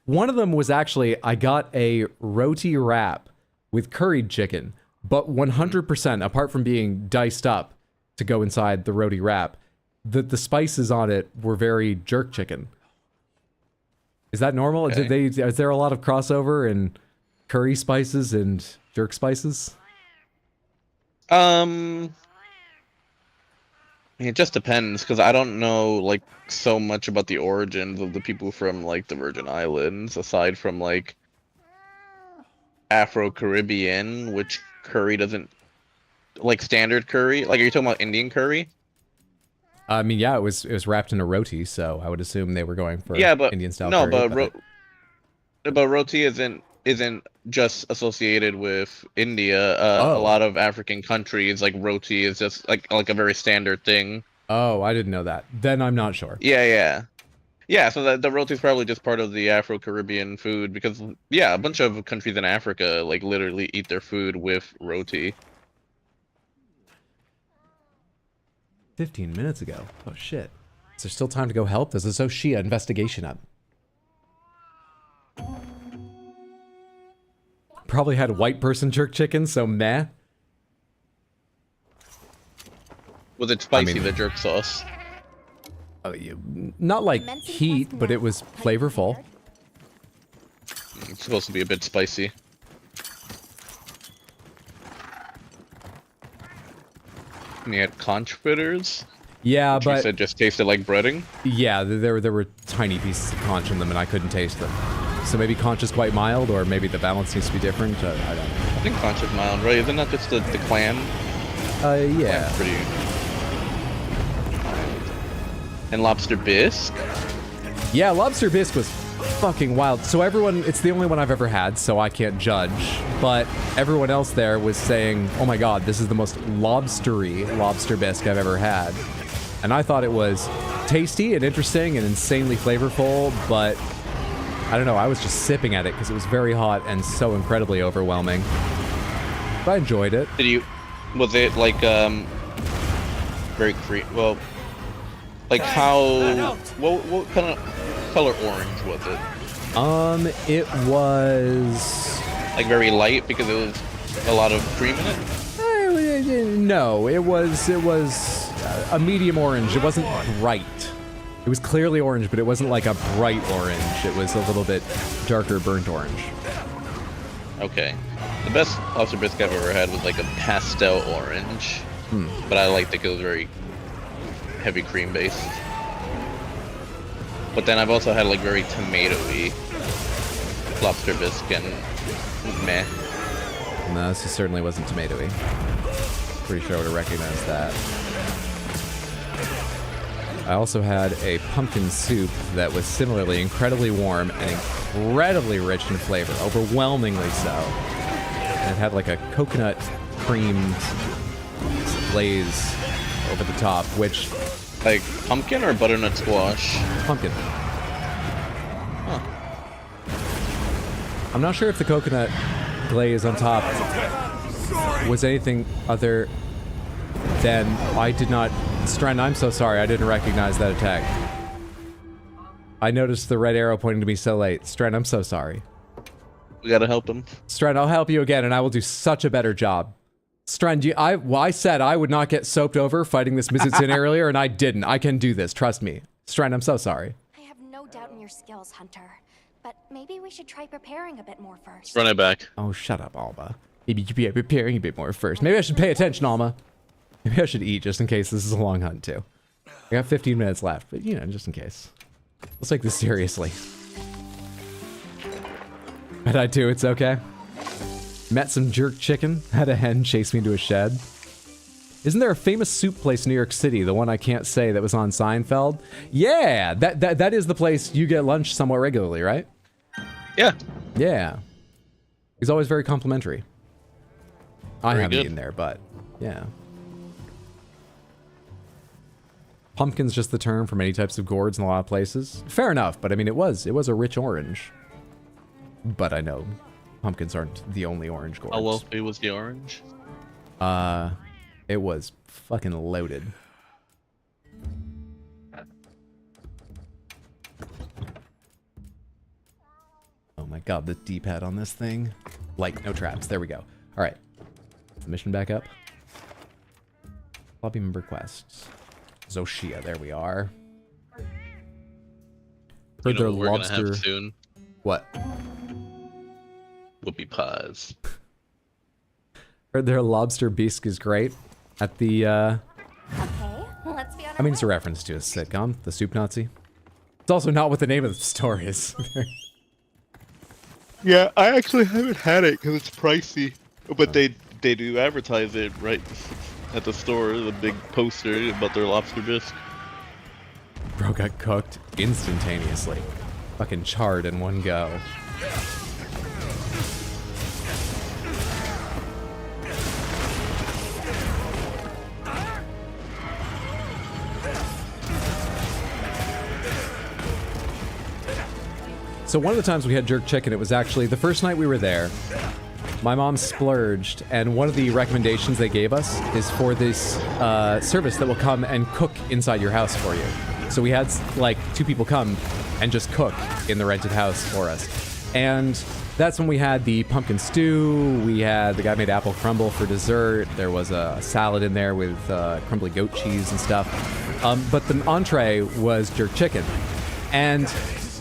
One of them was actually, I got a roti wrap with curried chicken, but 100%, apart from being diced up to go inside the roti wrap, the spices on it were very jerk chicken. Is that normal? Okay. Is there a lot of crossover in curry spices and jerk spices? It just depends, because I don't know, like, so much about the origins of the people from, like, the Virgin Islands, aside from, like, Afro-Caribbean, which curry doesn't... Like, standard curry? Like, are you talking about Indian curry? I mean, yeah, it was wrapped in a roti, so I would assume they were going for Indian style no, curry. but roti isn't just associated with India. A lot of African countries, like, roti is just like a very standard thing. Oh, I didn't know that. Then I'm not sure. Yeah. So the roti is probably just part of the Afro-Caribbean food, because a bunch of countries in Africa like literally eat their food with roti. 15 minutes ago. Oh shit. Is there still time to go help? There's a Soshia investigation up. Probably had white person jerk chicken, so meh. Was it spicy, the jerk sauce? Not like heat, but it was flavorful. It's supposed to be a bit spicy. And you had conch fritters? Yeah, which but you said just tasted like breading? Yeah, there were tiny pieces of conch in them, and I couldn't taste them. So maybe conch is quite mild, or maybe the balance needs to be different. I don't know. I think conch is mild, right? Isn't that just the clam? Yeah. Clam's pretty. And lobster bisque? Yeah, lobster bisque was fucking wild. So everyone, it's the only one I've ever had, so I can't judge. But everyone else there was saying, oh my god, this is the most lobstery lobster bisque I've ever had. And I thought it was tasty and interesting and insanely flavorful, but I don't know, I was just sipping at it because it was very hot and so incredibly overwhelming. But I enjoyed it. Was it like, very well, like how, what kind of color orange was it? It was... Like very light because it was a lot of cream in it? No, it was a medium orange. It wasn't bright. It was clearly orange, but it wasn't like a bright orange. It was a little bit darker burnt orange. Okay. The best lobster bisque I've ever had was like a pastel orange. But I liked it because it was very heavy cream based. But then I've also had like very tomatoey lobster bisque and meh. No, this certainly wasn't tomatoey. Pretty sure I would have recognized that. I also had a pumpkin soup that was similarly incredibly warm and incredibly rich in flavor, overwhelmingly so. And it had like a coconut creamed glaze over the top, which... Like pumpkin or butternut squash? Pumpkin. Huh. I'm not sure if the coconut glaze on top was anything other than... I did not... Stren, I'm so sorry, I didn't recognize that attack. I noticed the red arrow pointing to me so late. Stren, I'm so sorry. We gotta help him. Stren, I'll help you again, and I will do such a better job. Stren, I said I would not get soaped over fighting this Mizutsune earlier, and I didn't. I can do this, trust me. Stren, I'm so sorry. I have no doubt in your skills, Hunter. But maybe we should try preparing a bit more first. Run it back. Oh, shut up, Alma. Maybe you should be preparing a bit more first. Maybe I should pay attention, Alma. Maybe I should eat just in case this is a long hunt, too. I got 15 minutes left, but, you know, just in case. Let's take this seriously. But I do, it's okay. Met some jerk chicken, had a hen chase me into a shed. Isn't there a famous soup place in New York City, the one I can't say that was on Seinfeld? Yeah, that is the place you get lunch somewhat regularly, right? Yeah. Yeah. He's always very complimentary. I Very haven't good. eaten there, but yeah. Pumpkin's just the term for many types of gourds in a lot of places. Fair enough, but I mean, it was a rich orange. But I know pumpkins aren't the only orange gourds. How wealthy was the orange? It was fucking loaded. Oh my god, the D-pad on this thing. Like, no traps. There we go. All right. The mission back up. Lobby member quests. Zoshia, there we are. Heard their We're gonna lobster. have soon. What? Whoopie pies. Heard their lobster bisque is great. At the Okay, let's be on I mean, it's a reference to a sitcom, The Soup Nazi. It's also not what the name of the store is. Yeah, I actually haven't had it because it's pricey. But they do advertise it right at the store, the big poster about their lobster bisque. Bro got cooked instantaneously. Fucking charred in one go. So one of the times we had jerk chicken, it was actually the first night we were there. My mom splurged, and one of the recommendations they gave us is for this service that will come and cook inside your house for you. So we had like 2 people come and just cook in the rented house for us. And that's when we had the pumpkin stew, we had the guy made apple crumble for dessert, there was a salad in there with crumbly goat cheese and stuff. But the entree was jerk chicken. And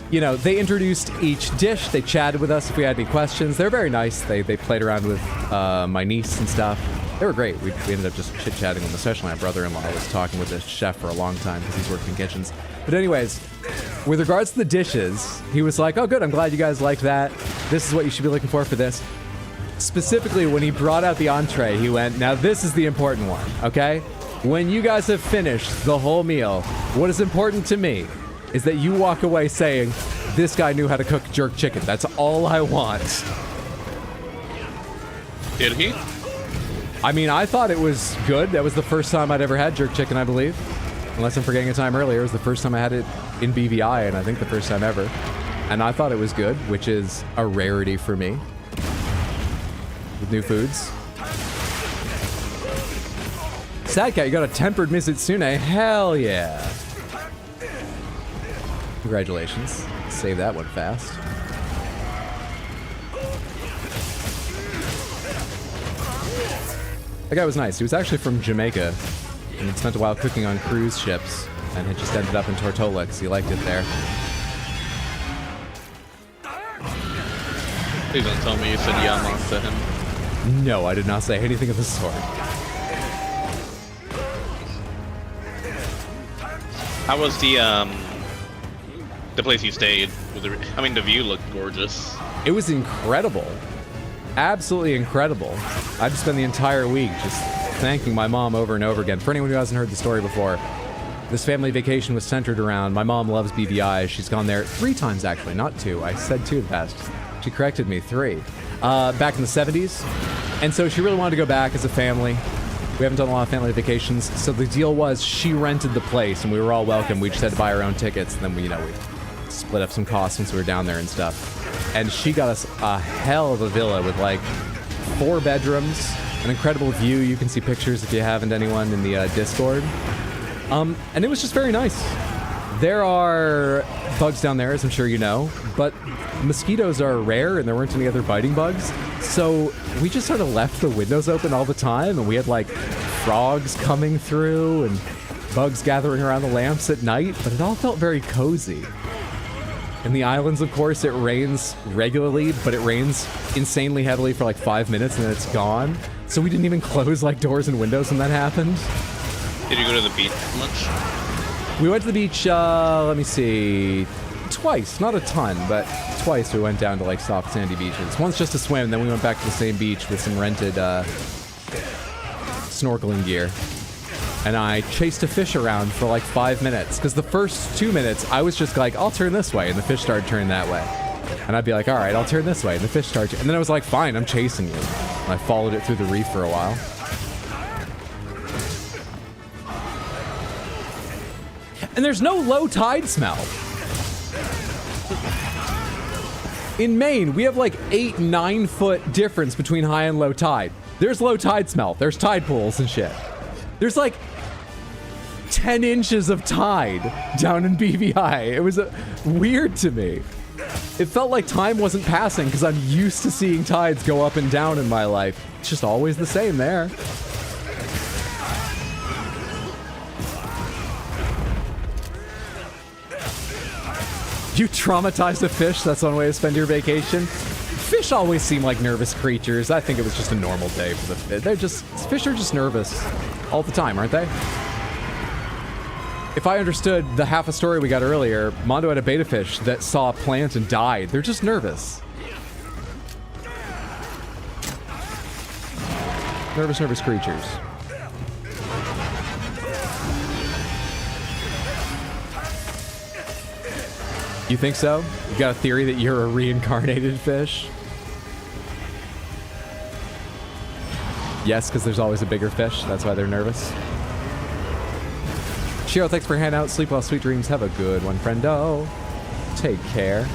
you know, they introduced each dish. They chatted with us if we had any questions. They're very nice. They played around with my niece and stuff. They were great. We ended up just chit-chatting with them, especially my brother-in-law was talking with the chef for a long time because he's worked in kitchens. But anyways, with regards to the dishes, he was like, oh, good, I'm glad you guys liked that. This is what you should be looking for this. Specifically, when he brought out the entree, he went, now this is the important one, okay? When you guys have finished the whole meal, what is important to me is that you walk away saying, this guy knew how to cook jerk chicken. That's all I want. Did he? I mean, I thought it was good. That was the first time I'd ever had jerk chicken, I believe. Unless I'm forgetting a time earlier. It was the first time I had it in BVI, and I think the first time ever. And I thought it was good, which is a rarity for me. With new foods. Sad Cat, you got a tempered Mizitsune. Hell yeah. Congratulations. Save that one fast. That guy was nice. He was actually from Jamaica and had spent a while cooking on cruise ships and had just ended up in Tortola because he liked it there. Please don't tell me you said Yamas to him. No, I did not say anything of the sort. How was the place you stayed? I mean, the view looked gorgeous. It was incredible. Absolutely incredible. I'd spend the entire week just thanking my mom over and over again. For anyone who hasn't heard the story before, this family vacation was centered around, my mom loves BVI. She's gone there 3 times actually, not 2. I said 2 the past. She corrected me, 3. Back in the 70s. And so she really wanted to go back as a family. We haven't done a lot of family vacations. So the deal was she rented the place and we were all welcome. We just had to buy our own tickets. And then we split up some costs since we were down there and stuff. And she got us a hell of a villa with like 4 bedrooms, an incredible view. You can see pictures if you haven't, anyone in the Discord. And it was just very nice. There are bugs down there, as I'm sure you know, but mosquitoes are rare and there weren't any other biting bugs. So we just sort of left the windows open all the time and we had like frogs coming through and bugs gathering around the lamps at night, but it all felt very cozy. In the islands, of course, it rains regularly, but it rains insanely heavily for like 5 minutes and then it's gone. So we didn't even close like doors and windows when that happened. Did you go to the beach much? We went to the beach, let me see, twice. Not a ton, but twice we went down to like soft sandy beaches. Once just to swim, then we went back to the same beach with some rented snorkeling gear. And I chased a fish around for like 5 minutes, because the first 2 minutes, I was just like, I'll turn this way, and the fish started turning that way. And I'd be like, all right, I'll turn this way. And the fish starts, and then I was like, fine, I'm chasing you. And I followed it through the reef for a while. And there's no low tide smell. In Maine, we have like 8-9 foot difference between high and low tide. There's low tide smell. There's tide pools and shit. There's like 10 inches of tide down in BVI. It was weird to me. It felt like time wasn't passing because I'm used to seeing tides go up and down in my life. It's just always the same there. You traumatized a fish? That's one way to spend your vacation? Fish always seem like nervous creatures. I think it was just a normal day for the fish. Fish are just nervous all the time, aren't they? If I understood the half a story we got earlier, Mondo had a betta fish that saw a plant and died. They're just nervous. Nervous creatures. You think so? You got a theory that you're a reincarnated fish? Yes, because there's always a bigger fish. That's why they're nervous. Shiro, thanks for hanging out. Sleep well, sweet dreams. Have a good one, friendo. Take care.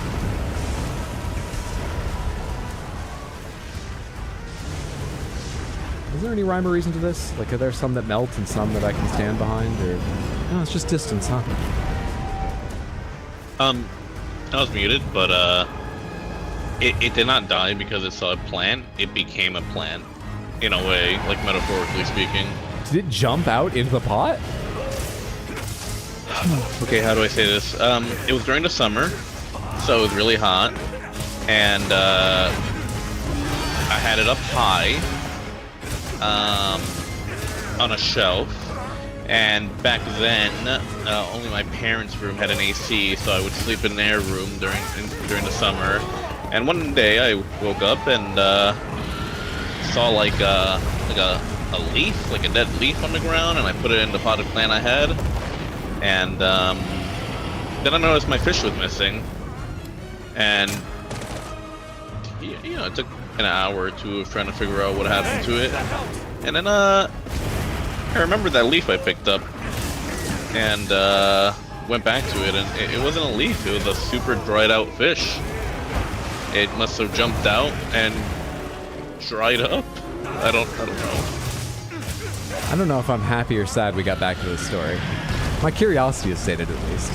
Is there any rhyme or reason to this? Like, are there some that melt and some that I can stand behind? Or no, it's just distance, huh? I was muted, but it did not die because it saw a plant. It became a plant, in a way, like metaphorically speaking. Did it jump out into the pot? Okay, how do I say this? It was during the summer, so it was really hot, and I had it up high on a shelf. And back then, only my parents' room had an AC, so I would sleep in their room during the summer. And one day I woke up and saw like a leaf, like a dead leaf on the ground, and I put it in the potted plant I had. And then I noticed my fish was missing, and you know, it took an hour or two of trying to figure out what happened to it. And then I remember that leaf I picked up and went back to it, and it wasn't a leaf, it was a super dried out fish. It must have jumped out and dried up. I don't know. I don't know if I'm happy or sad we got back to this story. My curiosity is sated at least.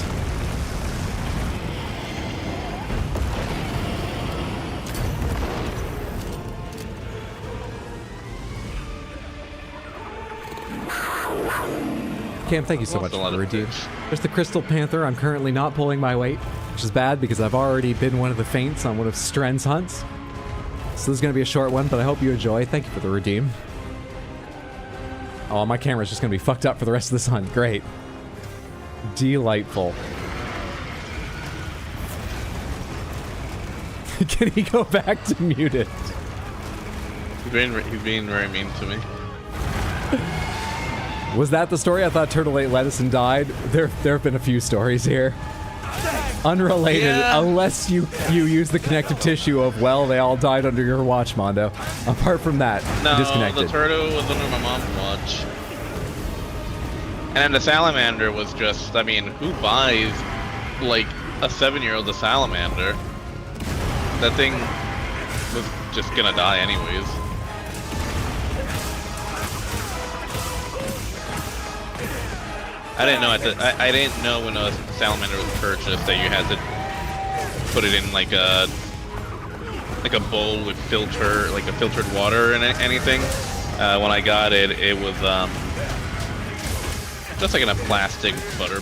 Cam, thank you so much for the redeem. There's the Crystal Panther. I'm currently not pulling my weight, which is bad because I've already been one of the faints on one of Stren's hunts. So this is going to be a short one, but I hope you enjoy. Thank you for the redeem. Oh, my camera's just going to be fucked up for the rest of this hunt. Great. Delightful. Can he go back to muted? He's being very mean to me. Was that the story? I thought Turtle ate lettuce and died. There have been a few stories here. Unrelated, unless you use the connective tissue of, well, they all died under your watch, Mondo. Apart from that, disconnected. The turtle was under my mom's watch. And then the salamander was just, I mean, who buys, like, a 7-year-old a salamander? That thing was just gonna die anyways. I didn't know I didn't know when a salamander was purchased that you had to put it in like a bowl with filtered water and anything. When I got it, it was just like in a plastic butter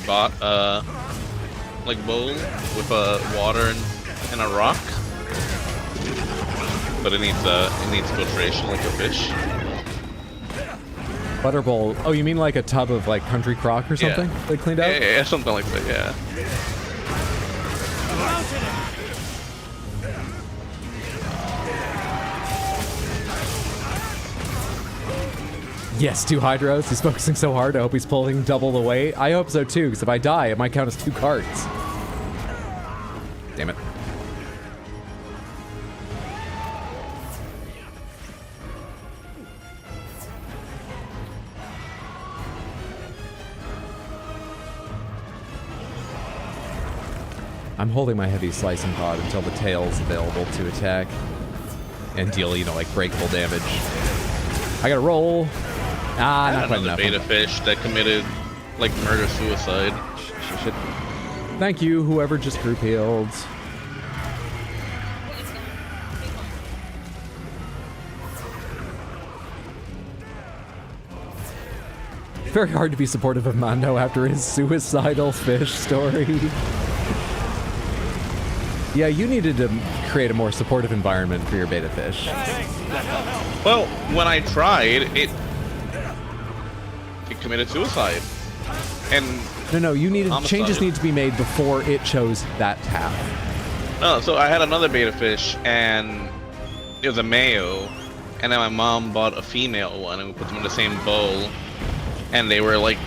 like bowl with water and a rock. But it needs filtration like a fish. Butter bowl. Oh, you mean like a tub of like Country Crock or something? Yeah. They cleaned out? Yeah, something like that, yeah. Yes, 2 hydros. He's focusing so hard. I hope he's pulling double the weight. I hope so too, because if I die, it might count as 2 cards. Damn it. I'm holding my heavy slicing pod until the tail's available to attack and deal, you know, like breakable damage. I gotta roll. Ah, not quite enough. Beta fish that committed like murder-suicide. Shit. Thank you, whoever just group healed. Very hard to be supportive of Mando after his suicidal fish story. Yeah, you needed to create a more supportive environment for your beta fish. Well, when I tried, it committed suicide. And no, you needed homicide. Changes need to be made before it chose that path. Oh, so I had another beta fish, and it was a male, and then my mom bought a female one, and we put them in the same bowl, and they were like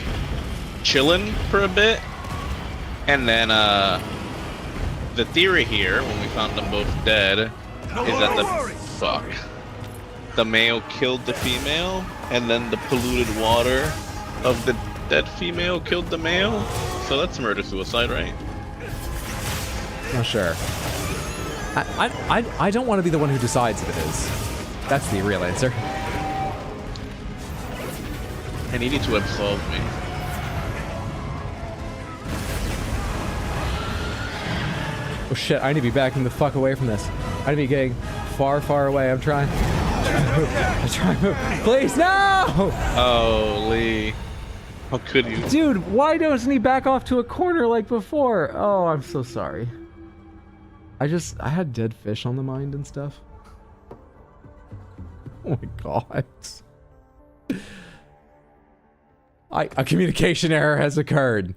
chilling for a bit, and then the theory here, when we found them both dead, is that the male killed the female, and then the polluted water of the dead female killed the male. So that's murder-suicide, right? Not sure. I don't want to be the one who decides if it is. That's the real answer. And you need to absolve me. Oh shit, I need to be backing the fuck away from this. I need to be getting far, far away. I'm trying. I'm trying to move. Please, no! Oh, Lee. How could you? Dude, why doesn't he back off to a corner like before? Oh, I'm so sorry. I had dead fish on the mind and stuff. Oh my god. A communication error has occurred.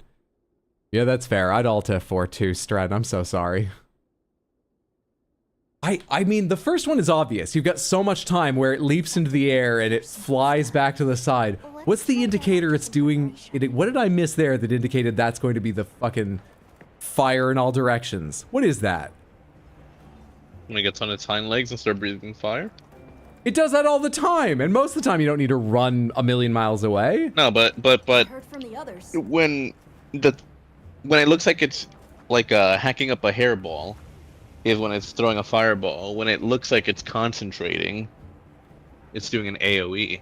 Yeah, that's fair. I'd alt F4 too, Strat. I'm so sorry. I mean, the first one is obvious. You've got so much time where it leaps into the air and it flies back to the side. What's the indicator it's doing? What did I miss there that indicated that's going to be the fucking fire in all directions? What is that? When it gets on its hind legs and start breathing fire? It does that all the time, and most of the time you don't need to run a million miles away. No, but when it looks like it's like hacking up a hairball is when it's throwing a fireball. When it looks like it's concentrating, it's doing an AoE.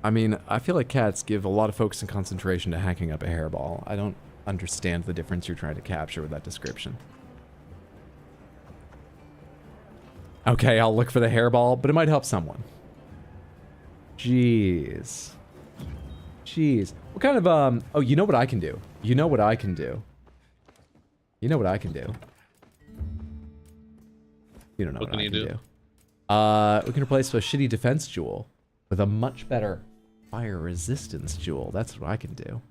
I mean, I feel like cats give a lot of focus and concentration to hacking up a hairball. I don't understand the difference you're trying to capture with that description. Okay, I'll look for the hairball, but it might help someone. Jeez. Jeez. What kind of, oh, you know what I can do? You know what I can do? You know what I can do? You don't know what I can do. We can replace a shitty defense jewel with a much better fire resistance jewel. That's what I can do.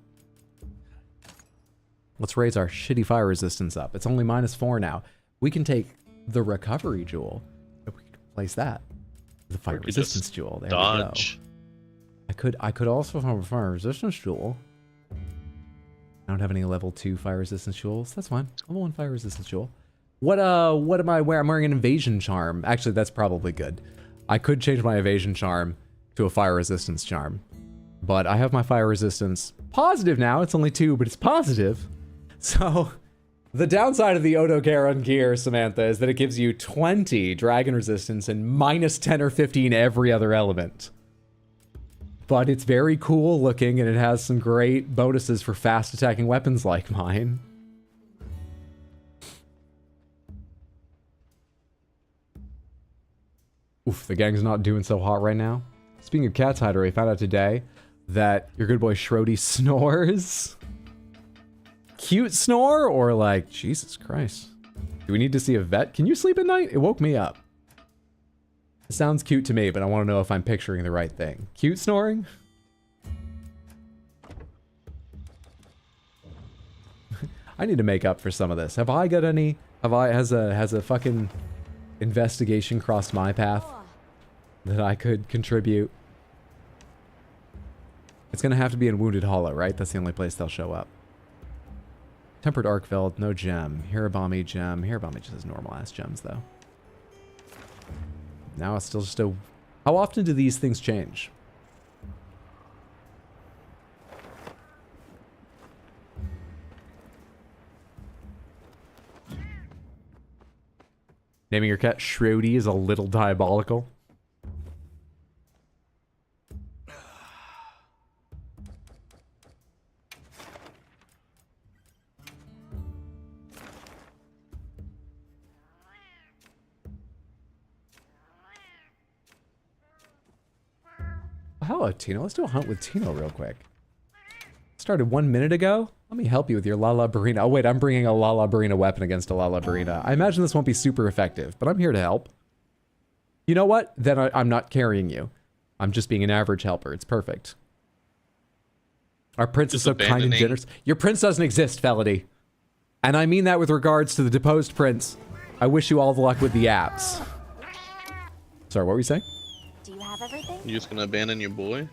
Let's raise our shitty fire resistance up. It's only -4 now. We can take the recovery jewel. We can replace that with the fire resistance jewel. There dodge. We go. I could also have a fire resistance jewel. I don't have any level 2 fire resistance jewels. That's fine. Level 1 fire resistance jewel. What am I wearing? I'm wearing an evasion charm. Actually, that's probably good. I could change my evasion charm to a fire resistance charm. But I have my fire resistance positive now. It's only 2, but it's positive. So, the downside of the Odogaron gear, Samantha, is that it gives you 20 dragon resistance and -10 or 15 every other element. But it's very cool looking, and it has some great bonuses for fast attacking weapons like mine. Oof, the gang's not doing so hot right now. Speaking of Cat's Hideaway, I found out today that your good boy Shrody snores. Cute snore, or like, Jesus Christ. Do we need to see a vet? Can you sleep at night? It woke me up. It sounds cute to me, but I want to know if I'm picturing the right thing. Cute snoring? I need to make up for some of this. Have I got any? Has a fucking investigation crossed my path that I could contribute? It's gonna have to be in Wounded Hollow, right? That's the only place they'll show up. Tempered Arkveld, no gem. Hirabami gem. Hirabami just has normal ass gems though. Now it's still just a... How often do these things change? Naming your cat Shrody is a little diabolical. Hello, Tino. Let's do a hunt with Tino real quick. Started 1 minute ago. Let me help you with your Lala Barina. Oh wait, I'm bringing a Lala Barina weapon against a Lala Barina. I imagine this won't be super effective, but I'm here to help. You know what? Then I'm not carrying you. I'm just being an average helper. It's perfect. Our prince is so kind and generous. Your prince doesn't exist, Felody. And I mean that with regards to the deposed prince. I wish you all the luck with the apps. Sorry, what were you saying? Do you have everything? You just gonna abandon your boy?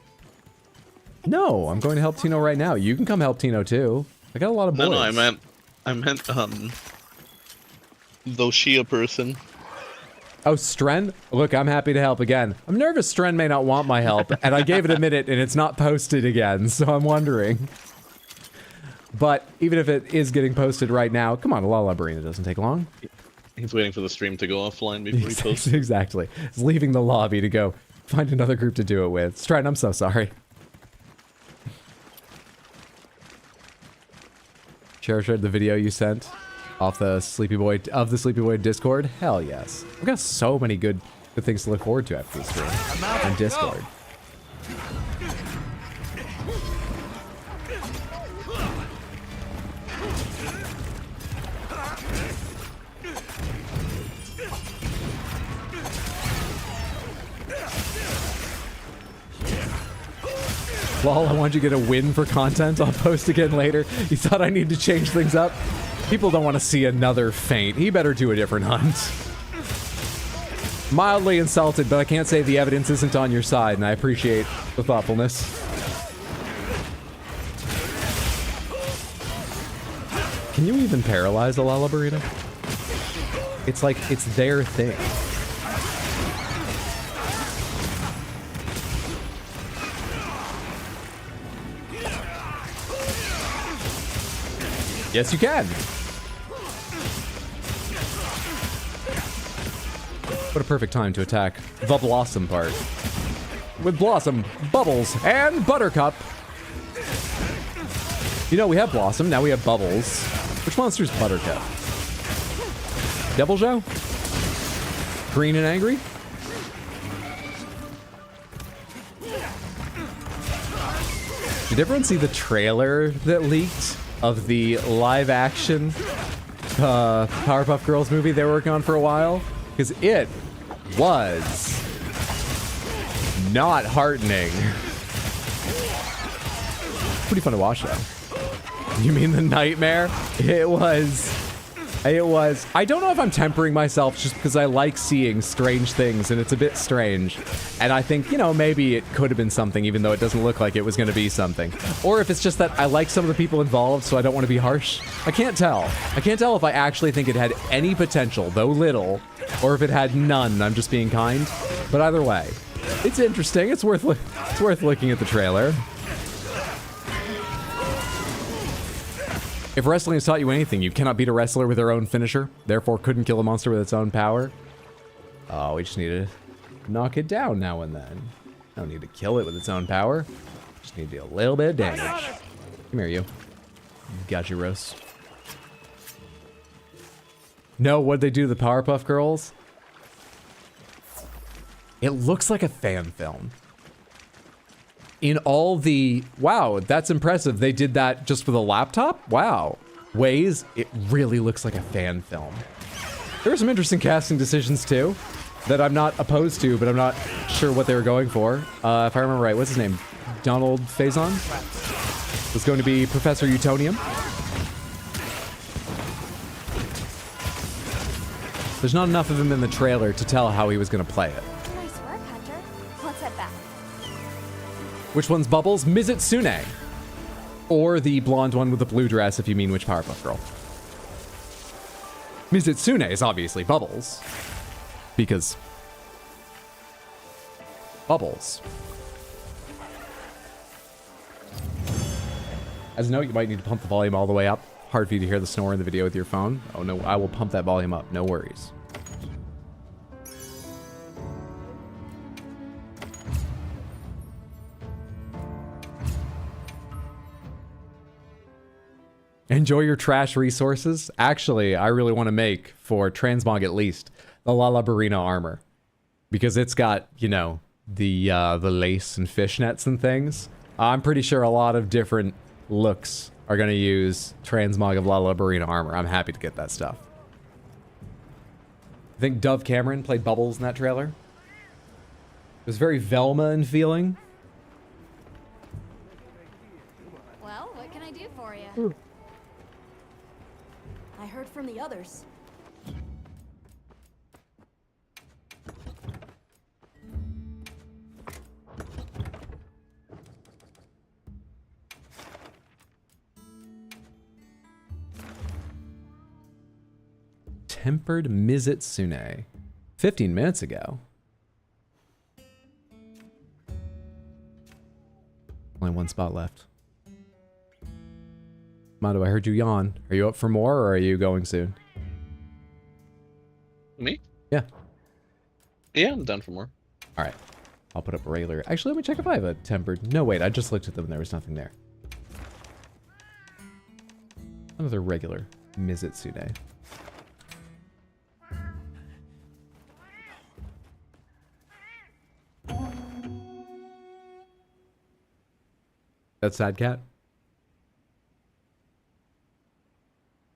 No, I'm going to help Tino right now. You can come help Tino too. I got a lot of boys. No, I meant the Shia person. Oh, Stren? Look, I'm happy to help again. I'm nervous Stren may not want my help, and I gave it a minute and it's not posted again, so I'm wondering. But even if it is getting posted right now, come on, Lala Barina doesn't take long. He's waiting for the stream to go offline before he posts. Exactly. He's leaving the lobby to go find another group to do it with. Stren, I'm so sorry. Cherish the video you sent off the Sleepy Boy Discord. Hell yes. We've got so many good things to look forward to after this stream on Discord. Lol, I want you to get a win for content. I'll post again later. You thought I need to change things up? People don't want to see another feint. He better do a different hunt. Mildly insulted, but I can't say the evidence isn't on your side, and I appreciate the thoughtfulness. Can you even paralyze a Lala Barina? It's like, it's their thing. Yes, you can. What a perfect time to attack the Blossom part. With Blossom, Bubbles, and Buttercup. You know, we have Blossom, now we have Bubbles. Which monster's Buttercup? Devil Joe? Green and angry? Did everyone see the trailer that leaked of the live-action Powerpuff Girls movie they were working on for a while? Because it was not heartening. Pretty fun to watch, though. You mean the nightmare? It was... I don't know if I'm tempering myself just because I like seeing strange things, and it's a bit strange. And I think, you know, maybe it could have been something, even though it doesn't look like it was going to be something. Or if it's just that I like some of the people involved, so I don't want to be harsh. I can't tell. I can't tell if I actually think it had any potential, though little, or if it had none. I'm just being kind. But either way, it's interesting. It's worth looking at the trailer. If wrestling has taught you anything, you cannot beat a wrestler with their own finisher, therefore couldn't kill a monster with its own power. Oh, we just need to knock it down now and then. Don't need to kill it with its own power. Just need to do a little bit of damage. Come here, you. Got you, roast. No, what'd they do to the Powerpuff Girls? It looks like a fan film. In all the... Wow, that's impressive. They did that just with a laptop? Wow. Ways, it really looks like a fan film. There were some interesting casting decisions, too, that I'm not opposed to, but I'm not sure what they were going for. If I remember right, what's his name? Donald Faison? Was going to be Professor Utonium. There's not enough of him in the trailer to tell how he was going to play it. Nice work, Hunter. Let's head back. Which one's Bubbles? Mizitsune. Or the blonde one with the blue dress, if you mean which Powerpuff Girl. Mizitsune is obviously Bubbles. Because... Bubbles. As a note, you might need to pump the volume all the way up. Hard for you to hear the snore in the video with your phone. Oh no, I will pump that volume up, no worries. Enjoy your trash resources. Actually, I really want to make, for Transmog at least, the Lalabarina armor. Because it's got, you know, the lace and fishnets and things. I'm pretty sure a lot of different looks are going to use Transmog of Lalabarina armor. I'm happy to get that stuff. I think Dove Cameron played Bubbles in that trailer. It was very Velma in feeling. Well, what can I do for you? I heard from the others. Tempered Mizitsune. 15 minutes ago. Only one spot left. Mondo, I heard you yawn. Are you up for more, or are you going soon? Me? Yeah. Yeah, I'm done for more. All right. I'll put up a regular. Actually, let me check if I have a tempered. No, wait. I just looked at them and there was nothing there. Another regular Mizitsune. That's Sad Cat?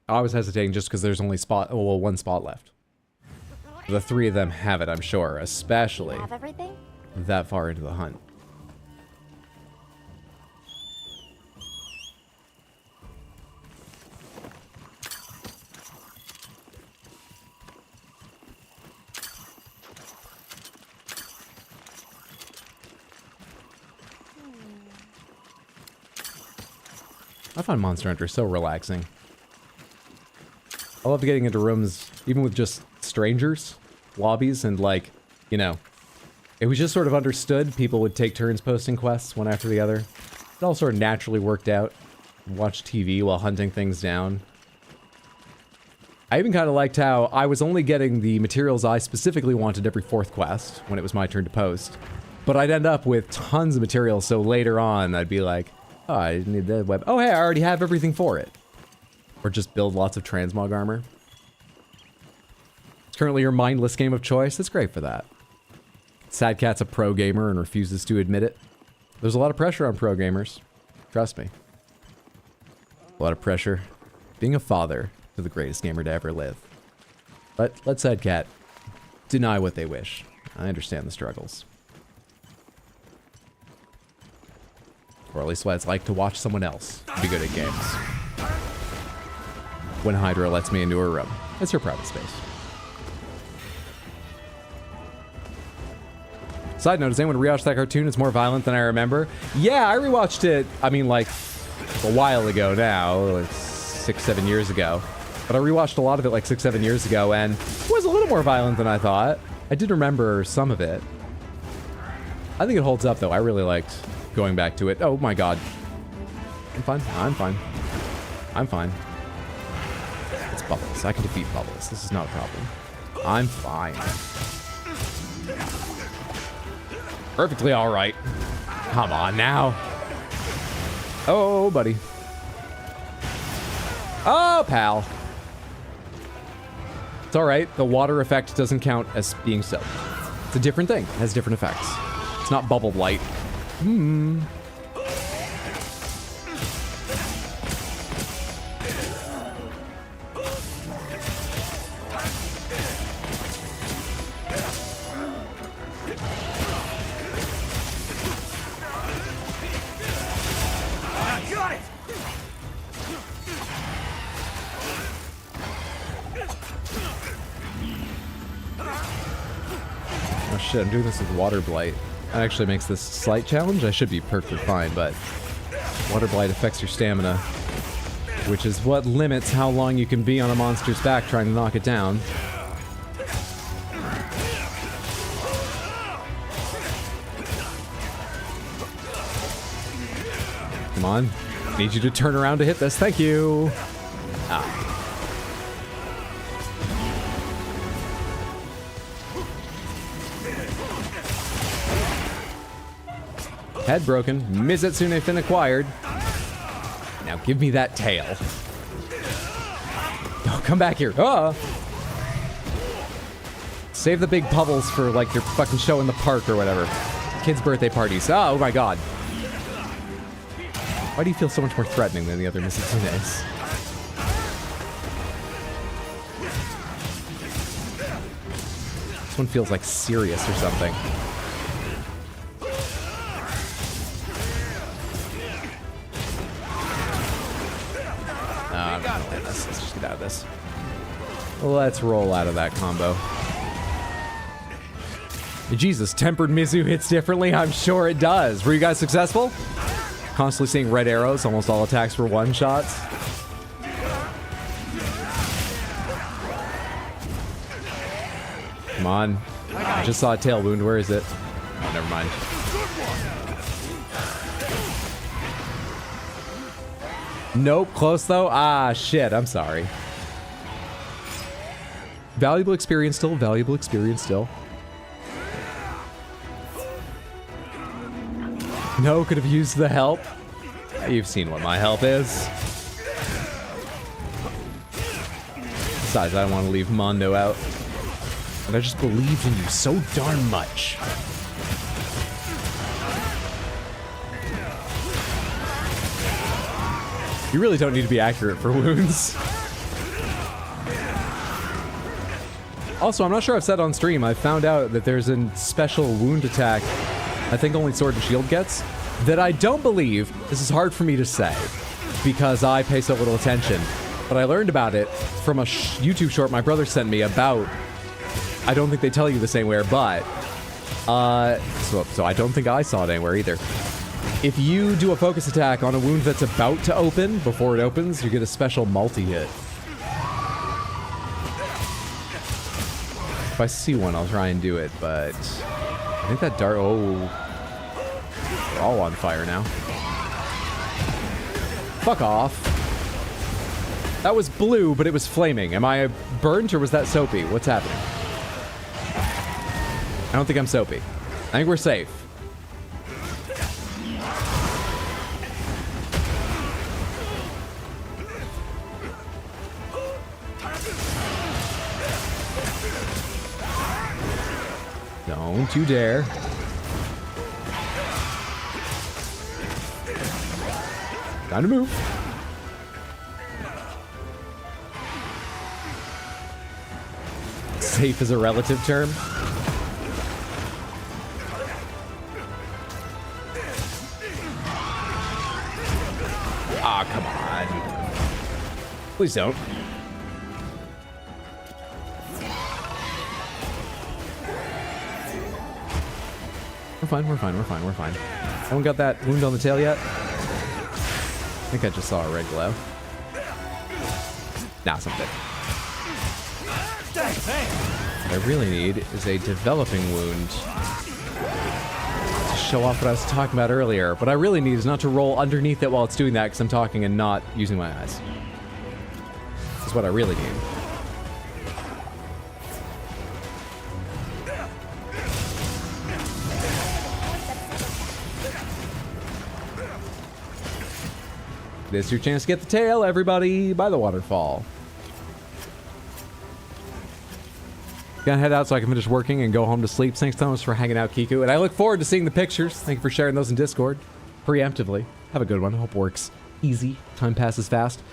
I was hesitating just because there's only one spot left. The three of them have it, I'm sure, especially Have everything? that far into the hunt. I find Monster Hunter so relaxing. I love getting into rooms, even with just strangers, lobbies, and like, you know, it was just sort of understood people would take turns posting quests one after the other. It all sort of naturally worked out. Watch TV while hunting things down. I even kind of liked how I was only getting the materials I specifically wanted every 4th quest when it was my turn to post. But I'd end up with tons of material, so later on I'd be like, oh, I need the web. Oh, hey, I already have everything for it. Or just build lots of transmog armor. It's currently your mindless game of choice. It's great for that. Sad Cat's a pro gamer and refuses to admit it. There's a lot of pressure on pro gamers. Trust me. A lot of pressure. Being a father to the greatest gamer to ever live. But let Sad Cat deny what they wish. I understand the struggles. Or at least what it's like to watch someone else be good at games. When Hydra lets me into her room. It's her private space. Side note, does anyone rewatch that cartoon? It's more violent than I remember. Yeah, I rewatched it, I mean, like, a while ago now. Like 6-7 years ago. But I rewatched a lot of it like 6-7 years ago, and it was a little more violent than I thought. I did remember some of it. I think it holds up, though. I really liked going back to it. Oh my god. I'm fine. I'm fine. I'm fine. It's Bubbles. I can defeat Bubbles. This is not a problem. I'm fine. Perfectly alright. Come on now. Oh, buddy. Oh, pal. It's alright. The water effect doesn't count as being soaked. It's a different thing. It has different effects. It's not bubbled light. Hmm. Oh shit, I'm doing this with Water Blight. That actually makes this a slight challenge. I should be perfectly fine, but Water Blight affects your stamina, which is what limits how long you can be on a monster's back trying to knock it down. Come on. Need you to turn around to hit this. Thank you. Ah. Head broken. Mizitsune Fin acquired. Now give me that tail. come back here. Save the big bubbles for like your fucking show in the park or whatever. Kids' birthday parties. Oh my god. Why do you feel so much more threatening than the other Misutsunes? This one feels like serious or something. I'm not gonna this. Let's just get out of this. Let's roll out of that combo. Jesus, tempered Mizu hits differently? I'm sure it does. Were you guys successful? Constantly seeing red arrows. Almost all attacks were one-shots. Come on. I just saw a tail wound. Where is it? Oh, never mind. Nope, close though. Ah, shit. I'm sorry. Valuable experience still. Valuable experience still. No, could have used the help. You've seen what my help is. Besides, I don't want to leave Mondo out. And I just believed in you so darn much. You really don't need to be accurate for wounds. Also, I'm not sure I've said on stream, I found out that there's a special wound attack I think only Sword and Shield gets, that I don't believe, this is hard for me to say, because I pay so little attention, but I learned about it from a YouTube short my brother sent me about, I don't think they tell you this anywhere, but, so I don't think I saw it anywhere either. If you do a focus attack on a wound that's about to open, before it opens, you get a special multi-hit. If I see one, I'll try and do it, but I think that dart, oh, we're all on fire now. Fuck off. That was blue, but it was flaming. Am I burnt or was that soapy? What's happening? I don't think I'm soapy. I think we're safe. Don't you dare. Time to move. Safe is a relative term. Ah, come on. Please don't. We're fine. Haven't got that wound on the tail yet. I think I just saw a red glow. Nah, something. What I really need is a developing wound to show off what I was talking about earlier. What I really need is not to roll underneath it while it's doing that because I'm talking and not using my eyes. This is what I really need. This is your chance to get the tail, everybody, by the waterfall. Gonna head out so I can finish working and go home to sleep. Thanks so much for hanging out, Kiku. And I look forward to seeing the pictures. Thank you for sharing those in Discord. Preemptively. Have a good one. Hope works easy. Time passes fast.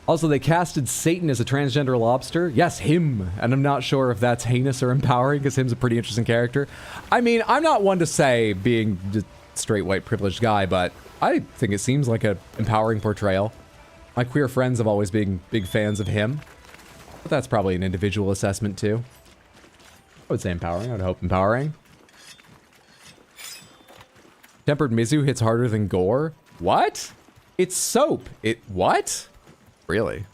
Also, they casted Satan as a transgender lobster. Yes, him. And I'm not sure if that's heinous or empowering, because him's a pretty interesting character. I mean, I'm not one to say being just straight white privileged guy, but I think it seems like an empowering portrayal. My queer friends have always been big fans of him. But that's probably an individual assessment too. I would say empowering. I would hope empowering. Tempered Mizu hits harder than gore? What? It's soap. What? Really?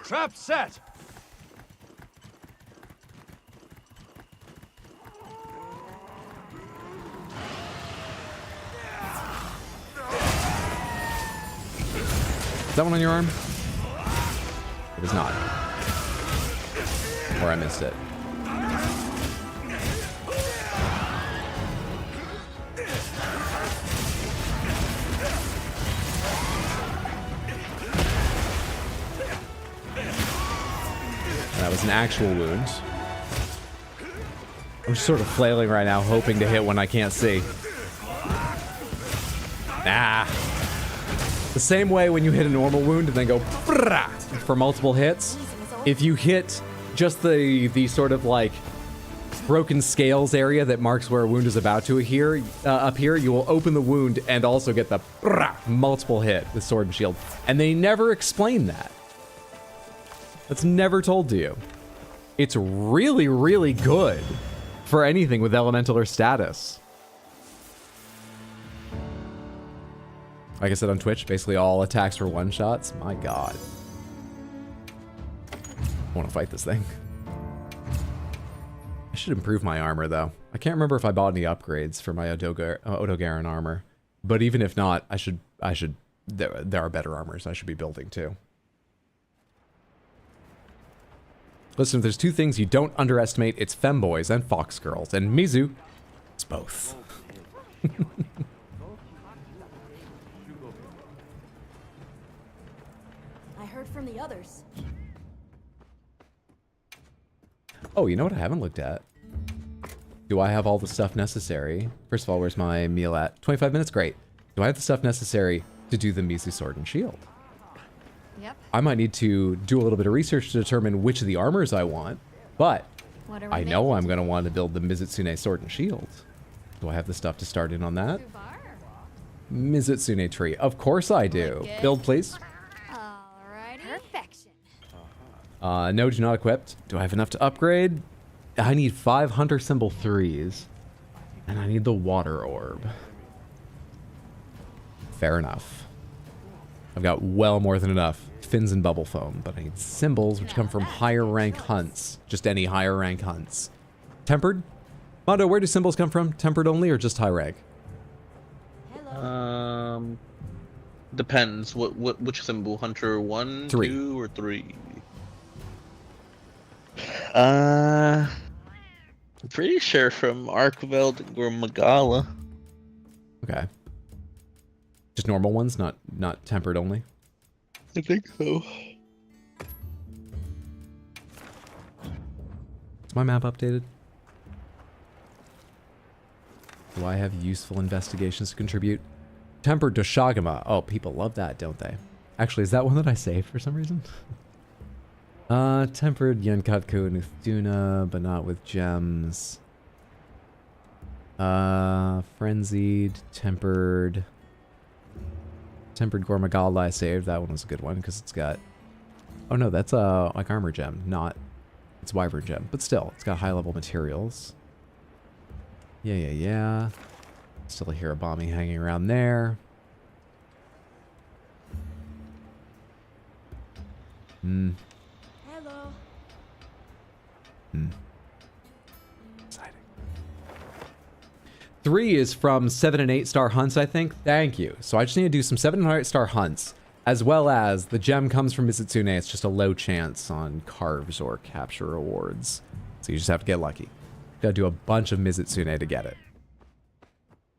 Trap set! Is that one on your arm? It is not. Or I missed it. That was an actual wound. I'm just sort of flailing right now, hoping to hit when I can't see. Nah. The same way when you hit a normal wound and then go for multiple hits, if you hit just the sort of like broken scales area that marks where a wound is about to appear, you will open the wound and also get the multiple hit with sword and shield. And they never explain that. That's never told to you. It's really, really good for anything with elemental or status. Like I said on Twitch, basically all attacks were one-shots. My god. I want to fight this thing. I should improve my armor, though. I can't remember if I bought any upgrades for my Odogaron armor. But even if not, there are better armors I should be building, too. Listen, if there's two things you don't underestimate, it's femboys and fox girls. And Mizu, it's both. I heard from the others. Oh, you know what I haven't looked at? Do I have all the stuff necessary? First of all, where's my meal at? 25 minutes? Great. Do I have the stuff necessary to do the Mizu Sword and Shield? Yep. I might need to do a little bit of research to determine which of the armors I want, but I know I'm going to want to build the Mizutsune Sword and Shield. Do I have the stuff to start in on that? Mizutsune Tree. Of course I do. Build, please. Perfection. No, do not equipped. Do I have enough to upgrade? I need 5 Hunter Symbol 3s. And I need the Water Orb. Fair enough. I've got well more than enough fins and bubble foam, but I need symbols which come from higher rank hunts. Just any higher rank hunts. Tempered? Mondo, where do symbols come from? Tempered only or just high rank? Depends. Which symbol? Hunter 1, 3. 2, or 3? I'm pretty sure from Arkveld or Magala. Okay. Just normal ones, not tempered only? I think so. Is my map updated? Do I have useful investigations to contribute? Tempered Doshagama. Oh, people love that, don't they? Actually, is that one that I saved for some reason? Tempered Yankatku and Uthuna, but not with gems. Frenzied, Tempered Gormagala I saved. That one was a good one because it's got... Oh no, that's like armor gem, not... It's wyvern gem, but still, it's got high level materials. Yeah. Still a Hirabami hanging around there. Hello. Exciting. 3 is from 7 and 8 star hunts, I think. Thank you. So I just need to do some 7 and 8 star hunts, as well as the gem comes from Mizutsune. It's just a low chance on carves or capture rewards. So you just have to get lucky. Gotta do a bunch of Mizutsune to get it.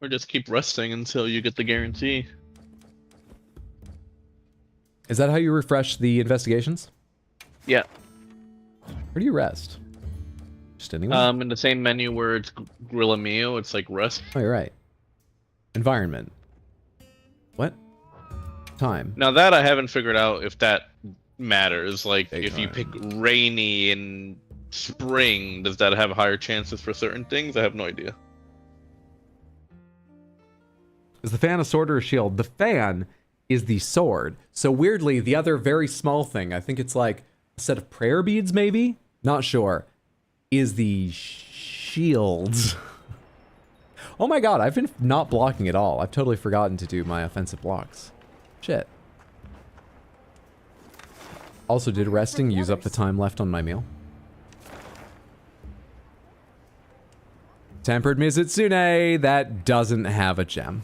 Or just keep resting until you get the guarantee. Is that how you refresh the investigations? Yeah. Where do you rest? Just anywhere? In the same menu where it's Grillamio, it's like rest. Oh, you're right. Environment. What? Time. Now that I haven't figured out if that matters. Like, if you pick rainy in spring, does that have higher chances for certain things? I have no idea. Is the fan a sword or a shield? The fan is the sword. So weirdly, the other very small thing, I think it's like a set of prayer beads maybe? Not sure. Is the shield. Oh my god, I've been not blocking at all. I've totally forgotten to do my offensive blocks. Shit. Also, did resting use up the time left on my meal? Tempered Mizutsune, that doesn't have a gem.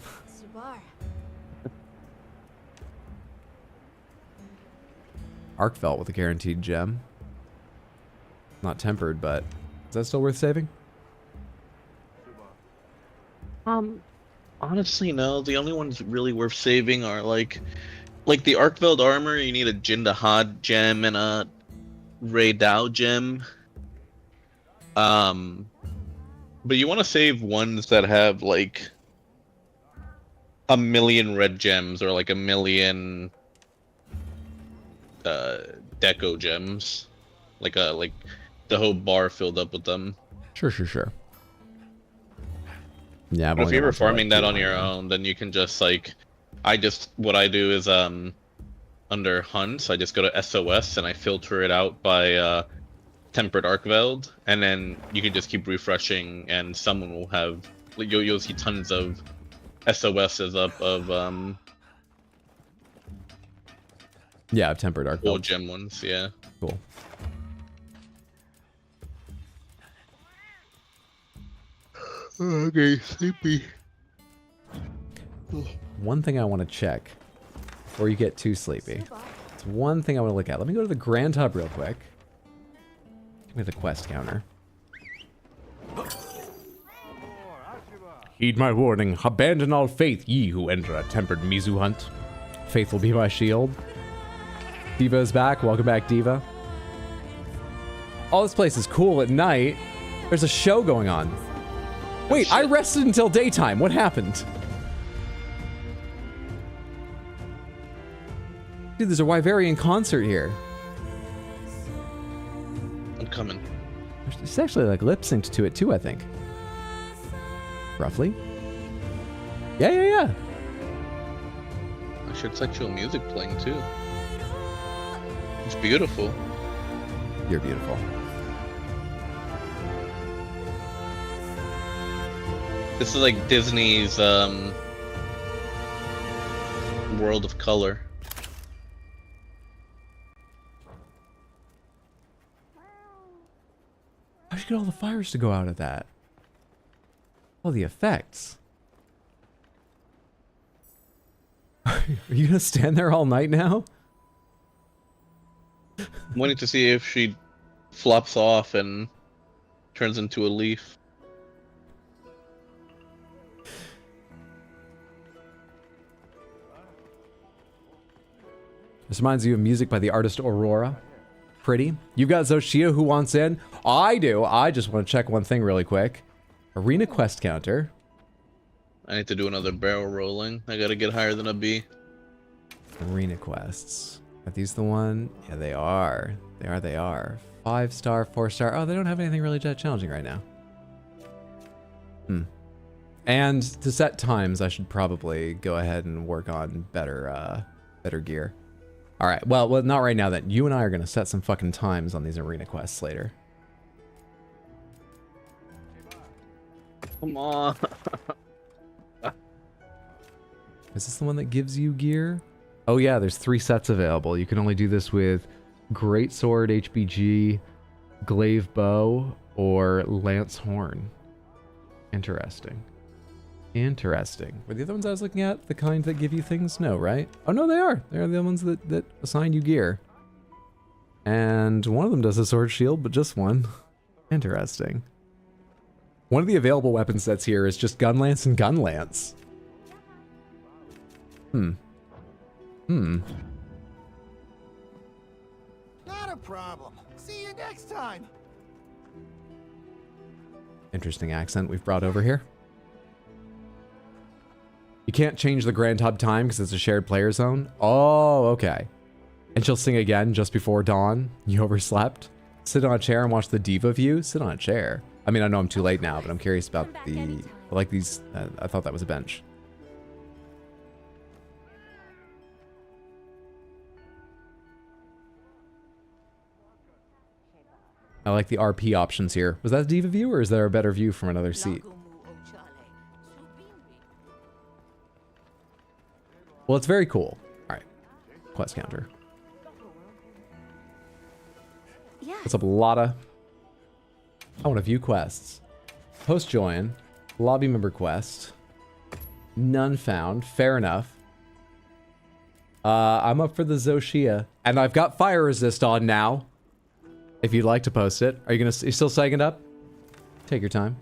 Arkveld with a guaranteed gem. Not tempered, but is that still worth saving? Honestly, no. The only ones really worth saving are like the Arkveld armor. You need a Jindahad gem and a Ray Dow gem. But you want to save ones that have like 1,000,000 red gems or like 1,000,000 deco gems, like the whole bar filled up with them. Sure. Yeah, but if you were farming that on your own, then you can just like, what I do is under hunts, I just go to SOS and I filter it out by Tempered Arkveld, and then you can just keep refreshing, and someone will have you'll see tons of SOSs up of Tempered Arkveld. Old gem ones, yeah. Cool. Okay, sleepy. One thing I want to check before you get too sleepy. It's one thing I want to look at. Let me go to the Grand Hub real quick. Give me the quest counter. Heed my warning. Abandon all faith, ye who enter a tempered Mizu hunt. Faith will be my shield. Diva is back. Welcome back, Diva. Oh, this place is cool at night. There's a show going on. Wait, I rested until daytime. What happened? Dude, there's a Wyverian concert here. I'm coming. It's actually like lip synced to it too, I think. Roughly. Yeah. I should sexual music playing too. It's beautiful. You're beautiful. This is like Disney's World of Color. How'd you get all the fires to go out of that? All the effects. Are you gonna stand there all night now? I'm waiting to see if she flops off and turns into a leaf. This reminds you of music by the artist Aurora. Pretty. You've got Xochitl who wants in. I do. I just want to check one thing really quick. Arena quest counter. I need to do another barrel rolling. I gotta get higher than a B. Arena quests. Are these the one? Yeah, they are. They are. 5-star, 4-star. Oh, they don't have anything really that challenging right now. And to set times, I should probably go ahead and work on better gear. All right. Well, not right now then. You and I are going to set some fucking times on these arena quests later. Come on. Is this the one that gives you gear? Oh yeah, there's 3 sets available. You can only do this with Greatsword, HBG, Glaive Bow, or Lance Horn. Interesting. Were the other ones I was looking at the kind that give you things? No, right? Oh no, they are. They're the ones that assign you gear. And one of them does a sword shield, but just one. Interesting. One of the available weapon sets here is just Gunlance and Gunlance. Not a problem. See you next time. Interesting accent we've brought over here. You can't change the Grand Hub time because it's a shared player zone. Oh, okay. And she'll sing again just before dawn. You overslept. Sit on a chair and watch the diva view. Sit on a chair. I mean, I know I'm too late now, but I'm curious about I like these. I thought that was a bench. I like the RP options here. Was that a diva view or is there a better view from another seat? Well, it's very cool. All right. Quest counter. Yeah. What's up, Lotta? I want to view quests. Host join. Lobby member quest. None found. Fair enough. I'm up for the Xochitl. And I've got fire resist on now. If you'd like to post it. Are you still saying it up? Take your time.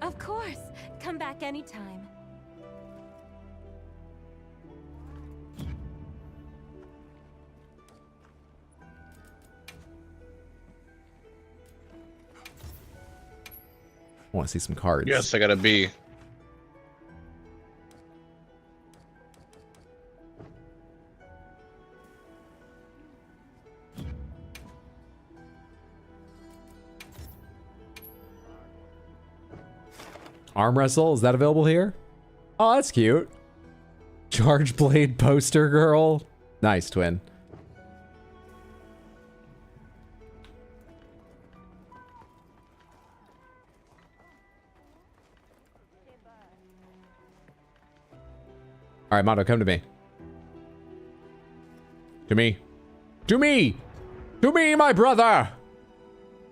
Of course. Come back anytime. I want to see some cards. Yes, I got a B. Arm wrestle, is that available here? Oh, that's cute. Charge blade poster girl. Nice, twin. All right, Mondo, come to me. To me. To me! To me, my brother!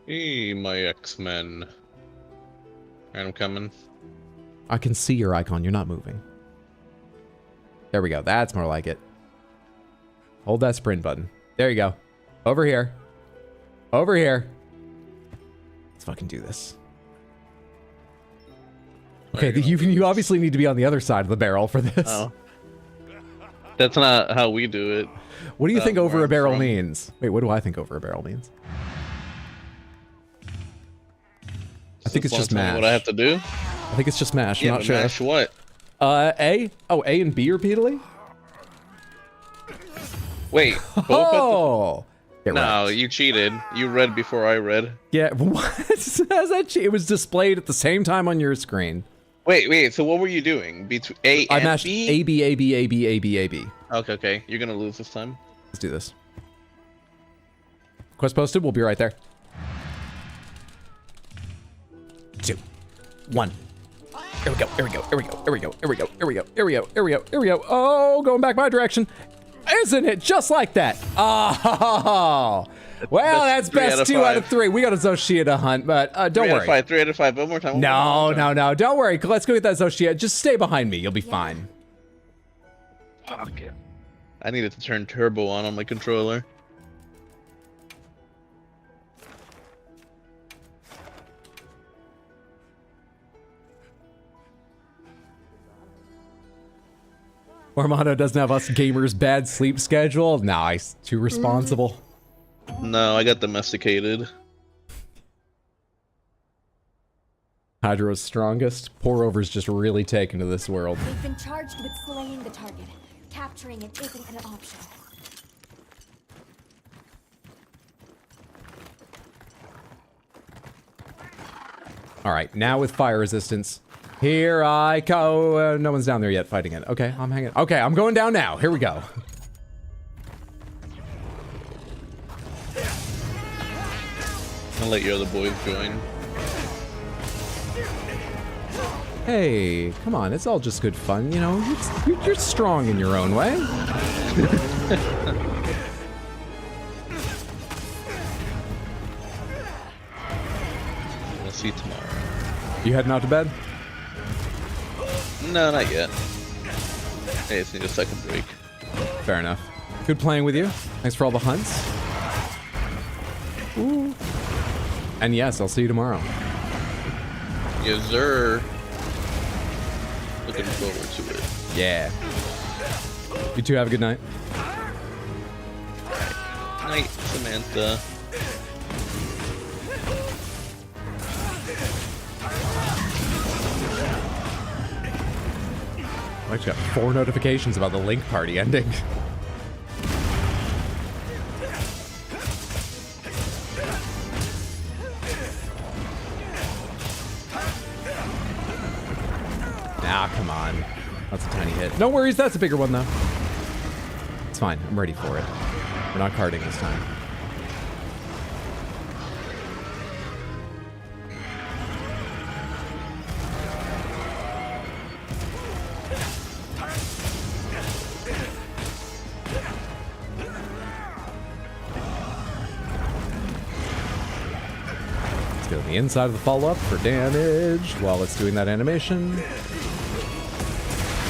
Hey, my X-Men. I'm coming. I can see your icon. You're not moving. There we go. That's more like it. Hold that sprint button. There you go. Over here. Over here. Let's fucking do this. Okay, you obviously need to be on the other side of the barrel for this. Oh. That's not how we do it. What do you think over a barrel means? Wait, what do I think over a barrel means? I think it's just mash. What I have to do? I think it's just mash. Yeah, I'm not sure. Mash what? A? Oh, A and B repeatedly? Wait. Oh! No, you cheated. You read before I read. Yeah, what? How's that? It was displayed at the same time on your screen. Wait. So what were you doing? Between A and I mashed B? A, B, A, B, A, B, A, B, A, B. Okay. You're gonna lose this time. Let's do this. Quest posted. We'll be right there. 2, 1. Here we go. Here we go. Here we go. Here we go. Here we go. Here we go. Here we go. Here we go. Here we go. Oh, going back my direction. Isn't it just like that? Oh, well, that's best 2 out of 3. We got a Zoshia to hunt, but don't worry. 3 out of 5. One more time. No. Don't worry. Let's go get that Zoshia. Just stay behind me. You'll be fine. Fuck yeah. I needed to turn turbo on my controller. Armando doesn't have us gamers' bad sleep schedule. Nice. Too responsible. No, I got domesticated. Hydro's strongest. Pour over's just really taken to this world. They've been charged with slaying the target. Capturing it isn't an option. All right, now with fire resistance. Here I go. No one's down there yet fighting it. Okay, I'm hanging. Okay, I'm going down now. Here we go. I'll let your other boys join. Hey, come on. It's all just good fun. You know, you're strong in your own way. We'll see tomorrow. You heading out to bed? No, not yet. I just need a second break. Fair enough. Good playing with you. Thanks for all the hunts. Ooh. And yes, I'll see you tomorrow. Yes, sir. Looking forward to it. Yeah. You two have a good night. Night, Samantha. I actually got 4 notifications about the Link Party ending. Ah, come on. That's a tiny hit. No worries, that's a bigger one though. It's fine, I'm ready for it. We're not carding this time. Let's go to the inside of the follow-up for damage while it's doing that animation.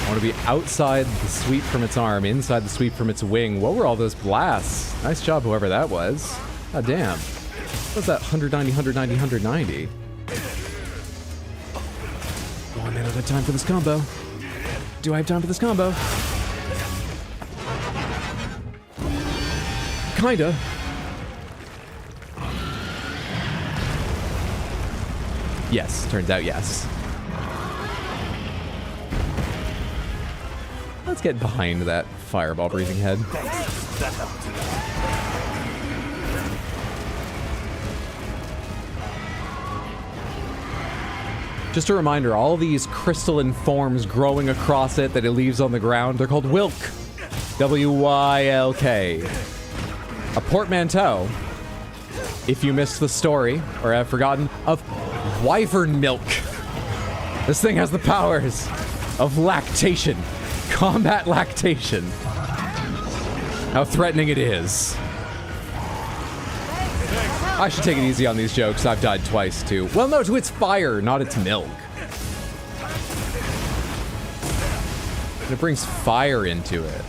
I want to be outside the sweep from its arm, inside the sweep from its wing. What were all those blasts? Nice job, whoever that was. God damn. What was that? 190, 190, 190? Oh, I may not have time for this combo. Do I have time for this combo? Kinda. Yes, turns out yes. Let's get behind that fireball breathing head. Thanks. That helped. Just a reminder, all these crystalline forms growing across it that it leaves on the ground, they're called Wilk. W-Y-L-K. A portmanteau, if you missed the story or have forgotten, of wyvern milk. This thing has the powers of lactation. Combat lactation. How threatening it is. I should take it easy on these jokes. I've died twice too. Well, no, to its fire, not its milk. And it brings fire into it.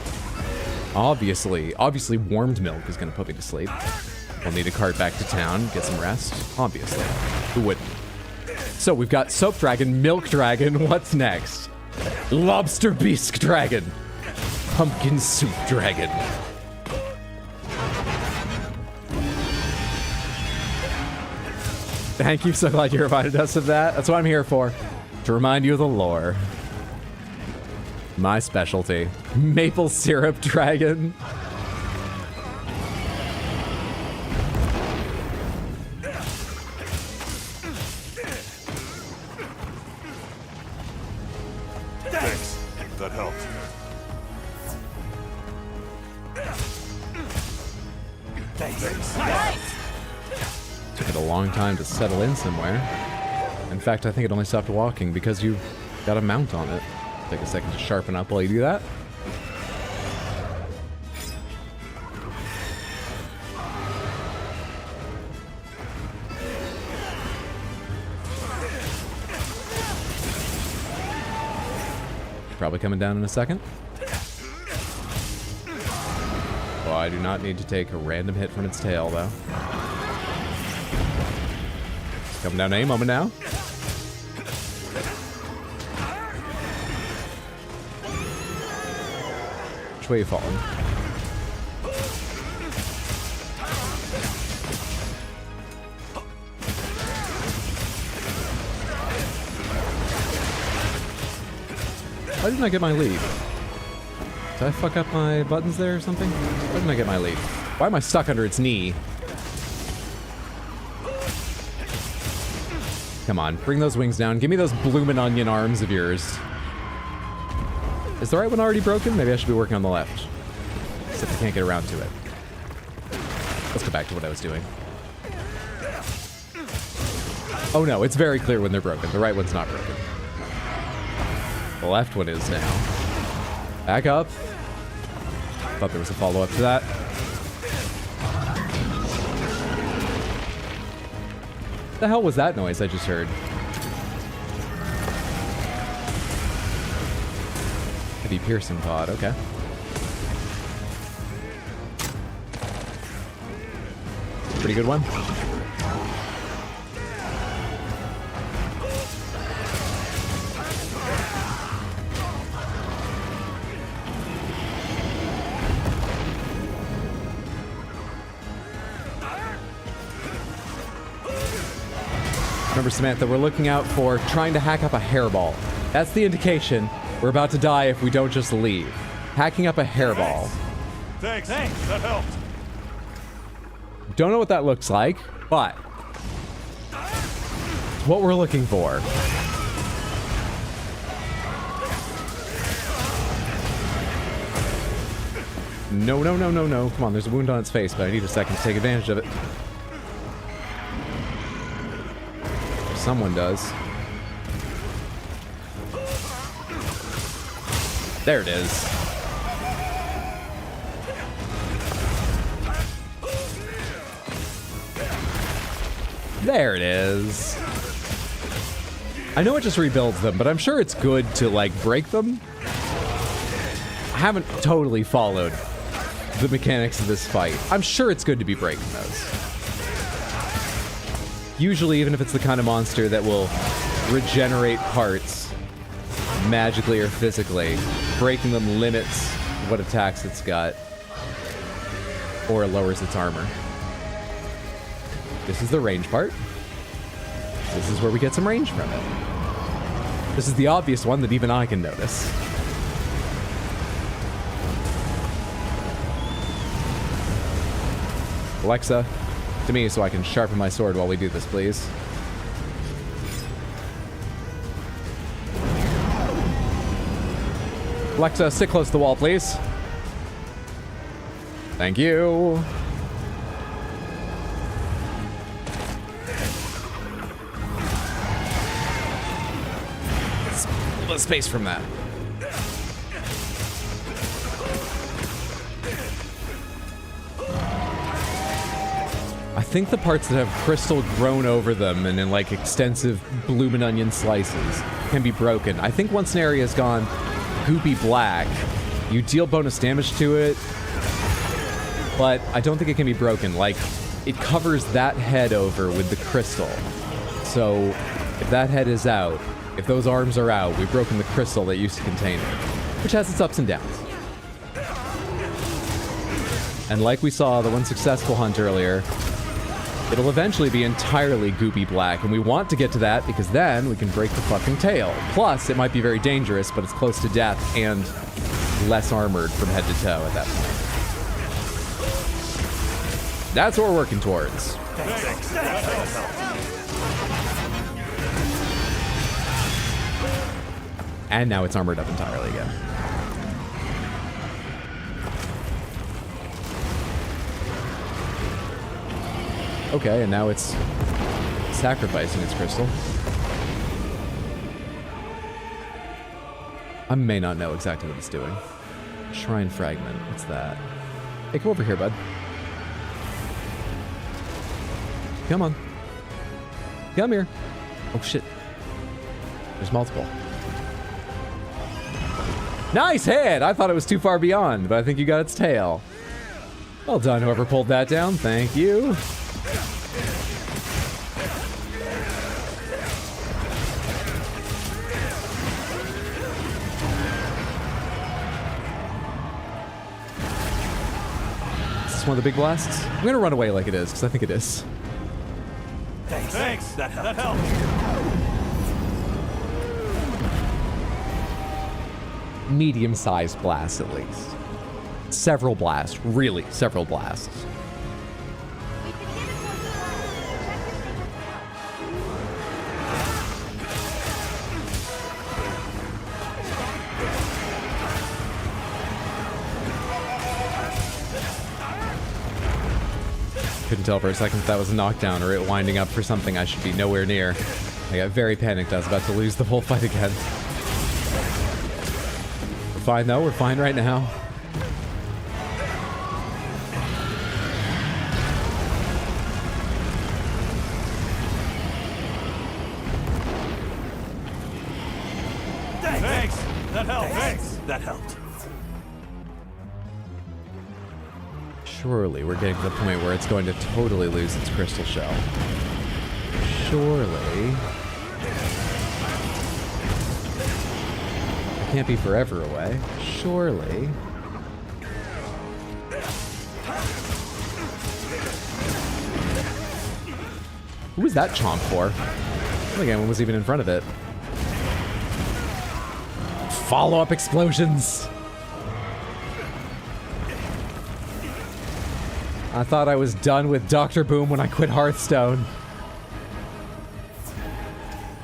Obviously warmed milk is gonna put me to sleep. We'll need a cart back to town, get some rest. Obviously. Who wouldn't? So we've got Soap Dragon, Milk Dragon. What's next? Lobster Beast Dragon. Pumpkin Soup Dragon. Thank you. So glad you reminded us of that. That's what I'm here for. To remind you of the lore. My specialty. Maple Syrup Dragon. Thanks. That helped. Thanks. Took it a long time to settle in somewhere. In fact, I think it only stopped walking because you got a mount on it. Take a second to sharpen up while you do that. Probably coming down in a second. Oh, I do not need to take a random hit from its tail, though. Coming down any moment now. Which way are you falling? Why didn't I get my lead? Did I fuck up my buttons there or something? Why didn't I get my lead? Why am I stuck under its knee? Come on, bring those wings down. Give me those bloomin' onion arms of yours. Is the right one already broken? Maybe I should be working on the left. Except I can't get around to it. Let's go back to what I was doing. Oh no, it's very clear when they're broken. The right one's not broken. The left one is now. Back up. Thought there was a follow-up to that. The hell was that noise I just heard? Heavy piercing pod, okay. Pretty good one. Remember, Samantha, we're looking out for trying to hack up a hairball. That's the indication we're about to die if we don't just leave. Hacking up a hairball. Thanks. That helped. Don't know what that looks like, but what we're looking for. No, no, no, no, no. Come on, there's a wound on its face, but I need a second to take advantage of it. Someone does. There it is. There it is. I know it just rebuilds them, but I'm sure it's good to, like, break them. I haven't totally followed the mechanics of this fight. I'm sure it's good to be breaking those. Usually, even if it's the kind of monster that will regenerate parts magically or physically, breaking them limits what attacks it's got or lowers its armor. This is the range part. This is where we get some range from it. This is the obvious one that even I can notice. Alexa, to me so I can sharpen my sword while we do this, please. Alexa, sit close to the wall, please. Thank you. A little space from that. I think the parts that have crystal grown over them and in like extensive bloomin' onion slices can be broken. I think once an area has gone goopy black, you deal bonus damage to it, but I don't think it can be broken. Like, it covers that head over with the crystal. So if that head is out, if those arms are out, we've broken the crystal that used to contain it, which has its ups and downs. And like we saw the one successful hunt earlier, it'll eventually be entirely goopy black, and we want to get to that because then we can break the fucking tail. Plus, it might be very dangerous, but it's close to death and less armored from head to toe at that point. That's what we're working towards. And now it's armored up entirely again. Okay, and now it's sacrificing its crystal. I may not know exactly what it's doing. Shrine fragment, what's that? Hey, come over here, bud. Come on. Come here. Oh, shit. There's multiple. Nice head! I thought it was too far beyond, but I think you got its tail. Well done, whoever pulled that down. Thank you. Is this one of the big blasts? I'm gonna run away like it is, because I think it is. Thanks. That helped. Medium-sized blasts, at least. Several blasts. Really, several blasts. Couldn't tell for a second if that was a knockdown or it winding up for something I should be nowhere near. I got very panicked. I was about to lose the whole fight again. We're fine though. We're fine right now. Thanks. That helped. Surely we're getting to the point where it's going to totally lose its crystal shell. Surely. It can't be forever away. Surely. Who was that chomp for? I don't think anyone was even in front of it. Follow-up explosions! I thought I was done with Dr. Boom when I quit Hearthstone.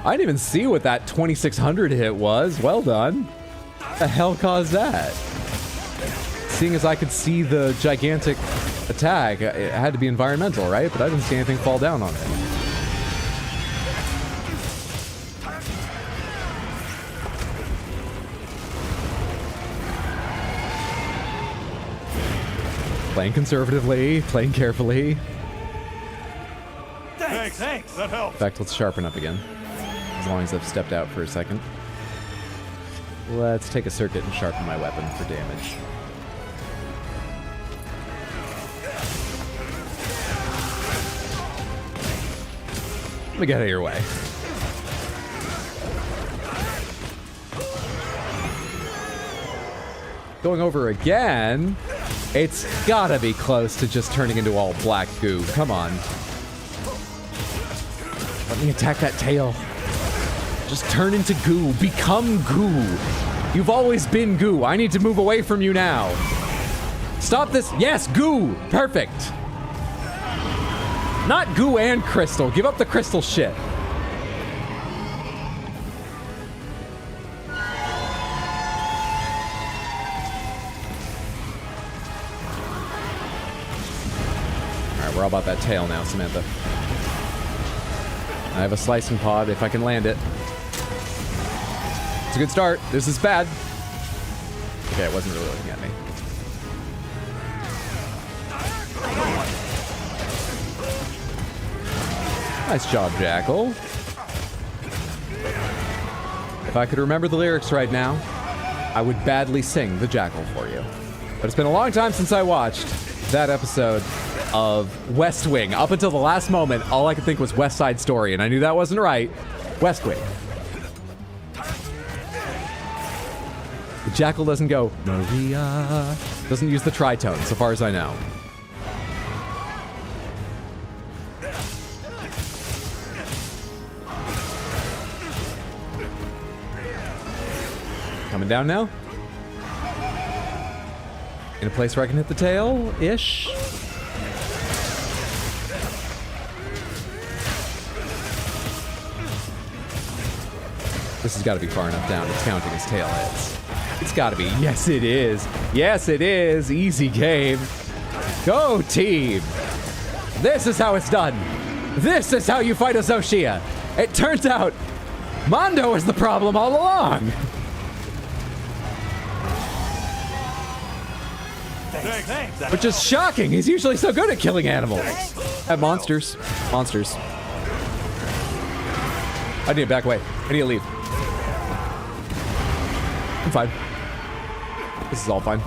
I didn't even see what that 2600 hit was. Well done. What the hell caused that? Seeing as I could see the gigantic attack, it had to be environmental, right? But I didn't see anything fall down on it. Playing conservatively, playing carefully. Thanks. That helped. In fact, let's sharpen up again. As long as I've stepped out for a second. Let's take a circuit and sharpen my weapon for damage. Let me get out of your way. Going over again. It's gotta be close to just turning into all black goo. Come on. Let me attack that tail. Just turn into goo. Become goo. You've always been goo. I need to move away from you now. Stop this. Yes, goo. Perfect. Not goo and crystal. Give up the crystal shit. Alright, we're all about that tail now, Samantha. I have a slicing pod if I can land it. It's a good start. This is bad. Okay, it wasn't really looking at me. Nice job, Jackal. If I could remember the lyrics right now, I would badly sing the Jackal for you. But it's been a long time since I watched that episode of West Wing. Up until the last moment, all I could think was West Side Story, and I knew that wasn't right. West Wing. The Jackal doesn't go, Maria. Doesn't use the tritone, so far as I know. Coming down now. In a place where I can hit the tail-ish. This has got to be far enough down. It's counting as tail hits. It's got to be. Yes, it is. Yes, it is. Easy game. Go, team. This is how it's done. This is how you fight a Zoshia. It turns out Mondo is the problem all along. Thanks. Which is shocking. He's usually so good at killing animals. At monsters. Monsters. I need to back away. I need to leave. I'm fine. This is all fine.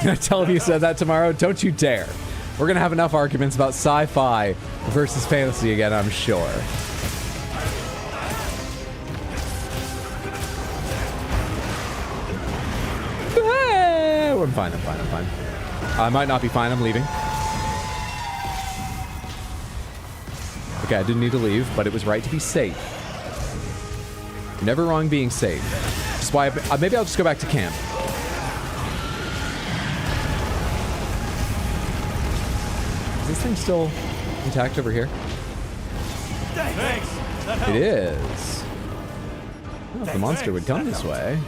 Can I tell him you said that tomorrow? Don't you dare. We're gonna have enough arguments about sci-fi versus fantasy again, I'm sure. I'm fine, I'm fine, I'm fine. I might not be fine, I'm leaving. Okay, I didn't need to leave, but it was right to be safe. Never wrong being safe. That's why maybe I'll just go back to camp. Is this thing still intact over here? Thanks. It is. Oh, if the monster would come this way.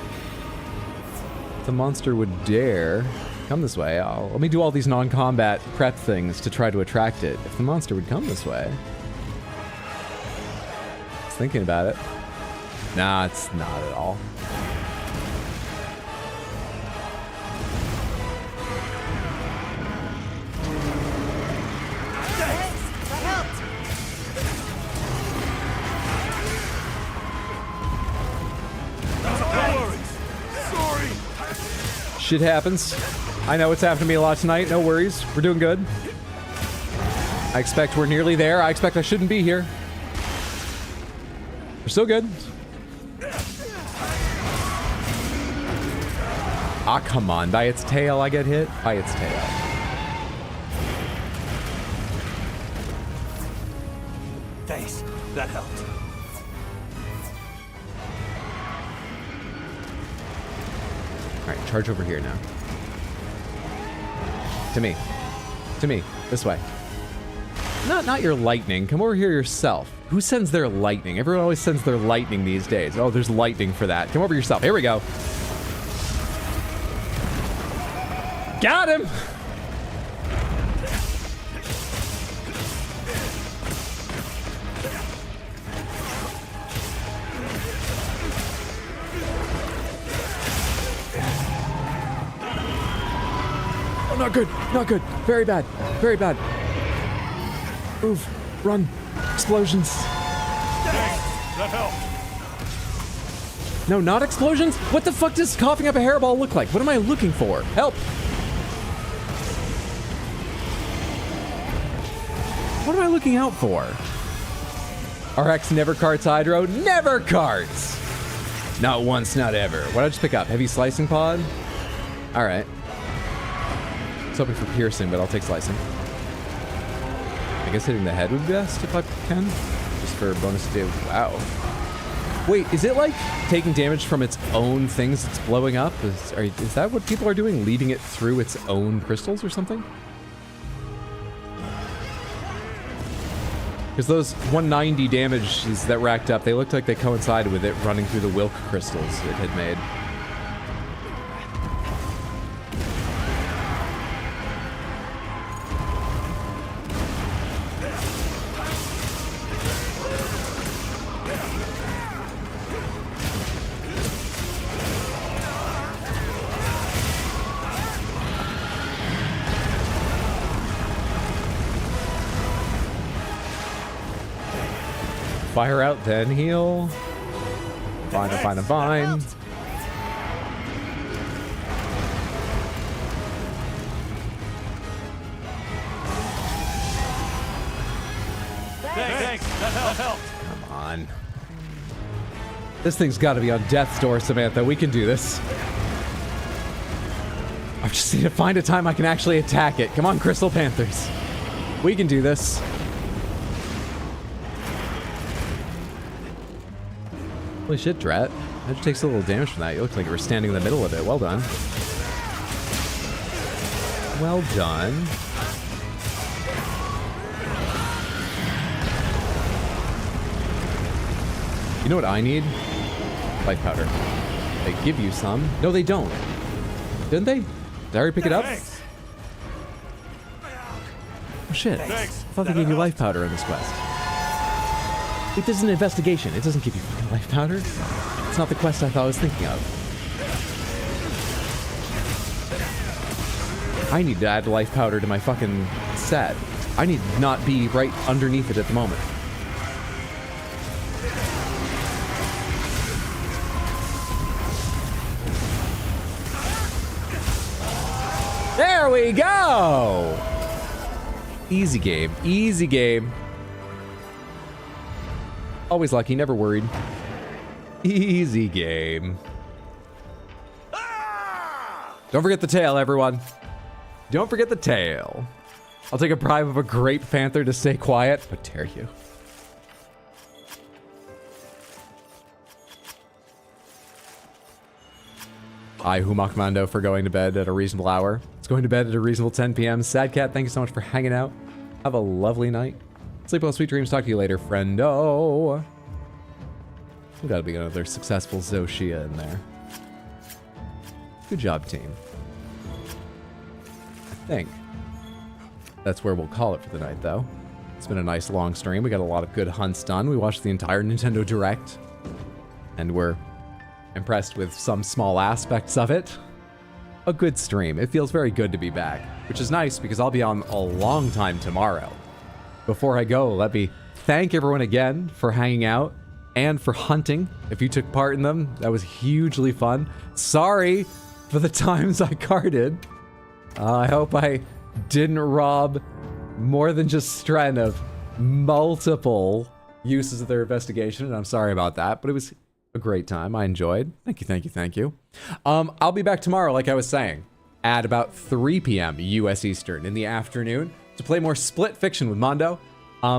If the monster would dare come this way, let me do all these non-combat prep things to try to attract it. If the monster would come this way. I was thinking about it. Nah, it's not at all. Thanks, that helped. No worries. Sorry. Shit happens. I know it's happened to me a lot tonight. No worries. We're doing good. I expect we're nearly there. I expect I shouldn't be here. We're still good. Ah, come on. By its tail, I get hit? By its tail. Thanks. That helped. Alright, charge over here now. To me. To me. This way. Not your lightning. Come over here yourself. Who sends their lightning? Everyone always sends their lightning these days. Oh, there's lightning for that. Come over yourself. Here we go. Got him! Oh, not good. Not good. Very bad. Very bad. Move. Run. Explosions. That helped. No, not explosions? What the fuck does coughing up a hairball look like? What am I looking for? Help! What am I looking out for? RX never carts Hydro? Never carts! Not once, not ever. What did I just pick up? Heavy slicing pod? Alright. I was hoping for piercing, but I'll take slicing. guess hitting the head would be best if I can. Just for a bonus to do. Wow. Wait, is it like taking damage from its own things that's blowing up? Is that what people are doing? Leading it through its own crystals or something? Because those 190 damages that racked up, they looked like they coincided with it running through the Wilk crystals it had made. Fire out, then heal. Fine. Thanks. That helped. Come on. This thing's got to be on death's door, Samantha. We can do this. I just need to find a time I can actually attack it. Come on, Crystal Panthers. We can do this. Holy shit, Drat. That just takes a little damage from that. You look like you were standing in the middle of it. Well done. Well done. You know what I need? Life powder. They give you some. No, they don't. Didn't they? Did I already pick it up? Oh shit. I thought they gave you life powder in this quest. Wait, this is an investigation. It doesn't give you fucking life powder. It's not the quest I thought I was thinking of. I need to add life powder to my fucking set. I need to not be right underneath it at the moment. There we go! Easy game. Easy game. Always lucky, never worried. Easy game. Don't forget the tail, everyone. Don't forget the tail. I'll take a bribe of a great panther to stay quiet, but dare you. I, Humak Mando, for going to bed at a reasonable hour. It's going to bed at a reasonable 10 p.m. Sad Cat, thank you so much for hanging out. Have a lovely night. Sleep well, sweet dreams. Talk to you later, friendo. We gotta be another successful Zoshia in there. Good job, team. I think that's where we'll call it for the night, though. It's been a nice long stream. We got a lot of good hunts done. We watched the entire Nintendo Direct, and we're impressed with some small aspects of it. A good stream. It feels very good to be back, which is nice because I'll be on a long time tomorrow. Before I go, let me thank everyone again for hanging out and for hunting. If you took part in them, that was hugely fun. Sorry for the times I carded. I hope I didn't rob more than just Stren of multiple uses of their investigation, and I'm sorry about that, but it was a great time. I enjoyed. Thank you. I'll be back tomorrow, like I was saying, at about 3 p.m. US Eastern in the afternoon to play more Split Fiction with Mondo.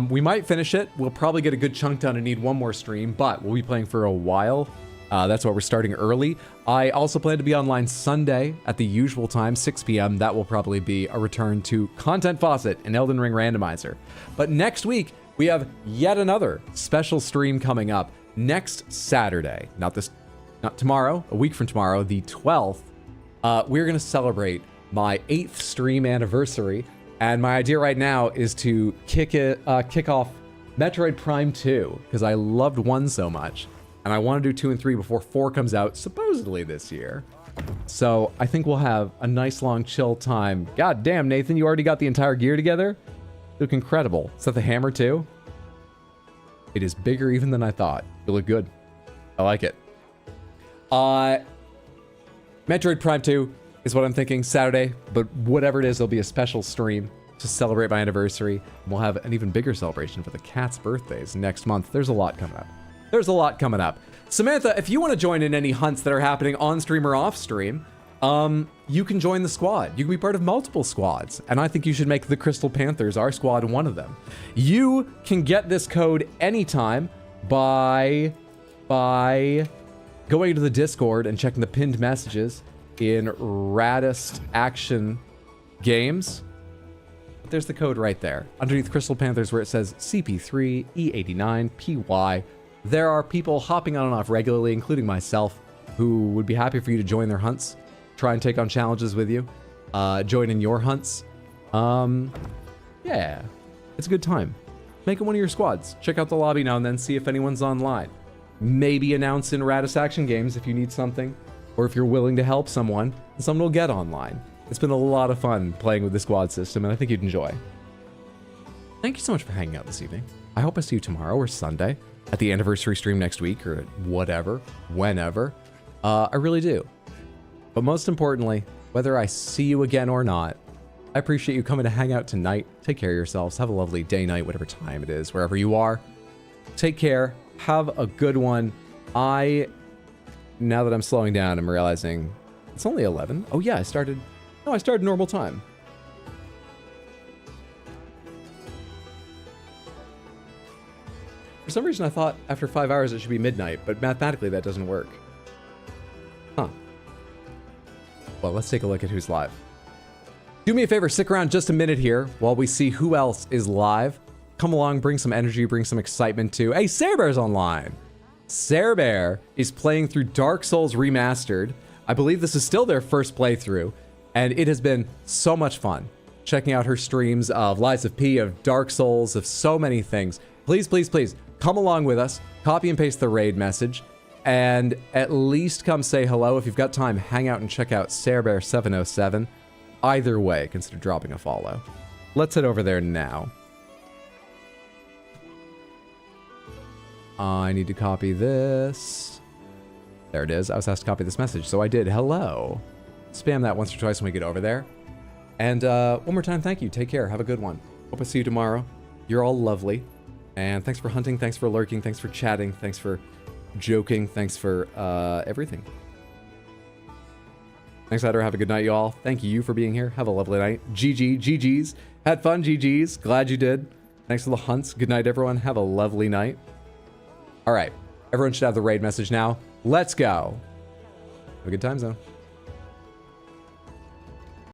We might finish it. We'll probably get a good chunk done and need one more stream, but we'll be playing for a while. That's why we're starting early. I also plan to be online Sunday at the usual time, 6 p.m. That will probably be a return to Content Faucet and Elden Ring Randomizer. But next week, we have yet another special stream coming up next Saturday. Not tomorrow, a week from tomorrow, the 12th. We're going to celebrate my 8th stream anniversary. And my idea right now is to kick off Metroid Prime 2, because I loved 1 so much. And I want to do 2 and 3 before 4 comes out, supposedly this year. So I think we'll have a nice long chill time. God damn, Nathan, you already got the entire gear together? You look incredible. Is that the hammer too? It is bigger even than I thought. You look good. I like it. Metroid Prime 2 is what I'm thinking, Saturday, but whatever it is, there'll be a special stream to celebrate my anniversary. We'll have an even bigger celebration for the cat's birthdays next month. There's a lot coming up. Samantha, if you want to join in any hunts that are happening on stream or off stream, you can join the squad. You can be part of multiple squads. And I think you should make the Crystal Panthers, our squad, one of them. You can get this code anytime by going to the Discord and checking the pinned messages in Raddest Action Games. There's the code right there underneath Crystal Panthers where it says CP3E89PY. There are people hopping on and off regularly, including myself, who would be happy for you to join their hunts, try and take on challenges with you, join in your hunts. Yeah, it's a good time. Make it one of your squads. Check out the lobby now and then, see if anyone's online. Maybe announce in Raddest Action Games if you need something, or if you're willing to help someone, and someone will get online. It's been a lot of fun playing with the squad system, and I think you'd enjoy. Thank you so much for hanging out this evening. I hope I see you tomorrow or Sunday at the anniversary stream next week, or at whatever, whenever. I really do. But most importantly, whether I see you again or not, I appreciate you coming to hang out tonight. Take care of yourselves. Have a lovely day, night, whatever time it is, wherever you are. Take care. Have a good one. Now that I'm slowing down, I'm realizing it's only 11. Oh yeah, I started normal time. For some reason, I thought after 5 hours it should be midnight, but mathematically that doesn't work. Huh. Well, let's take a look at who's live. Do me a favor, stick around just a minute here while we see who else is live. Come along, bring some energy, bring some excitement too. Hey, Sarebear's online. Sarebear is playing through Dark Souls Remastered. I believe this is still their first playthrough, and it has been so much fun. Checking out her streams of Lies of P, of Dark Souls, of so many things. Please, please, please, come along with us. Copy and paste the raid message, and at least come say hello. If you've got time, hang out and check out Sarebear707. Either way, consider dropping a follow. Let's head over there now. I need to copy this. There it is. I was asked to copy this message, so I did. Hello. Spam that once or twice when we get over there. And one more time, thank you. Take care. Have a good one. Hope I see you tomorrow. You're all lovely. And thanks for hunting. Thanks for lurking. Thanks for chatting. Thanks for joking. Thanks for everything. Thanks, Hyder. Have a good night, y'all. Thank you for being here. Have a lovely night. GG's. Had fun, GG's. Glad you did. Thanks for the hunts. Good night, everyone. Have a lovely night. All right. Everyone should have the raid message now. Let's go. Have a good time, zone.